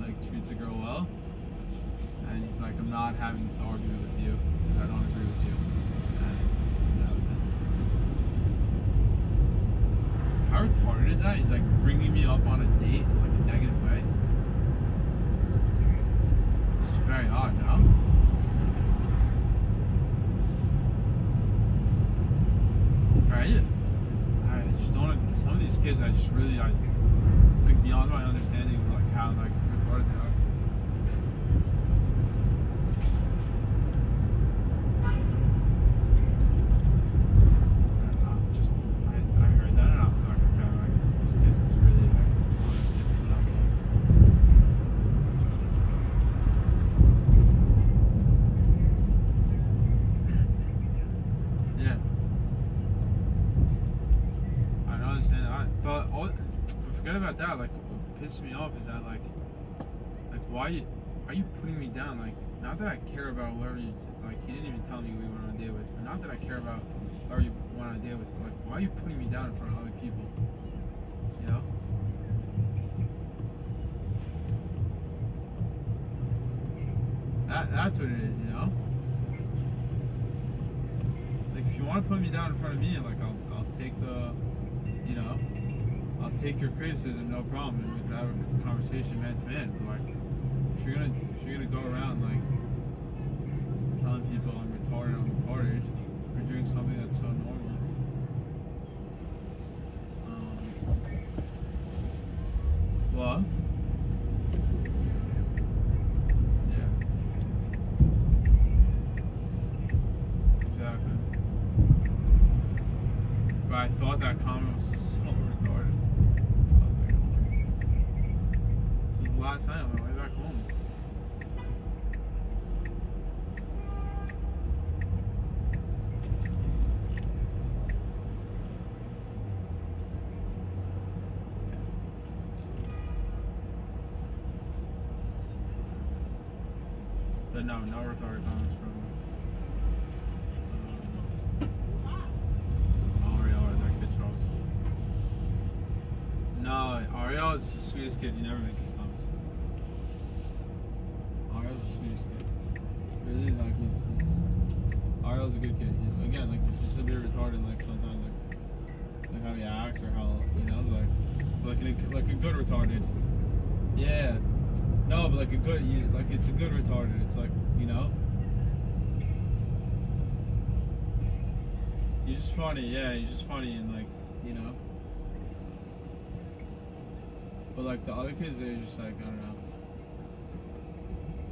like treats a girl well. And he's like, I'm not having this argument with you because I don't agree with you. And that was it. How retarded is that? He's like bringing me up on a date in like a negative way. It's very odd, no? Right? I just don't. Some of these kids, I just really, it's like beyond my understanding of like how like retarded they are. I heard that and I was like, okay, like this kid is really like yeah. I don't understand that, but forget about that. Like, what pisses me off is that like why are you putting me down? Like, not that I care about whoever you like. He didn't even tell me who you went on a date with. But not that I care about whoever you went on a date with. But like, why are you putting me down in front of other people? You know? That's what it is. You know? Like, if you want to put me down in front of me, like I'll take the, you know, I'll take your criticism, no problem, and we can have a conversation man to man. But like, if you're gonna go around like telling people I'm retarded for doing something that's so normal. Well, yeah, exactly. But I thought that comment was so retarded. I was like, this was the last night on my way back home. But no retarded comments from Ariel or that kid Charles. No, Ariel is the sweetest kid. He never makes his comments. Ariel's the sweetest kid. Really, like he's Ariel's a good kid. He's again like he's just a bit retarded, like sometimes like how he acts or how like a good retarded. Yeah. No, but like a good it's a good retarded. It's like, you know. He's just funny, yeah, he's just funny and like, you know. But like the other kids, they're just like, I don't know.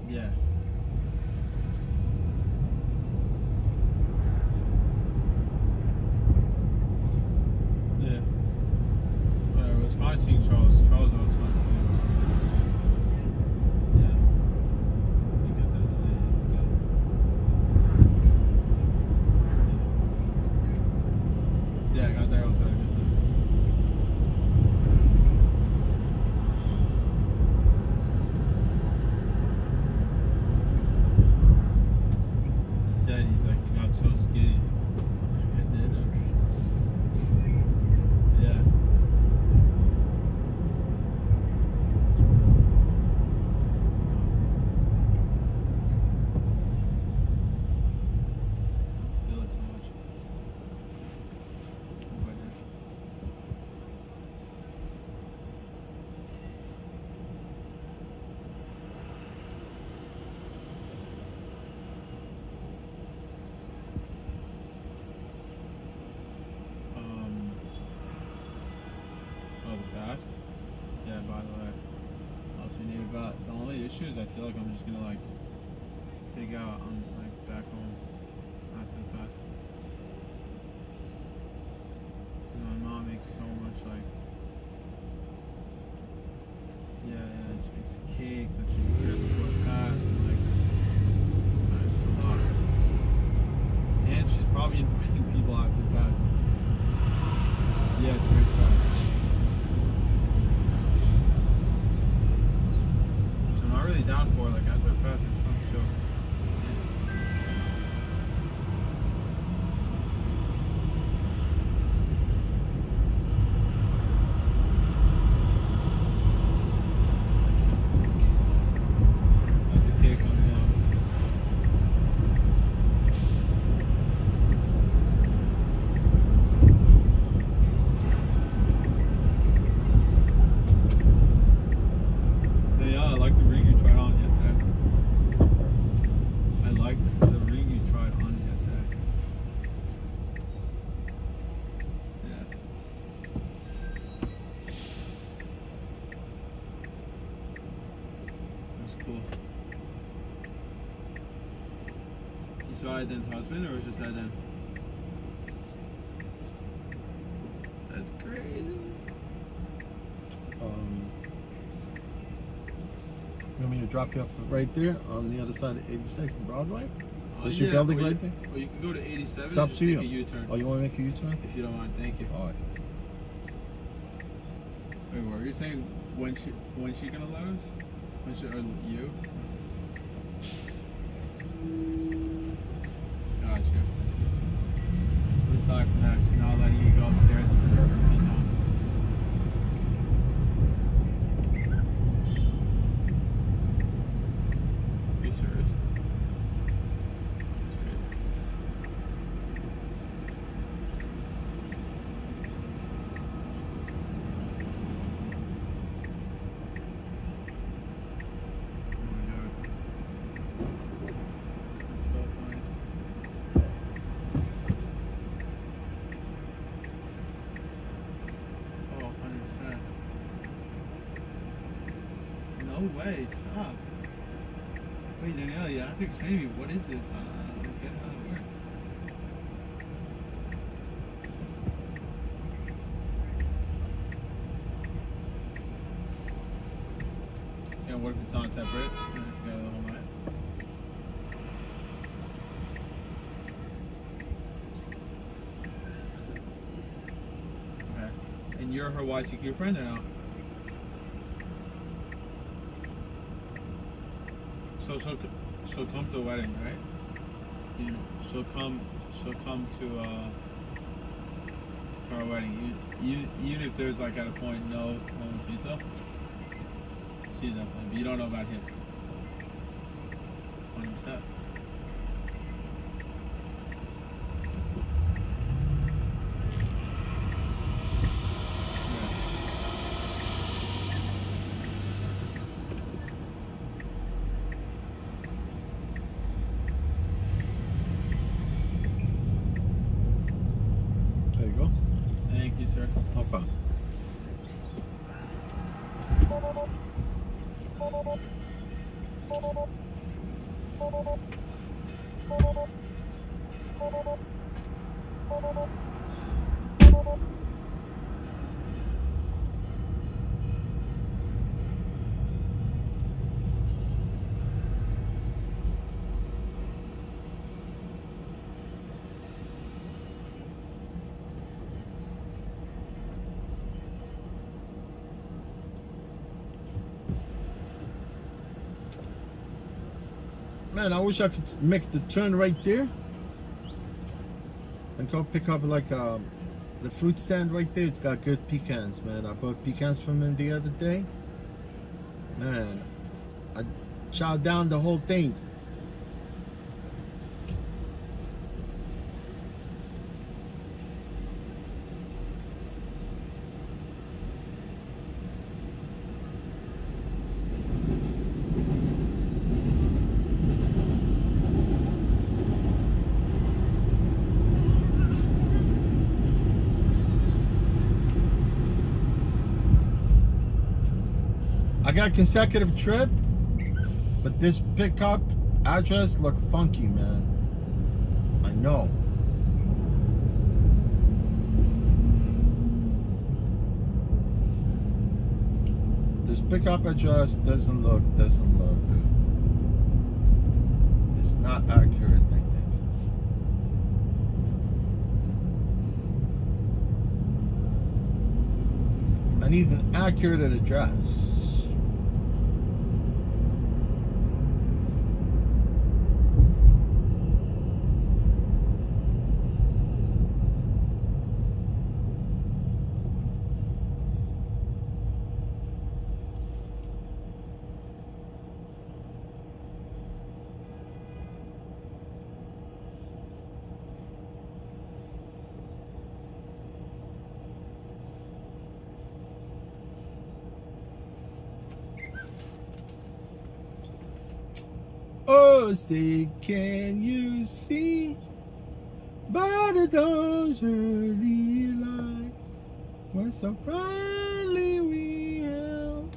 Yeah. Yeah. Whatever, it was fine seeing Charles. Charles was fun seeing him. Yeah. You get that. Yeah, I got that outside. He's like, he got so skinny. I did. Yeah. I feel it so much. Fast. Yeah, by the way. I'll see you about the only issue is I feel like I'm just gonna like pig out on like back home after the fast. My mom makes so much like she makes cakes and she prepares before the fast and like it's just a lot. And she's probably inviting people after the fast. Yeah, it's very fast. I'm really down for it. Like after a fast, it's fun to chill. That's a cake on the Yeah, I like the ring you tried on yesterday. I liked the ring you tried on yesterday. Yeah. That's cool. You saw Eden's husband, or was it just Eden? That's crazy. You want me to drop you off right there on the other side of 86 and Broadway? Is Yeah, your building or right there? Or you can go to 87 It's up and just to you. make a U-turn. Oh, you want to make a U-turn? If you don't mind, thank you. All right. Wait, what were you saying? When she gonna let us? When she, or you? Gotcha. Aside from that, she's not letting you go upstairs and put her feet on. You serious? That's crazy. That's so funny. Oh, 100%. No way, stop. Wait, Danielle, you have to explain to me, what is this? I don't get how it works. Yeah, what if it's not separate? You're together the whole night? Okay. And you're her YCQ friend or no? she'll come to a wedding, right? You know, she'll come to our wedding. Even if there's like at a point no pizza, she's definitely. But you don't know about him. 100%. There you go. Thank you, sir. No problem. Man, I wish I could make the turn right there and go pick up like the fruit stand right there. It's got good pecans, man. I bought pecans from him the other day. Man, I chowed down the whole thing. I got consecutive trip, but this pickup address look funky, man. I know. This pickup address doesn't look. It's not accurate, I think. I need an accurate address. Oh, say, can you see by the dawn's early light when so proudly we hailed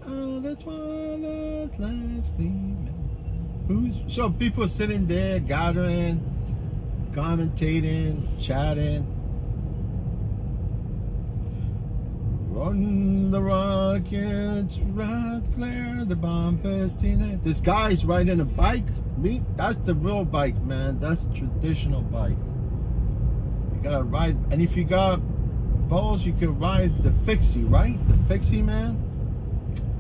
on the twilight lands gleaming? So people sitting there, gathering, commentating, chatting. Run the rockets, right clear the bumpers. This guy's riding a bike. That's the real bike, man. That's traditional bike. You gotta ride, and if you got balls, you can ride the fixie, right? The fixie, man.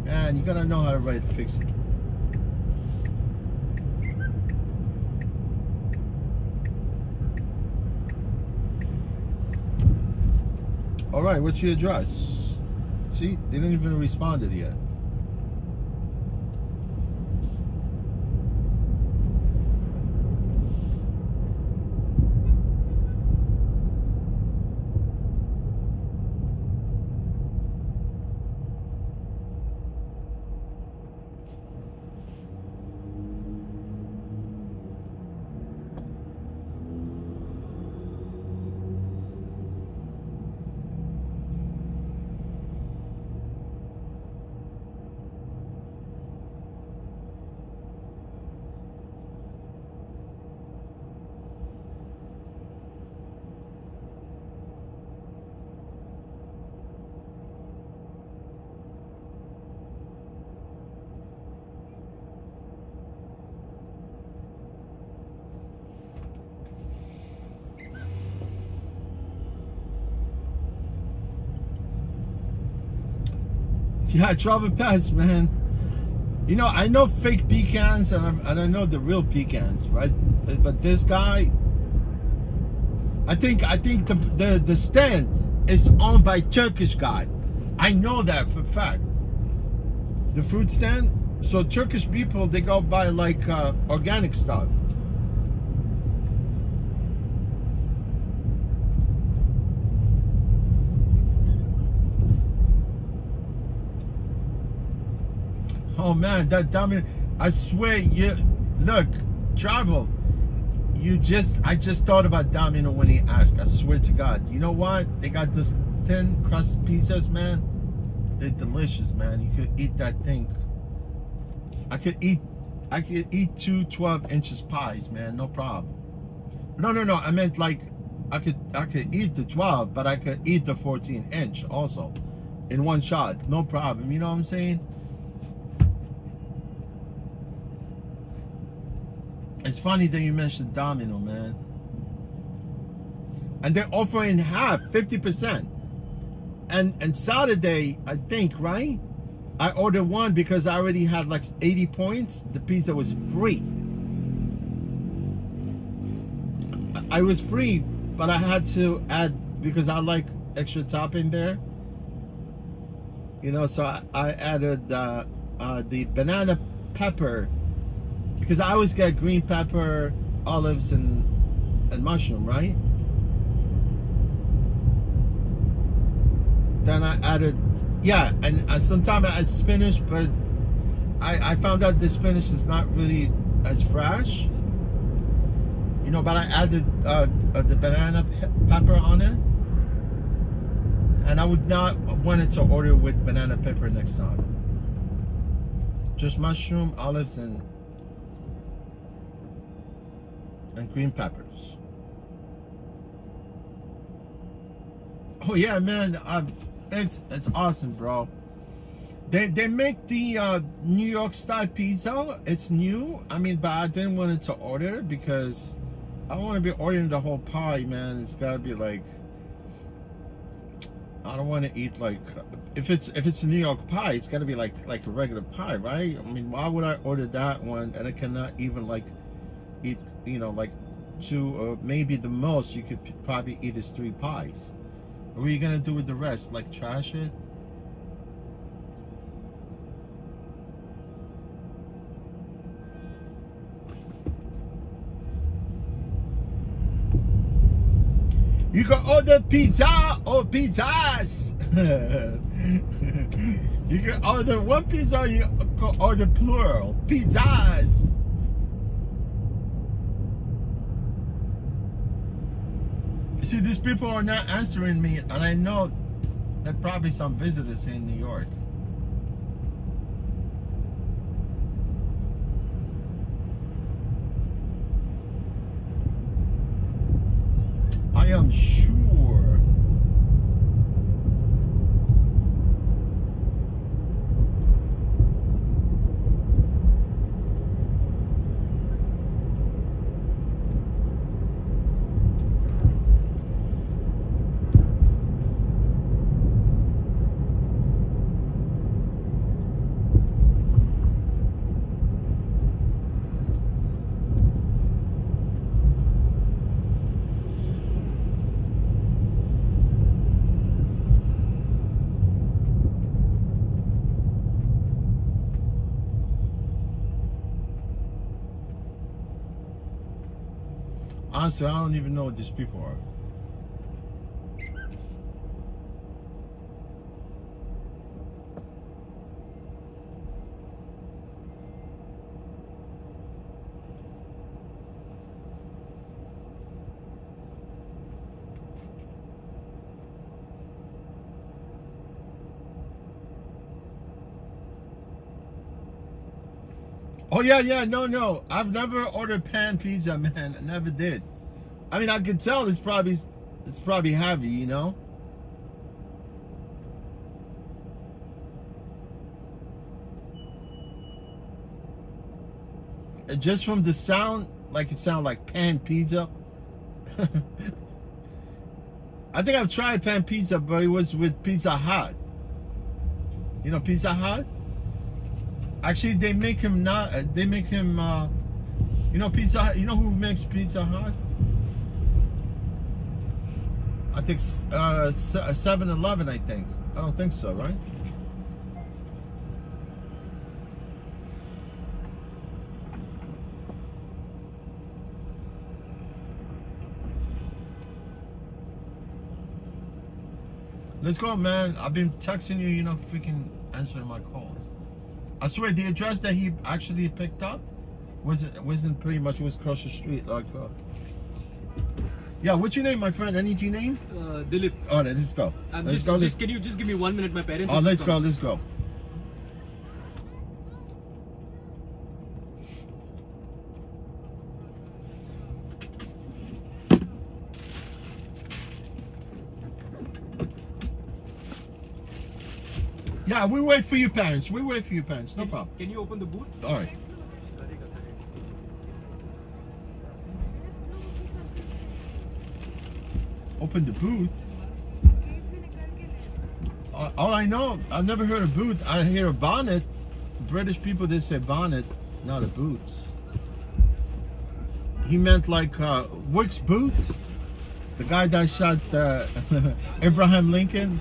Man, you gotta know how to ride fixie. All right, what's your address? See, they didn't even respond yet. Yeah, I drove it past, man. You know, I know fake pecans and I know the real pecans, right? But this guy, I think the stand is owned by Turkish guy. I know that for a fact. The fruit stand. So Turkish people, they go buy like organic stuff. Oh man, that Domino, I swear, you look, travel. I just thought about Domino when he asked. I swear to God. You know what? They got this thin crust pizzas, man. They're delicious, man. You could eat that thing. I could eat 2 12-inch pies, man, no problem. No. I meant like I could eat the 12, but I could eat the 14-inch also in one shot, no problem. You know what I'm saying? It's funny that you mentioned Domino, man. And they're offering half, 50%. And Saturday, I think, right? I ordered one because I already had like 80 points. The pizza was free. I was free, but I had to add, because I like extra topping there. You know, so I added the banana pepper, because I always get green pepper, olives, and mushroom, right? Then I added, yeah, and sometimes I add spinach, but I found out the spinach is not really as fresh. You know, but I added the banana pepper on it. And I would not want it to order with banana pepper next time. Just mushroom, olives, and green peppers. Oh yeah, man, it's awesome, bro. They make the New York style pizza. It's new. I mean, but I didn't want it to order because I don't want to be ordering the whole pie, man. It's gotta be like, I don't want to eat like, if it's a New York pie, it's gotta be like a regular pie, right? I mean, why would I order that one and I cannot even like eat, you know, like 2 or maybe the most you could probably eat is 3 pies. What are you gonna do with the rest? Like trash it? You can order pizza or pizzas. You can order one pizza, you can order plural. Pizzas. See, these people are not answering me, and I know there are probably some visitors in New York. I am sure. Honestly, I don't even know what these people are. Oh yeah, no. I've never ordered pan pizza, man. I never did. I mean, I could tell it's probably heavy, you know. And just from the sound, like it sounds like pan pizza. I think I've tried pan pizza, but it was with Pizza Hut. You know Pizza Hut? Actually, they make him not. They make him. You know, Pizza Hut. You know who makes Pizza Hut? I think 7-Eleven. I think. I don't think so, right? Let's go, man. I've been texting you, you know, freaking answering my calls. I swear, the address that he actually picked up wasn't pretty much, was across the street. Like, yeah, what's your name, my friend? Any G name? Dilip. All right, let's go. Let's go. Can you just give me 1 minute? My parents. Oh, let's go. Let's go. Yeah, we wait for your parents. We wait for your parents. No problem. Can you open the boot? All right. Open the boot. All I know, I've never heard of boot. I hear a bonnet. British people, they say bonnet, not a boot. He meant like Wick's boot. The guy that shot Abraham Lincoln.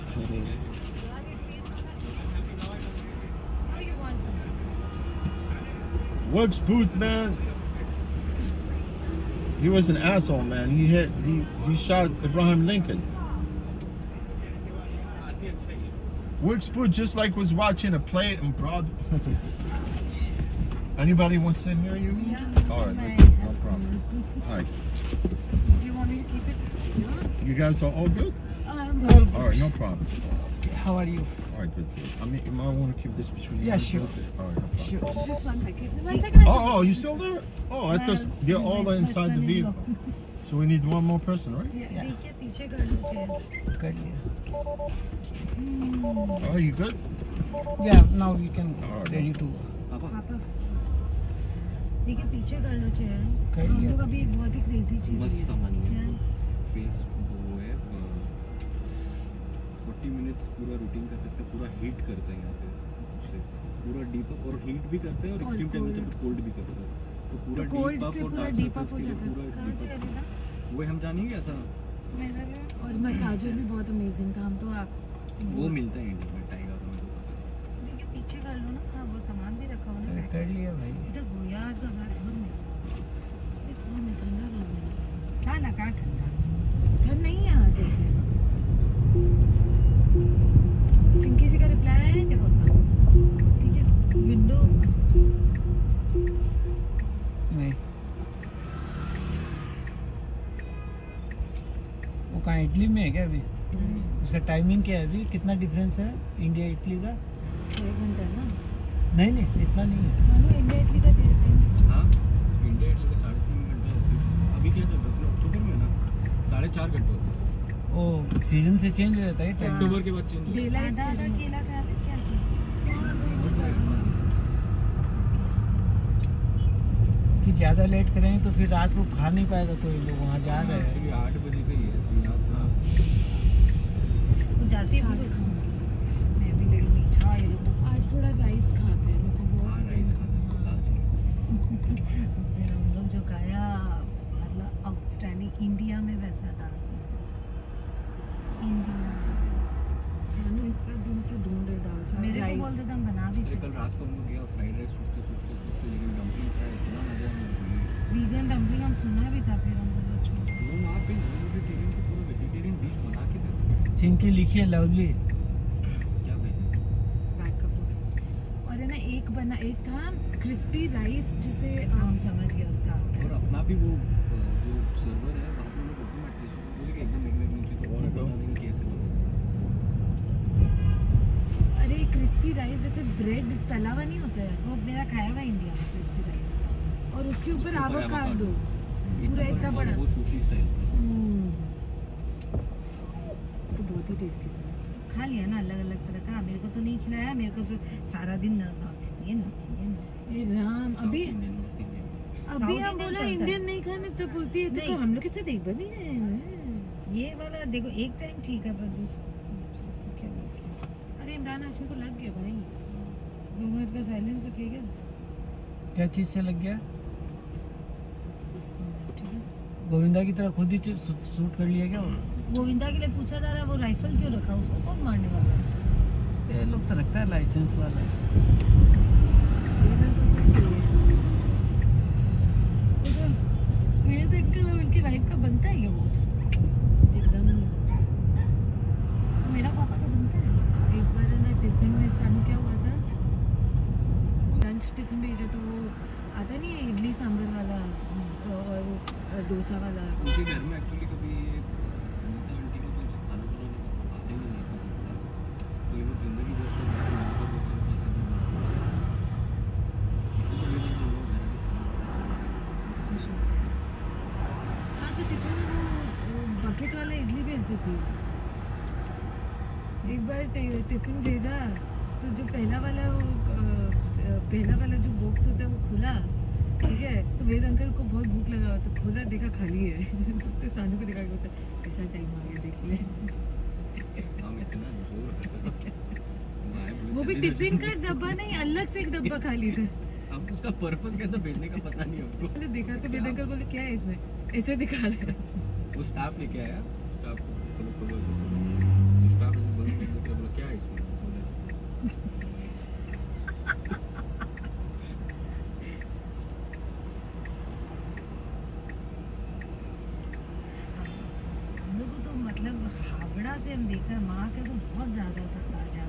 Wick's boot, man. He was an asshole, man. He shot Abraham Lincoln. Wick's boot, just like was watching a play in Broadway. Anybody want to sit here, you mean? Yeah. All right, no problem. All right. Do you want me to keep it? You guys are all good? Good. All right, no problem. Okay, how are you? All right, good. I mean, you might want to keep this between you. Yeah, and sure. All right, no problem. Sure. Just 1 second. 1 second. Oh, you still there? Oh, I thought they're all inside the vehicle. So we need one more person, right? Yeah. देखिए पीछे कर लो chair. Good. Oh, you good? Yeah, now we can ready to. पापा. देखिए पीछे कर लो chair. कर हम लिया. लोग अभी एक बहुत ही क्रेजी चीज बस सामान्य है. फेस वो है 40 मिनट्स पूरा रूटीन कर सकते हैं, पूरा हीट करते हैं यहाँ पे उससे पूरा डीप अप और हीट भी करते हैं और एक्सट्रीम टेम्परेचर पे कोल्ड भी करते हैं तो पूरा कोल्ड से और पूरा डार्क डीप अप हो सर्कल्स जाता के है. लिए कहाँ से पूरा करेगा? वो हम जाने गया था मेरा और मसाजर भी बहुत अमेजिंग था. हम तो आप वो मिलता है इंडिया में टाइगर का मेरे को देखिए पीछे कर लो ना. हाँ वो सामान भी रखा हुआ ना. कर लिया भाई. बेटा गोया का बात इतना में ठंडा लग रहा है. हाँ ना कहाँ ठंडा. ठंड नहीं है यहाँ जैसे. चिंकी जी का रिप्लाई है क्या पता? ठीक है. विंडो नहीं. वो कहाँ इटली में है क्या अभी? उसका टाइमिंग क्या है अभी? कितना डिफरेंस है इंडिया इटली का? 6 घंटा ना. नहीं इतना नहीं है. सानू इंडिया इटली का टाइम. हाँ इंडिया इटली का 3.5 घंटा होता है. अभी क्या चल रहा है अक्टूबर में ना 4.5 घंटे होते हैं. ओ सीजन से चेंज हो जाता है टाइम. अक्टूबर के बाद चेंज हो डेला आधा केला खा ले क्या? कि ज्यादा लेट करेंगे तो फिर रात को खा नहीं पाएगा कोई लोग वहाँ जा रहे हैं. एक्चुअली 8 बजे का ही है. जाती है भी खाऊंगी. मैं भी ले लूंगी. मीठा ये लोग आज थोड़ा राइस खाते हैं. मेरे को बहुत राइस खाते हैं. उस दिन हम लोग जो खाया मतलब आउटस्टैंडिंग. इंडिया में वैसा था. इंडिया जाने इतना दिन से ढूंढ रहे दाल चावल. मेरे को बोलते थे हम बना भी सकते. कल रात को हम लोग गया फ्राइड राइस सोचते लेकिन डम्पलिंग खाया इतना मजा नहीं. वीगन डम्पलिंग हम सुना भी था. फिर हम लोग वो वहाँ पे वेजिटेरियन को पूरा वेजिटेरियन डिश बना के देते. चिंकी लिखिए लवली. क्या भेजे? बैकअप. और है ना एक था क्रिस्पी राइस जिसे हम समझ गए उसका. और अपना भी वो जो सर्वर है वहाँ पे लोग अपने टेस्ट बोले कि एकदम एक नीचे तो और बता देंगे कैसे बनेगा. अरे क्रिस्पी राइस जैसे ब्रेड तला हुआ नहीं होता है वो मेरा खाया हुआ इंडिया में क्रिस्पी राइस. और उसके ऊपर एवोकाडो पूरा इतना बड़ा. वो सुशी स्टाइल. तो बहुत ही टेस्टी था. तो खा लिया ना अलग अलग तरह का. मेरे को तो नहीं खिलाया. मेरे को तो सारा दिन ये राम. अभी हम बोला इंडियन नहीं खाने तो बोलती है तो हम लोग कैसे देख बनी है. ये वाला देखो एक टाइम ठीक है पर दूसरा. अरे इमरान हाशमी को लग गया भाई. 2 मिनट का साइलेंस रखिएगा। क्या चीज से लग गया? गोविंदा की तरह खुद ही शूट कर लिया क्या? गोविंदा के लिए पूछा जा रहा है वो राइफल क्यों रखा, उसको कौन मारने वाला है? ये लोग तो रखता है लाइसेंस वाला। वेद अंकल और उनकी वाइफ का बनता है क्या बहुत? एकदम नहीं बनता। मेरा पापा का बनता है। एक बार ना टिफिन में सानू क्या हुआ था, लंच टिफिन भेजा तो वो आता नहीं है इडली सांभर वाला और डोसा वाला। उनके घर में एक्चुअली कभी अनीता आंटी को कुछ खाना बनाने आते नहीं है तो ये लोग जिंदगी जैसे हाँ तो टिफिन में वो बकेट वाला इडली भेज देती है। एक बार टिफिन भेजा तो जो पहला वाला जो बॉक्स होता है वो खुला, ठीक है, तो वेद अंकल को बहुत भूख लगा तो खोला, देखा खाली है। तो सानू को दिखा के बोलता ऐसा टाइम आ गया देख ले। वो भी टिफिन का डब्बा नहीं, अलग से एक डब्बा खाली था। अब उसका पर्पस क्या था भेजने का पता नहीं हमको। देखा तो वेद अंकल बोले क्या है इसमें, ऐसे दिखा रहे। वो स्टाफ लेके आया, स्टाफ को खोलो तो स्टाफ ऐसे बोलने लगा, बोला क्या है इसमें, बोला तो मतलब हावड़ा से हम देखा वहाँ के तो बहुत ज़्यादा था ताज़ा,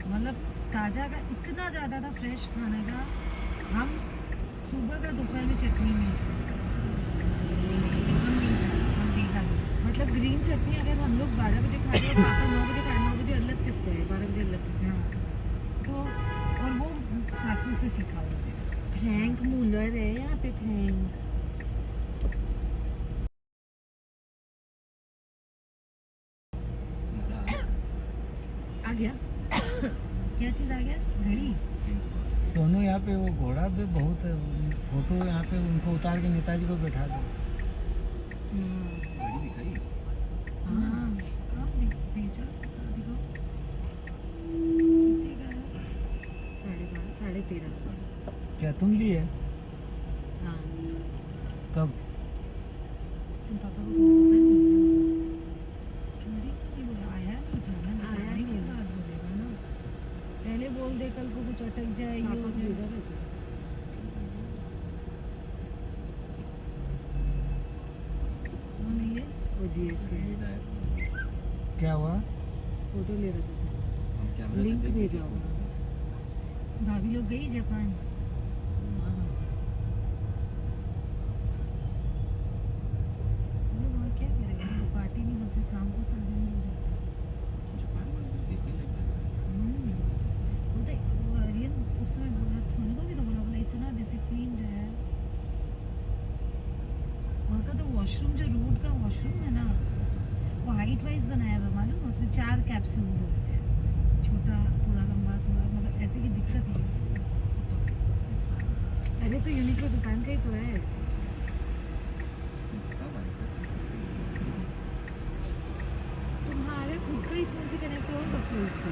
मतलब ताज़ा का इतना ज़्यादा था, फ्रेश खाने का। हम सुबह का दोपहर में चटनी नहीं हम देखा नहीं, मतलब ग्रीन चटनी अगर हम लोग 12 बजे खा रहे हैं तो 9 बजे खाए, 9 बजे अलग पिसते हैं, 12 बजे अलग पिसते हैं। तो और वो सासू से सीखा हुआ है। फ्रैंक मूलर है यहाँ पे, फ्रैंक आ गया। क्या चीज आ गया? घड़ी। सोनू यहाँ पे वो घोड़ा पे बहुत है, फोटो यहाँ पे उनको उतार के नेताजी को बैठा दो। घड़ी दिखाई। हाँ कहाँ भेजा दिखाओ। 13:30। क्या तुम लिए? हाँ। कब? तुम पापा को पता नहीं आया नहीं था ना, बोलेगा ना, पहले बोल दे कल को कुछ अटक जाए, ये हो जाए। नहीं है वो जीएसटी क्या हुआ? फोटो ले रहा था सर, लिंक भेजा होगा। भाभी लोग गई जापान। क्या करेगा, तो पार्टी नहीं होती, शाम को सब दिन हो जाता है। वो आर्यन उसमें बोला, सोनू को भी तो बोला इतना डिसिप्लिन है। वहाँ का तो वॉशरूम, जो रोड का वॉशरूम है ना, वो हाइट वाइज बनाया हुआ, मालूम, उसमें 4 कैप्सूल्स होते हैं, छोटा थोड़ा लंबा थोड़ा, मतलब ऐसे की दिक्कत है। अरे तो यूनिक्लो जापान का ही तो है। तुम्हारे खुद का ही फोन से कनेक्ट होगा, फोन से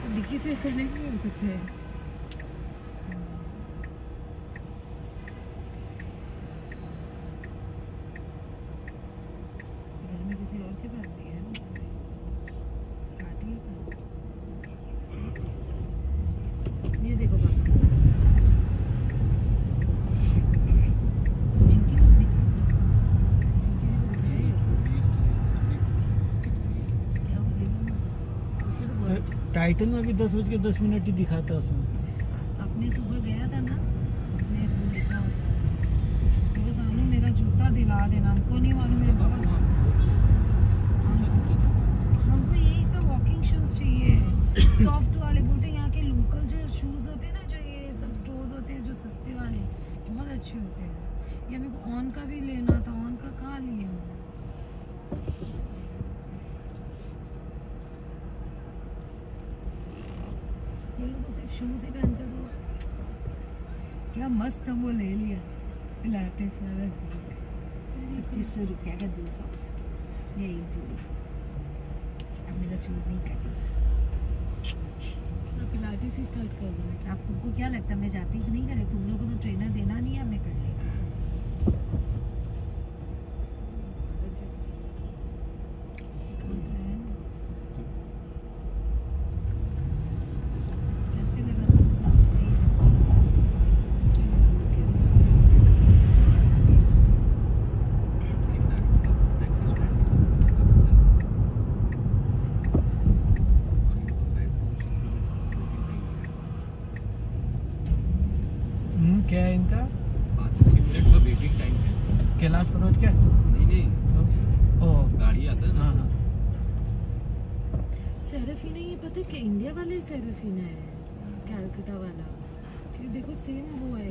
तो डिक्की से कनेक्ट नहीं हो सकते हैं। घर में किसी और के पास भी है ना, काटिए। ये देखो पापा, टाइटल में भी 10:10 ही दिखाता उसमें। अपने सुबह गया था ना, उसमें वो लिखा होता है, देखो सानू मेरा जूता दिला देना, हमको नहीं मालूम है बाबा, हमको यही सब वॉकिंग शूज चाहिए, सॉफ्ट वाले, बोलते हैं यहाँ के लोकल जो शूज होते हैं ना, जो ये सब स्टोर्स होते हैं जो सस्ते वाले, बहुत अच्छे होते हैं। ये मेरे को ऑन का भी लेना था, ऑन का कहाँ लिए हम? ये लोग तो सिर्फ शूज ही पहनते, तो क्या मस्त हम वो ले लिया, पिलाते 2500 रुपया का 2 सॉक्स, ये एक जोड़ी। अब मेरा शूज नहीं कटेगा। से स्टार्ट कर दूँ। आप तुमको क्या लगता है मैं जाती कि नहीं करे? तुम लोग को तो ट्रेनर देना नहीं है, मैं कर लेगी। कैसे लगा तुमको आज का ये? क्या है इनका? 5 मिनट का वेटिंग टाइम है। कैलाश पर्वत क्या? नहीं तो ओ गाड़ी आता है ना। हाँ। सेराफीना, ये पता है कि इंडिया वाले सेराफीना है, कैलकाटा वाला। क्योंकि देखो सेम वो है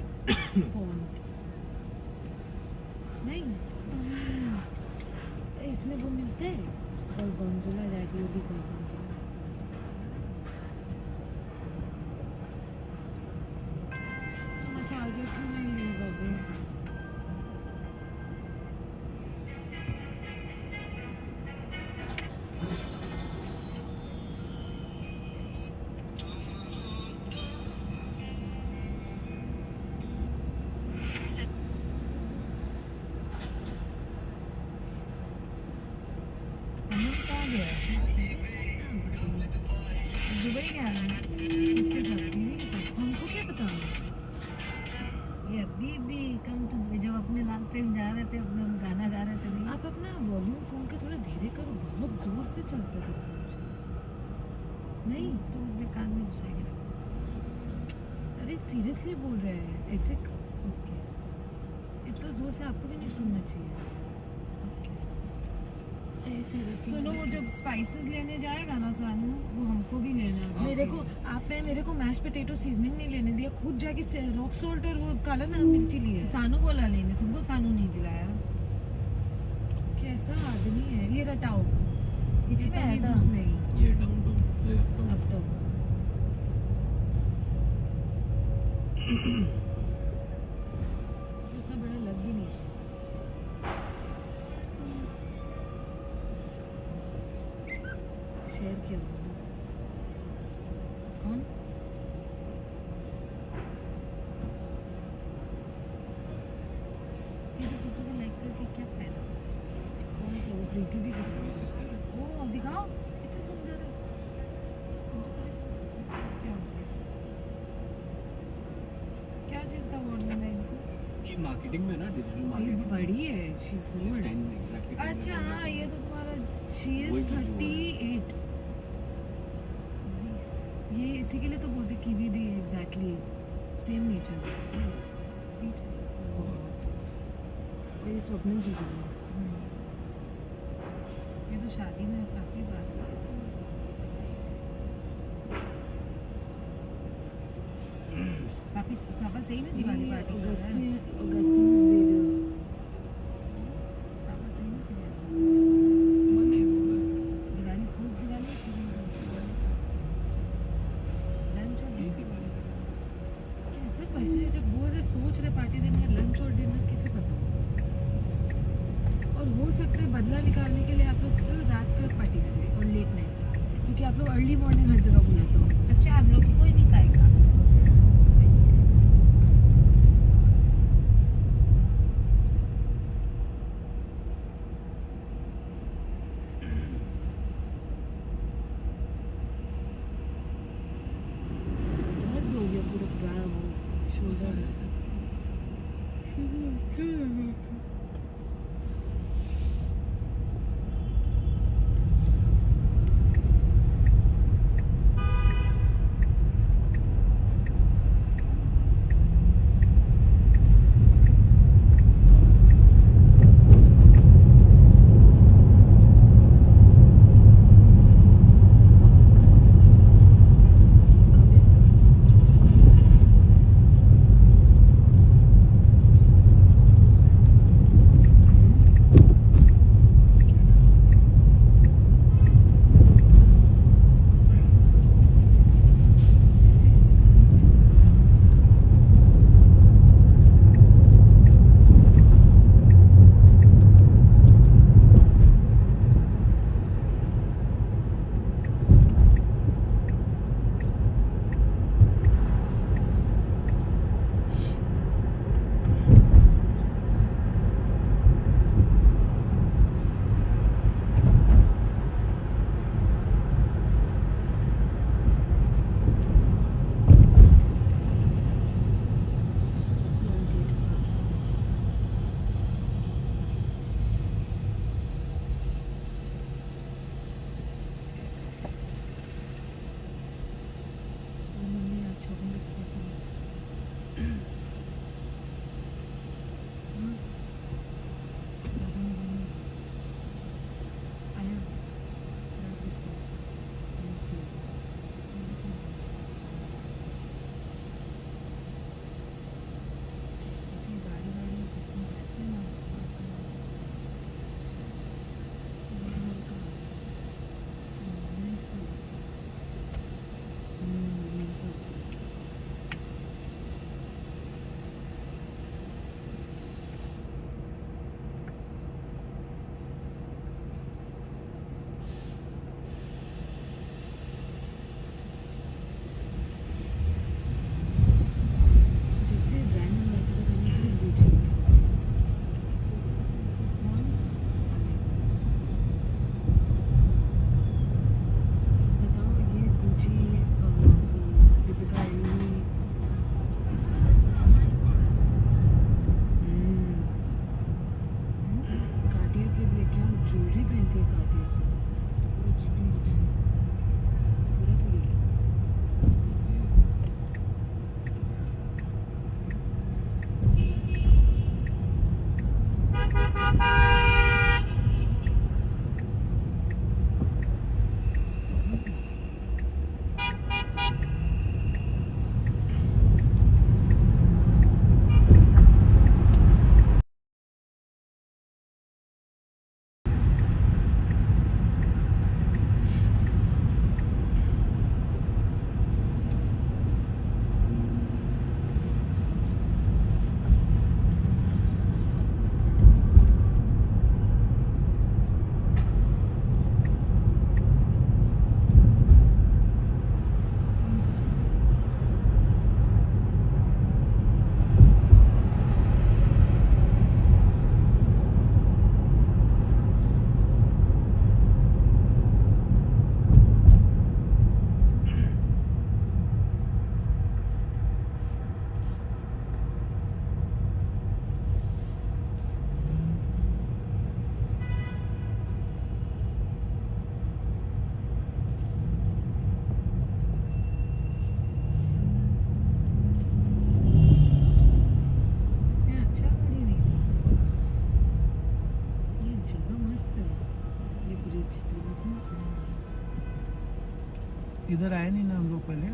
फॉन्ट। नहीं इसमें वो मिलता है और गोंजोला रेडियो भी गोंजोला। अच्छा आ गया क्यों नहीं है बाबू? दुबई गया ना इसके साथ बीवी के साथ, हमको क्या पता? ये बीबी कम टू, जब अपने लास्ट टाइम जा रहे थे अपने हम गाना गा रहे थे। नहीं आप अपना वॉल्यूम फोन का थोड़ा धीरे करो, बहुत जोर से चलता है सब कुछ। नहीं तो अपने कान में घुसाएगा। अरे सीरियसली बोल रहे हैं ऐसे? ओके, इतना जोर से आपको भी नहीं सुनना चाहिए। सुनो, वो जब स्पाइसेस लेने जाएगा ना सानू, वो हमको भी लेना है। मेरे को मैश पोटैटो सीजनिंग नहीं लेने दिया, खुद जाके रॉक सॉल्ट और वो काला ना मिर्ची लिए। सानू बोला लेने, तुमको सानू नहीं दिलाया। कैसा आदमी है ये? रटाओ इसी में है था उसमें ही। ये डाउन अप डाउन इतना बड़ा लग भी नहीं। शेयर किया कौन? ये तो फोटो को लाइक करके क्या फायदा? कौन सा वो प्रीति दी का? वो दिखाओ कितनी सुंदर है। क्या हो गया? क्या चीज का अवार्ड मिला इनको? ये मार्केटिंग में ना, डिजिटल ये मार्केटिंग। बड़ी है, शी इज ओल्ड। अच्छा हाँ, ये तो तुम्हारा, शी इज 38। ये इसी के लिए तो बोलते कीवी दी, एग्जैक्टली सेम नेचर। स्वीट है बहुत। ये स्वप्न जी जो है, ये तो शादी में काफी बात पापा सही में दिवाली पार्टी कर रहा है। पापा सही में दिवाली फूस दिवाली लंच और डिनर कैसे पैसे जब बोल रहे सोच रहे पार्टी देने का, लंच और डिनर किसे पता? और हो सकता है बदला निकालने के लिए आप लोग तो रात का पार्टी करें और लेट नाइट, क्योंकि आप लोग अर्ली मॉर्निंग हर जगह बुलाते हो। अच्छा आप लोग कोई नहीं खाएगा? दर्द हो गया पूरा ब्रा वो शोल्डर में। इधर आए नहीं ना हम लोग पहले।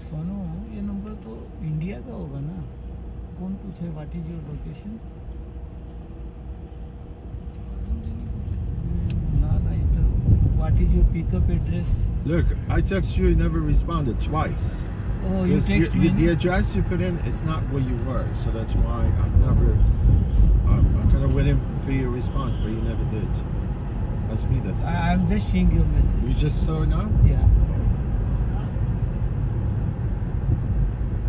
सोनू, ये नंबर तो इंडिया का होगा ना? कौन पूछे व्हाट इज योर लोकेशन? ना ना, इधर what is your pickup address? Look, I text you never responded twice. Oh, you text me? The address you put in, it's not where you were, so that's why I'm never. I'm kind of waiting for your response, but you never did. That's me. That's. I'm just seeing your message. You just saw it now? Yeah.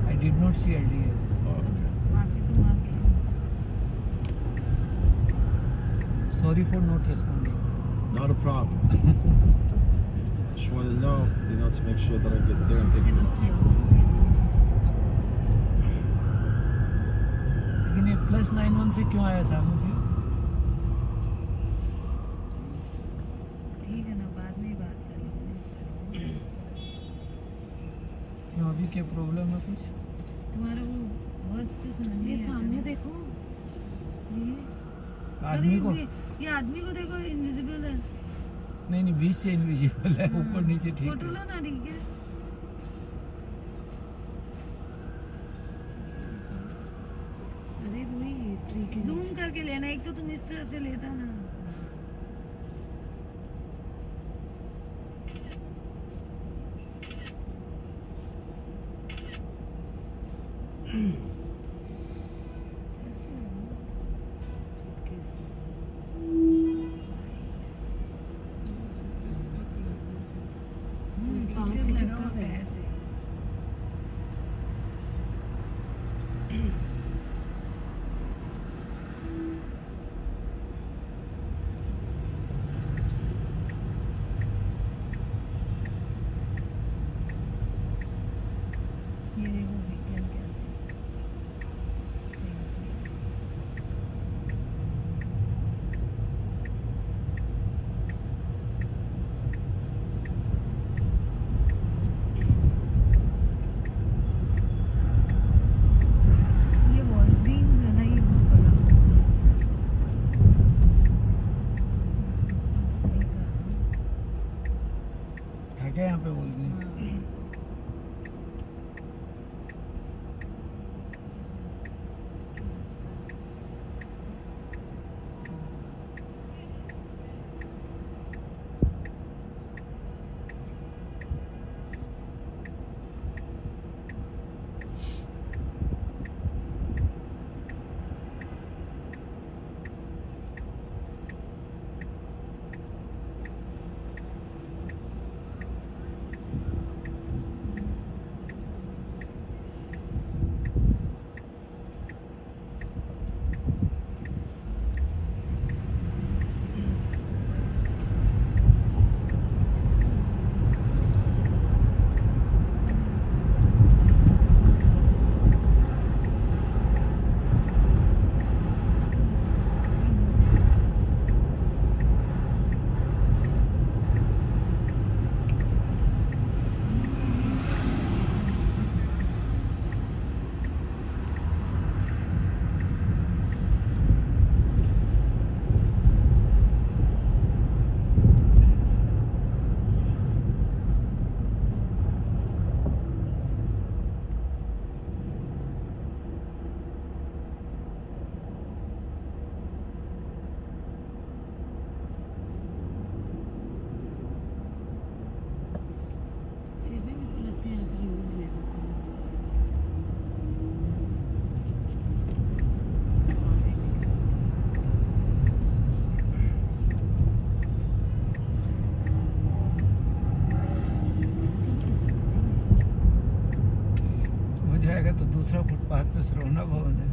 I did not see earlier. Oh, okay. Sorry for not responding. Not a problem. Just want to know, to make sure that I get there and pick you up. लेकिन ये +91 से क्यों आया सामू फिर? ठीक है ना, बाद में ही बात कर लेंगे इस पर। क्यों, अभी क्या प्रॉब्लम है कुछ? तुम्हारा वो वर्ड्स तो समझ नहीं आता। सामने देखो, ये आदमी को, ये आदमी को देखो, इनविजिबल है। नहीं 20 से इनविजिबल है, ऊपर नीचे ठीक फोटो है। लो ना, ठीक है। अरे वही ट्री के जूम करके लेना, एक तो तुम इस तरह से लेता ना। सांस से चिपका हुआ है। तो दूसरा फुटपाथ पे सरोना भवन है।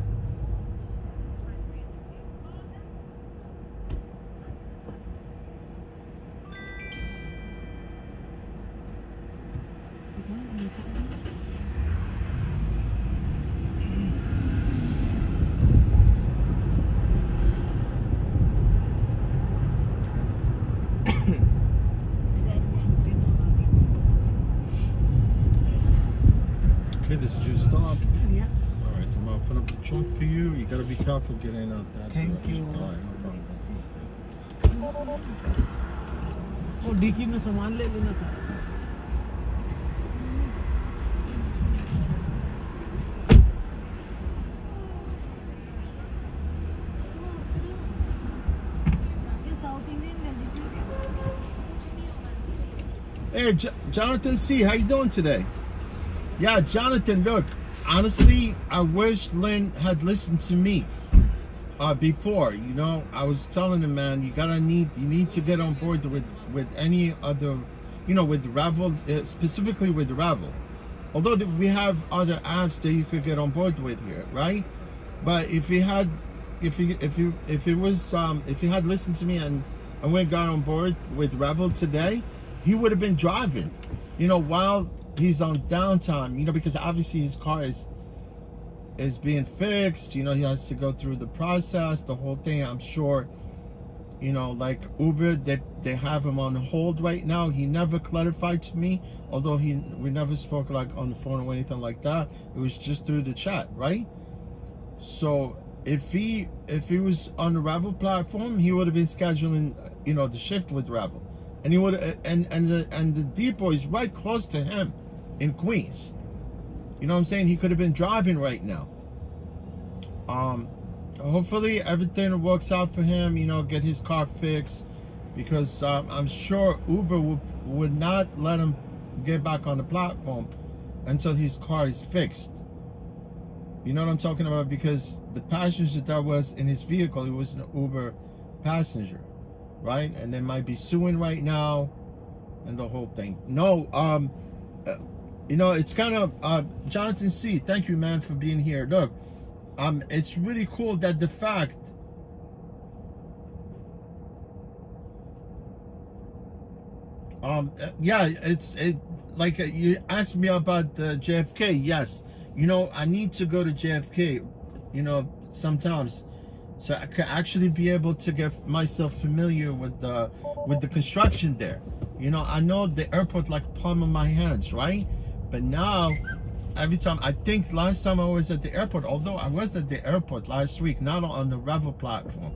Okay, this is your stop. Yeah. All right, I'm gonna open up the trunk for you. You gotta be careful getting out that. Thank direction. you. All right, no problem. वो dicky में सामान ले लेना sir. South Indian vegetarian. Hey, Jonathan C, how you doing today? Yeah, Jonathan, look, honestly, I wish Lynn had listened to me before. You know, I was telling him, man, you need to get on board with any other, you know, with Ravel, specifically with Ravel. Although we have other apps that you could get on board with here, right? But if he had listened to me and we got on board with Revel today, he would have been driving, you know, while he's on downtime, you know, because obviously his car is being fixed, you know, he has to go through the process, the whole thing. I'm sure, you know, like Uber, they have him on hold right now. He never clarified to me, although we never spoke like on the phone or anything like that. It was just through the chat, right? So if he was on the Ravel platform, he would have been scheduling, you know, the shift with Ravel, and he would and the depot is right close to him in Queens. You know what I'm saying? He could have been driving right now. Hopefully everything works out for him. You know, get his car fixed, because I'm sure Uber would not let him get back on the platform until his car is fixed. You know what I'm talking about? Because the passenger that was in his vehicle, he was an Uber passenger, right? And they might be suing right now and the whole thing. No, you know, it's kind of, Jonathan C, thank you, man, for being here. Look, it's really cool that the fact yeah, like you asked me about JFK. Yes, you know, I need to go to JFK, you know, sometimes, so I could actually be able to get myself familiar with the construction there. You know, I know the airport like palm of my hands, right? But now, every time, I think last time I was at the airport, although I was at the airport last week, not on the Revel platform,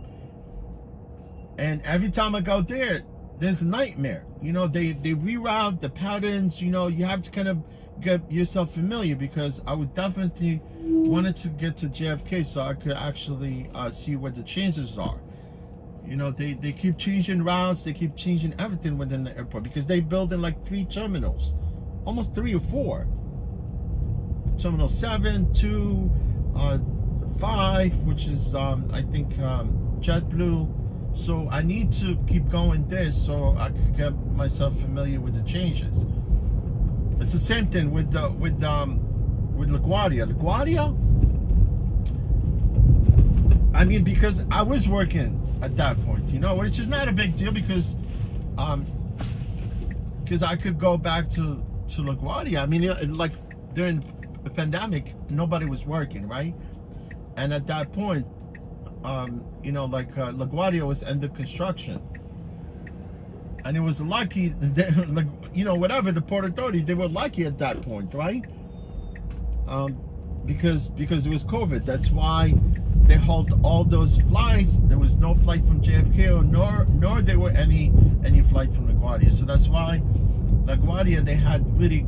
and every time I go there, there's a nightmare. You know, they reroute the patterns. You know, you have to kind of get yourself familiar, because I would definitely wanted to get to JFK so I could actually see what the changes are. You know, they keep changing routes, they keep changing everything within the airport, because they building like 3 terminals, almost 3 or 4. Terminal 7, 2, 5, which is I think JetBlue. So I need to keep going there so I could get myself familiar with the changes. It's the same thing with LaGuardia. LaGuardia, I mean, because I was working at that point, you know, which is not a big deal, because I could go back to LaGuardia. I mean, like during the pandemic, nobody was working, right? And at that point, you know, like LaGuardia was under construction, and it was lucky that, like, you know, whatever, the Port Authority, they were lucky at that point, right? Because it was COVID. That's why they halted all those flights. There was no flight from JFK, nor there were any flight from LaGuardia. So that's why LaGuardia, they had really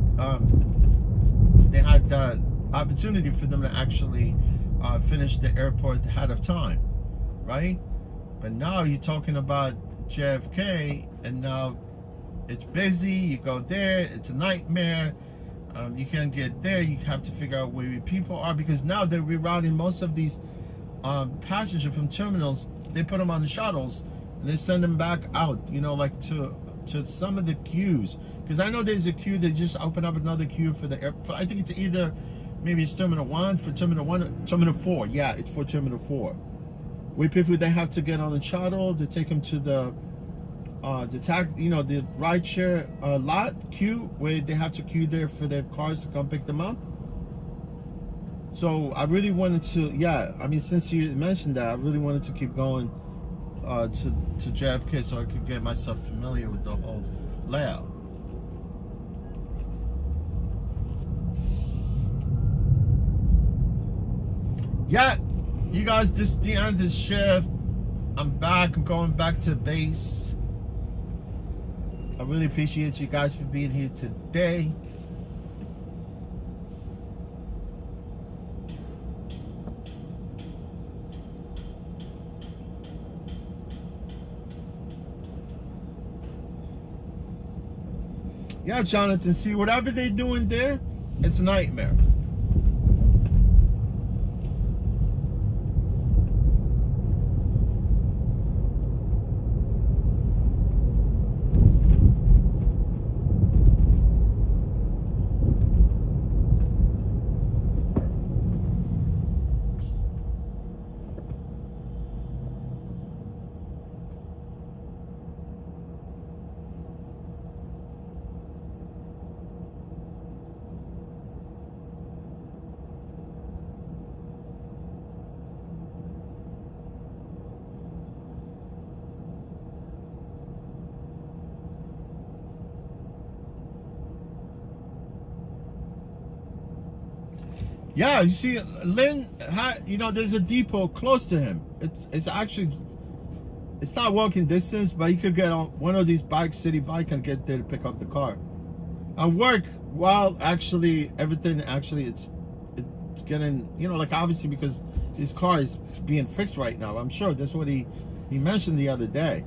they had the opportunity for them to actually finish the airport ahead of time, right? But now you're talking about JFK, and now it's busy. You go there, it's a nightmare. You can't get there. You have to figure out where your people are, because now they're rerouting most of these passengers from terminals. They put them on the shuttles and they send them back out, you know, like to some of the queues. Because I know there's a queue, they just open up another queue for the airport. I think it's either maybe it's Terminal 1 for Terminal 1, Terminal 4. Yeah, it's for Terminal 4. Where people, they have to get on the shuttle to take them to the the rideshare lot queue, where they have to queue there for their cars to come pick them up. So I really wanted to, since you mentioned that, I really wanted to keep going to JFK so I could get myself familiar with the whole layout. Yeah, you guys, this is the end of this shift. I'm back. I'm going back to base. I really appreciate you guys for being here today. Yeah, Jonathan, see, whatever they're doing there, it's a nightmare. Yeah, you see, Lynn, there's a depot close to him. It's actually, it's not walking distance, but he could get on one of these city bike and get there to pick up the car. And work while actually everything it's getting, obviously because his car is being fixed right now. I'm sure that's what he mentioned the other day.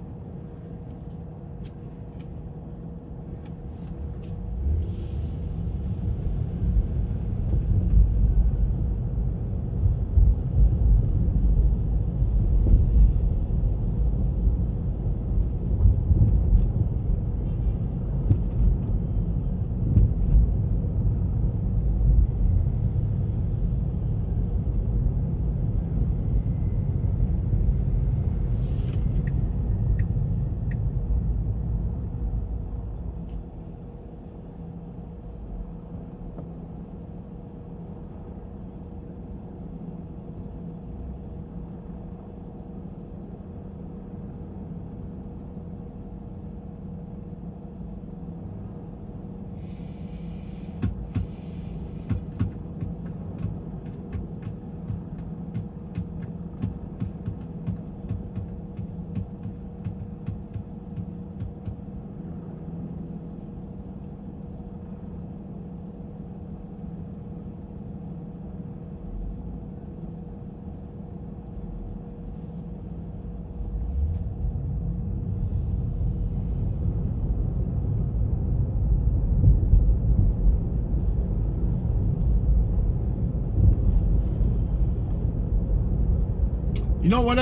When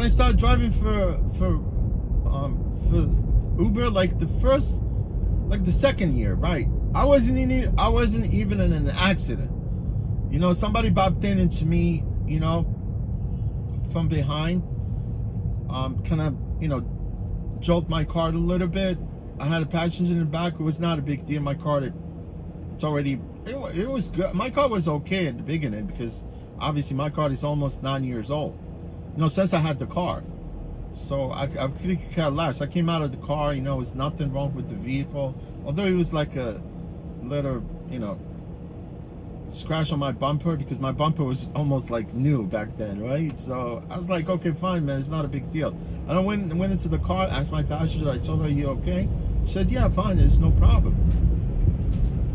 I started driving for Uber, the second year, right? I wasn't even in an accident. Somebody bumped into me, from behind, kind of jolt my car a little bit. I had a passenger in the back. It was not a big deal. My car, it was good. My car was okay at the beginning because obviously my car is almost 9 years old. Since I had the car. So I couldn't care less. I came out of the car, there was nothing wrong with the vehicle. Although it was like a little, scratch on my bumper because my bumper was almost like new back then, right? So I was like, okay, fine, man, it's not a big deal. And I went into the car, asked my passenger, I told her, you okay? She said, yeah, fine, there's no problem.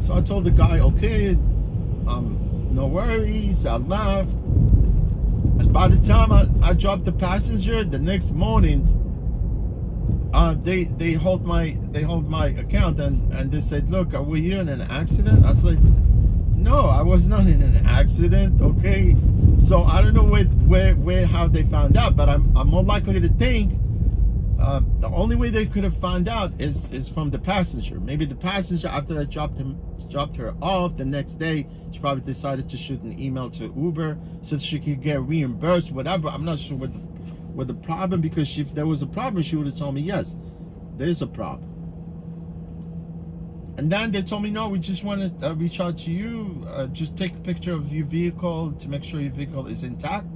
So I told the guy, okay, no worries, I left. And by the time I dropped the passenger, the next morning, they hold my account and they said, look, were you in an accident? I was like, no, I was not in an accident, okay? So I don't know how they found out, but I'm more likely to think The only way they could have found out is from the passenger. Maybe the passenger, after I dropped her off the next day, she probably decided to shoot an email to Uber so she could get reimbursed, whatever. I'm not sure what the problem, because if there was a problem, she would have told me, yes, there's a problem. And then they told me, no, we just want to reach out to you, just take a picture of your vehicle to make sure your vehicle is intact.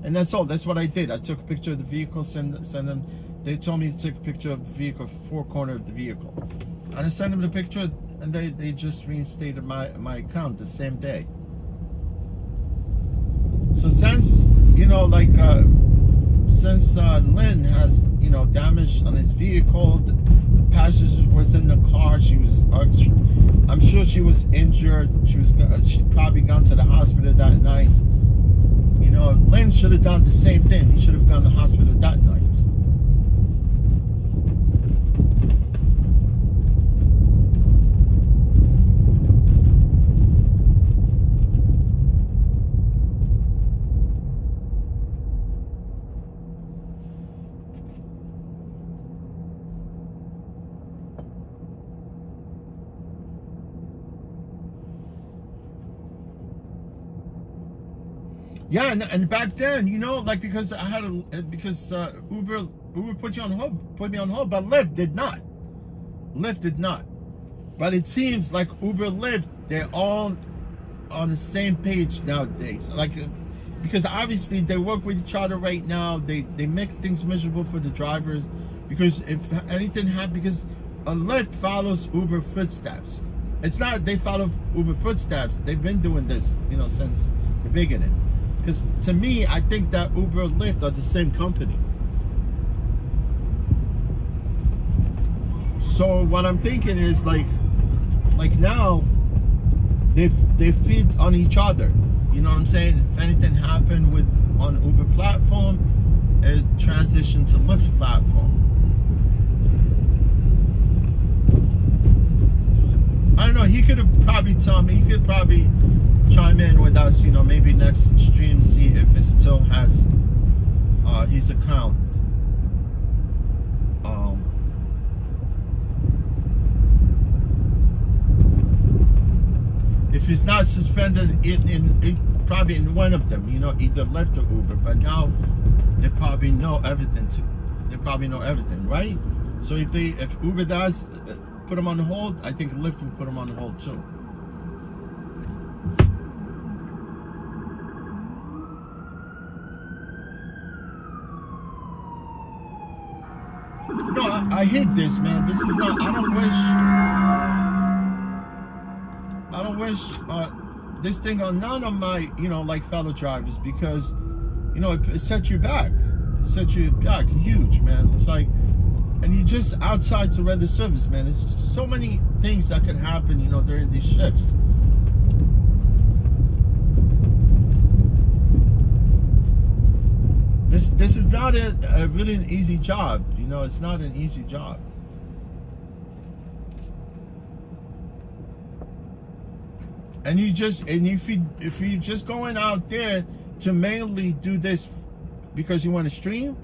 And that's all. That's what I did. I took a picture of the vehicle, send them. They told me to take a picture of the vehicle, four corner of the vehicle. And I sent them the picture, and they just reinstated my account the same day. So since, you know, like, since Lynn has, you know, damage on his vehicle, the passenger was in the car. She was, I'm sure she was injured. She'd probably gone to the hospital that night. You know, Lynn should have done the same thing. He should have gone to the hospital that night. Yeah, and back then, you know, like, because I had Uber put me on hold, but Lyft did not. Lyft did not. But it seems like Uber, Lyft, they're all on the same page nowadays. Like, because obviously they work with each other right now. They make things miserable for the drivers, because if anything happens, because a Lyft follows Uber footsteps. It's not they follow Uber footsteps. They've been doing this, you know, since the beginning. Because to me, I think that Uber and Lyft are the same company. So what I'm thinking is like now they feed on each other. You know what I'm saying? If anything happened on Uber platform, it transitioned to Lyft platform. I don't know. He could have probably told me. He could probably chime in with us, you know, maybe next stream, see if it still has his account. If he's not suspended in probably in one of them, you know, either Lyft or Uber, but now they probably know everything too. They probably know everything, right? So if Uber does put them on hold, I think Lyft will put them on hold too. No, I hate this, man. This is not. I don't wish this thing on none of my, you know, like fellow drivers, because, you know, it sets you back. It sets you back huge, man. It's like, and you're just outside to render service, man. There's so many things that can happen, you know, during these shifts. This is not a really an easy job, you know. It's not an easy job. And if you just going out there to mainly do this because you want to stream,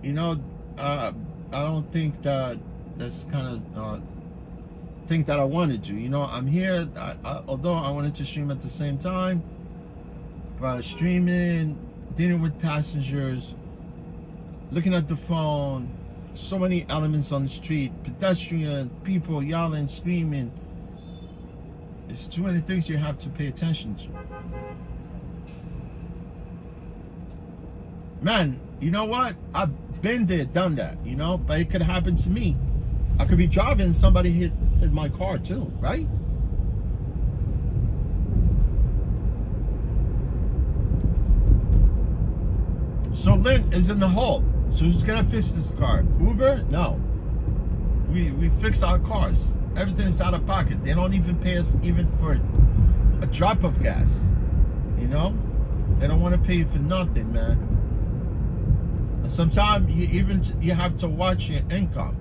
you know, I don't think that's kind of thing that I wanted to. You know, I'm here. Although I wanted to stream at the same time, but streaming, dealing with passengers, looking at the phone, so many elements on the street, pedestrian, people yelling, screaming. There's too many things you have to pay attention to. Man, you know what? I've been there, done that, you know, but it could happen to me. I could be driving, somebody hit my car too, right? So Lynn is in the hole. So who's gonna fix this car? Uber? No. We fix our cars. Everything is out of pocket. They don't even pay us even for a drop of gas. You know? They don't want to pay you for nothing, man. Sometimes you have to watch your income.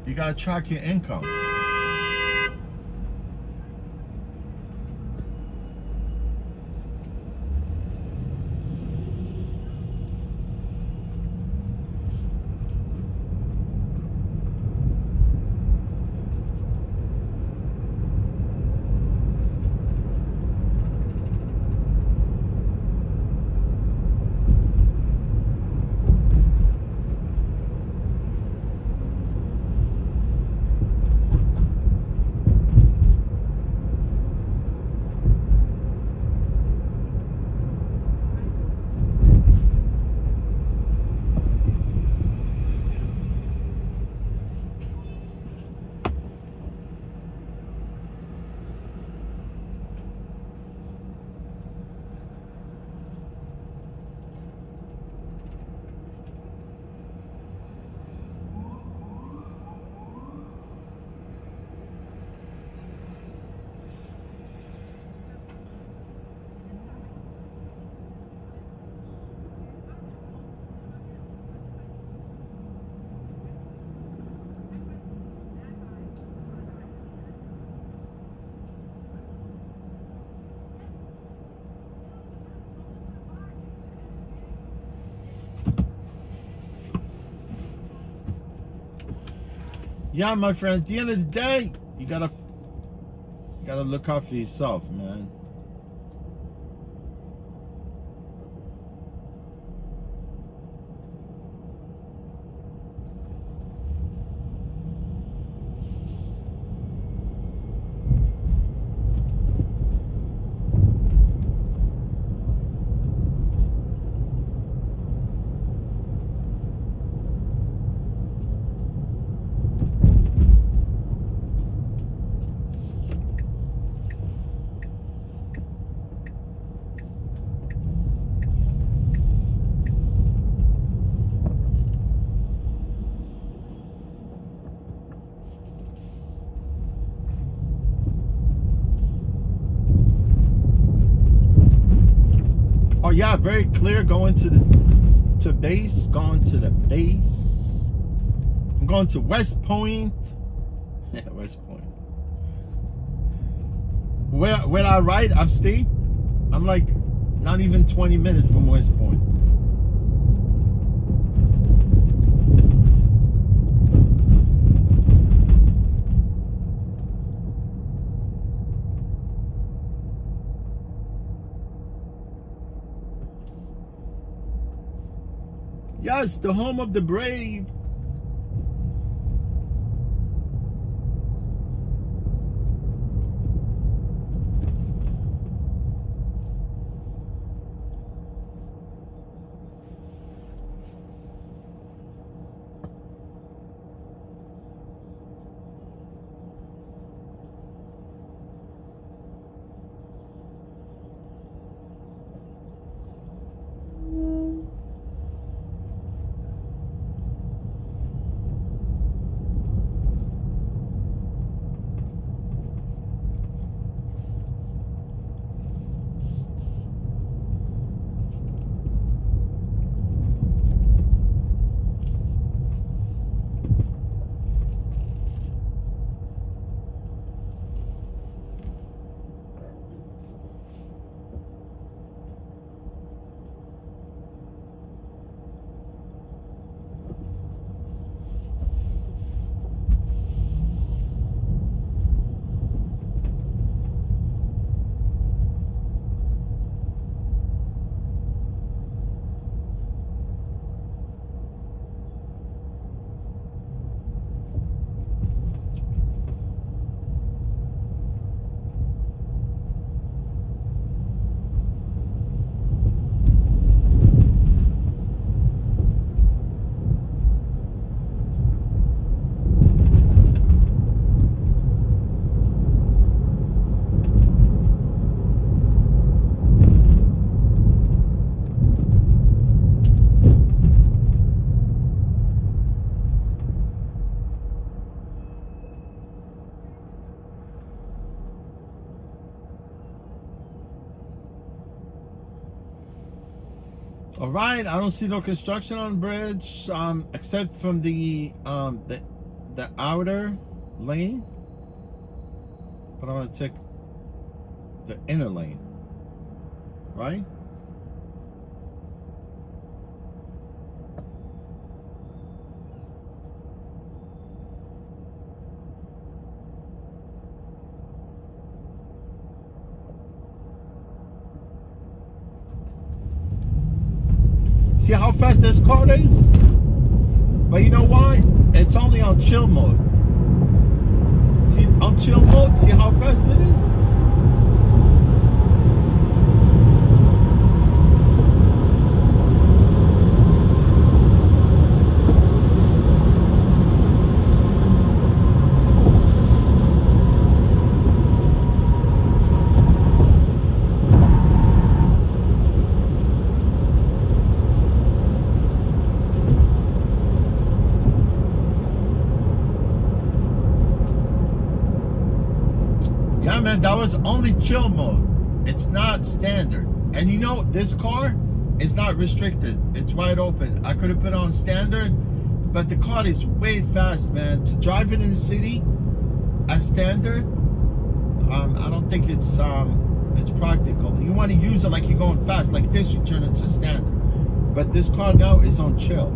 You gotta track your income. Yeah, my friend, at the end of the day, you gotta look out for yourself, man. Oh yeah, very clear going to base, going to the base. I'm going to West Point. Yeah, West Point. Where I ride upstate, I'm like not even 20 minutes from West Point. Yes, the home of the brave. All right, I don't see no construction on the bridge, except from the outer lane. But I'm gonna take the inner lane, right? See how fast this car is? But you know why? It's only on chill mode. See, on chill mode, see how fast it is? Yeah, man, that was only chill mode. It's not standard. And you know, this car is not restricted. It's wide open. I could have put on standard, but the car is way fast, man. To drive it in the city as standard, I don't think it's practical. You want to use it like you're going fast, like this, you turn it to standard. But this car now is on chill.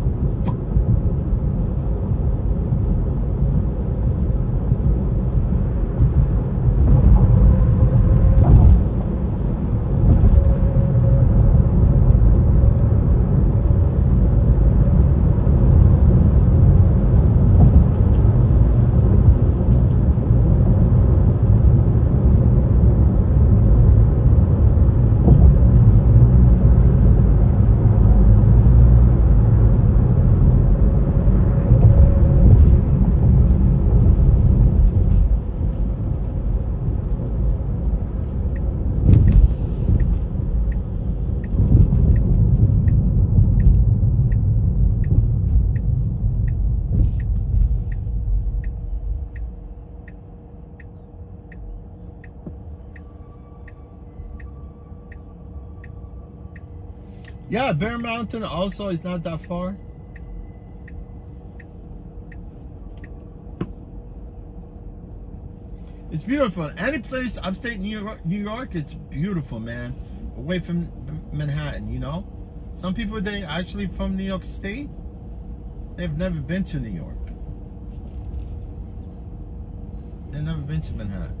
Yeah, Bear Mountain also is not that far. It's beautiful. Any place upstate New York, it's beautiful, man. Away from Manhattan, you know. Some people, they actually from New York State, they've never been to New York. They've never been to Manhattan.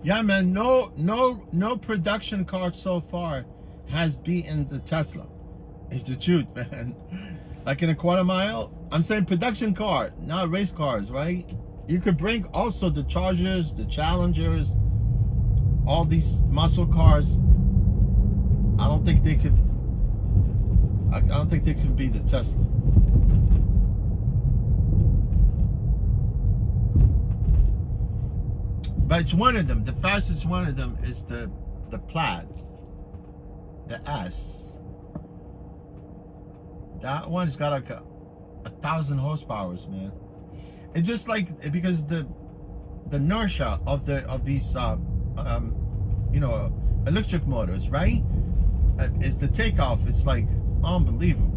Yeah, man, no production car so far has beaten the Tesla. It's the truth, man. Like in a quarter mile, I'm saying production car, not race cars, right? You could bring also the Chargers, the Challengers, all these muscle cars. I don't think they could beat the Tesla. But it's one of them. The fastest one of them is the Plaid, the S. That one's got like a 1,000 horsepower, man. It's just like, because the inertia of these you know, electric motors, right? It's the takeoff. It's like unbelievable.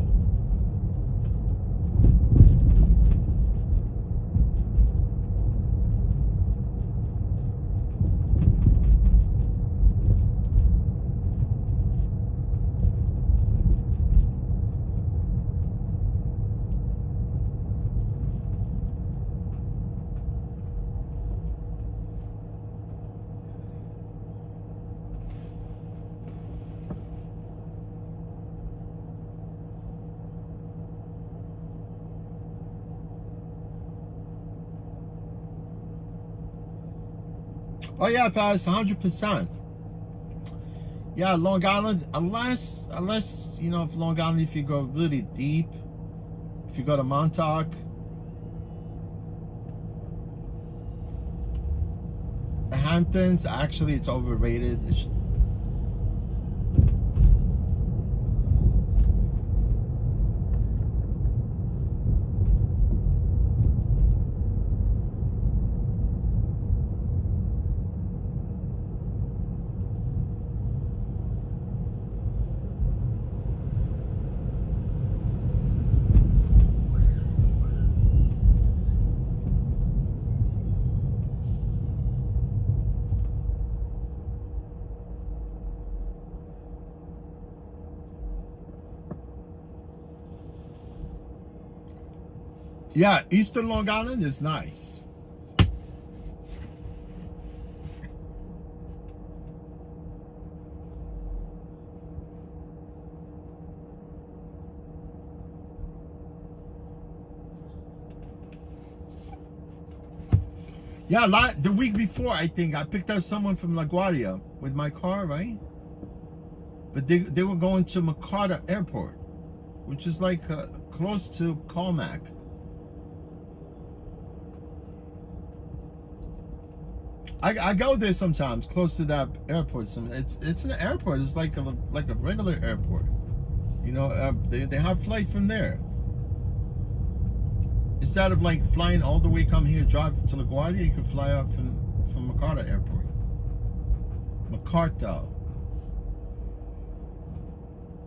Oh yeah, Pass, 100%. Yeah, Long Island, unless you know, if Long Island, if you go really deep, if you go to Montauk, the Hamptons, actually, it's overrated. Yeah, Eastern Long Island is nice. Yeah, the week before, I think, I picked up someone from LaGuardia with my car, right? But they were going to McCarter Airport, which is like close to Colmac. I go there sometimes, close to that airport. It's an airport. It's like a regular airport. You know, they have flight from there. Instead of like flying all the way come here, drive to LaGuardia, you can fly out from McCarter Airport. McCarter.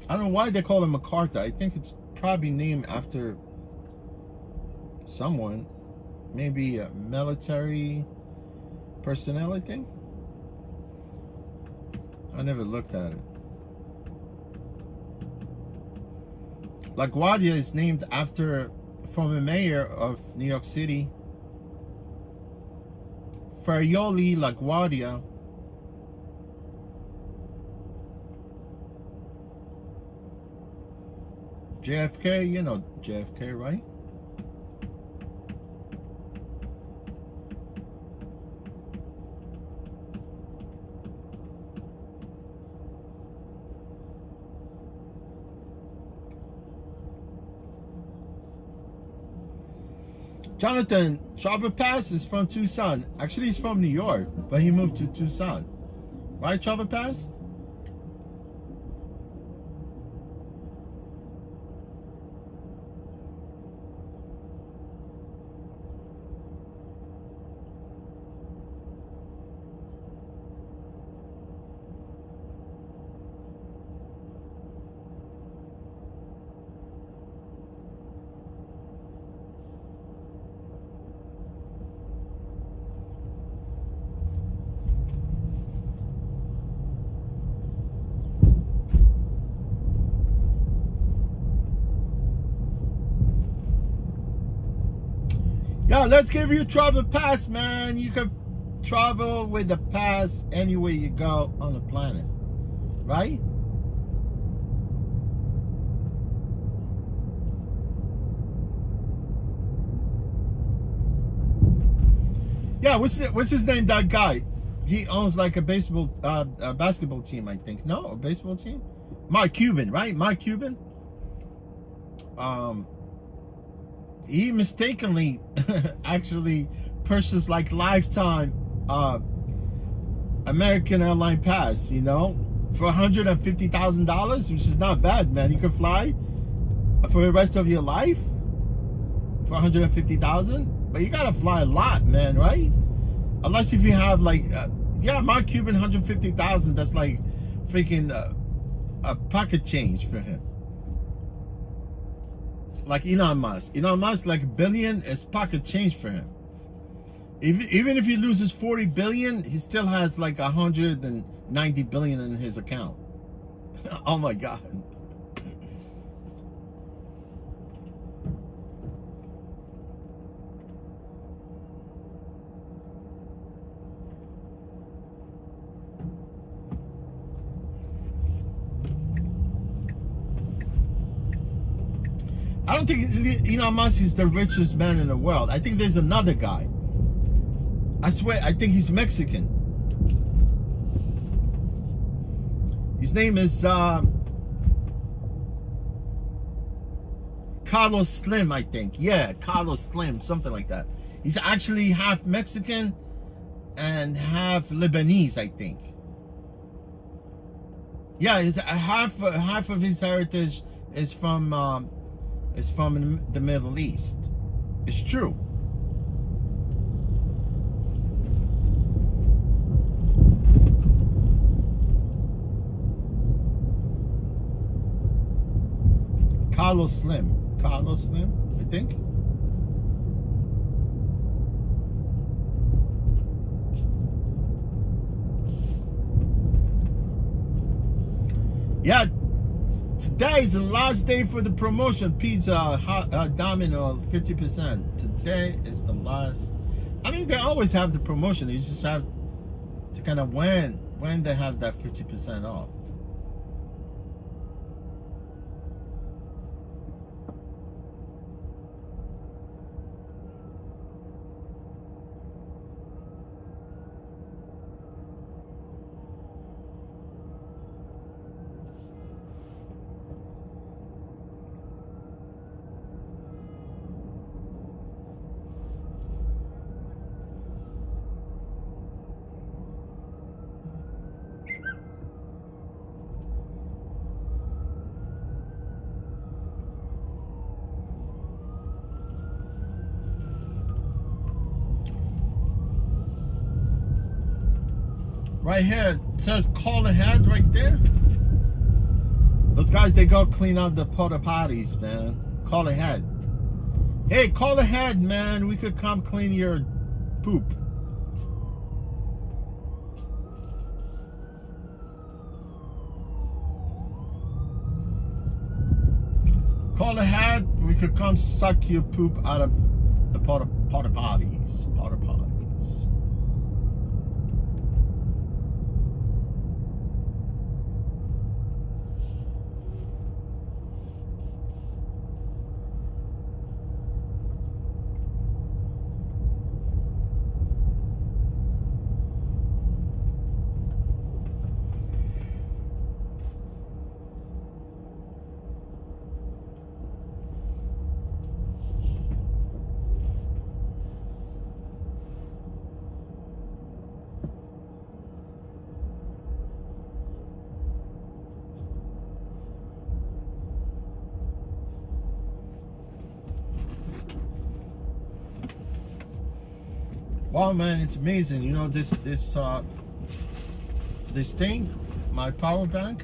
I don't know why they call it McCarter. I think it's probably named after someone, maybe a military personnel, I think. I never looked at it. LaGuardia is named after former mayor of New York City, Farioli LaGuardia. JFK, you know JFK, right? Jonathan, Chopper Pass is from Tucson. Actually, he's from New York, but he moved to Tucson. Right, Chopper Pass? Yeah, let's give you a travel pass, man. You can travel with the pass anywhere you go on the planet, right? Yeah, what's his name? That guy, he owns like a basketball team, I think. No, a baseball team. Mark Cuban, right? Mark Cuban. He mistakenly actually purchased like lifetime American airline pass, you know, for $150,000, which is not bad, man. You can fly for the rest of your life for $150,000, but you gotta fly a lot, man, right? Unless if you have like, yeah, Mark Cuban, $150,000. That's like freaking a pocket change for him. Like Elon Musk. Elon Musk, like $1 billion is pocket change for him. Even if he loses 40 billion, he still has like 190 billion in his account. Oh my God. I don't think Elon Musk is the richest man in the world. I think there's another guy. I swear, I think he's Mexican. His name is Carlos Slim, I think. Yeah, Carlos Slim, something like that. He's actually half Mexican and half Lebanese, I think. Yeah, it's half of his heritage is from the Middle East. It's true. Carlos Slim, I think. Yeah, today is the last day for the promotion. Pizza, Domino, 50%. Today is the last. I mean, they always have the promotion. You just have to kind of when they have that 50% off. Right here, it says call ahead right there. Those guys, they go clean out the porta potties, man. Call ahead. Hey, call ahead, man. We could come clean your poop. Call ahead. We could come suck your poop out of the porta potties. Porta potties. Wow, man, it's amazing. You know, this thing, my power bank.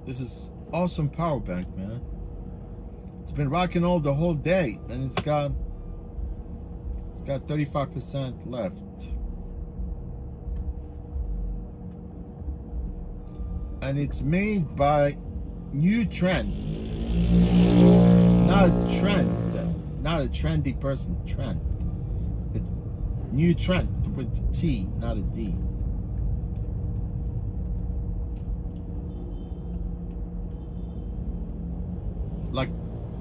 This is awesome power bank, man. It's been rocking all the whole day, and it's got 35% left. And it's made by New Trend. Not a trend, not a trendy person. Trend. It's New Trend with a T, not a D. Like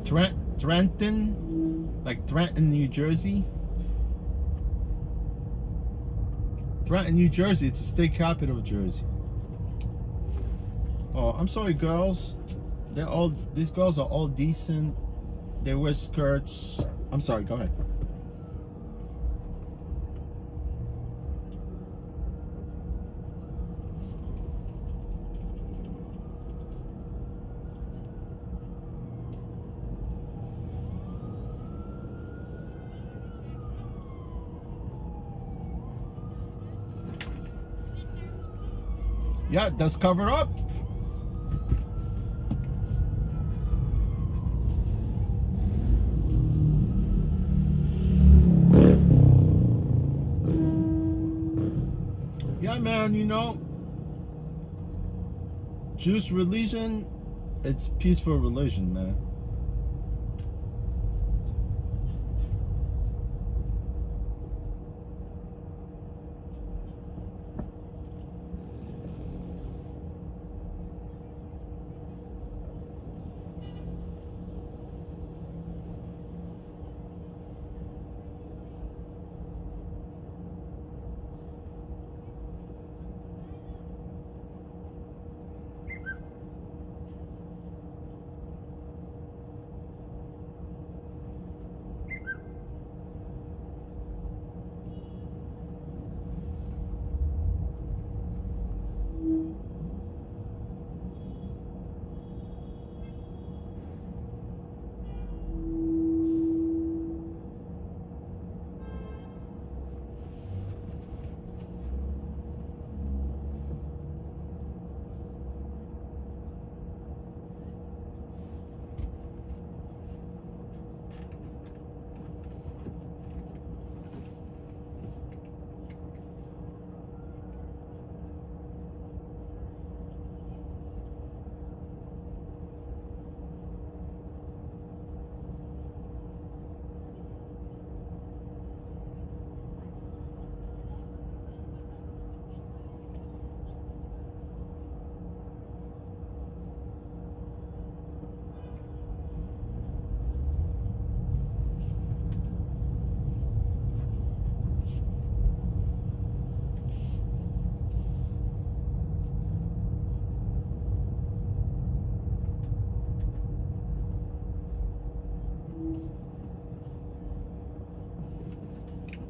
Trenton, like Trenton, New Jersey. Trenton, New Jersey. It's the state capital of Jersey. Oh, I'm sorry, girls. These girls are all decent. They wear skirts. I'm sorry, go ahead. Yeah, does cover up. Yeah, man, you know, Jewish religion, it's peaceful religion, man.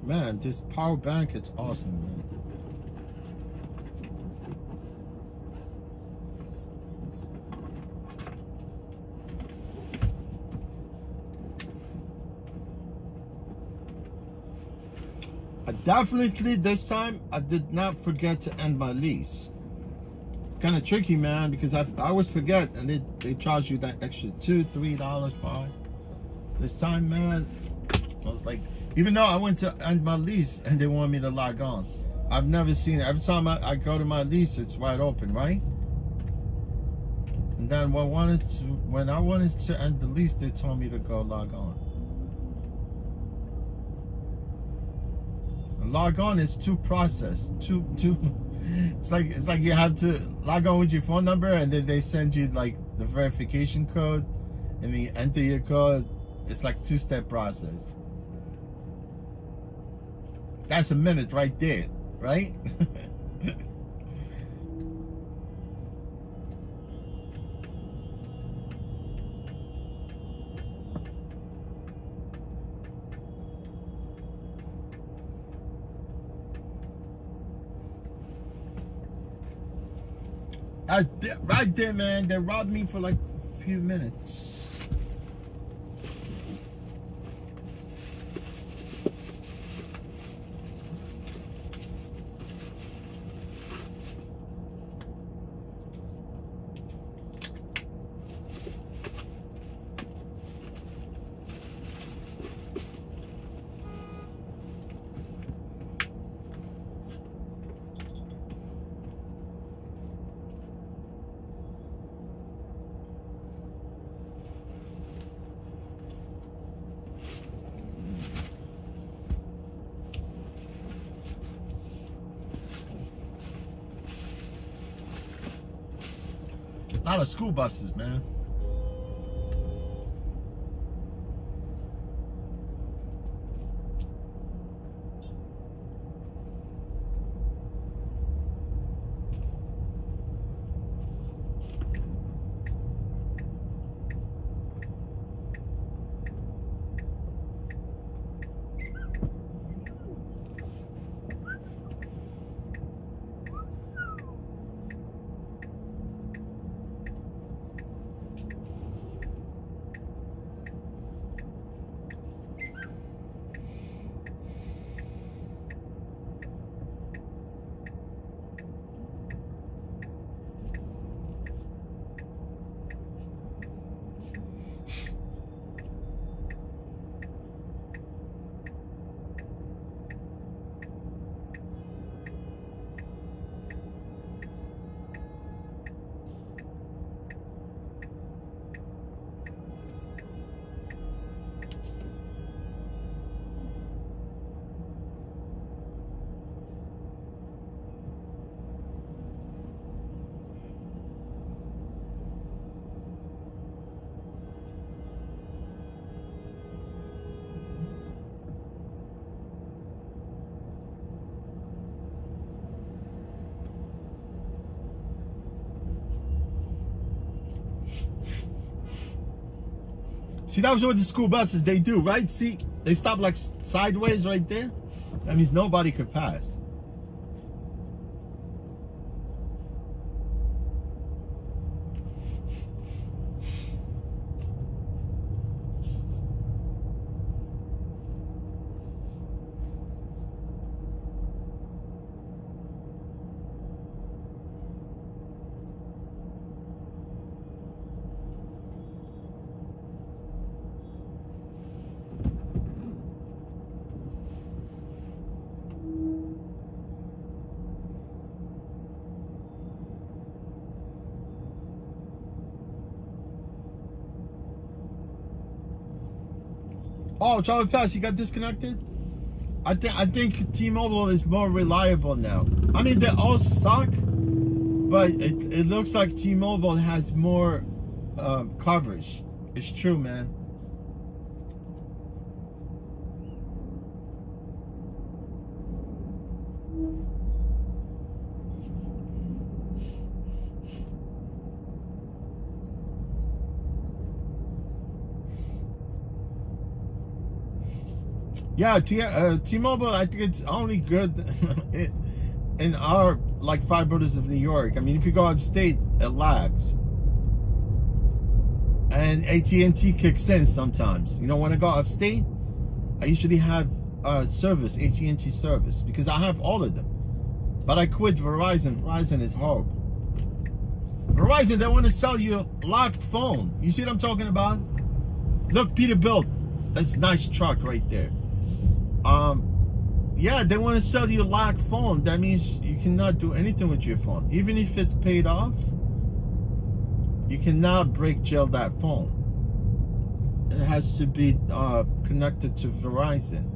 Man, this power bank, it's awesome, man. Definitely this time, I did not forget to end my lease. It's kind of tricky, man, because I always forget, and they charge you that extra $2, $3, $5. This time, man, I was like, even though I went to end my lease and they wanted me to log on, I've never seen it. Every time I go to my lease, it's wide open, right? And then when I wanted to end the lease, they told me to go log on. Log on is two process. It's like you have to log on with your phone number, and then they send you like the verification code, and then you enter your code. It's like 2-step process. That's a minute right there, right? Right there, man. They robbed me for like a few minutes. A lot of school buses, man. See, that was what the school buses, they do, right? See, they stop like sideways right there. That means nobody could pass. Oh, Charlie Pass, you got disconnected? I think T-Mobile is more reliable now. I mean, they all suck, but it looks like T-Mobile has more coverage. It's true, man. Yeah, T-Mobile, I think it's only good in our, like, 5 boroughs of New York. I mean, if you go upstate, it lags. And AT&T kicks in sometimes. You know, when I go upstate, I usually have service, AT&T service, because I have all of them. But I quit Verizon. Verizon is horrible. Verizon, they want to sell you a locked phone. You see what I'm talking about? Look, Peterbilt, that's a nice truck right there. Yeah, they want to sell you a locked phone. That means you cannot do anything with your phone. Even if it's paid off, you cannot break jail that phone. It has to be connected to Verizon.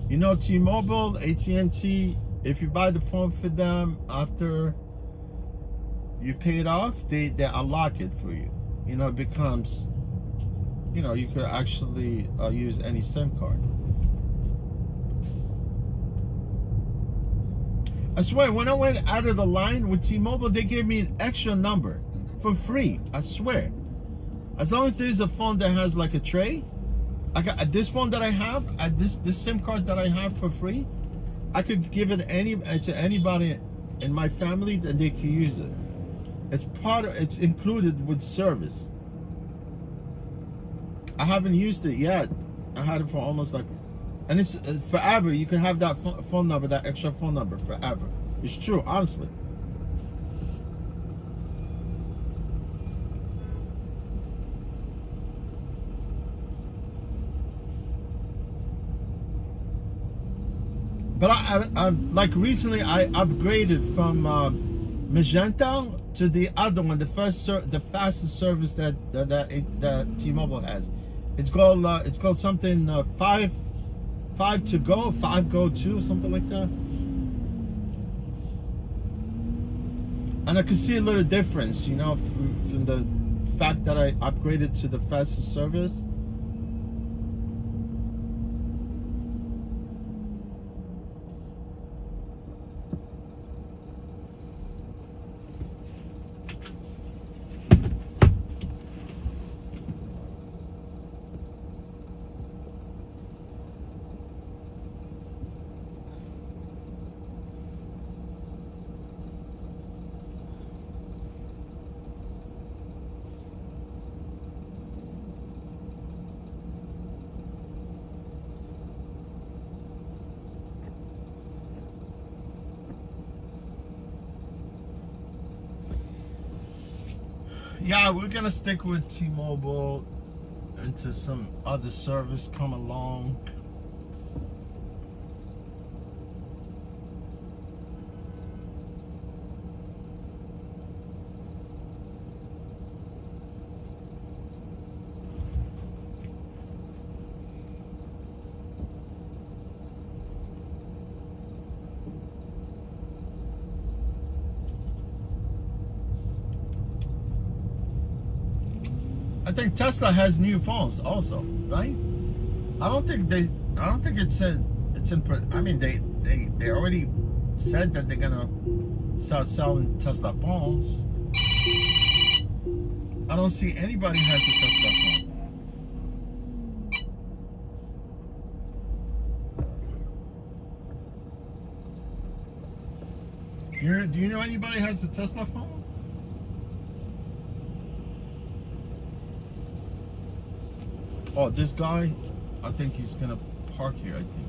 You know, T-Mobile, AT&T, if you buy the phone for them after you pay it off, they unlock it for you. You know, it becomes, you know, you could actually use any SIM card. I swear, when I went out of the line with T-Mobile, they gave me an extra number for free. I swear. As long as there's a phone that has like a tray, I got this phone that I have, this SIM card that I have for free, I could give it to anybody in my family that they can use it. It's included with service. I haven't used it yet. I had it for almost like, and it's forever. You can have that phone number, that extra phone number forever. It's true, honestly. But I like recently I upgraded from Magenta to the other one, the fastest service that T-Mobile has. It's called something 5 to go, 5 go 2, something like that. And I could see a little difference, you know, from the fact that I upgraded to the fastest service. Yeah, we're gonna stick with T-Mobile until some other service come along. I think Tesla has new phones also, right? I don't think it's in. I mean, they already said that they're gonna start selling Tesla phones. I don't see anybody has a Tesla phone. Do you know anybody has a Tesla phone? Oh, this guy, I think he's gonna park here, I think.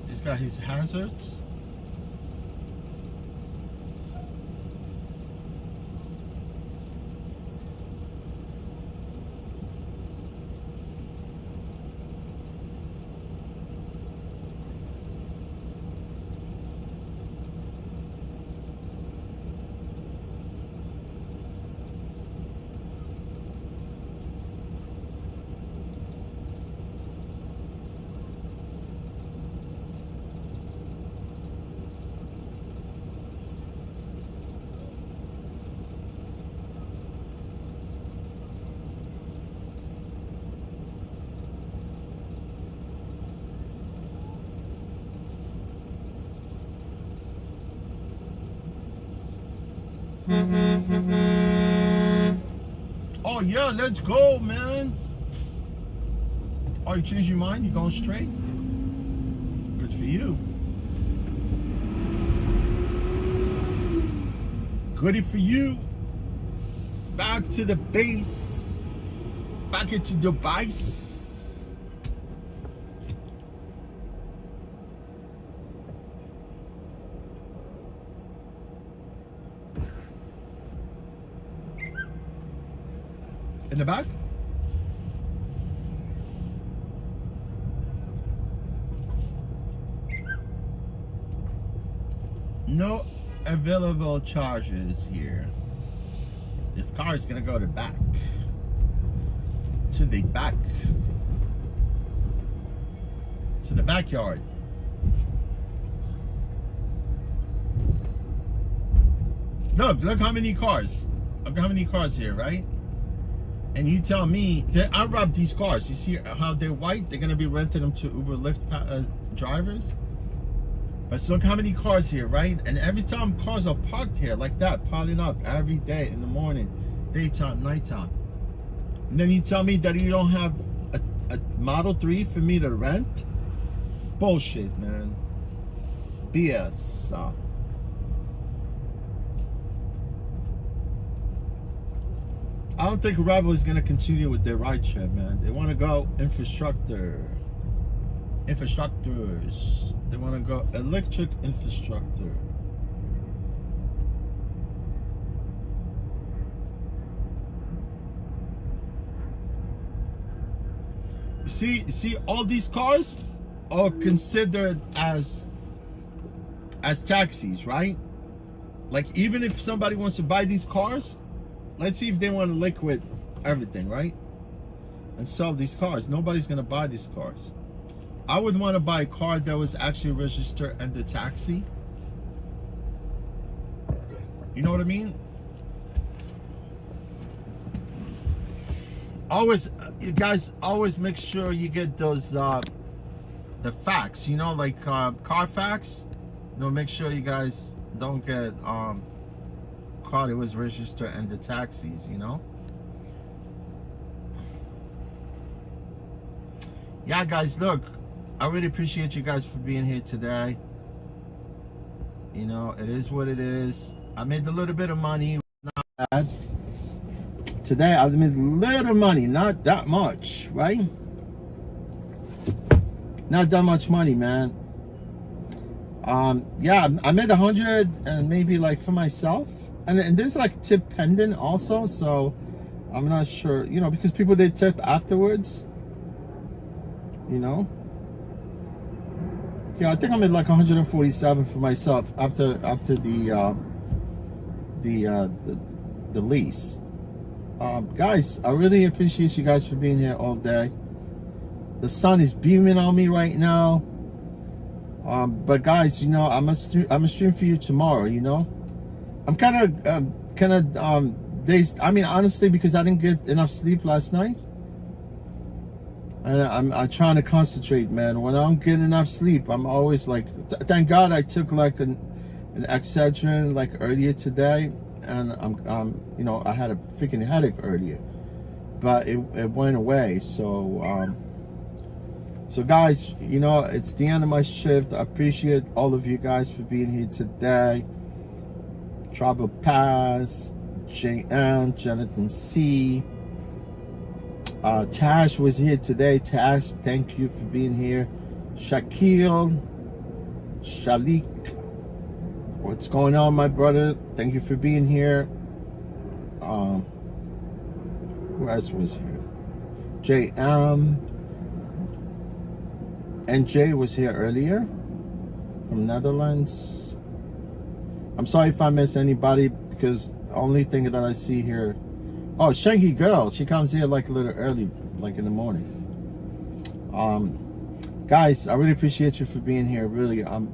He's got his hazards. Oh yeah, let's go, man. Oh, you changed your mind? You going straight? Good for you. Goody for you. Back to the base. Back into the base. In the back? No available charges here. This car is gonna go to the back. To the back. To the backyard. Look how many cars. Look how many cars here, right? And you tell me that I robbed these cars. You see how they're white? They're gonna be renting them to Uber, Lyft drivers. But look how many cars here, right? And every time cars are parked here like that, piling up every day in the morning, daytime, nighttime. And then you tell me that you don't have a Model 3 for me to rent? Bullshit, man. BS. I don't think Revel is going to continue with their rideshare, man. They want to go infrastructures. They want to go electric infrastructure. You see, all these cars are considered as taxis, right? Like, even if somebody wants to buy these cars, let's see if they want to liquid everything, right? And sell these cars. Nobody's going to buy these cars. I would want to buy a car that was actually registered under taxi. You know what I mean? Always, you guys always make sure you get those, the facts, you know, like Carfax. You know, make sure you guys don't get, car that was registered under taxis, you know. Yeah, guys, look, I really appreciate you guys for being here today. You know, it is what it is. I made a little bit of money, not bad. Today I made a little money, not that much, right? Not that much money, man. Yeah, I made 100 and maybe like for myself. And there's like tip pending also, so I'm not sure, you know, because people they tip afterwards, you know. Yeah, I think I made like 147 for myself after the lease. Guys, I really appreciate you guys for being here all day. The sun is beaming on me right now. But guys, you know, I'm a stream for you tomorrow, you know. I'm kind of dazed. I mean, honestly, because I didn't get enough sleep last night, and I'm trying to concentrate, man. When I don't get enough sleep, I'm always like, thank God I took like an Excedrin like earlier today, and I'm you know, I had a freaking headache earlier, but it went away. So so guys, you know, it's the end of my shift. I appreciate all of you guys for being here today. Travel Pass, JM, Jonathan C. Tash was here today. Tash, thank you for being here. Shaquille, Shalik, what's going on, my brother? Thank you for being here. Who else was here? JM. NJ was here earlier from Netherlands. I'm sorry if I miss anybody, because the only thing that I see here, oh, Shanky Girl, she comes here like a little early, like in the morning. Guys, I really appreciate you for being here. Really, you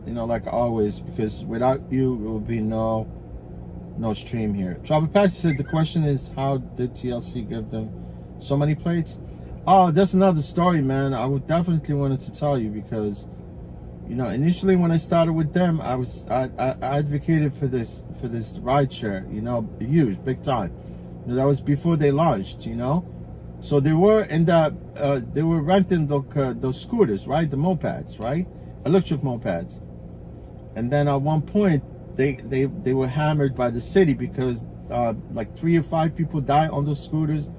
know, like always, because without you, there will be no stream here. Travel Pass said the question is, how did TLC give them so many plates? Oh, that's another story, man. I would definitely wanted to tell you, because, you know, initially when I started with them, I advocated for this rideshare, you know, huge, big time. You know, that was before they launched, you know. So they were in that, they were renting those scooters, right? The mopeds, right? Electric mopeds. And then at one point, they were hammered by the city because like 3 or 5 people died on those scooters.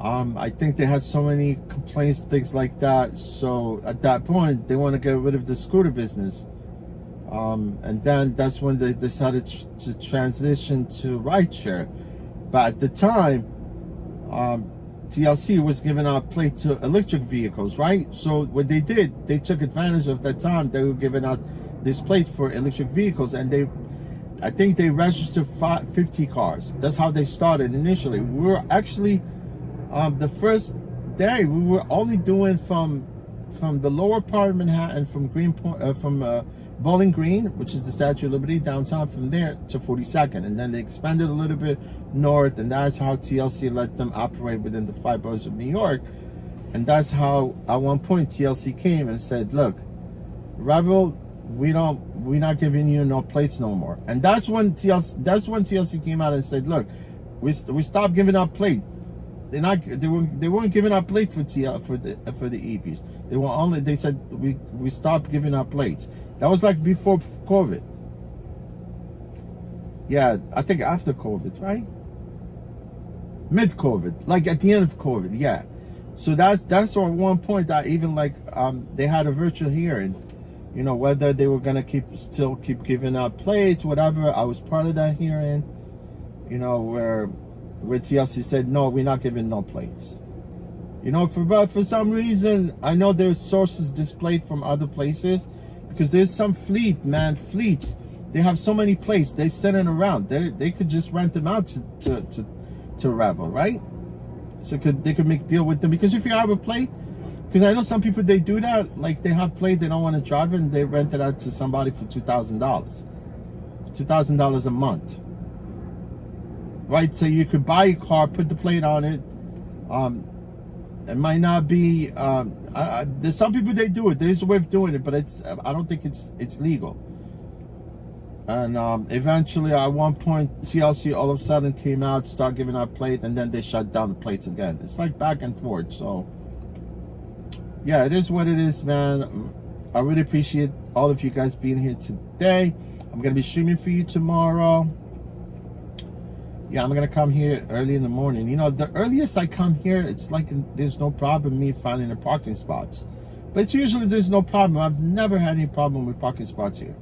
I think they had so many complaints, things like that. So at that point, they want to get rid of the scooter business. And then that's when they decided to transition to rideshare. But at the time, TLC was giving out plates to electric vehicles, right? So what they did, they took advantage of that time. They were giving out this plate for electric vehicles, and I think they registered 50 cars. That's how they started initially. We were actually the first day we were only doing from the lower part of Manhattan, from Bowling Green, which is the Statue of Liberty downtown, from there to 42nd, and then they expanded a little bit north, and that's how TLC let them operate within the 5 boroughs of New York. And that's how at one point TLC came and said, look, Revel, we're not giving you no plates no more. And that's when TLC came out and said, look, we stopped giving out plate. They weren't giving out plate for the EVs. They said we stopped giving out plates. That was like before COVID. Yeah, I think after COVID, right? Mid-COVID, like at the end of COVID, yeah. So that's on one point that even like they had a virtual hearing, you know, whether they were gonna still keep giving out plates, whatever. I was part of that hearing, you know, where TLC said no, we're not giving no plates. You know, for some reason, I know there's sources displayed from other places, because there's some fleets. They have so many plates, they send it around. They could just rent them out to Revel, right? So they could make a deal with them, because if you have a plate, because I know some people, they do that, like they have plate, they don't want to drive it, and they rent it out to somebody for $2,000. $2,000 a month. Right? So you could buy a car, put the plate on it. It might not be there's some people, they do it. There's a way of doing it, but I don't think it's legal. And eventually, at one point, TLC all of a sudden came out, started giving out plate, and then they shut down the plates again. It's like back and forth. So, yeah, it is what it is, man. I really appreciate all of you guys being here today. I'm going to be streaming for you tomorrow. Yeah, I'm going to come here early in the morning. You know, the earliest I come here, it's like there's no problem me finding the parking spots. But it's usually there's no problem. I've never had any problem with parking spots here.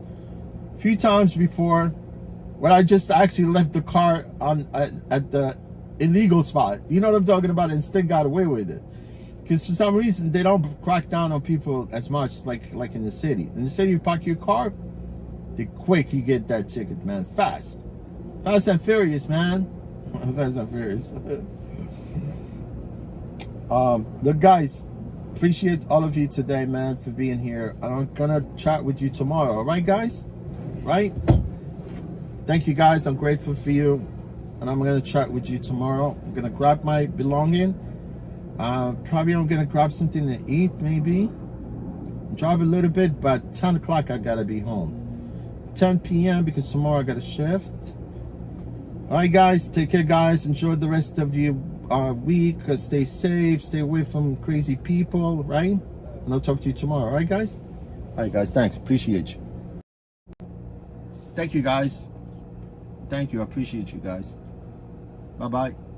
Few times before, when I just actually left the car at the illegal spot, you know what I'm talking about, and still got away with it, because for some reason they don't crack down on people as much like in the city. In the city, you park your car, the quick you get that ticket, man. Fast and furious, man. Fast and furious. Look, guys, appreciate all of you today, man, for being here. I'm gonna chat with you tomorrow. All right, guys? Right? Thank you, guys. I'm grateful for you, and I'm gonna chat with you tomorrow. I'm gonna grab my belonging. Probably I'm gonna grab something to eat, maybe drive a little bit, but 10 o'clock I gotta be home. 10 p.m. because tomorrow I got a shift. All right, guys, take care, guys. Enjoy the rest of your week. Stay safe, stay away from crazy people, right? And I'll talk to you tomorrow. All right, guys? All right, guys, thanks. Appreciate you. Thank you, guys. Thank you. I appreciate you guys. Bye-bye.